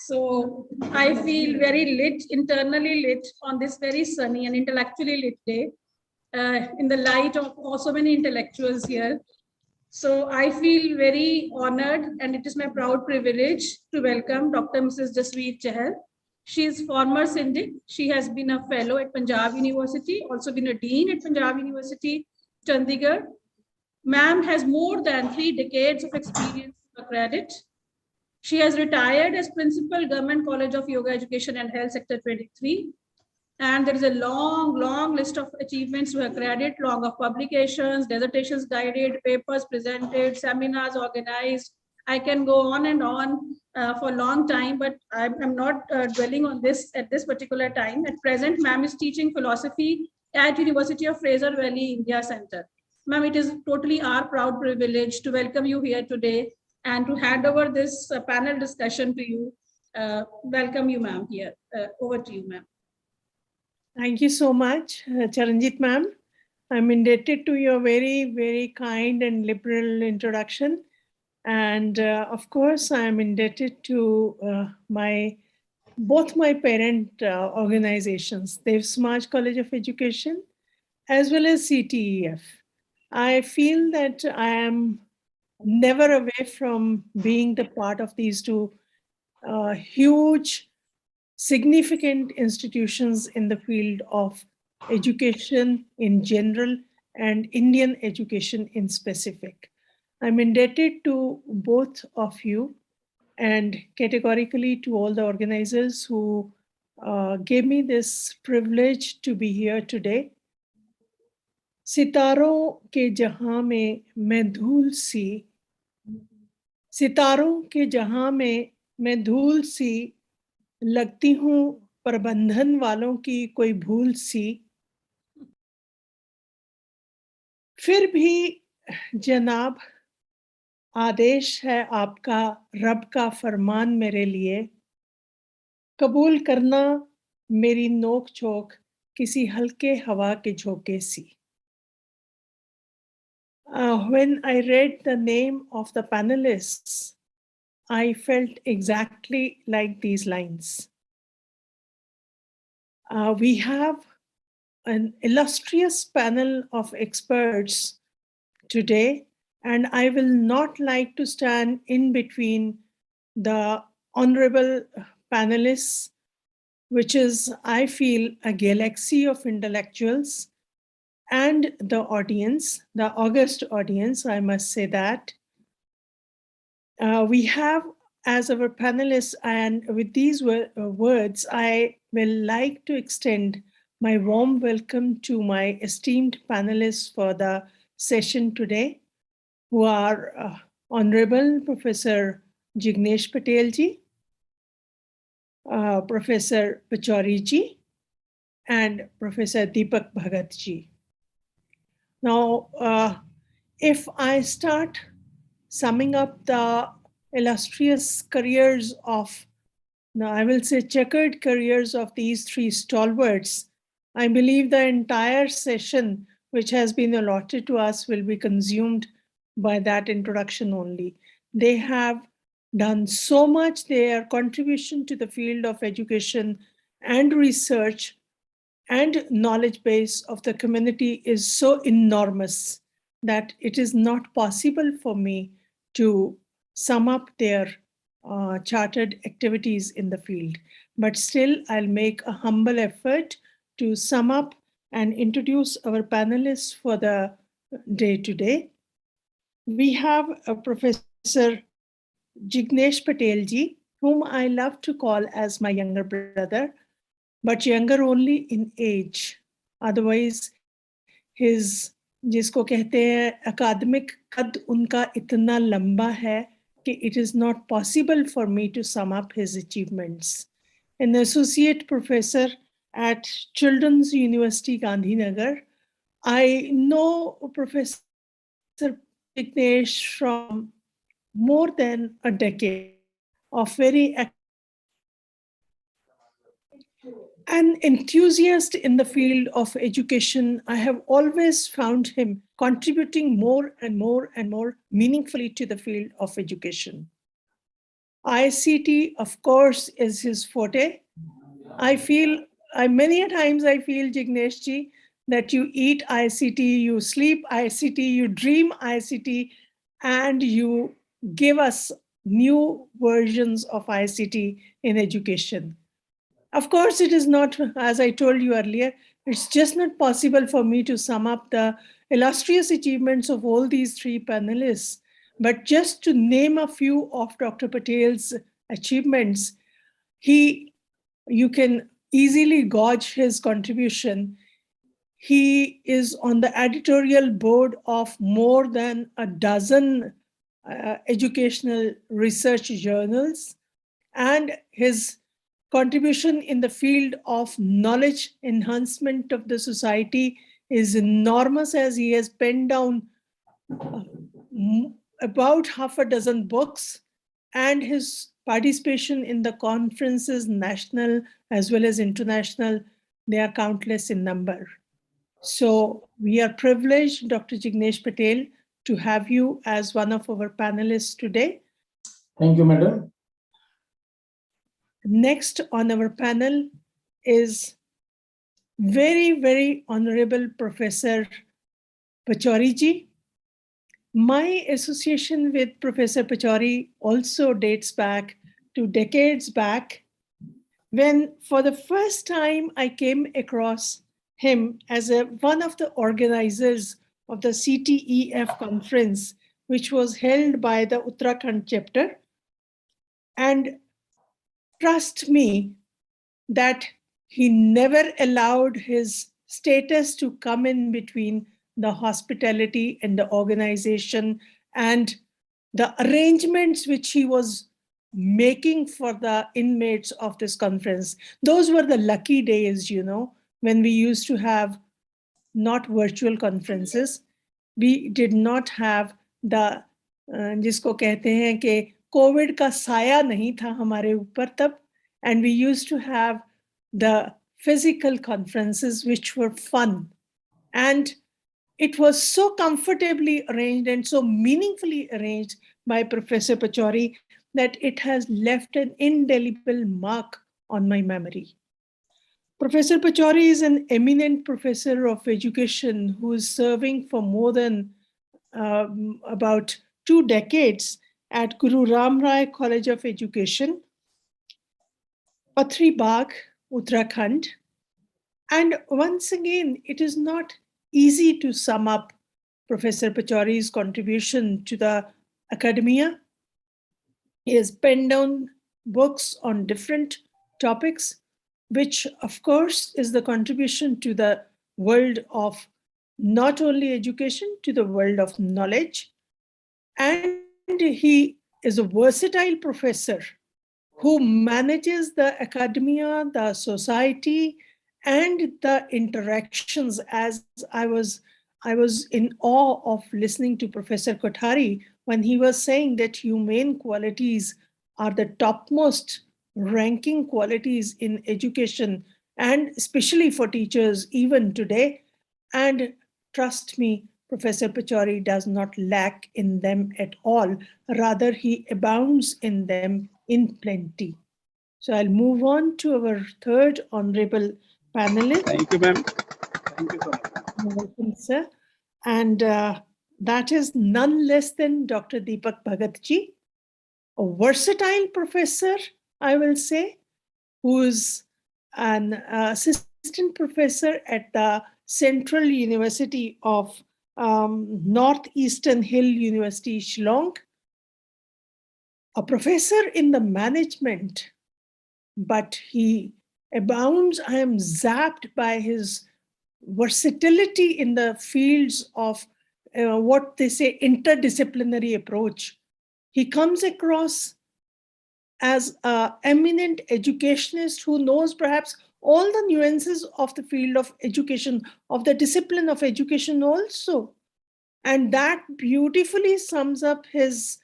So I feel very lit, internally lit on this very sunny and intellectually lit day, in the light of so many intellectuals here. So I feel very honored, and it is my proud privilege to welcome Dr. Mrs. Jasveer Chahal. She is former syndic. She has been a fellow at Punjab University, also been a dean at Punjab University, Chandigarh. Ma'am has more than 3 decades of experience to her credit. She has retired as principal, Government College of Yoga Education and Health, Sector 23. And there is a long, long list of achievements to her credit, long of publications, dissertations guided, papers presented, seminars organized. I can go on and on for a long time, but I'm not dwelling on this at this particular time. At present, ma'am is teaching philosophy at University of Fraser Valley, India Center. Ma'am, it is totally our proud privilege to welcome you here today and to hand over this panel discussion to you. Welcome you, ma'am, here. Over to you, ma'am. Thank you so much, Charanjit ma'am. I'm indebted to your very, very kind and liberal introduction. And of course, I'm indebted to both my parent organizations, Smudge College of Education, as well as CTEF. I feel that I am never away from being the part of these two huge, significant institutions in the field of education in general and Indian education in specific. I'm indebted to both of you and categorically to all the organizers who gave me this privilege to be here today. सितारों के जहां में मैं धूल सी, सितारों के जहां में मैं धूल सी, लगती हूँ प्रबंधन वालों की कोई भूल सी, फिर भी जनाब आदेश है आपका, रब का फरमान मेरे लिए, कबूल करना मेरी नोक झोंक किसी हल्के हवा के झोंके सी. When I read the name of the panelists, I felt exactly like these lines. We have an illustrious panel of experts today, and I will not like to stand in between the honorable panelists, which is, I feel, a galaxy of intellectuals, and the audience, the august audience, I must say that. We have as our panelists, and with these words, I will like to extend my warm welcome to my esteemed panelists for the session today, who are Honorable Professor Jignesh Patel ji, Professor Pachauri ji, and Professor Deepak Bhagat ji. Now, if I start summing up the illustrious careers of, now I will say checkered careers of these three stalwarts, I believe the entire session which has been allotted to us will be consumed by that introduction only. They have done so much. Their contribution to the field of education and research and knowledge base of the community is so enormous that it is not possible for me to sum up their chartered activities in the field. But still, I'll make a humble effort to sum up and introduce our panelists for the day today. We have a Professor Jignesh Patel ji, whom I love to call as my younger brother, but younger only in age. Otherwise, his जिसको कहते हैं academic कद उनका इतना लंबा है कि it is not possible for me to sum up his achievements. An associate professor at Children's University, Gandhinagar, I know Professor Jignesh from more than a decade of very an enthusiast in the field of education. I have always found him contributing more and more and more meaningfully to the field of education. ICT, of course, is his forte. Many a times I feel, Jignesh ji, that you eat ICT, you sleep ICT, you dream ICT, and you give us new versions of ICT in education. Of course, it is not, as I told you earlier, it's just not possible for me to sum up the illustrious achievements of all these three panelists. But just to name a few of Dr. Patel's achievements, you can easily gauge his contribution. He is on the editorial board of more than a dozen educational research journals, and his contribution in the field of knowledge enhancement of the society is enormous, as he has penned down about half a dozen books, and his participation in the conferences, national as well as international, they are countless in number. So we are privileged, Dr. Jignesh Patel, to have you as one of our panelists today. Thank you, madam. Next on our panel is very, very honorable Professor Pachauri ji. My association with Professor Pachauri also dates back to decades back, when for the first time I came across him as one of the organizers of the CTEF conference, which was held by the Uttarakhand chapter. And trust me that he never allowed his status to come in between the hospitality and the organization and the arrangements which he was making for the inmates of this conference. Those were the lucky days, you know, when we used to have not virtual conferences. We did not have the जिसको कहते हैं कि Covid का साया नहीं था हमारे ऊपर तब, and we used to have the physical conferences which were fun, and it was so comfortably arranged and so meaningfully arranged by Professor Pachauri that it has left an indelible mark on my memory. Professor Pachauri is an eminent professor of education who is serving for more than about 2 decades at Guru Ram Rai College of Education, Pathri Bagh, Uttarakhand. And once again, it is not easy to sum up Professor Pachauri's contribution to the academia. He has penned down books on different topics, which of course is the contribution to the world of not only education, to the world of knowledge. And he is a versatile professor who manages the academia, the society, and the interactions. As I was in awe of listening to Professor Kothari when he was saying that humane qualities are the topmost ranking qualities in education, and especially for teachers even today. And trust me, Professor Pachauri does not lack in them at all. Rather, he abounds in them in plenty. So I'll move on to our third honorable panelist. Thank you, ma'am. Thank you so much. You're welcome, sir. And that is none less than Dr. Deepak Bhagatji, a versatile professor, I will say, who's an assistant professor at the Central University of Northeastern Hill University, Shillong, a professor in the management, but he abounds. I am zapped by his versatility in the fields of what they say interdisciplinary approach. He comes across as an eminent educationist who knows perhaps all the nuances of the field of education, of the discipline of education also. And that beautifully sums up his,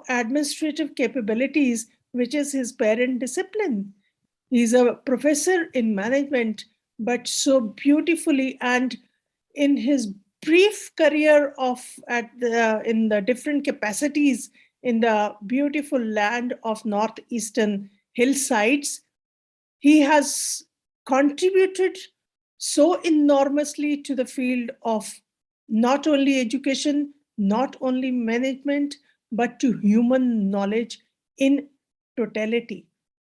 administrative capabilities, which is his parent discipline. He's a professor in management, but so beautifully, and in his brief career in the different capacities in the beautiful land of northeastern hillsides, he has contributed so enormously to the field of not only education, not only management, but to human knowledge in totality,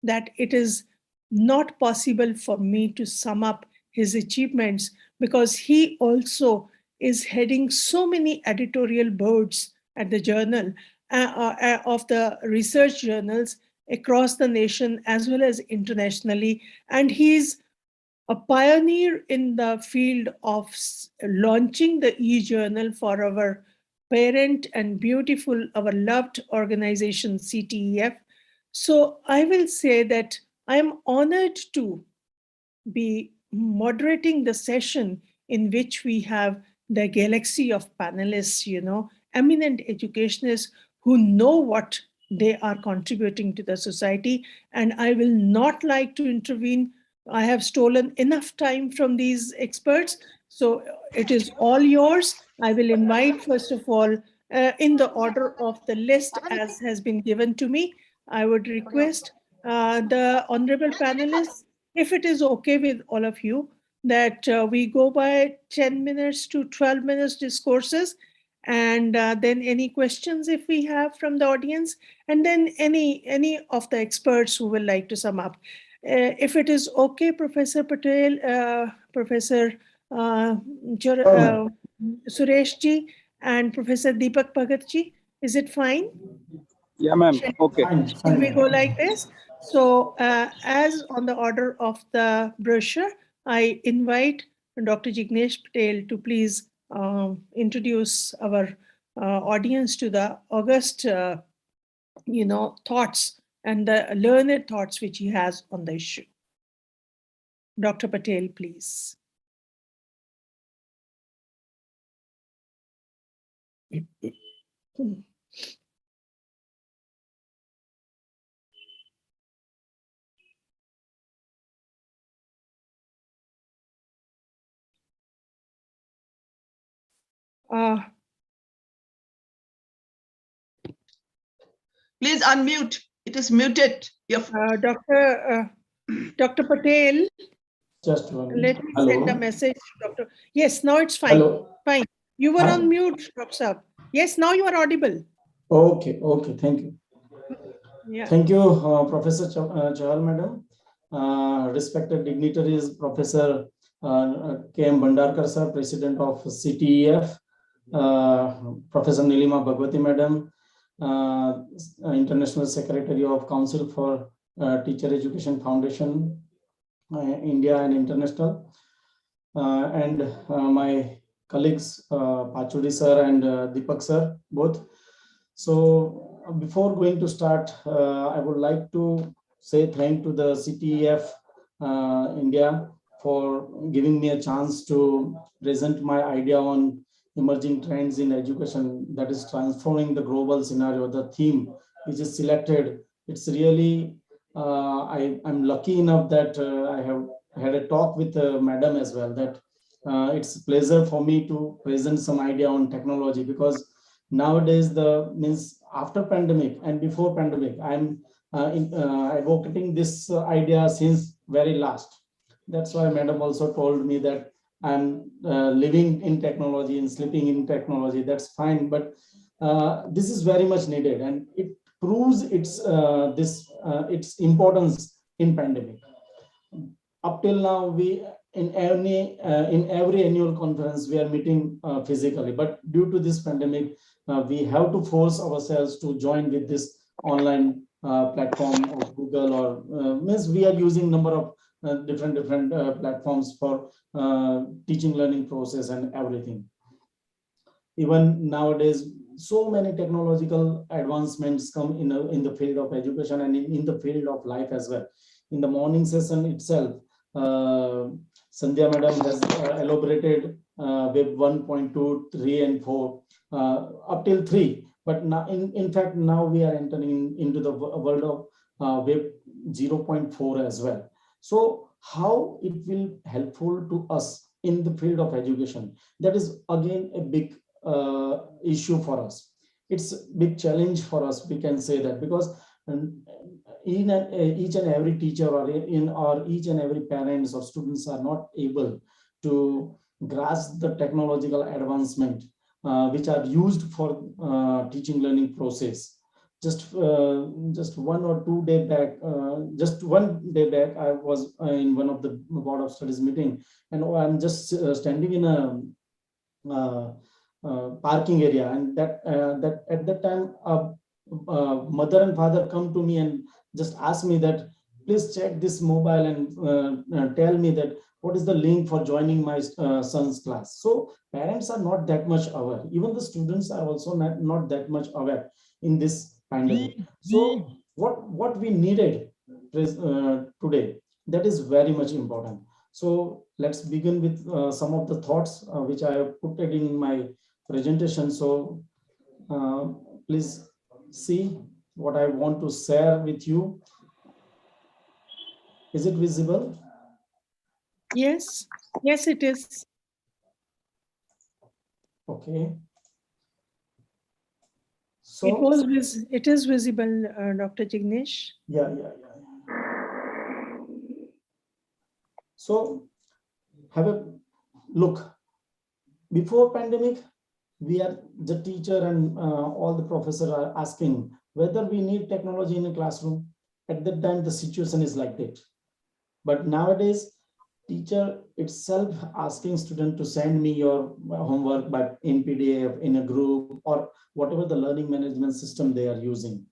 that it is not possible for me to sum up his achievements, because he also is heading so many editorial boards at the journal of the research journals across the nation as well as internationally. And he's a pioneer in the field of launching the e-journal for our parent and beautiful, our loved organization, CTEF. So I will say that I am honored to be moderating the session in which we have the galaxy of panelists, eminent educationists who know what they are contributing to the society. And I will not like to intervene. I have stolen enough time from these experts. So it is all yours. I will invite, first of all, in the order of the list as has been given to me, I would request the honorable panelists, if it is okay with all of you, that we go by 10 minutes to 12 minutes discourses, and then any questions if we have from the audience, and then any of the experts who will like to sum up. If it is okay, Professor Patel, Professor Sureshji, and Professor Deepak Bhagatji, is it fine? Yeah, ma'am. Okay. Shall we go like this? So as on the order of the brochure, I invite Dr. Jignesh Patel to please introduce our audience to the august, thoughts and the learned thoughts which he has on the issue. Dr. Patel, please. Please unmute. It is muted. Dr. Patel. Just one. Let me Hello. send a message to Dr. Yes, now it's fine. Hello. Fine. You were Hi. on mute, Dr. Saab. Yes, now you are audible. Okay, thank you. Yeah. Thank you, Professor Chahal, madam. Respected dignitaries, Professor K.M. Bhandarkar, sir, President of CTEF, Professor Nilima Bhagwati, madam, International Secretary of Council for Teacher Education Foundation, India and International, and my colleagues, Pachuri sir and Deepak sir, both. So before going to start, I would like to say thank to the CTEF India for giving me a chance to present my idea on emerging trends in education that is transforming the global scenario. The theme which is selected, it's really, I'm lucky enough that I have had a talk with madam as well, that it's a pleasure for me to present some idea on technology, because nowadays means after pandemic and before pandemic, I'm advocating this idea since very last. That's why madam also told me that I'm living in technology and sleeping in technology. That's fine, but this is very much needed, and it proves its importance in pandemic. Up till now, we in every annual conference we are meeting physically, but due to this pandemic, we have to force ourselves to join with this online platform of Google, or means we are using number of different platforms for teaching learning process and everything. Even nowadays, so many technological advancements come in the field of education and in the field of life as well. In the morning session itself, Sandhya madam has elaborated Web 1.2, 3 and 4 up till 3. But now, in fact, now we are entering into the world of Web 0.4 as well. So how it will helpful to us in the field of education, that is again a big issue for us. It's a big challenge for us, we can say that, because each and every teacher or each and every parents or students are not able to grasp the technological advancement which are used for teaching learning process. Just 1 or 2 days back, just 1 day back, I was in one of the board of studies meeting, and I'm just standing in a parking area, and that at that time mother and father come to me and just ask me that please check this mobile and tell me that what is the link for joining my son's class. So parents are not that much aware, even the students are also not that much aware in this pandemic. So what we needed today, that is very much important. So let's begin with some of the thoughts which I have put it in my presentation. So please see what I want to share with you. Is it visible? Yes, yes, it is. Okay. So it is visible, Dr. Jignesh. Yeah. So have a look. Before pandemic, the teacher and all the professors are asking whether we need technology in a classroom. At that time, the situation is like that. But nowadays, teacher itself asking student to send me your homework in PDF, in a group, or whatever the learning management system they are using.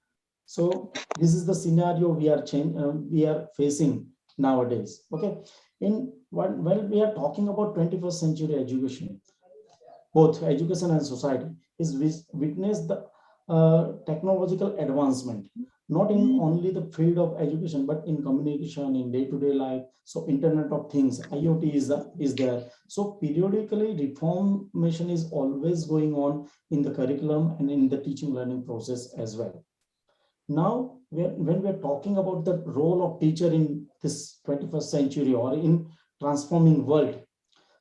So this is the scenario we are facing nowadays. Okay, when we are talking about 21st century education, both education and society is witness the technological advancement, not in only the field of education, but in communication, in day-to-day life. So Internet of Things, IoT is there. So periodically reformation is always going on in the curriculum and in the teaching learning process as well. Now, when we're talking about the role of teacher in this 21st century or in transforming world,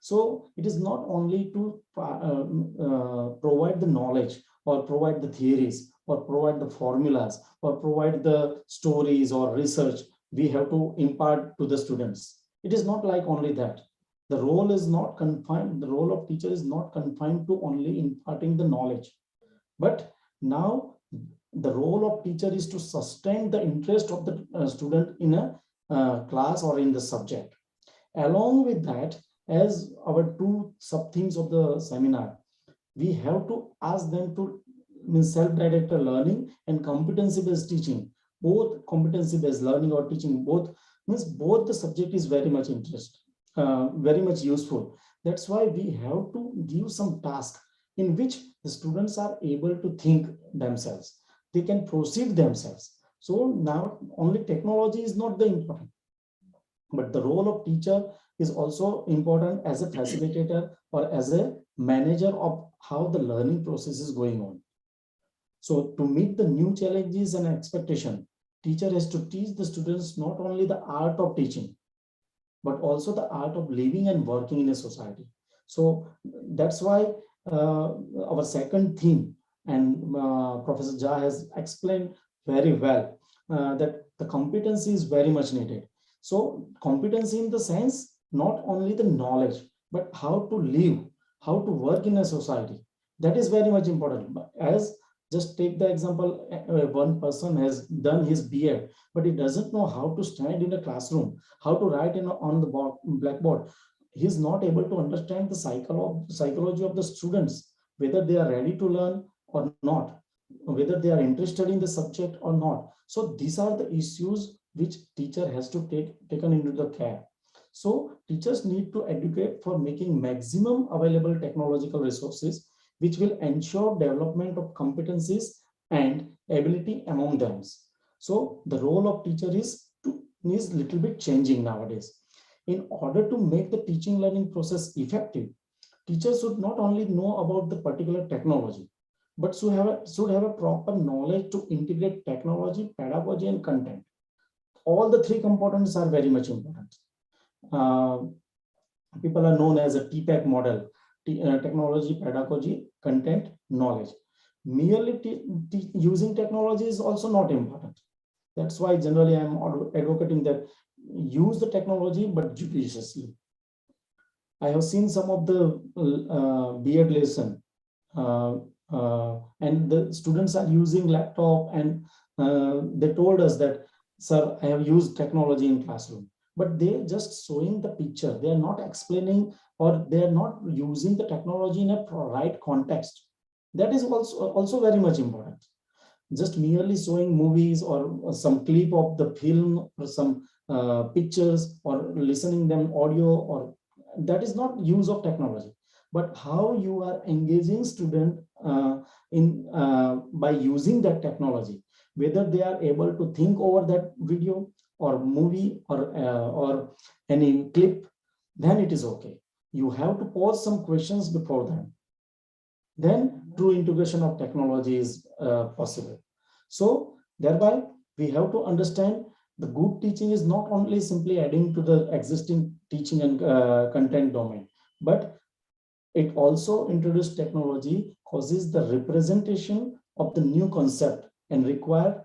so it is not only to provide the knowledge or provide the theories or provide the formulas or provide the stories or research we have to impart to the students. It is not like only that. The role is not confined. The role of teacher is not confined to only imparting the knowledge. But now the role of teacher is to sustain the interest of the student in a class or in the subject. Along with that, as our two sub-themes of the seminar, we have to ask them to means self-directed learning and competency-based teaching. Both competency-based learning or teaching, both means both the subject is very much very much useful. That's why we have to give some task in which the students are able to think themselves. They can proceed themselves. So now only technology is not the important, but the role of teacher is also important as a facilitator or as a manager of how the learning process is going on. So to meet the new challenges and expectation, teacher has to teach the students not only the art of teaching, but also the art of living and working in a society. So that's why our second theme, and Professor Jha has explained very well that the competency is very much needed. So competency in the sense, not only the knowledge, but how to live, how to work in a society. That is very much important. But as just take the example, one person has done his B.Ed, but he doesn't know how to stand in a classroom, how to write on the blackboard. He's not able to understand the psychology of the students, whether they are ready to learn or not, whether they are interested in the subject or not. So these are the issues which teacher has to taken into the care. So teachers need to educate for making maximum available technological resources, which will ensure development of competencies and ability among them. So the role of teacher is little bit changing nowadays. In order to make the teaching learning process effective, teachers should not only know about the particular technology, but should have a proper knowledge to integrate technology, pedagogy, and content. All the three components are very much important. People are known as a TPEC model: technology, pedagogy, content, knowledge. Merely using technology is also not important. That's why generally I'm advocating that use the technology, but judiciously. I have seen some of the B.Ed lesson, and the students are using laptop, and they told us that, sir, I have used technology in classroom, but they're just showing the picture. They are not explaining, or they are not using the technology in a right context. That is also very much important. Just merely showing movies or some clip of the film or some pictures or listening them audio, or that is not use of technology. But how you are engaging student by using that technology, whether they are able to think over that video or movie or any clip, then it is okay. You have to pose some questions before them. Then true integration of technology is possible. So thereby we have to understand the good teaching is not only simply adding to the existing teaching and content domain, but it also introduced technology, causes the representation of the new concept and require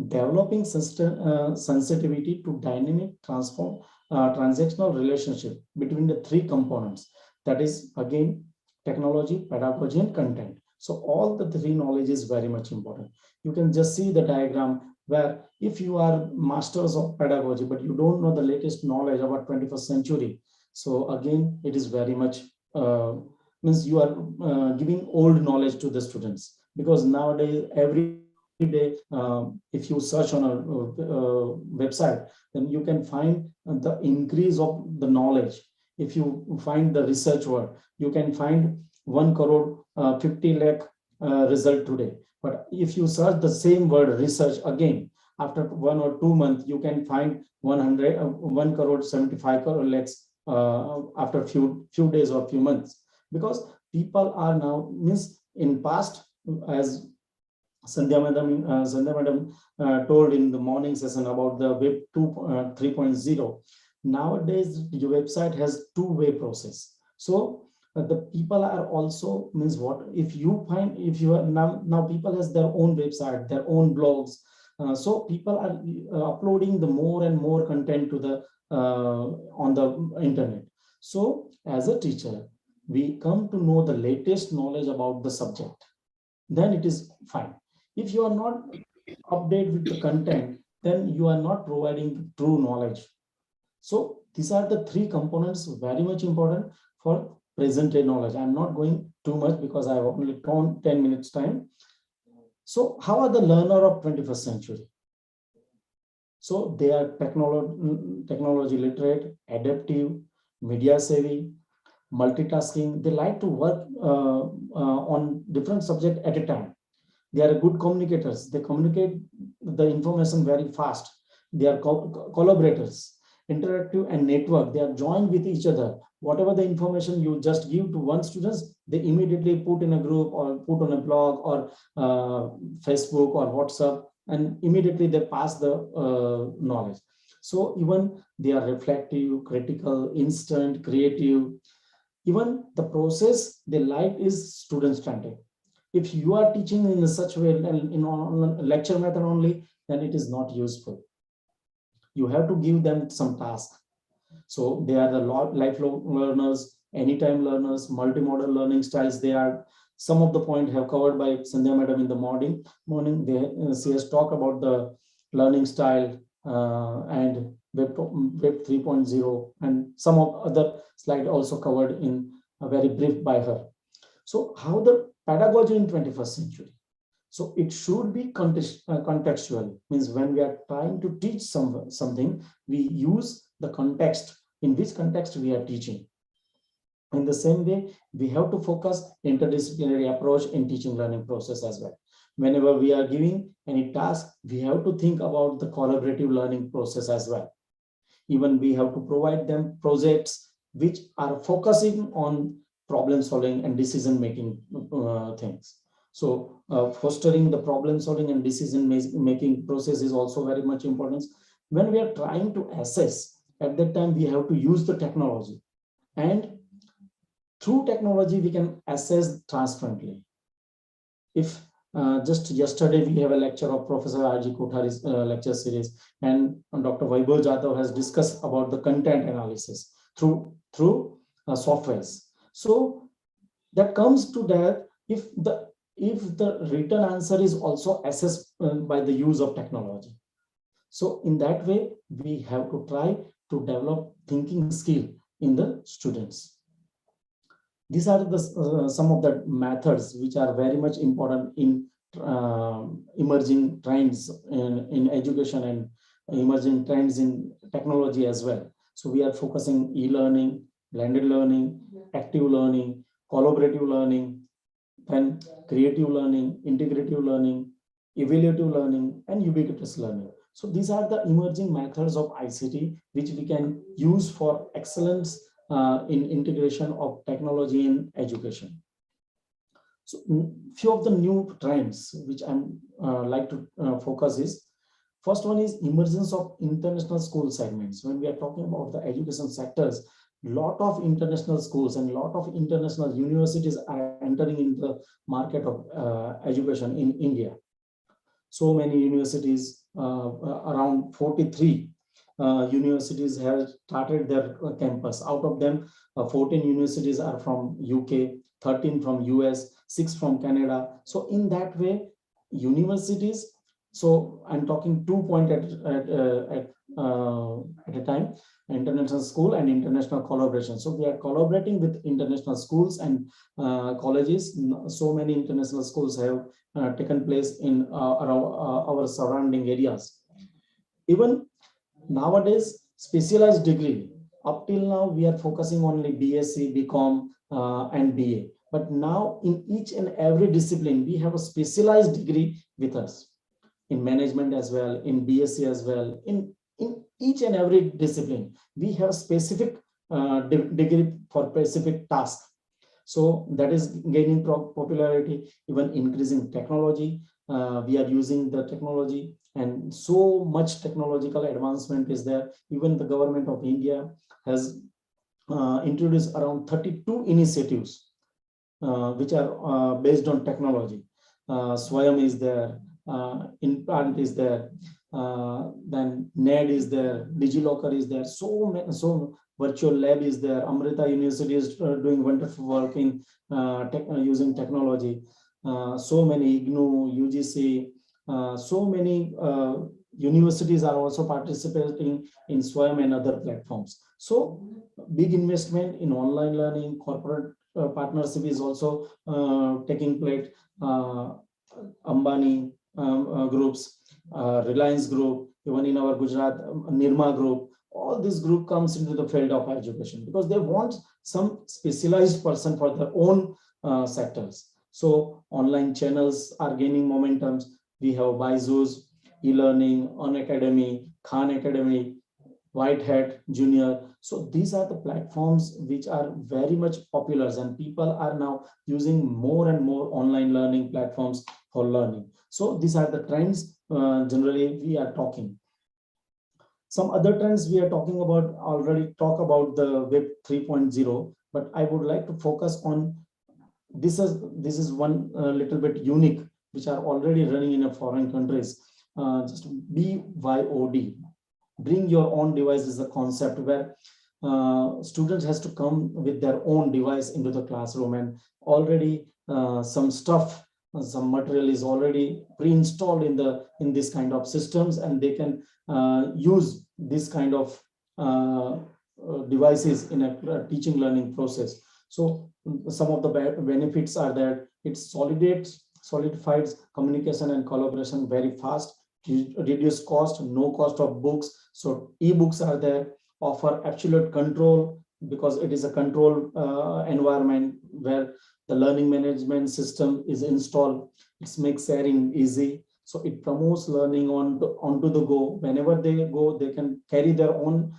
developing sensitivity to dynamic transactional relationship between the three components. That is, again, technology, pedagogy, and content. So all the three knowledge is very much important. You can just see the diagram where if you are masters of pedagogy, but you don't know the latest knowledge about 21st century. So again, it is very much means you are giving old knowledge to the students, because nowadays every day if you search on a website, then you can find the increase of the knowledge. If you find the research word, you can find 1 crore 50 lakh result today. But if you search the same word research again, after 1 or 2 months, you can find 1 crore 75 crore lakhs after few days or few months. Because people are now, means in past, as Sandhya madam told in the morning session about the Web 3.0. Nowadays, your website has two-way process. So the people are also, means what if you find, if you are now people has their own website, their own blogs. So people are uploading the more and more content to the on the internet. So as a teacher, we come to know the latest knowledge about the subject, then it is fine. If you are not updated with the content, then you are not providing true knowledge. So these are the three components very much important for present day knowledge. I'm not going too much because I have only 10 minutes time. So how are the learner of 21st century? So they are technology literate, adaptive, media savvy, multitasking. They like to work on different subjects at a time. They are good communicators. They communicate the information very fast. They are collaborators, interactive and network. They are joined with each other. Whatever the information you just give to one student, they immediately put in a group or put on a blog or Facebook or WhatsApp, and immediately they pass the knowledge. So even they are reflective, critical, instant, creative. Even the process they like is student-centered. If you are teaching in such way and in lecture method only, then it is not useful. You have to give them some task. So they are the lifelong learners, anytime learners, multimodal learning styles. They are some of the point have covered by Sandhya madam in the morning. She has talked about the learning style and Web 3.0, and some of other slide also covered in a very brief by her. So how the pedagogy in 21st century? So it should be contextual, means when we are trying to teach something, we use the context, in which context we are teaching. In the same way, we have to focus interdisciplinary approach in teaching learning process as well. Whenever we are giving any task, we have to think about the collaborative learning process as well. Even we have to provide them projects which are focusing on problem solving and decision making things. So fostering the problem solving and decision making process is also very much important. When we are trying to assess, at that time we have to use the technology, and through technology we can assess transparently. If just yesterday we have a lecture of Professor R.G. Kothari's lecture series, and Dr. Vaibhav Jadhav has discussed about the content analysis through softwares. So that comes to that if the written answer is also assessed by the use of technology. So in that way, we have to try to develop thinking skill in the students. These are the some of the methods which are very much important in emerging trends in education and emerging trends in technology as well. So we are focusing e-learning, blended learning, active learning, collaborative learning, then creative learning, integrative learning, evaluative learning, and ubiquitous learning. So these are the emerging methods of ICT which we can use for excellence in integration of technology in education. So few of the new trends which I'm like to focus is, first one is emergence of international school segments. When we are talking about the education sectors, lot of international schools and lot of international universities are entering into the market of education in India. So many universities, around 43 universities have started their campus. Out of them, 14 universities are from UK, 13 from US, 6 from Canada. So in that way, universities, so I'm talking 2 points at a time, international school and international collaboration. So we are collaborating with international schools and colleges. So many international schools have taken place in around our surrounding areas. Even nowadays, specialized degree, up till now we are focusing only BSc, BCom and BA. But now in each and every discipline, we have a specialized degree with us, in management as well, in BSc as well, in each and every discipline, we have specific degree for specific task. So that is gaining popularity, even increasing technology. We are using the technology, and so much technological advancement is there. Even the government of India has introduced around 32 initiatives which are based on technology. Swayam is there, Implant is there, then NED is there, DigiLocker is there, so virtual lab is there. Amrita University is doing wonderful work in using technology. So many IGNOU, UGC, so many universities are also participating in Swayam and other platforms. So big investment in online learning, corporate partnership is also taking place. Ambani groups, Reliance Group, even in our Gujarat, Nirma Group, all this group comes into the field of education because they want some specialized person for their own sectors. So online channels are gaining momentum. We have Byju's, e-learning, Unacademy, Khan Academy, White Hat Junior. So these are the platforms which are very much popular, and people are now using more and more online learning platforms for learning. So these are the trends generally we are talking. Some other trends we are talking about, already talk about the Web 3.0, but I would like to focus on this is one little bit unique, which are already running in a foreign countries. Just BYOD, bring your own device, is a concept where students has to come with their own device into the classroom, and already some stuff, some material is already pre-installed in this kind of systems, and they can use this kind of devices in a teaching learning process. So some of the benefits are that it solidifies communication and collaboration very fast, reduce cost, no cost of books. So e-books are there, offer absolute control because it is a controlled environment where the learning management system is installed. It makes sharing easy. So it promotes learning onto the go. Whenever they go, they can carry their own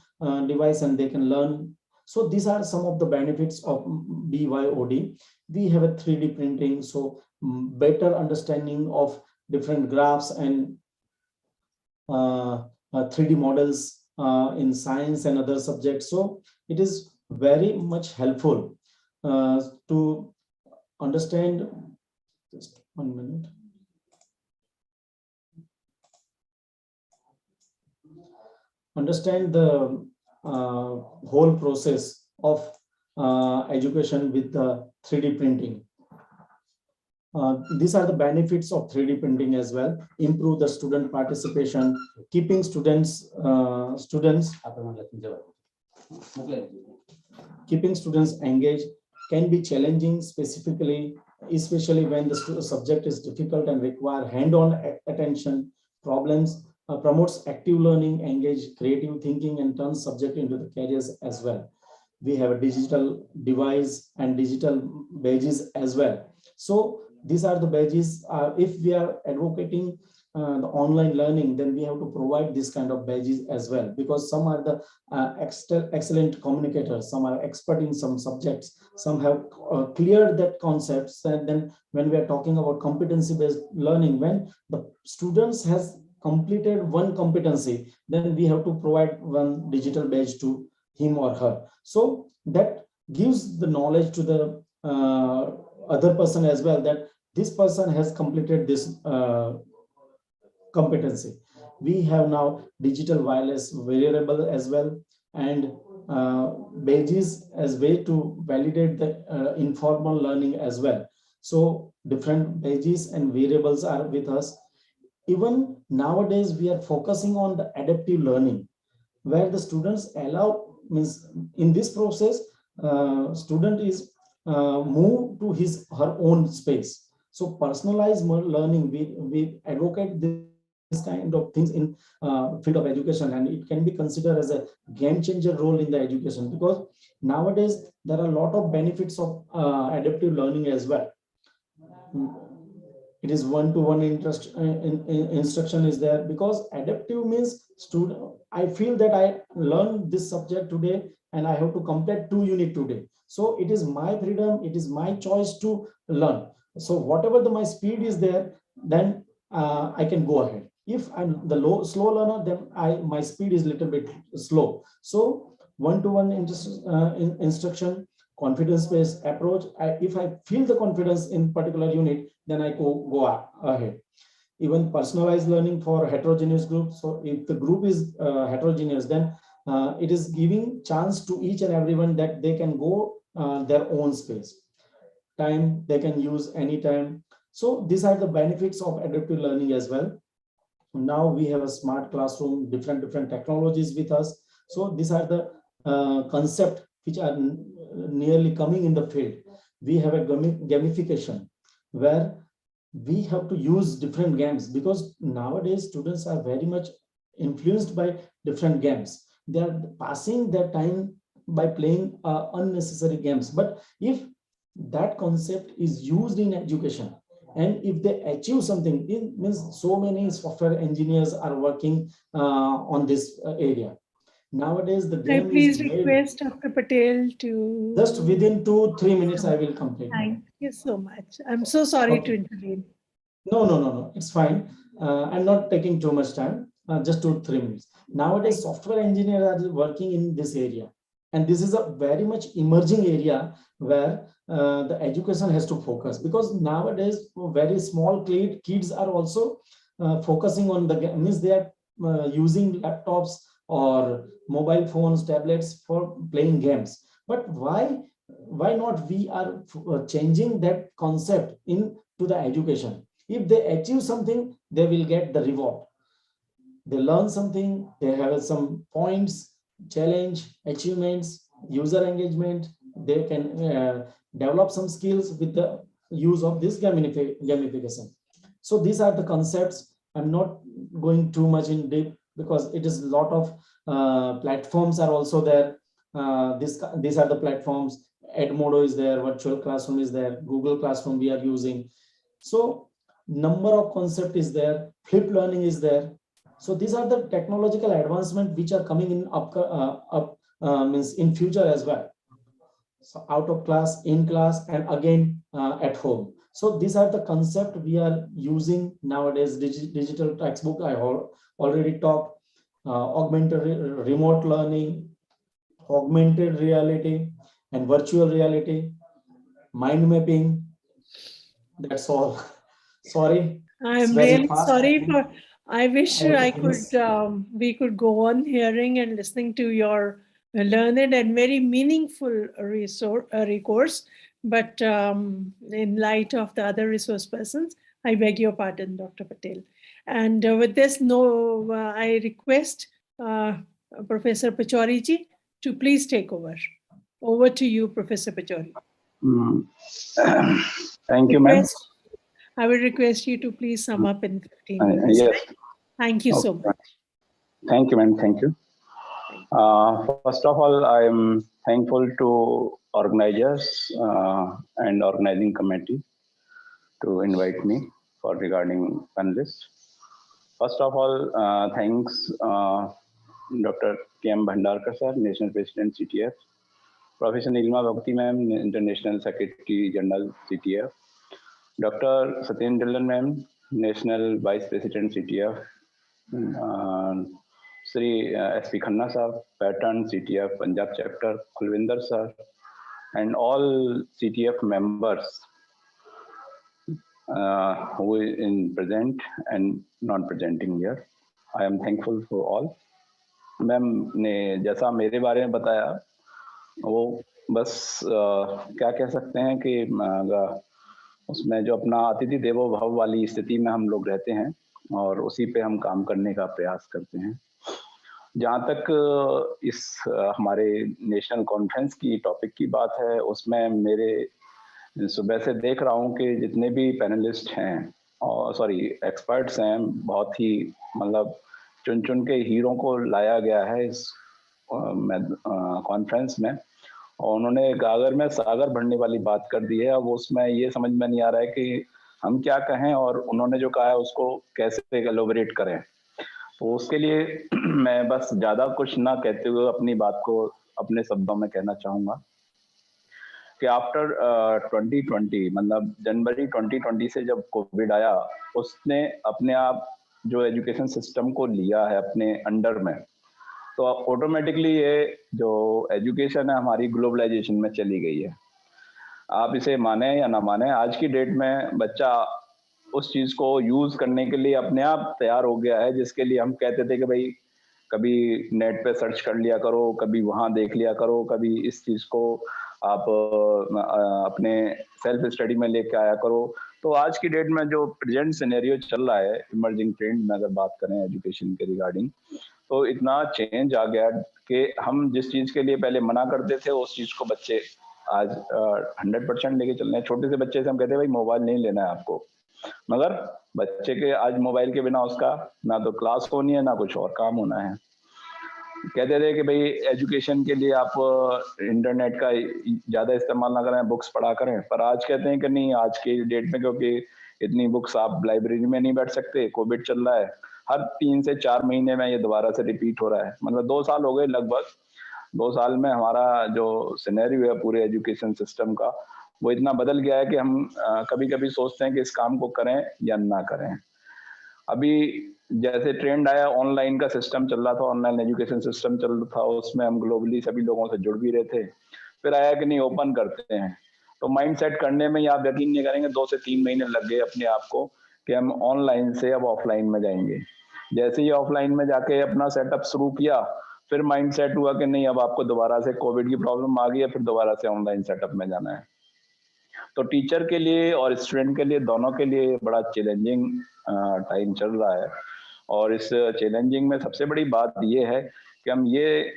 device and they can learn. So these are some of the benefits of BYOD. We have a 3D printing, so better understanding of different graphs and 3D models in science and other subjects. So it is very much helpful to understand. Just 1 minute. Understand the whole process of education with the 3D printing. These are the benefits of 3D printing as well. Improve the student participation, keeping students engaged can be challenging, especially when the subject is difficult and require hand-on attention. Problems promotes active learning, engage creative thinking, and turns subject into the careers as well. We have a digital device and digital badges as well. So these are the badges. If we are advocating the online learning, then we have to provide this kind of badges as well, because some are the excellent communicators, some are expert in some subjects, some have cleared that concepts. And then when we are talking about competency-based learning, when the students has completed one competency, then we have to provide one digital badge to him or her. So that gives the knowledge to the other person as well, that this person has completed this competency. We have now digital wireless wearable as well, and badges as way to validate the informal learning as well. So different badges and variables are with us. Even nowadays, we are focusing on the adaptive learning, where the students means in this process, student is move to his her own space. So personalized learning, we advocate this kind of things in field of education, and it can be considered as a game changer role in the education, because nowadays there are a lot of benefits of adaptive learning as well. It is one-to-one instruction is there, because adaptive means student, I feel that I learned this subject today and I have to complete 2 units today. So it is my freedom, it is my choice to learn. So whatever my speed is there, then I can go ahead. If I'm the slow learner, then my speed is a little bit slow. So one-to-one instruction, confidence-based approach. If I feel the confidence in particular unit, then I go ahead. Even personalized learning for heterogeneous groups. So if the group is heterogeneous, then it is giving chance to each and everyone that they can go their own space. Time they can use anytime. So these are the benefits of adaptive learning as well. Now we have a smart classroom, different technologies with us. So these are the concepts which are nearly coming in the field. We have a gamification where we have to use different games, because nowadays students are very much influenced by different games. They are passing their time by playing unnecessary games. But if that concept is used in education, and if they achieve something, it means so many software engineers are working on this area. Nowadays, the game Please is made. request Dr. Patel to. Just within 2-3 minutes, I will complete. Thank you so much. I'm so sorry to Okay. intervene. No, it's fine. I'm not taking too much time, just 2-3 minutes. Nowadays, software engineers are working in this area. And this is a very much emerging area where the education has to focus, because nowadays very small kids are also focusing on the game. Means they are using laptops or mobile phones, tablets for playing games. But why not we are changing that concept into the education? If they achieve something, they will get the reward. They learn something, they have some points, challenge, achievements, user engagement. They can develop some skills with the use of this gamification. So these are the concepts. I'm not going too much in deep, because it is a lot of platforms are also there. These are the platforms. Edmodo is there, virtual classroom is there, Google Classroom we are using. So number of concept is there, flipped learning is there. So these are the technological advancement which are coming in means in future as well. So out of class, in class, and again at home. So these are the concept we are using nowadays. Digital textbook I already talked, augmented remote learning, augmented reality, and virtual reality, mind mapping. That's all. Sorry. I'm very really fast. sorry for. I wish I I could. We could go on hearing and listening to your learned and very meaningful recourse. But in light of the other resource persons, I beg your pardon, Dr. Patel. And with this, I request Professor Pachauri ji to please take over. Over to you, Professor Pachauri. Thank you, ma'am. I will request you to please sum up in 15 minutes. Yes. Thank you so much. Thank you, ma'am. Thank you. First of all, I am thankful to organizers and organizing committee to invite me for regarding panelists. First of all, thanks Dr. K.M. Bhandarkar sir, National President CTEF, Professor Nilima Bhakti ma'am, International Secretary General CTEF, Dr. Satyendra Dhillon ma'am, National Vice President CTEF, Sri S.P. Khanna sir, Patron CTEF Punjab Chapter, Kulvinder sir, and all CTEF members who is in present and not presenting here. I am thankful for all. Ma'am ने जैसा मेरे बारे में बताया वो बस क्या कह सकते हैं कि उसमें जो अपना अतिथि देवो भव वाली स्थिति में हम लोग रहते हैं और उसी पे हम काम करने का प्रयास करते हैं। जहाँ तक इस हमारे नेशनल कॉन्फ्रेंस की टॉपिक की बात है, उसमें मेरे सुबह से देख रहा हूँ कि जितने भी पैनलिस्ट हैं और एक्सपर्ट्स हैं, बहुत ही मतलब चुन चुन के हीरो को लाया गया है इस कॉन्फ्रेंस में, और उन्होंने गागर में सागर भरने वाली बात कर दी है। अब उसमें ये समझ में नहीं आ रहा है कि हम क्या कहें और उन्होंने जो कहा है उसको कैसे एलोबरेट करें। तो उसके लिए मैं बस ज़्यादा कुछ ना कहते हुए अपनी बात को अपने शब्दों में कहना चाहूँगा कि आफ्टर 2020 मतलब जनवरी 2020 से जब कोविड आया, उसने अपने आप जो एजुकेशन सिस्टम को लिया है अपने अंडर में, तो ऑटोमेटिकली ये जो एजुकेशन है हमारी ग्लोबलाइजेशन में चली गई है। आप इसे माने या ना माने, आज की डेट में बच्चा उस चीज़ को यूज़ करने के लिए अपने आप तैयार हो गया है, जिसके लिए हम कहते थे कि भाई कभी नेट पे सर्च कर लिया करो, कभी वहाँ देख लिया करो, कभी इस चीज़ को आप अपने सेल्फ स्टडी में लेके आया करो। तो आज की डेट में जो प्रेजेंट सिनेरियो चल रहा है, इमर्जिंग ट्रेंड में अगर बात करें एजुकेशन के रिगार्डिंग, तो इतना चेंज आ गया कि हम जिस चीज़ के लिए पहले मना करते थे उस चीज़ को बच्चे आज 100% लेके चल रहे हैं। छोटे से बच्चे से हम कहते हैं भाई मोबाइल नहीं लेना है आपको, मगर बच्चे के आज मोबाइल के बिना उसका ना तो क्लास होनी है ना कुछ और काम होना है। कहते थे कि भाई एजुकेशन के लिए आप इंटरनेट का ज्यादा इस्तेमाल ना करें, बुक्स पढ़ा करें, पर आज कहते हैं कि नहीं, आज के डेट में क्योंकि इतनी बुक्स आप लाइब्रेरी में नहीं बैठ सकते, कोविड चल रहा है, हर 3 से 4 महीने में ये दोबारा से रिपीट हो रहा है। मतलब 2 साल हो गए लगभग, 2 साल में हमारा जो सिनेरियो है पूरे एजुकेशन सिस्टम का वो इतना बदल गया है कि हम कभी कभी सोचते हैं कि इस काम को करें या ना करें। अभी जैसे ट्रेंड आया, ऑनलाइन का सिस्टम चल रहा था, ऑनलाइन एजुकेशन सिस्टम चल रहा था, उसमें हम ग्लोबली सभी लोगों से जुड़ भी रहे थे। फिर आया कि नहीं, ओपन करते हैं, तो माइंड सेट करने में आप यकीन नहीं करेंगे 2 से 3 महीने लग गए अपने आप को कि हम ऑनलाइन से अब ऑफलाइन में जाएंगे। जैसे ही ऑफलाइन में जाके अपना सेटअप शुरू किया, फिर माइंड सेट हुआ कि नहीं, अब आपको दोबारा से कोविड की प्रॉब्लम आ गई है, फिर दोबारा से ऑनलाइन सेटअप में जाना है। तो टीचर के लिए और स्टूडेंट के लिए, दोनों के लिए बड़ा चैलेंजिंग टाइम चल रहा है। और इस चैलेंजिंग में सबसे बड़ी बात ये है कि हम ये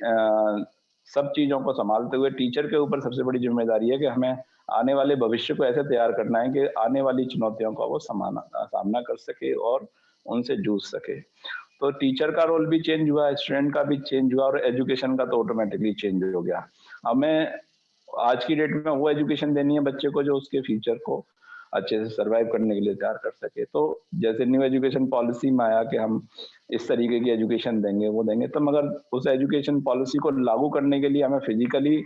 सब चीज़ों को संभालते हुए टीचर के ऊपर सबसे बड़ी जिम्मेदारी है कि हमें आने वाले भविष्य को ऐसे तैयार करना है कि आने वाली चुनौतियों का वो सामना कर सके और उनसे जूझ सके। तो टीचर का रोल भी चेंज हुआ, स्टूडेंट का भी चेंज हुआ, और एजुकेशन का तो ऑटोमेटिकली चेंज हो गया। हमें आज की डेट में वो एजुकेशन देनी है बच्चे को जो उसके फ्यूचर को अच्छे से सरवाइव करने के लिए तैयार कर सके। तो जैसे न्यू एजुकेशन पॉलिसी में आया कि हम इस तरीके की एजुकेशन देंगे, वो देंगे, तो मगर उस एजुकेशन पॉलिसी को लागू करने के लिए हमें फिजिकली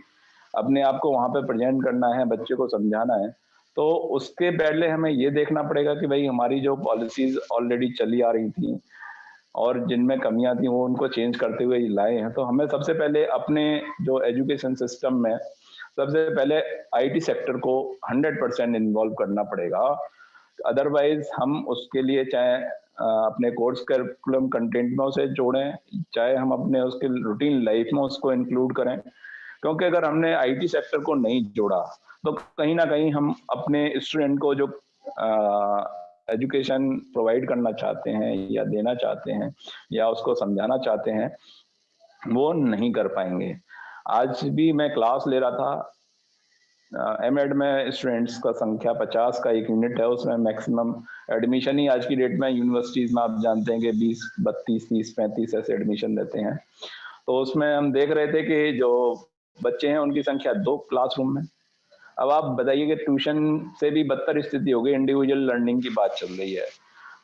अपने आप को वहाँ पे प्रेजेंट करना है, बच्चे को समझाना है। तो उसके पहले हमें ये देखना पड़ेगा कि भाई हमारी जो पॉलिसीज ऑलरेडी चली आ रही थी और जिनमें कमियां थी वो उनको चेंज करते हुए लाए हैं। तो हमें सबसे पहले अपने जो एजुकेशन सिस्टम में सबसे पहले आईटी सेक्टर को 100% इन्वॉल्व करना पड़ेगा। अदरवाइज हम उसके लिए चाहे अपने कोर्स करिकुलम कंटेंट में उसे जोड़ें, चाहे हम अपने उसके रूटीन लाइफ में उसको इंक्लूड करें, क्योंकि अगर हमने आईटी सेक्टर को नहीं जोड़ा तो कहीं ना कहीं हम अपने स्टूडेंट को जो एजुकेशन प्रोवाइड करना चाहते हैं या देना चाहते हैं या उसको समझाना चाहते हैं वो नहीं कर पाएंगे। आज भी मैं क्लास ले रहा था, एमएड में स्टूडेंट्स का संख्या 50 का एक यूनिट है, उसमें मैक्सिमम एडमिशन ही आज की डेट में यूनिवर्सिटीज में आप जानते हैं कि 20, 32, 30, 35 ऐसे एडमिशन देते हैं। तो उसमें हम देख रहे थे कि जो बच्चे हैं उनकी संख्या 2 क्लासरूम में। अब आप बताइए कि ट्यूशन से भी बदतर स्थिति हो गई, इंडिविजुअल लर्निंग की बात चल रही है।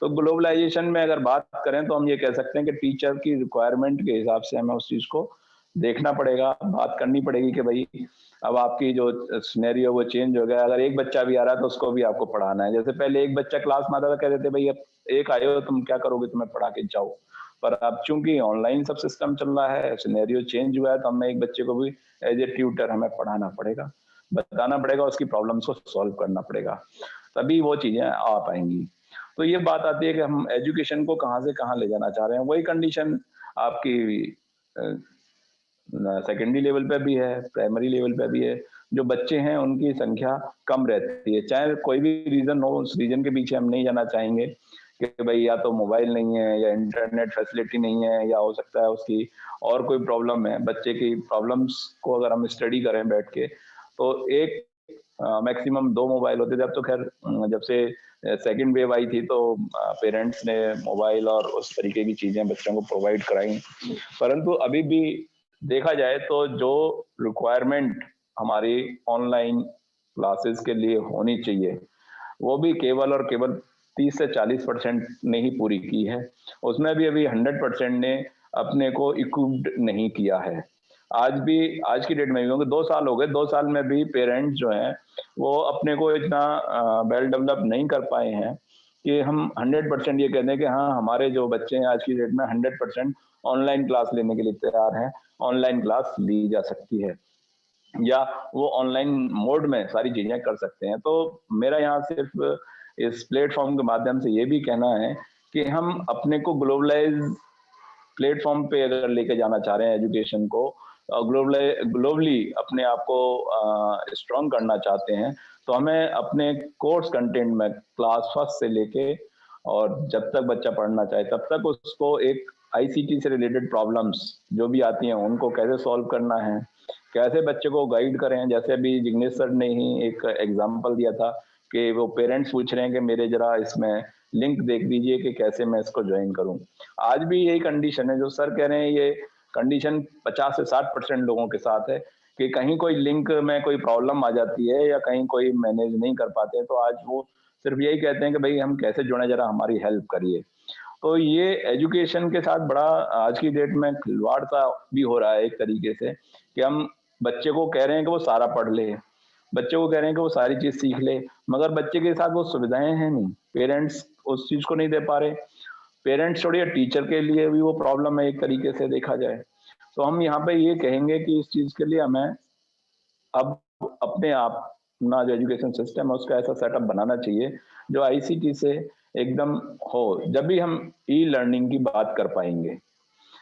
तो ग्लोबलाइजेशन में अगर बात करें तो हम ये कह सकते हैं कि टीचर की रिक्वायरमेंट के हिसाब से हमें उस चीज को देखना पड़ेगा, बात करनी पड़ेगी कि भाई अब आपकी जो सिनेरियो वो चेंज हो गया। अगर एक बच्चा भी आ रहा है तो उसको भी आपको पढ़ाना है। जैसे पहले एक बच्चा क्लास में आता था, कहते थे भाई अब एक आए हो तुम क्या करोगे, तुम्हें पढ़ा के जाओ। पर अब चूंकि ऑनलाइन सब सिस्टम चल रहा है, सिनेरियो चेंज हुआ है, तो हमें एक बच्चे को भी एज ए ट्यूटर हमें पढ़ाना पड़ेगा, बताना पड़ेगा, उसकी प्रॉब्लम्स को सॉल्व करना पड़ेगा, तभी वो चीजें आ पाएंगी। तो ये बात आती है कि हम एजुकेशन को कहाँ से कहाँ ले जाना चाह रहे हैं। वही कंडीशन आपकी सेकेंडरी लेवल पे भी है, प्राइमरी लेवल पे भी है। जो बच्चे हैं उनकी संख्या कम रहती है, चाहे कोई भी रीजन हो, उस रीजन के पीछे हम नहीं जाना चाहेंगे कि भाई या तो मोबाइल नहीं है या इंटरनेट फैसिलिटी नहीं है या हो सकता है उसकी और कोई प्रॉब्लम है। बच्चे की प्रॉब्लम्स को अगर हम स्टडी करें बैठ के तो एक मैक्सिमम 2 मोबाइल होते थे। अब तो खैर जब से सेकंड वेव आई थी तो पेरेंट्स ने मोबाइल और उस तरीके की चीजें बच्चों को प्रोवाइड कराई, परंतु अभी भी देखा जाए तो जो रिक्वायरमेंट हमारी ऑनलाइन क्लासेस के लिए होनी चाहिए वो भी केवल और केवल 30 से 40% ने ही पूरी की है। उसमें भी अभी 100% ने अपने को इक्विप्ड नहीं किया है। आज भी, आज की डेट में भी, क्योंकि 2 साल हो गए, 2 साल में भी पेरेंट्स जो हैं वो अपने को इतना वेल डेवलप नहीं कर पाए हैं कि हम 100% ये कहते हैं कि हाँ हमारे जो बच्चे हैं आज की डेट में 100% ऑनलाइन क्लास लेने के लिए तैयार हैं, ऑनलाइन क्लास ली जा सकती है या वो ऑनलाइन मोड में सारी चीजें कर सकते हैं। तो मेरा यहाँ सिर्फ इस प्लेटफॉर्म के माध्यम से ये भी कहना है कि हम अपने को ग्लोबलाइज प्लेटफॉर्म पे अगर लेके जाना चाह रहे हैं एजुकेशन को, ग्लोबली अपने आप को स्ट्रॉन्ग करना चाहते हैं, तो हमें अपने कोर्स कंटेंट में क्लास फर्स्ट से लेके और जब तक बच्चा पढ़ना चाहे तब तक उसको एक आईसीटी से रिलेटेड प्रॉब्लम्स जो भी आती हैं उनको कैसे सॉल्व करना है, कैसे बच्चे को गाइड करें। जैसे अभी जिग्नेश सर ने ही एक एग्जाम्पल दिया था कि वो पेरेंट्स पूछ रहे हैं कि मेरे जरा इसमें लिंक देख दीजिए कि कैसे मैं इसको ज्वाइन करूं। आज भी यही कंडीशन है, जो सर कह रहे हैं ये कंडीशन 50 से 60% लोगों के साथ है कि कहीं कोई लिंक में कोई प्रॉब्लम आ जाती है या कहीं कोई मैनेज नहीं कर पाते, तो आज वो सिर्फ यही कहते हैं कि भाई हम कैसे जुड़े, जरा हमारी हेल्प करिए। तो ये एजुकेशन के साथ बड़ा आज की डेट में खिलवाड़ सा भी हो रहा है एक तरीके से, कि हम बच्चे को कह रहे हैं कि वो सारा पढ़ ले, बच्चे को कह रहे हैं कि वो सारी चीज सीख ले, मगर बच्चे के साथ वो सुविधाएं हैं नहीं, पेरेंट्स उस चीज को नहीं दे पा रहे। पेरेंट्स छोड़िए, टीचर के लिए भी वो प्रॉब्लम है एक तरीके से देखा जाए। तो हम यहाँ पे ये कहेंगे कि इस चीज के लिए हमें अब अपने आप अपना जो एजुकेशन सिस्टम है उसका ऐसा सेटअप बनाना चाहिए जो आईसीटी से एकदम हो। जब भी हम ई लर्निंग की बात कर पाएंगे,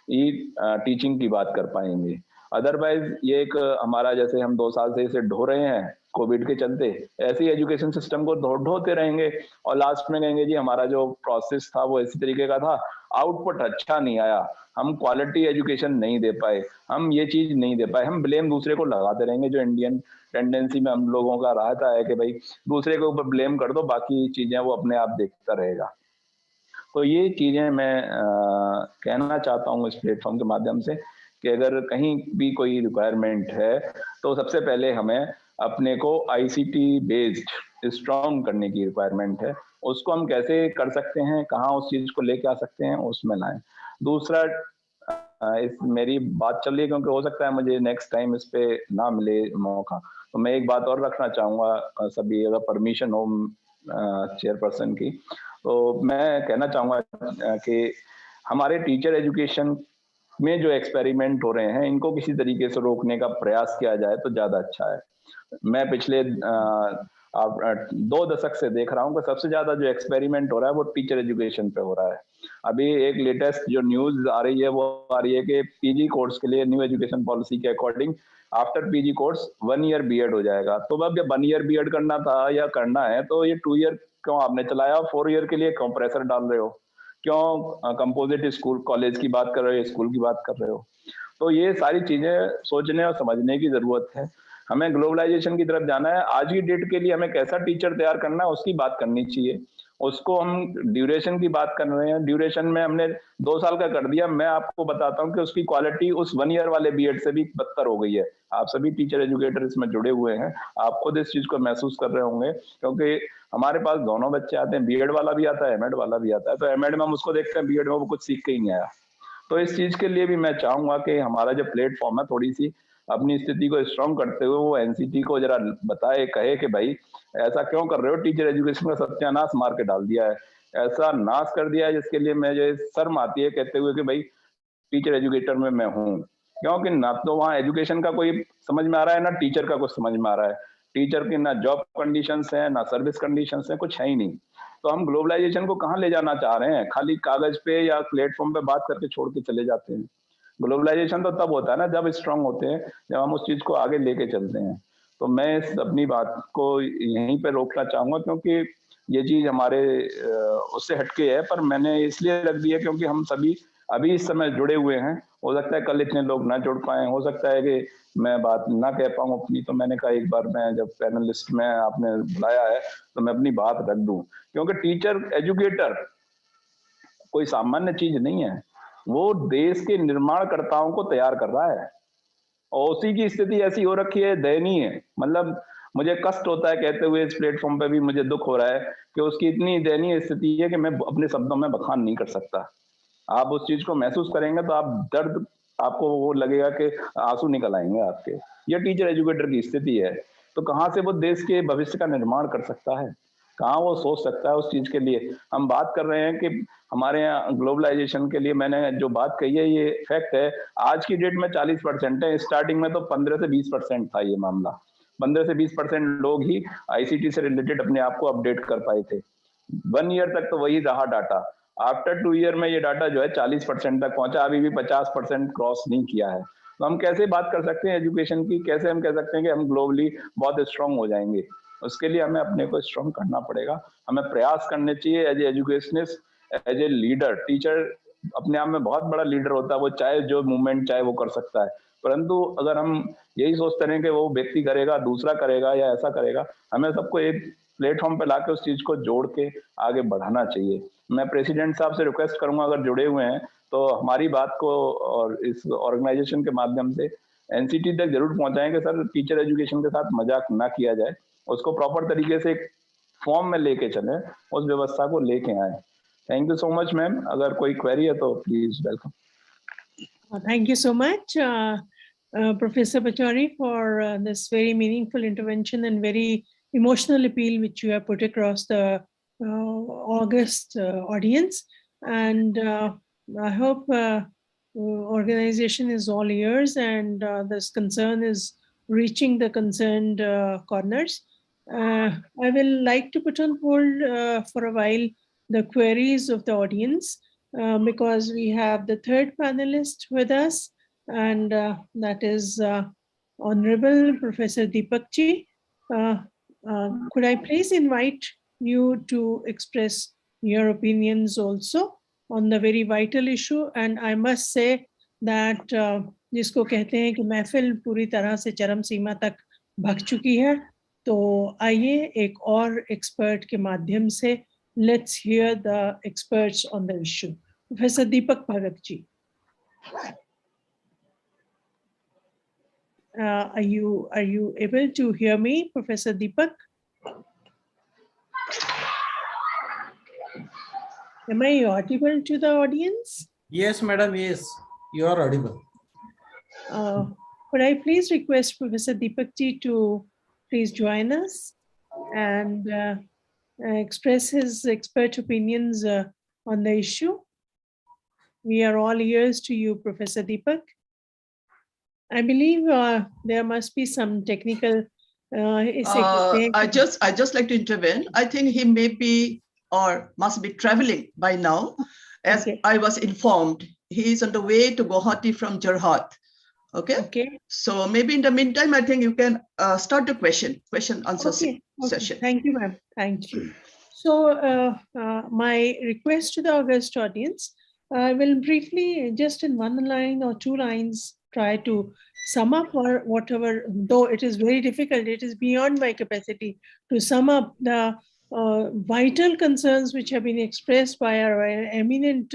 ई टीचिंग की बात कर पाएंगे। अदरवाइज ये एक हमारा, जैसे हम 2 साल से इसे ढो रहे हैं कोविड के चलते, ऐसे ही एजुकेशन सिस्टम को ढोते रहेंगे और लास्ट में कहेंगे जी हमारा जो प्रोसेस था वो इसी तरीके का था, आउटपुट अच्छा नहीं आया, हम क्वालिटी एजुकेशन नहीं दे पाए, हम ये चीज नहीं दे पाए, हम ब्लेम दूसरे को लगाते रहेंगे, जो इंडियन टेंडेंसी में हम लोगों का रहता है कि भाई दूसरे के ऊपर ब्लेम कर दो, बाकी चीजें वो अपने आप देखता रहेगा। तो ये चीजें मैं कहना चाहता हूँ इस प्लेटफॉर्म के माध्यम से कि अगर कहीं भी कोई रिक्वायरमेंट है तो सबसे पहले हमें अपने को आईसीटी बेस्ड स्ट्रॉन्ग करने की रिक्वायरमेंट है। उसको हम कैसे कर सकते हैं, कहाँ उस चीज को लेके आ सकते हैं, उसमें लाएं। दूसरा, इस मेरी बात चल रही है क्योंकि हो सकता है मुझे नेक्स्ट टाइम इस पे ना मिले मौका, तो मैं एक बात और रखना चाहूंगा सभी, अगर परमिशन हो चेयरपर्सन की, तो मैं कहना चाहूंगा कि हमारे टीचर एजुकेशन में जो एक्सपेरिमेंट हो रहे हैं इनको किसी तरीके से रोकने का प्रयास किया जाए तो ज्यादा अच्छा है। मैं पिछले 2 दशक से देख रहा हूँ कि सबसे ज्यादा जो एक्सपेरिमेंट हो रहा है वो टीचर एजुकेशन पे हो रहा है। अभी एक लेटेस्ट जो न्यूज आ रही है वो आ रही है कि पीजी कोर्स के लिए न्यू एजुकेशन पॉलिसी के according after PG course 1 year BEd हो जाएगा। तो अब जब 1 ईयर बीएड करना था या करना है तो ये 2 ईयर क्यों आपने चलाया, 4 ईयर के लिए क्यों प्रेशर डाल रहे हो, क्यों कंपोजिट स्कूल कॉलेज की बात कर रहे हो, स्कूल की बात कर रहे हो। तो ये सारी चीजें सोचने और समझने की जरूरत है। हमें ग्लोबलाइजेशन की तरफ जाना है, आज की डेट के लिए हमें कैसा टीचर तैयार करना है उसकी बात करनी चाहिए। उसको हम ड्यूरेशन की बात कर रहे हैं, ड्यूरेशन में हमने 2 साल का कर दिया। मैं आपको बताता हूँ कि उसकी क्वालिटी उस 1 ईयर वाले बीएड से भी बदतर हो गई है। आप सभी टीचर एजुकेटर इसमें जुड़े हुए हैं, आप खुद इस चीज को महसूस कर रहे होंगे, क्योंकि हमारे पास दोनों बच्चे आते हैं, बीएड वाला भी आता है, एमएड वाला भी आता है। तो एमएड में हम उसको देखते हैं, बीएड में वो कुछ सीख के ही नहीं आया। तो इस चीज के लिए भी मैं चाहूंगा कि हमारा जो प्लेटफॉर्म है थोड़ी सी अपनी स्थिति को स्ट्रॉन्ग करते हुए वो एनसीटी को जरा बताए, कहे कि भाई ऐसा क्यों कर रहे हो, टीचर एजुकेशन का सत्यानाश मार के डाल दिया है, ऐसा नाश कर दिया है जिसके लिए मुझे शर्म आती है कहते हुए कि भाई टीचर एजुकेटर में मैं हूँ। क्योंकि ना तो वहाँ एजुकेशन का कोई समझ में आ रहा है, ना टीचर का कुछ समझ में आ रहा है। टीचर की ना जॉब कंडीशंस हैं, ना सर्विस कंडीशंस हैं, कुछ है ही नहीं। तो हम ग्लोबलाइजेशन को कहाँ ले जाना चाह रहे हैं, खाली कागज पे या प्लेटफॉर्म पे बात करके छोड़ के चले जाते हैं। ग्लोबलाइजेशन तो तब होता है ना जब स्ट्रांग होते हैं, जब हम उस चीज को आगे लेके चलते हैं। तो मैं इस अपनी बात को यहीं पे रोकना चाहूंगा, क्योंकि ये चीज हमारे उससे हटके है, पर मैंने इसलिए रख दी है क्योंकि हम सभी अभी इस समय जुड़े हुए हैं। हो सकता है कल इतने लोग ना जुड़ पाए, हो सकता है कि मैं बात ना कह पाऊँ अपनी, तो मैंने कहा एक बार मैं जब पैनलिस्ट में आपने बुलाया है तो मैं अपनी बात रख दूं, क्योंकि टीचर एजुकेटर कोई सामान्य चीज नहीं है, वो देश के निर्माणकर्ताओं को तैयार कर रहा है। और उसी की स्थिति ऐसी हो रखी है, दयनीय। मतलब मुझे कष्ट होता है कहते हुए, इस प्लेटफॉर्म पे भी मुझे दुख हो रहा है कि उसकी इतनी दयनीय स्थिति है कि मैं अपने शब्दों में बखान नहीं कर सकता। आप उस चीज को महसूस करेंगे तो आप दर्द, आपको वो लगेगा कि आंसू निकल आएंगे आपके। ये टीचर एजुकेटर की स्थिति है। तो कहाँ से वो देश के भविष्य का निर्माण कर सकता है, कहाँ वो सोच सकता है उस चीज के लिए। हम बात कर रहे हैं कि हमारे यहाँ ग्लोबलाइजेशन के लिए, मैंने जो बात कही है ये फैक्ट है। आज की डेट में 40% है, स्टार्टिंग में तो 15 से 20% था ये मामला। 15 से 20% लोग ही आईसीटी से रिलेटेड अपने आप को अपडेट कर पाए थे। 1 ईयर तक तो वही रहा डाटा। आफ्टर 2 ईयर में ये डाटा जो है 40% तक पहुंचा, अभी भी 50% क्रॉस नहीं किया है। तो हम कैसे बात कर सकते हैं एजुकेशन की, कैसे हम कह सकते हैं कि हम ग्लोबली बहुत स्ट्रांग हो जाएंगे। उसके लिए हमें अपने को स्ट्रांग करना पड़ेगा, हमें प्रयास करने चाहिए as a educationist, as a leader. Teacher अपने आप में बहुत बड़ा लीडर होता है, वो चाहे जो मूवमेंट चाहे वो कर सकता है। परंतु अगर हम यही सोचते रहें कि वो व्यक्ति करेगा, दूसरा करेगा या ऐसा करेगा, हमें सबको एक प्लेटफॉर्म पे लाके उस चीज को जोड़ के आगे बढ़ाना चाहिए। मैं प्रेसिडेंट साहब से रिक्वेस्ट करूंगा, अगर जुड़े हुए हैं तो हमारी बात को और इस ऑर्गेनाइजेशन के माध्यम से एनसीटी तक जरूर पहुंचाएं कि सर टीचर एजुकेशन के साथ मजाक ना किया जाए, उसको प्रॉपर तरीके से एक फॉर्म में लेके चले, उस व्यवस्था को लेके आए। Thank you so much ma'am. अगर कोई क्वेरी है तो please welcome. Thank you so much, Professor Pachauri, for this very meaningful intervention and very emotional appeal which you have put across the August audience. And I hope organization is all ears and this concern is reaching the concerned corners. I will like to put on hold for a while the queries of the audience. Because we have the third panelist with us, and that is Honorable Professor Deepak Ji. Could I please invite you to express your opinions also on the very vital issue? And I must say that जिसको कहते हैं कि महफिल पूरी तरह से चरम सीमा तक भग चुकी है, तो आइए एक और एक्सपर्ट के माध्यम से let's hear the experts on the issue. Professor Deepak Bhagat ji. Are you able to hear me, Professor Deepak? Am I audible to the audience? Yes, madam, yes, you are audible. Could I please request Professor Deepak ji to please join us and express his expert opinions on the issue? We are all ears to you, Professor Deepak. I believe there must be some technical. I just like to intervene. I think he may be or must be traveling by now. As I was informed, he is on the way to Guwahati from Jorhat. Okay. So maybe in the meantime, I think you can start the question answer session. Thank you, ma'am. Thank you. So my request to the August audience, I will briefly, just in one line or two lines, try to sum up or whatever, though it is very difficult, it is beyond my capacity to sum up the vital concerns which have been expressed by our eminent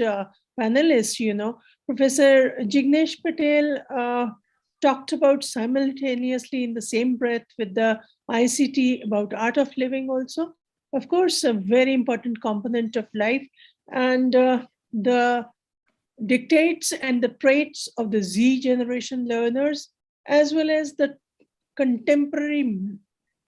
panelists. You know, Professor Jignesh Patel talked about simultaneously in the same breath with the ICT about art of living also. Of course, a very important component of life, and the dictates and the traits of the Z generation learners, as well as the contemporary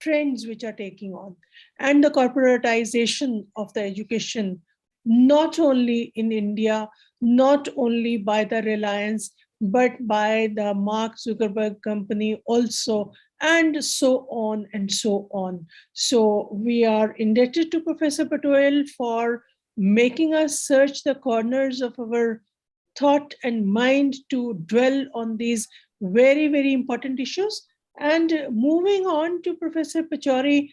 trends which are taking on, and the corporatization of the education, not only in India, not only by the Reliance, but by the Mark Zuckerberg company also, and so on and so on. So we are indebted to Professor Patel for making us search the corners of our thought and mind to dwell on these very, very important issues. And moving on to Professor Pachauri,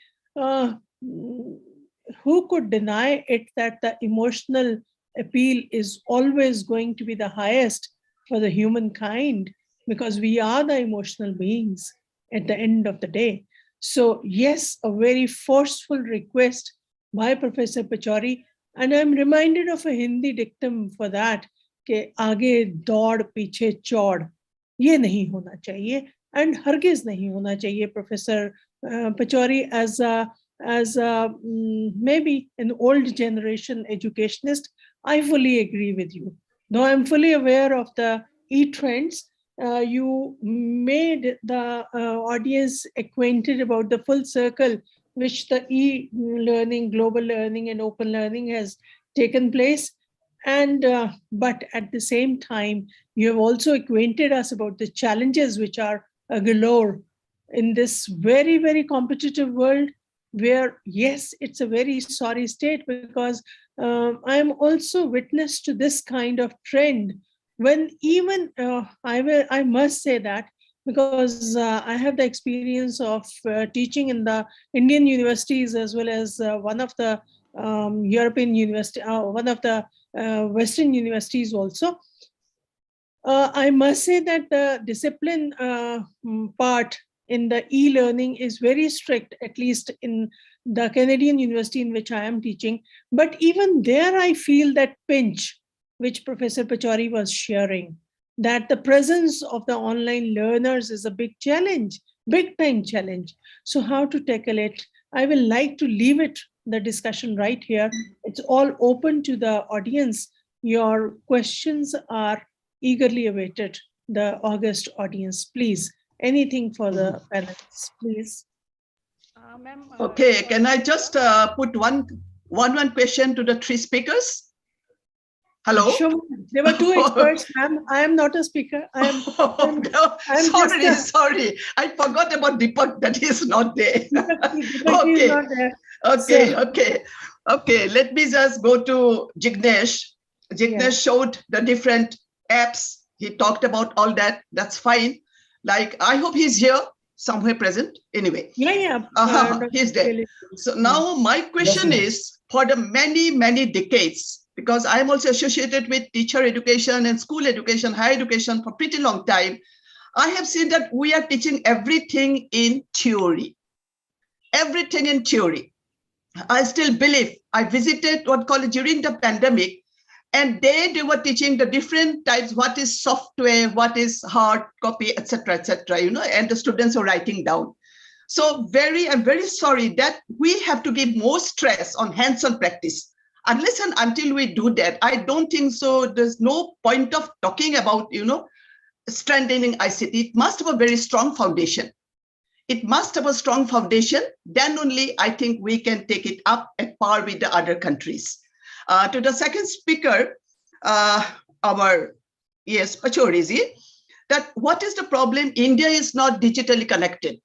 who could deny it that the emotional appeal is always going to be the highest for the humankind, because we are the emotional beings at the end of the day. So yes, a very forceful request by Professor Pachauri, and I'm reminded of a Hindi dictum for that, कि आगे दौड़ पीछे चौड़, ये नहीं होना चाहिए, and हरगिज नहीं होना चाहिए. Professor Pachauri, as maybe an old generation educationist, I fully agree with you. Though I'm fully aware of the e-trends, you made the audience acquainted about the full circle which the e-learning, global learning and open learning has taken place. And but at the same time, you have also acquainted us about the challenges which are galore in this very, very competitive world, where yes, it's a very sorry state, because I am also witness to this kind of trend, when even I must say that, because I have the experience of teaching in the Indian universities as well as one of the European university, one of the Western universities also. I must say that the discipline part in the e-learning is very strict, at least in the Canadian university in which I am teaching. But even there, I feel that pinch which Professor Pachauri was sharing, that the presence of the online learners is a big challenge, big time challenge. So how to tackle it? I will like to leave it, the discussion right here. It's all open to the audience. Your questions are eagerly awaited, the August audience. Please, anything for the panelists, please. Okay, can I just put one question to the three speakers? Hello? Sure. There were two experts, ma'am. I am not a speaker. Sorry. I forgot about Deepak, that he is not there. Deepak is not there. Okay. Let me just go to Jignesh. Jignesh showed the different apps. He talked about all that. That's fine. Like, I hope he's here, somewhere present. Anyway. He's there. So now my question is, for the many decades, because I'm also associated with teacher education and school education, higher education for pretty long time, I have seen that we are teaching everything in theory. Everything in theory. I still believe, I visited one college during the pandemic, and they were teaching the different types, what is software, what is hard copy, etc., and the students are writing down. So I'm very sorry that we have to give more stress on hands-on practice. Unless and until we do that, I don't think so. There's no point of talking about, strengthening ICT. It must have a very strong foundation. It must have a strong foundation. Then only I think we can take it up at par with the other countries. To the second speaker, Pachauri, that what is the problem? India is not digitally connected.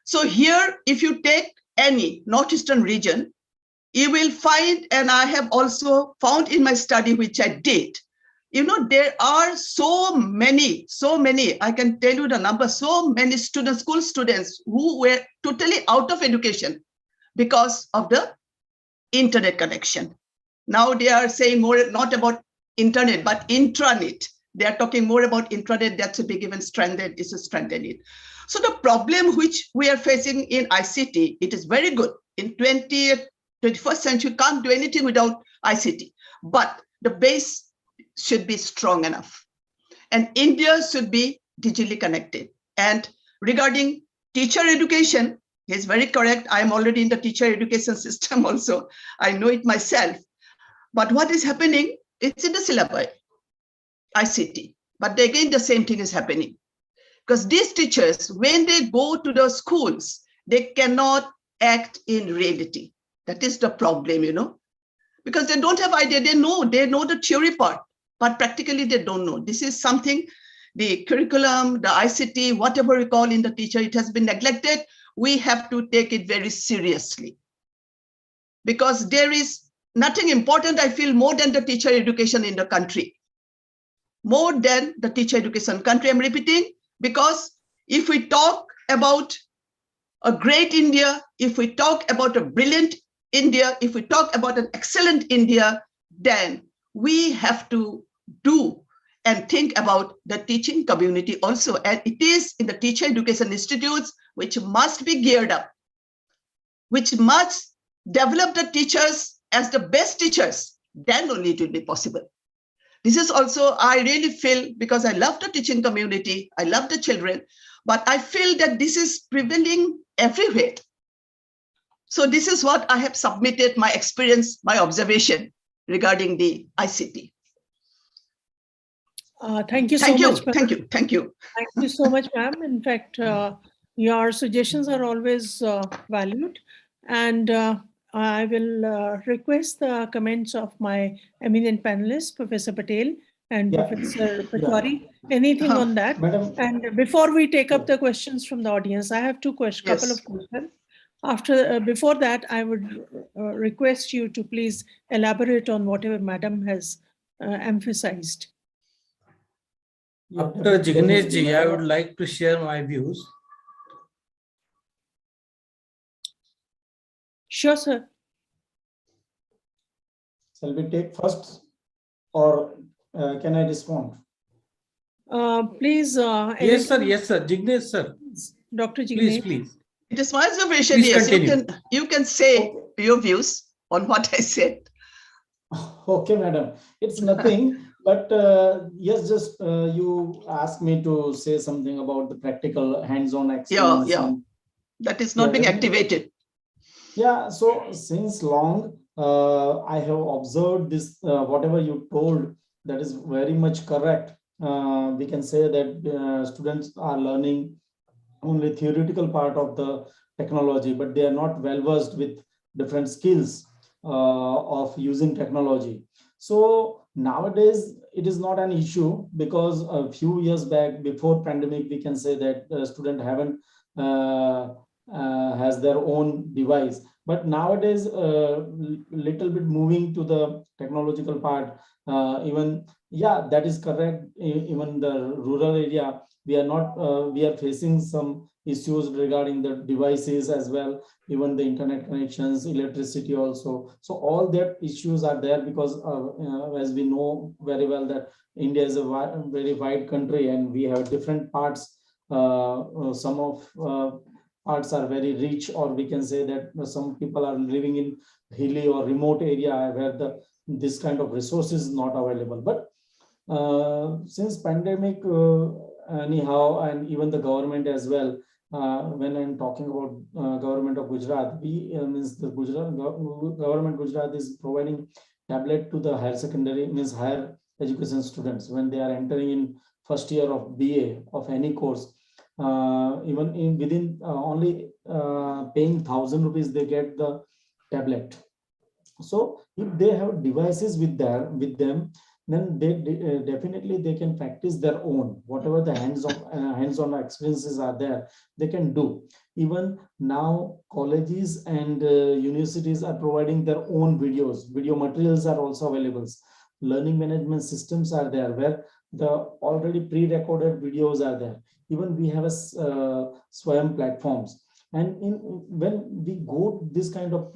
So here, if you take any northeastern region, you will find, and I have also found in my study, which I did, there are so many, I can tell you the number, so many students, school students who were totally out of education because of the internet connection. Now they are saying more, not about internet, but intranet. They are talking more about intranet. That should be given strengthened, is a strengthened it. So the problem which we are facing in ICT, it is very good. In 21st century, can't do anything without ICT, but the base should be strong enough. And India should be digitally connected. And regarding teacher education, he's very correct. I am already in the teacher education system also. I know it myself. But what is happening, it's in the syllabi, ICT. But again, the same thing is happening. Because these teachers, when they go to the schools, they cannot act in reality. That is the problem, because they don't have idea. They know the theory part, but practically they don't know. This is something, the curriculum, the ICT, whatever we call in the teacher, it has been neglected. We have to take it very seriously, because there is nothing important, I feel, more than the teacher education in the country. More than the teacher education country, I'm repeating, because if we talk about a great India, if we talk about a brilliant India, if we talk about an excellent India, then we have to do and think about the teaching community also. And it is in the teacher education institutes which must be geared up, which must develop the teachers as the best teachers, then only it will be possible. This is also, I really feel, because I love the teaching community, I love the children, but I feel that this is prevailing everywhere. So this is what I have submitted, my experience, my observation regarding the ICT. Thank you so much. Thank you. Thank you so much, ma'am. In fact, your suggestions are always valued. And I will request the comments of my eminent panelists, Professor Patel and Professor Pachauri. Anything on that? Madam. And before we take up the questions from the audience, I have couple of questions. Before that, I would request you to please elaborate on whatever Madam has emphasized. After Jignesh ji, I would like to share my views. Sure, sir. Shall we take first, or can I respond? Please. Yes, sir. Yes, sir. Jignesh, sir. Dr. Jignesh. Please. It is my observation. Please Yes, continue. you can say your views on what I said. Okay, madam. It's nothing, but yes, just you asked me to say something about the practical hands-on experience. Yeah. And that is not being activated. Yeah, so since long, I have observed this, whatever you told, that is very much correct. We can say that students are learning only theoretical part of the technology, but they are not well versed with different skills of using technology. So nowadays it is not an issue, because a few years back, before pandemic, we can say that student haven't has their own device. But nowadays, little bit moving to the technological part, even, yeah, that is correct. Even the rural area, we are not, we are facing some issues regarding the devices as well, even the internet connections, electricity also. So all that issues are there, because as we know very well that India is a very wide country, and we have different parts. Some of parts are very rich, or we can say that some people are living in hilly or remote area where this kind of resources is not available. But since pandemic, anyhow, and even the government as well, when I'm talking about government of Gujarat, means the government Gujarat is providing tablet to the higher secondary, means higher education students when they are entering in first year of BA of any course. Even within only paying 1,000 rupees, they get the tablet. So if they have devices with them, then they definitely they can practice their own, whatever the hands-on experiences are there, they can do. Even now colleges and universities are providing their own video materials are also available. Learning management systems are there, where the already pre-recorded videos are there. Even we have a Swayam platforms. And when we go this kind of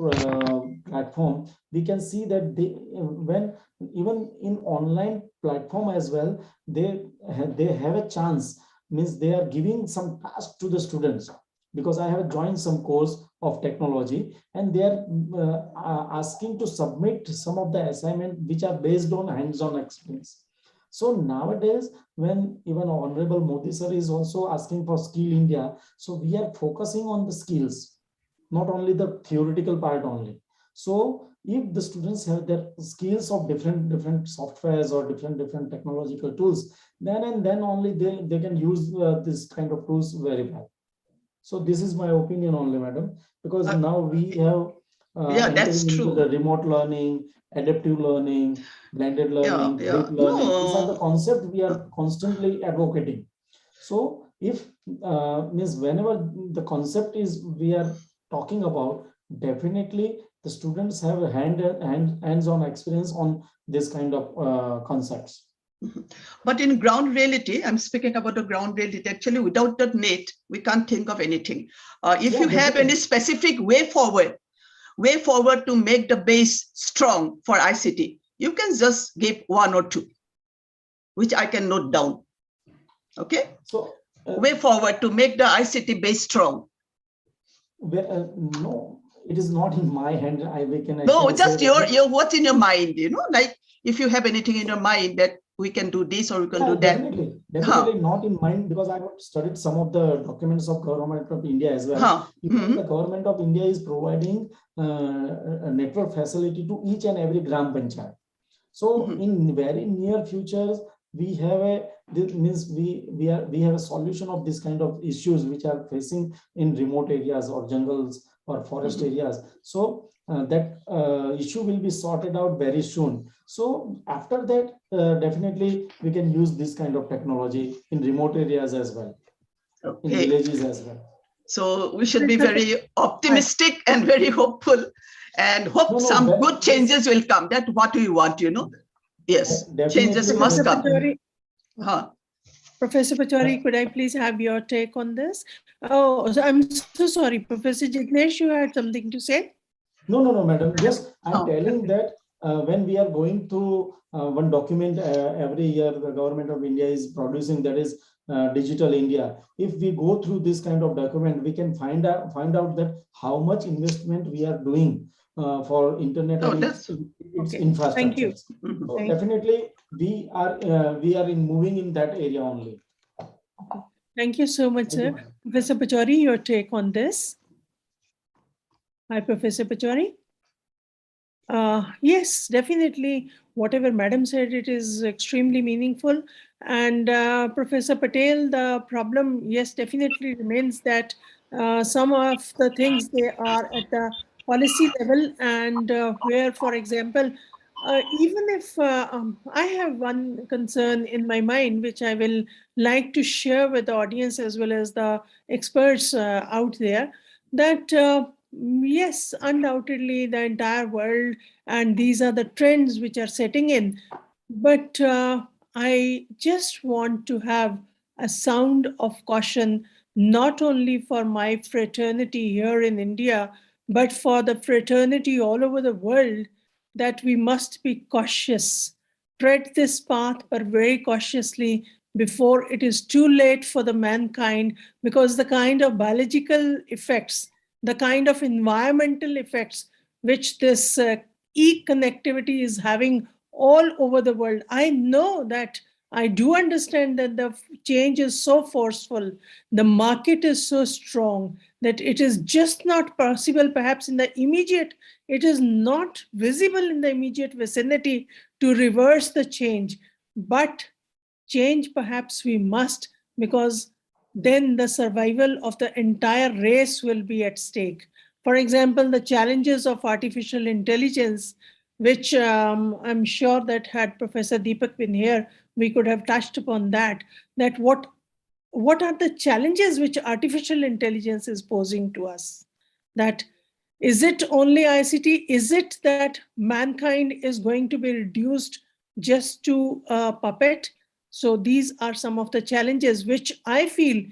platform, we can see that when even in online platform as well, they have a chance, means they are giving some task to the students, because I have joined some course of technology, and they are asking to submit some of the assignment which are based on hands-on experience. So nowadays, when even Honorable Modi sir is also asking for Skill India, so we are focusing on the skills, not only the theoretical part only. So if the students have their skills of different softwares or different technological tools, then only they can use this kind of tools very well. So this is my opinion only, madam, because now we have that's into true. the remote learning, adaptive learning, blended learning, flipped learning. These are the concepts we are constantly advocating. So if means whenever the concept is we are talking about, definitely the students have a hands-on experience on this kind of concepts. But in ground reality, I'm speaking about the ground reality. Actually, without that net, we can't think of anything. If you have any specific way forward to make the base strong for ICT, you can just give one or two, which I can note down. Okay. So way forward to make the ICT base strong. No, it is not in my hand. Just your what's in your mind, like if you have anything in your mind that we can do this or we can do that. Definitely not in mind, because I have studied some of the documents of Government of India as well. Even the Government of India is providing a network facility to each and every Gram Panchayat. So in very near futures, we have we have a solution of this kind of issues which are facing in remote areas or jungles or forest areas. So that issue will be sorted out very soon. So after that, definitely we can use this kind of technology in remote areas as well, in villages as well. So we should be very optimistic and very hopeful, and hope some good changes will come. That's what we want, Yes, changes must come. Professor Pachauri, could I please have your take on this? Oh, so I'm so sorry, Professor Jignesh, you had something to say? No, madam. Just I'm telling that when we are going through one document every year, the Government of India is producing, that is Digital India. If we go through this kind of document, we can find out that how much investment we are doing for internet and its okay. infrastructure. Thank you. So Thank definitely we are moving in that area only. Thank you so much, sir. Professor Pachauri, your take on this? Hi, Professor Pachauri. Yes, definitely. Whatever Madam said, it is extremely meaningful. And Professor Patel, the problem, yes, definitely remains that some of the things they are at the policy level, and where, for example, even if I have one concern in my mind, which I will like to share with the audience as well as the experts out there, that yes, undoubtedly the entire world, and these are the trends which are setting in. But I just want to have a sound of caution, not only for my fraternity here in India, but for the fraternity all over the world, that we must be cautious. Tread this path, but very cautiously before it is too late for the mankind, because the kind of biological effects, the kind of environmental effects which this e-connectivity is having all over the world. I know that I do understand that the change is so forceful, the market is so strong that it is just not possible, perhaps in the immediate, it is not visible in the immediate vicinity to reverse the change. But change perhaps we must, because then the survival of the entire race will be at stake. For example, the challenges of artificial intelligence, which I'm sure that had Professor Deepak been here, we could have touched upon that what are the challenges which artificial intelligence is posing to us? That is it only ICT? Is it that mankind is going to be reduced just to a puppet? So these are some of the challenges which I feel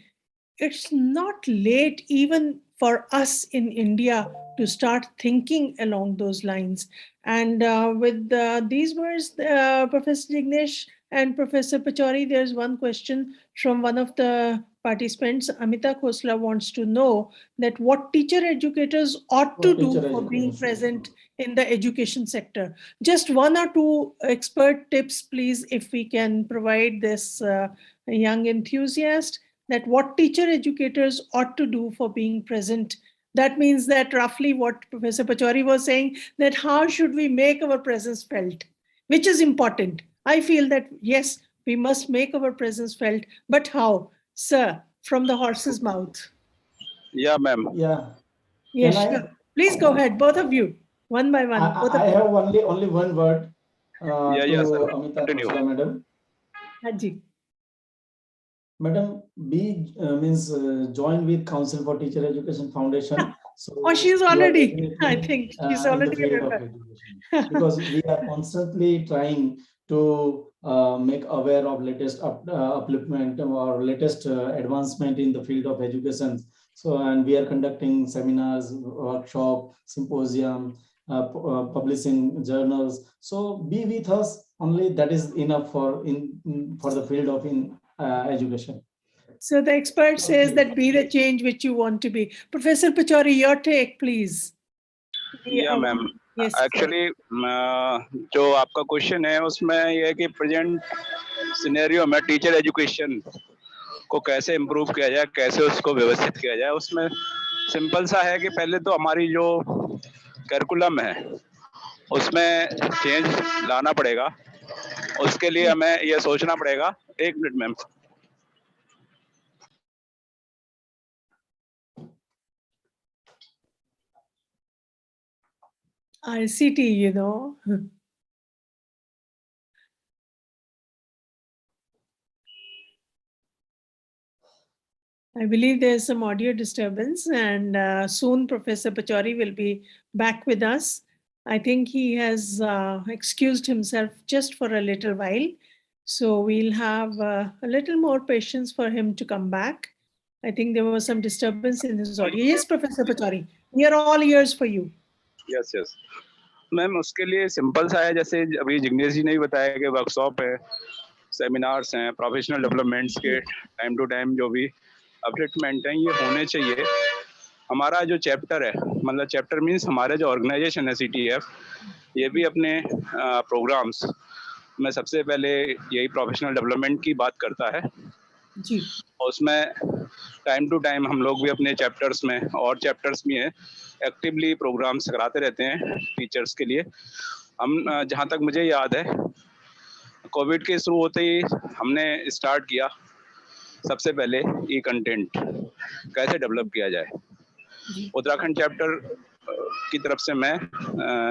it's not late even for us in India to start thinking along those lines. And with these words, Professor Jignesh and Professor Pachauri, there's one question from one of the participants. Amita Khosla wants to know that what teacher educators ought to do for being present in the education sector. Just one or two expert tips, please, if we can provide this young enthusiast, that what teacher educators ought to do for being present. That means that roughly what Professor Pachauri was saying, that how should we make our presence felt, which is important. I feel that, yes, we must make our presence felt, but how? Sir, from the horse's mouth. Yeah, ma'am. Yeah. Yes, sure. Please go ahead, both of you, one by one. I have only one word sir. Amita Khosla, madam. Haji. Madam, means join with Council for Teacher Education Foundation. So she's already, I think she's already in the field of education, because we are constantly trying to make aware of latest upliftment or latest advancement in the field of education. So, and we are conducting seminars, workshop, symposium, publishing journals. So be with us only. That is enough for the field of education. So the expert says that be the change which you want to be. Professor Pachauri, your take, please. Yeah, ma'am. Yes, actually जो आपका question है उसमें ये है कि present scenario में teacher education को कैसे इम्प्रूव किया जाए, कैसे उसको व्यवस्थित किया जाए। उसमें सिंपल सा है कि पहले तो हमारी जो करिकुलम है उसमें चेंज लाना पड़ेगा। उसके लिए हमें ये सोचना पड़ेगा। एक minute ma'am. ICT, you know. I believe there's some audio disturbance, and soon Professor Pachauri will be back with us. I think he has excused himself just for a little while. So we'll have a little more patience for him to come back. I think there was some disturbance in his audio. Yes, Professor Pachauri, we are all ears for you. Yes, yes. Ma'am उसके लिए simple सा है, जैसे अभी जिग्नेश जी ने भी बताया कि वर्कशॉप है, सेमिनार्स हैं, प्रोफेशनल डेवलपमेंट्स के टाइम टू टाइम जो भी अपडेटमेंट हैं ये होने चाहिए। हमारा जो चैप्टर है, मतलब चैप्टर मीन्स हमारे जो ऑर्गेनाइजेशन है CTEF, ये भी अपने प्रोग्राम्स में सबसे पहले यही प्रोफेशनल डेवलपमेंट की बात करता है जी। उसमें टाइम टू टाइम हम लोग भी अपने चैप्टर्स में, और चैप्टर्स भी हैं, एक्टिवली प्रोग्राम्स कराते रहते हैं टीचर्स के लिए। हम जहाँ तक मुझे याद है कोविड के शुरू होते ही हमने स्टार्ट किया सबसे पहले ई कंटेंट कैसे डेवलप किया जाए। उत्तराखंड चैप्टर की तरफ से मैं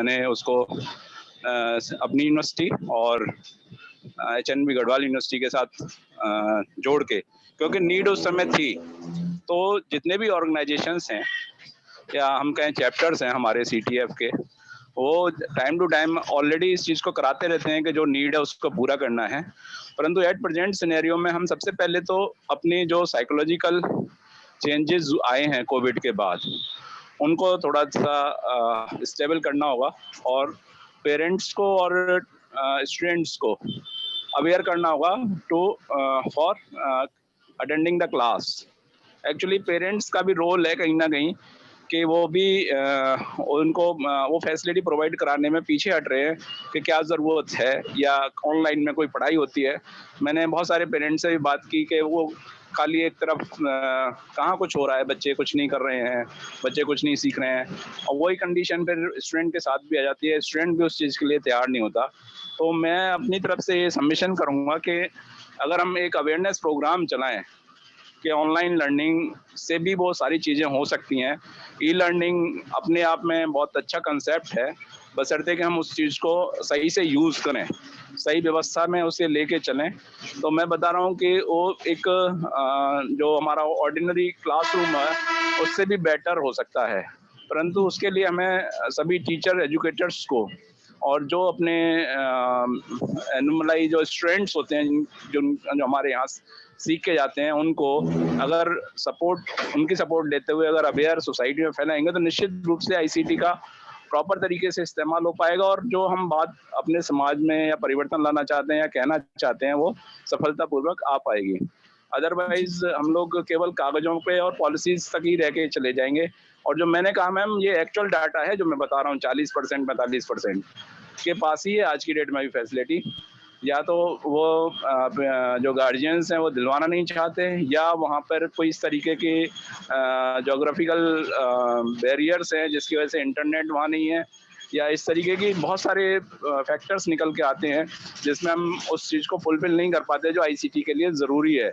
ने उसको अपनी यूनिवर्सिटी और HNB गढ़वाल यूनिवर्सिटी के साथ जोड़ के, क्योंकि नीड उस समय थी, तो जितने भी ऑर्गेनाइजेशंस हैं या हम कहें चैप्टर्स हैं हमारे CTEF के, वो टाइम टू टाइम ऑलरेडी इस चीज़ को कराते रहते हैं कि जो नीड है उसको पूरा करना है। परंतु एट प्रेजेंट सिनेरियो में हम सबसे पहले तो अपनी जो साइकोलॉजिकल चेंजेस आए हैं कोविड के बाद उनको थोड़ा सा स्टेबल करना होगा, और पेरेंट्स को और स्टूडेंट्स को अवेयर करना होगा to for attending the class. Actually parents का भी रोल है कहीं ना कहीं कि वो भी उनको वो फैसिलिटी प्रोवाइड कराने में पीछे हट रहे हैं कि क्या ज़रूरत है या ऑनलाइन में कोई पढ़ाई होती है। मैंने बहुत सारे पेरेंट्स से भी बात की कि वो खाली एक तरफ कहाँ कुछ हो रहा है, बच्चे कुछ नहीं कर रहे हैं, बच्चे कुछ नहीं सीख रहे हैं, और वही कंडीशन फिर स्टूडेंट के साथ भी आ जाती है, स्टूडेंट भी उस चीज़ के लिए तैयार नहीं होता। तो मैं अपनी तरफ से ये सबमिशन करूँगा कि अगर हम एक अवेयरनेस प्रोग्राम चलाएँ कि ऑनलाइन लर्निंग से भी बहुत सारी चीज़ें हो सकती हैं। ई लर्निंग अपने आप में बहुत अच्छा कंसेप्ट है, बशर्ते कि हम उस चीज़ को सही से यूज़ करें, सही व्यवस्था में उसे लेके चलें। तो मैं बता रहा हूँ कि वो एक जो हमारा ऑर्डिनरी क्लासरूम है उससे भी बेटर हो सकता है, परंतु उसके लिए हमें सभी टीचर एजुकेटर्स को और जो अपने एनुमलाई जो स्टूडेंट्स होते हैं जो हमारे यहाँ सीख के जाते हैं, उनको अगर उनकी सपोर्ट लेते हुए अगर अवेयर सोसाइटी में फैलाएंगे तो निश्चित रूप से ICT का प्रॉपर तरीके से इस्तेमाल हो पाएगा, और जो हम बात अपने समाज में या परिवर्तन लाना चाहते हैं या कहना चाहते हैं वो सफलतापूर्वक आ पाएगी। अदरवाइज हम लोग केवल कागजों पे और पॉलिसीज तक ही रह के चले जाएंगे। और जो मैंने कहा मैम, ये एक्चुअल डाटा है जो मैं बता रहा हूँ, 40% 45% के पास ही है आज की डेट में भी फैसिलिटी। या तो वो जो गार्जियंस हैं वो दिलवाना नहीं चाहते, या वहाँ पर कोई इस तरीके के जोग्राफिकल बैरियर्स हैं जिसकी वजह से इंटरनेट वहाँ नहीं है, या इस तरीके की बहुत सारे फैक्टर्स निकल के आते हैं जिसमें हम उस चीज़ को फुलफिल नहीं कर पाते जो ICT के लिए ज़रूरी है,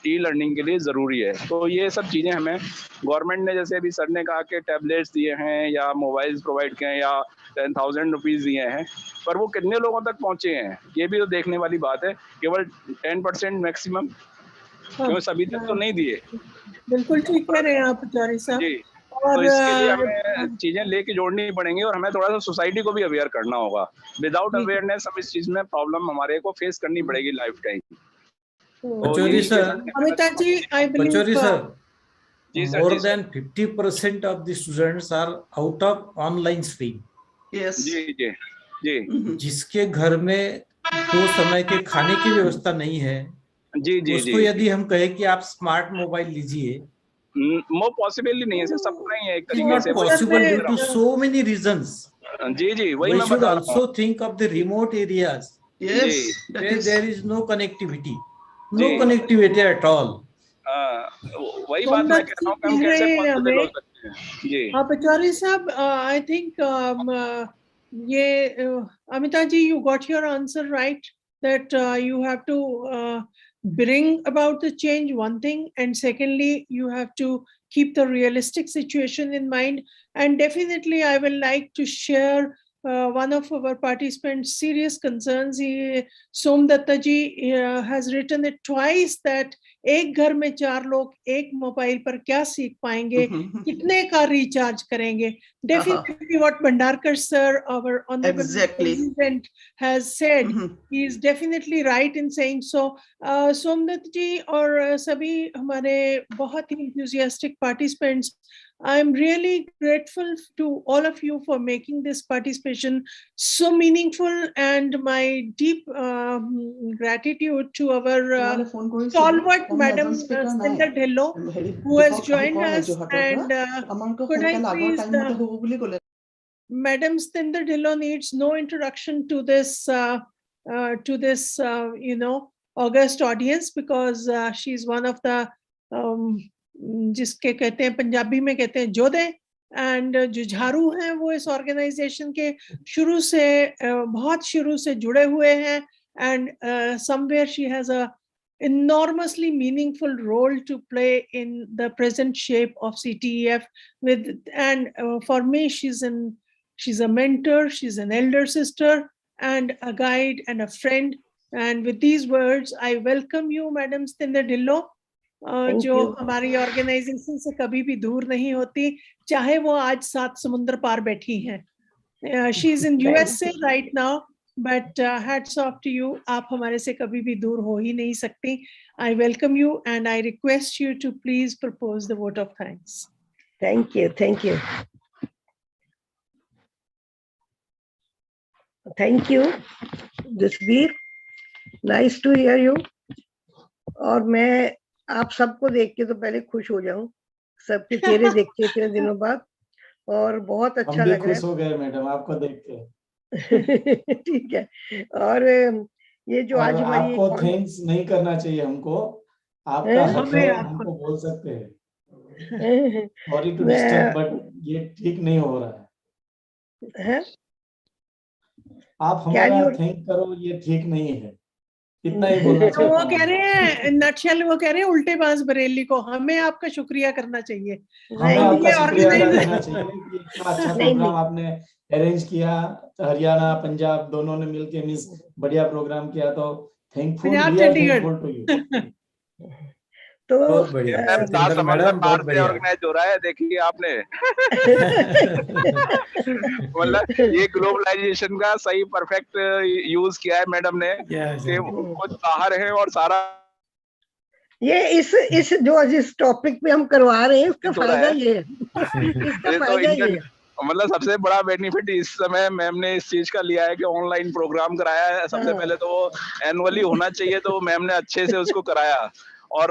ई लर्निंग के लिए ज़रूरी है। तो ये सब चीज़ें हमें गवर्नमेंट ने, जैसे अभी सर ने कहा कि टैबलेट्स दिए हैं या मोबाइल्स प्रोवाइड किए हैं या 10,000 रुपीज़ दिए हैं, पर वो कितने लोगों तक पहुँचे हैं ये भी तो देखने वाली बात है। केवल 10% मैक्सिमम, क्योंकि सभी तक तो नहीं दिए। बिल्कुल ठीक कह रहे हैं आप आचार्य साहब। जी, और तो इसके लिए हमें चीजें लेके जोड़नी पड़ेंगी और हमें थोड़ा सा सोसाइटी को भी अवेयर करना होगा। विदाउट अवेयरनेस हम इस चीज में प्रॉब्लम हमारे को फेस करनी पड़ेगी lifetime. Pachori sir, Amita ji, I believe Pachori sir, जी sir, more than 50% of the students are out of online stream. Yes. जी जी जी। जिसके घर में 2 समय के खाने की व्यवस्था नहीं है, जी जी उसको जी, यदि हम कहें कि आप स्मार्ट मोबाइल लीजिए, वो पॉसिबल ही नहीं है सर, सबका ही है एक इट इज तरीके नॉट से। Possible due to so many reasons. जी जी, वही We मैं should बता रहा also हूँ। think of the remote areas where there is no connectivity, no connectivity at all. वही बात मैं कह रहा हूँ कि हम कैसे पॉसिबल हो सकते हैं। जी आचार्य साहब, I think ये Amita ji, you got your answer right, that you have to bring about the change, one thing, and secondly you have to keep the realistic situation in mind. And definitely I will like to share one of our participants' serious concerns. Somdatta ji has written it twice that एक घर में 4 लोग एक mobile पर क्या सीख पाएंगे, कितने का रिचार्ज करेंगे. Definitely what Bhandarkar sir, our honorable president, has said, he is definitely right in saying so. Somdatta ji और सभी हमारे बहुत ही enthusiastic participants, I'm really grateful to all of you for making this participation so meaningful, and my deep gratitude to our stalwart Madam Satinder Dhillon, who has joined us. And could I please, Madam Satinder Dhillon needs no introduction to this, august audience, because she's one of the जिसके कहते हैं पंजाबी में कहते हैं जोधे, and जुझारू हैं वो इस ऑर्गेनाइजेशन के शुरू से बहुत शुरू से जुड़े हुए हैं, and somewhere she has a enormously meaningful role to play in the present shape of CTEF for me she's a mentor, she's an elder sister and a guide and a friend. And with these words I welcome you, Madam Satinder Dhillon, जो हमारी organisation से कभी भी दूर नहीं होती, चाहे वो आज 7 समुद्र पार बैठी हैं. She is in USA right now, but hats off to you. आप हमारे से कभी भी दूर हो ही नहीं सकती. I welcome you and I request you to please propose the vote of thanks. Thank you. Thank you. Thank you, Jasbir. Nice to hear you. और मैं आप सबको देख के तो पहले खुश हो जाऊं, सबके चेहरे देख के इतने दिनों बाद, और बहुत अच्छा लग रहा है. खुश हो गए मैडम आपको देख के. ठीक है. और ये जो आज हमारी आपको थैंक्स नहीं करना चाहिए हमको, आपका हमको बोल सकते हैं. सॉरी टू डिस्टर्ब, बट ये ठीक नहीं हो रहा है. आप हमारा थैंक करो, ये ठीक नहीं है. इतना ही बोलना चाहिए. वो कह रहे हैं नटशेल, वो कह रहे हैं उल्टे बाज बरेली को हमें आपका शुक्रिया करना चाहिए. हमें आपका शुक्रिया करना चाहिए कि इतना अच्छा प्रोग्राम आपने अरेंज किया. हरियाणा पंजाब दोनों ने मिलके मिस बढ़िया प्रोग्राम किया, तो थैंकफुल टू यू. तो मैडम ऑर्गेनाइज हो रहा है, देखिए आपने. मतलब ये ग्लोबलाइजेशन का सही परफेक्ट यूज किया है मैडम ने, कि कुछ बाहर है और सारा ये इस जो जिस टॉपिक पे हम करवा रहे हैं उसका फायदा ये है. इसका फायदा ये है. मतलब सबसे बड़ा बेनिफिट इस समय मैम ने इस चीज का लिया है कि ऑनलाइन प्रोग्राम कराया है. सबसे पहले तो वो एनुअली होना चाहिए, तो मैम ने अच्छे से उसको कराया. और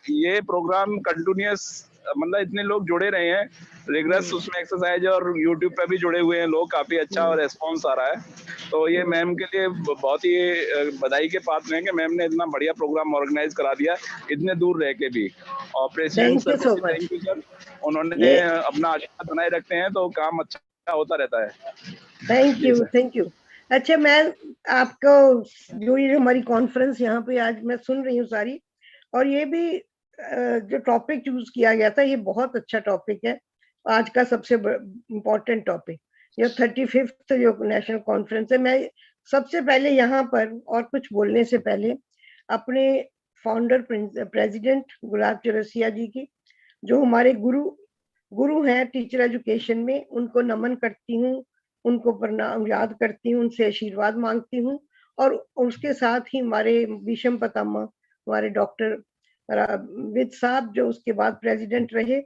ये प्रोग्राम कंटिन्यूअस, मतलब इतने लोग जुड़े रहे हैं, रिगरस उसमें एक्सरसाइज, और यूट्यूब पे भी जुड़े हुए हैं लोग. काफी अच्छा रेस्पॉन्स आ रहा है. तो ये मैम के लिए बहुत ही बधाई के पात्र हैं कि मैम ने इतना बढ़िया प्रोग्राम ऑर्गेनाइज करा दिया इतने दूर रह के भी. और president sir, thank you sir, उन्होंने अपना आशीर्वाद बनाए रखते हैं तो काम अच्छा होता रहता है. Thank you. अच्छा, मैं आपको जो ये हमारी कॉन्फ्रेंस यहाँ पे आज मैं सुन रही हूँ सारी, और ये भी जो टॉपिक चूज किया गया था ये बहुत अच्छा टॉपिक है. आज का सबसे इम्पोर्टेंट टॉपिक ये 35th जो नेशनल कॉन्फ्रेंस है. मैं सबसे पहले यहाँ पर और कुछ बोलने से पहले अपने फाउंडर प्रेसिडेंट गुलाब चौरसिया जी की, जो हमारे गुरु हैं टीचर एजुकेशन में, उनको नमन करती हूँ, उनको प्रणाम याद करती हूँ, उनसे आशीर्वाद मांगती हूँ. और उसके साथ ही हमारे भीष्म पितामह हमारे डॉक्टर विद साहब, जो उसके बाद प्रेसिडेंट रहे,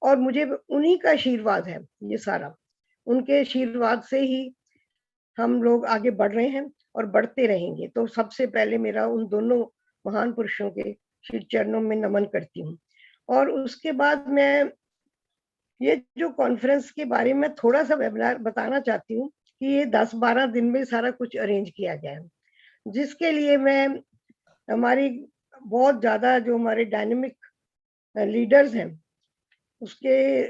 और मुझे उन्हीं का आशीर्वाद है ये सारा. उनके आशीर्वाद से ही हम लोग आगे बढ़ रहे हैं और बढ़ते रहेंगे. तो सबसे पहले मेरा उन दोनों महान पुरुषों के श्री चरणों में नमन करती हूँ. और उसके बाद मैं ये जो कॉन्फ्रेंस के बारे में थोड़ा सा वेबिनार बताना चाहती हूँ कि ये 10-12 दिन में सारा कुछ अरेंज किया गया है, जिसके लिए मैं हमारी बहुत ज्यादा जो हमारे डायनेमिक लीडर्स हैं, उसके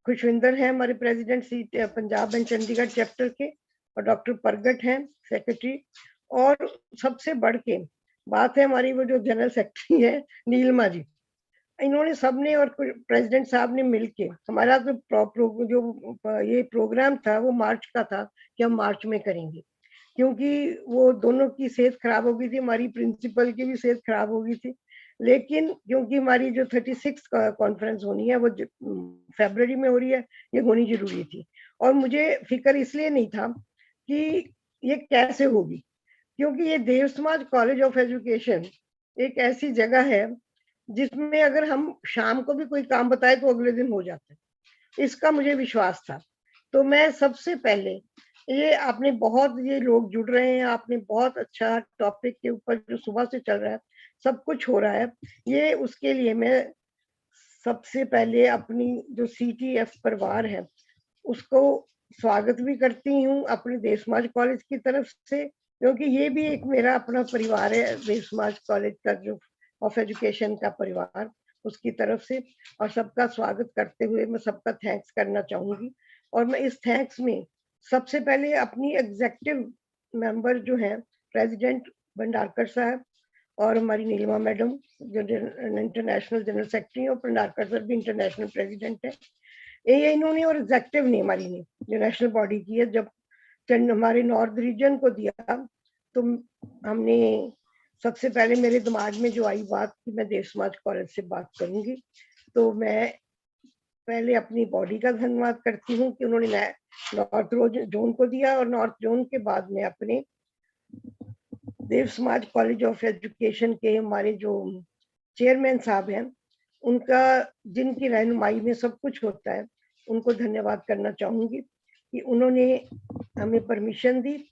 खुशविंदर हैं हमारे president Punjab and Chandigarh chapter के, और डॉक्टर परगट हैं सेक्रेटरी. और सबसे बढ़ के बात है हमारी वो जो जनरल सेक्रेटरी है नीलमा जी, इन्होंने सबने और प्रेसिडेंट साहब ने मिलके, हमारा तो जो ये प्रोग्राम था वो मार्च का था कि हम मार्च में करेंगे, क्योंकि वो दोनों की सेहत खराब हो गई थी, हमारी प्रिंसिपल की भी सेहत खराब हो गई थी. लेकिन क्योंकि हमारी जो 36 कॉन्फ्रेंस होनी है वो फरवरी में हो रही है, ये होनी जरूरी थी. और मुझे फिक्र इसलिए नहीं था कि ये कैसे होगी, क्योंकि ये देव समाज कॉलेज ऑफ एजुकेशन एक ऐसी जगह है जिसमें अगर हम शाम को भी कोई काम बताए तो अगले दिन हो जाता है. इसका मुझे विश्वास था. तो मैं सबसे पहले ये आपने बहुत, ये लोग जुड़ रहे हैं, आपने बहुत अच्छा टॉपिक के ऊपर जो सुबह से चल रहा है, सब कुछ हो रहा है, ये उसके लिए मैं सबसे पहले अपनी जो CTF परिवार है उसको स्वागत भी करती हूँ अपने देव समाज कॉलेज की तरफ से, क्योंकि ये भी एक मेरा अपना परिवार है, देव समाज कॉलेज का जो ऑफ एजुकेशन का परिवार, उसकी तरफ से। और सबका स्वागत करते हुए मैं सबका थैंक्स करना चाहूंगी। और मैं इस थैंक्स में सबसे पहले अपनी एग्जीक्यूटिव मेंबर जो है प्रेसिडेंट भंडारकर साहब और हमारी नीलिमा मैडम जो इंटरनेशनल जनरल सेक्रेटरी, और भंडारकर सर भी इंटरनेशनल प्रेसिडेंट है, ये इन्होंने और एग्जीक्यूटिव ने हमारी ने जो नेशनल बॉडी की है, जब हमारे नॉर्थ रीजन को दिया तो हमने सबसे पहले मेरे दिमाग में जो आई बात कि मैं देव समाज कॉलेज से बात करूंगी, तो मैं पहले अपनी बॉडी का धन्यवाद करती हूँ कि उन्होंने नॉर्थ जोन को दिया, और नॉर्थ जोन के बाद में अपने देव समाज कॉलेज ऑफ एजुकेशन के हमारे जो चेयरमैन साहब हैं, उनका जिनकी रहनुमाई में सब कुछ होता है, उनको धन्यवाद करना चाहूंगी कि उन्होंने हमें परमिशन दी।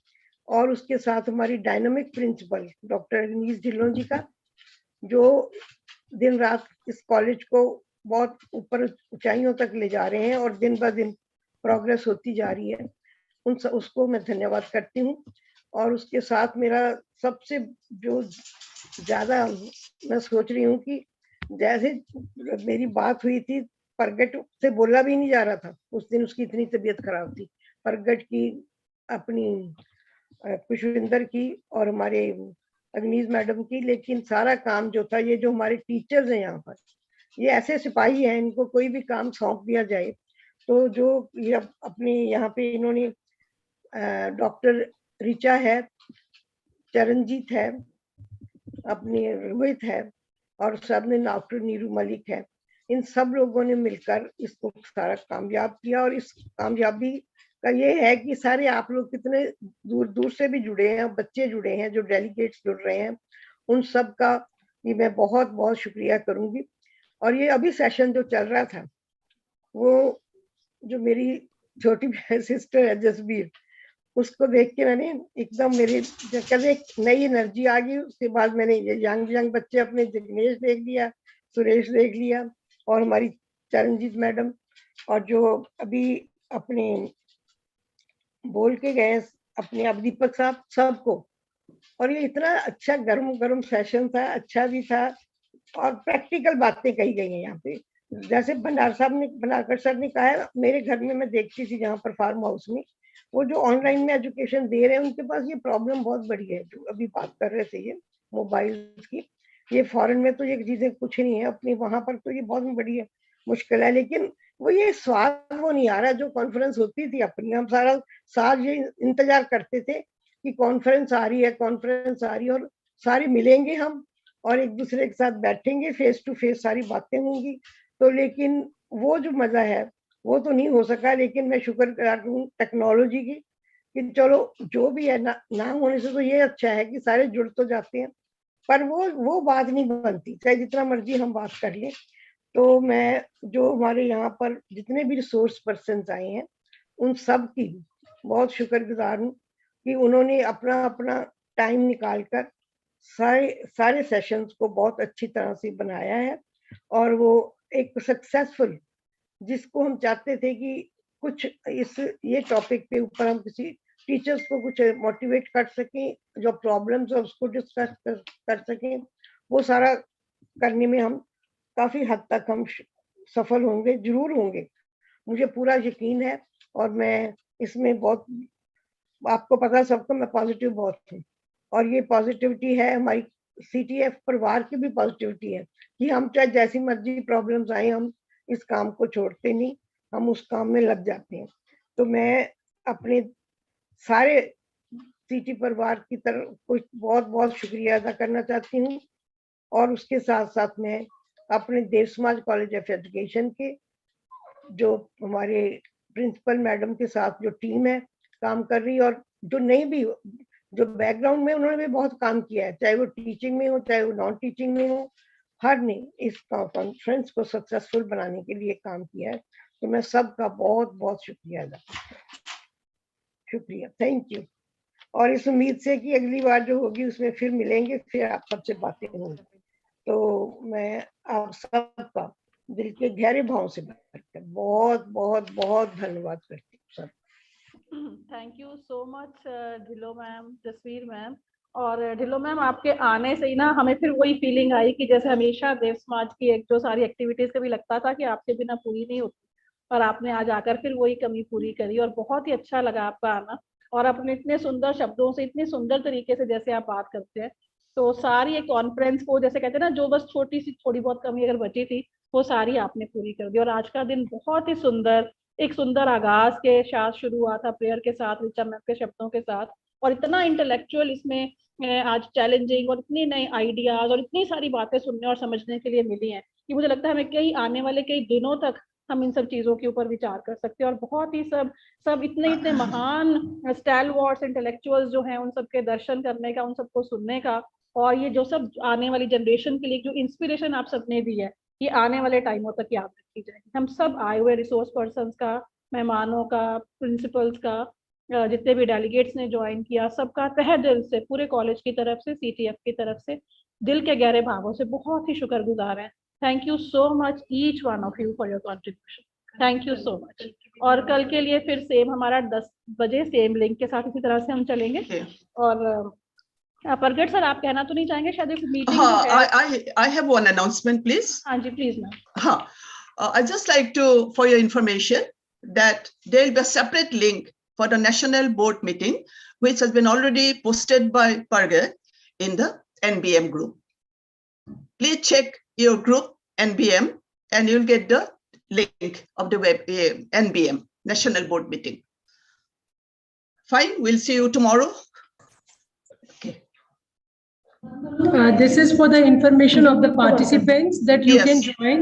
और उसके साथ हमारी dynamic principal doctor Anees Dhillon ji का, जो दिन रात इस कॉलेज को बहुत ऊपर ऊंचाइयों तक ले जा रहे हैं और दिन ब दिन प्रोग्रेस होती जा रही है, उसको मैं धन्यवाद करती हूँ। और उसके साथ मेरा सबसे जो ज्यादा मैं सोच रही हूँ कि जैसे मेरी बात हुई थी, प्रगट से बोला भी नहीं जा रहा था उस दिन, उसकी इतनी तबीयत खराब थी, प्रगट की, अपनी खुशविंदर की और हमारे अग्नीज मैडम की, लेकिन सारा काम जो था, ये जो हमारे टीचर्स हैं यहाँ पर, ये ऐसे सिपाही हैं, इनको कोई भी काम सौंप दिया जाए तो जो ये अपने यहाँ पे इन्होंने डॉक्टर रिचा है, चरणजीत है, अपनी रोहित है, और सब ने डॉक्टर नीरू मलिक है, इन सब लोगों ने मिलकर इसको सारा कामयाब किया। और इस कामयाबी का ये है कि सारे आप लोग कितने दूर दूर से भी जुड़े हैं, बच्चे जुड़े हैं, जो डेलीगेट्स जुड़ रहे हैं, उन सब का भी मैं बहुत बहुत शुक्रिया करूंगी। और ये अभी सेशन जो चल रहा था, वो जो मेरी छोटी सिस्टर है जसबीर, उसको देख के मैंने एकदम मेरे कभी एक नई एनर्जी आ गई। उसके बाद मैंने ये यंग बच्चे अपने जिग्नेश देख लिया, सुरेश देख लिया, और हमारी चरणजीत मैडम, और जो अभी अपने बोल के गए अपने अब दीपक साहब, सबको। और ये इतना अच्छा गर्म गर्म सेशन था, अच्छा भी था, और प्रैक्टिकल बातें कही गई हैं यहाँ पे। जैसे भंडारकर सर ने कहा है, मेरे घर में मैं देखती थी जहाँ पर फार्म हाउस में, वो जो ऑनलाइन में एजुकेशन दे रहे हैं, उनके पास ये प्रॉब्लम बहुत बड़ी है, जो अभी बात कर रहे थे ये मोबाइल की। ये फॉरेन में तो ये चीजें कुछ नहीं है, अपने वहां पर तो ये बहुत बड़ी है, मुश्किल है, लेकिन वो ये स्वाद वो नहीं आ रहा जो कॉन्फ्रेंस होती थी अपनी। हम सारा साल ये इंतजार करते थे कि कॉन्फ्रेंस आ रही है, कॉन्फ्रेंस आ रही है, और सारे मिलेंगे हम और एक दूसरे के साथ बैठेंगे, फेस टू फेस सारी बातें होंगी। तो लेकिन वो जो मजा है वो तो नहीं हो सका। लेकिन मैं शुक्र हूँ टेक्नोलॉजी की कि चलो जो भी है ना होने से तो ये अच्छा है कि सारे जुड़ तो जाते हैं, पर वो बात नहीं बनती, चाहे जितना मर्जी हम बात कर लें। तो मैं जो हमारे यहाँ पर जितने भी रिसोर्स पर्सन आए हैं, उन सब की बहुत शुक्रगुजार हूँ कि उन्होंने अपना अपना टाइम निकालकर सारे सेशंस को बहुत अच्छी तरह से बनाया है। और वो एक सक्सेसफुल, जिसको हम चाहते थे कि कुछ ये टॉपिक के ऊपर हम किसी टीचर्स को कुछ मोटिवेट कर सकें, जो प्रॉब्लम्स है उसको डिस्कस कर सकें, वो सारा करने में हम काफी हद तक हम सफल होंगे, जरूर होंगे, मुझे पूरा यकीन है। और मैं इसमें बहुत, आपको पता है सबको, मैं पॉजिटिव बहुत हूँ, और ये पॉजिटिविटी है हमारी CTF परिवार की भी पॉजिटिविटी है कि हम चाहे जैसी मर्जी प्रॉब्लम्स आए, हम इस काम को छोड़ते नहीं, हम उस काम में लग जाते हैं। तो मैं अपने सारे CT परिवार की तरफ कुछ बहुत बहुत शुक्रिया अदा करना चाहती हूँ। और उसके साथ साथ मैं अपने देव समाज कॉलेज ऑफ एजुकेशन के जो हमारे प्रिंसिपल मैडम के साथ जो टीम है काम कर रही है, और जो नहीं भी जो बैकग्राउंड में उन्होंने भी बहुत काम किया है, चाहे वो टीचिंग में हो चाहे वो नॉन टीचिंग में हो, हर ने इस कॉन्फ्रेंस को सक्सेसफुल बनाने के लिए काम किया है। तो मैं सबका बहुत बहुत शुक्रिया अदा। शुक्रिया, थैंक यू। और इस उम्मीद से कि अगली बार जो होगी उसमें फिर मिलेंगे, फिर आप सबसे बातें होंगी। तो मैं आप सबका दिल के गहरे भाव से बहुत बहुत बहुत धन्यवाद करती हूँ sir. Thank you so much ढिलो मैम, जसवीर मैम। और ढिलो मैम, आपके आने से ही ना हमें फिर वही फीलिंग आई कि जैसे हमेशा देव समाज की एक जो सारी एक्टिविटीज कभी लगता था कि आपके बिना पूरी नहीं होती, और आपने आज आकर फिर वही कमी पूरी करी, और बहुत ही अच्छा लगा आपका आना। और अपने इतने सुंदर शब्दों से, इतने सुंदर तरीके से जैसे आप बात करते हैं, तो सारी एक कॉन्फ्रेंस को जैसे कहते हैं ना, जो बस छोटी सी थोड़ी बहुत कमी अगर बची थी वो सारी आपने पूरी कर दी। और आज का दिन बहुत ही सुंदर, एक सुंदर आगाज के साथ शुरू हुआ था, प्रेयर के साथ, ऋचा मैम के शब्दों के साथ, और इतना इंटेलेक्चुअल इसमें आज चैलेंजिंग, और इतनी नई आइडियाज और इतनी सारी बातें सुनने और समझने के लिए मिली हैं कि मुझे लगता है हमें कई आने वाले कई दिनों तक हम इन सब चीजों के ऊपर विचार कर सकते हैं। और बहुत ही सब इतने महान स्टैलवॉर्ड्स इंटेलेक्चुअल्स जो हैं, उन सबके दर्शन करने का, उन सबको सुनने का, और ये जो सब आने वाली जनरेशन के लिए जो इंस्पिरेशन आप सबने दी है, ये आने वाले टाइमों तक याद रखी जाएगी। हम सब आए हुए रिसोर्स पर्संस का, मेहमानों का, प्रिंसिपल्स का, जितने भी डेलीगेट्स ने ज्वाइन किया, सबका तहे दिल से, पूरे कॉलेज की तरफ से, CTEF की तरफ से, दिल के गहरे भावों से बहुत ही शुक्रगुजार हैं। Thank you so much each one of you for your contribution. Thank you so much. और कल के लिए फिर सेम हमारा 10 बजे सेम लिंक के साथ इसी तरह से हम चलेंगे। और परगट सर, आप कहना तो नहीं चाहेंगे? शायद एक मीटिंग है। I have one announcement, please. हाँ जी, प्लीज मैम। हाँ, I just like to, for your information, that there will be a separate link for the national board meeting, which has been already posted by Pargat in the NBM group. Please check your group NBM and you'll get the link of the web NBM national board meeting. Fine, we'll see you tomorrow. This is for the information of the participants that you can join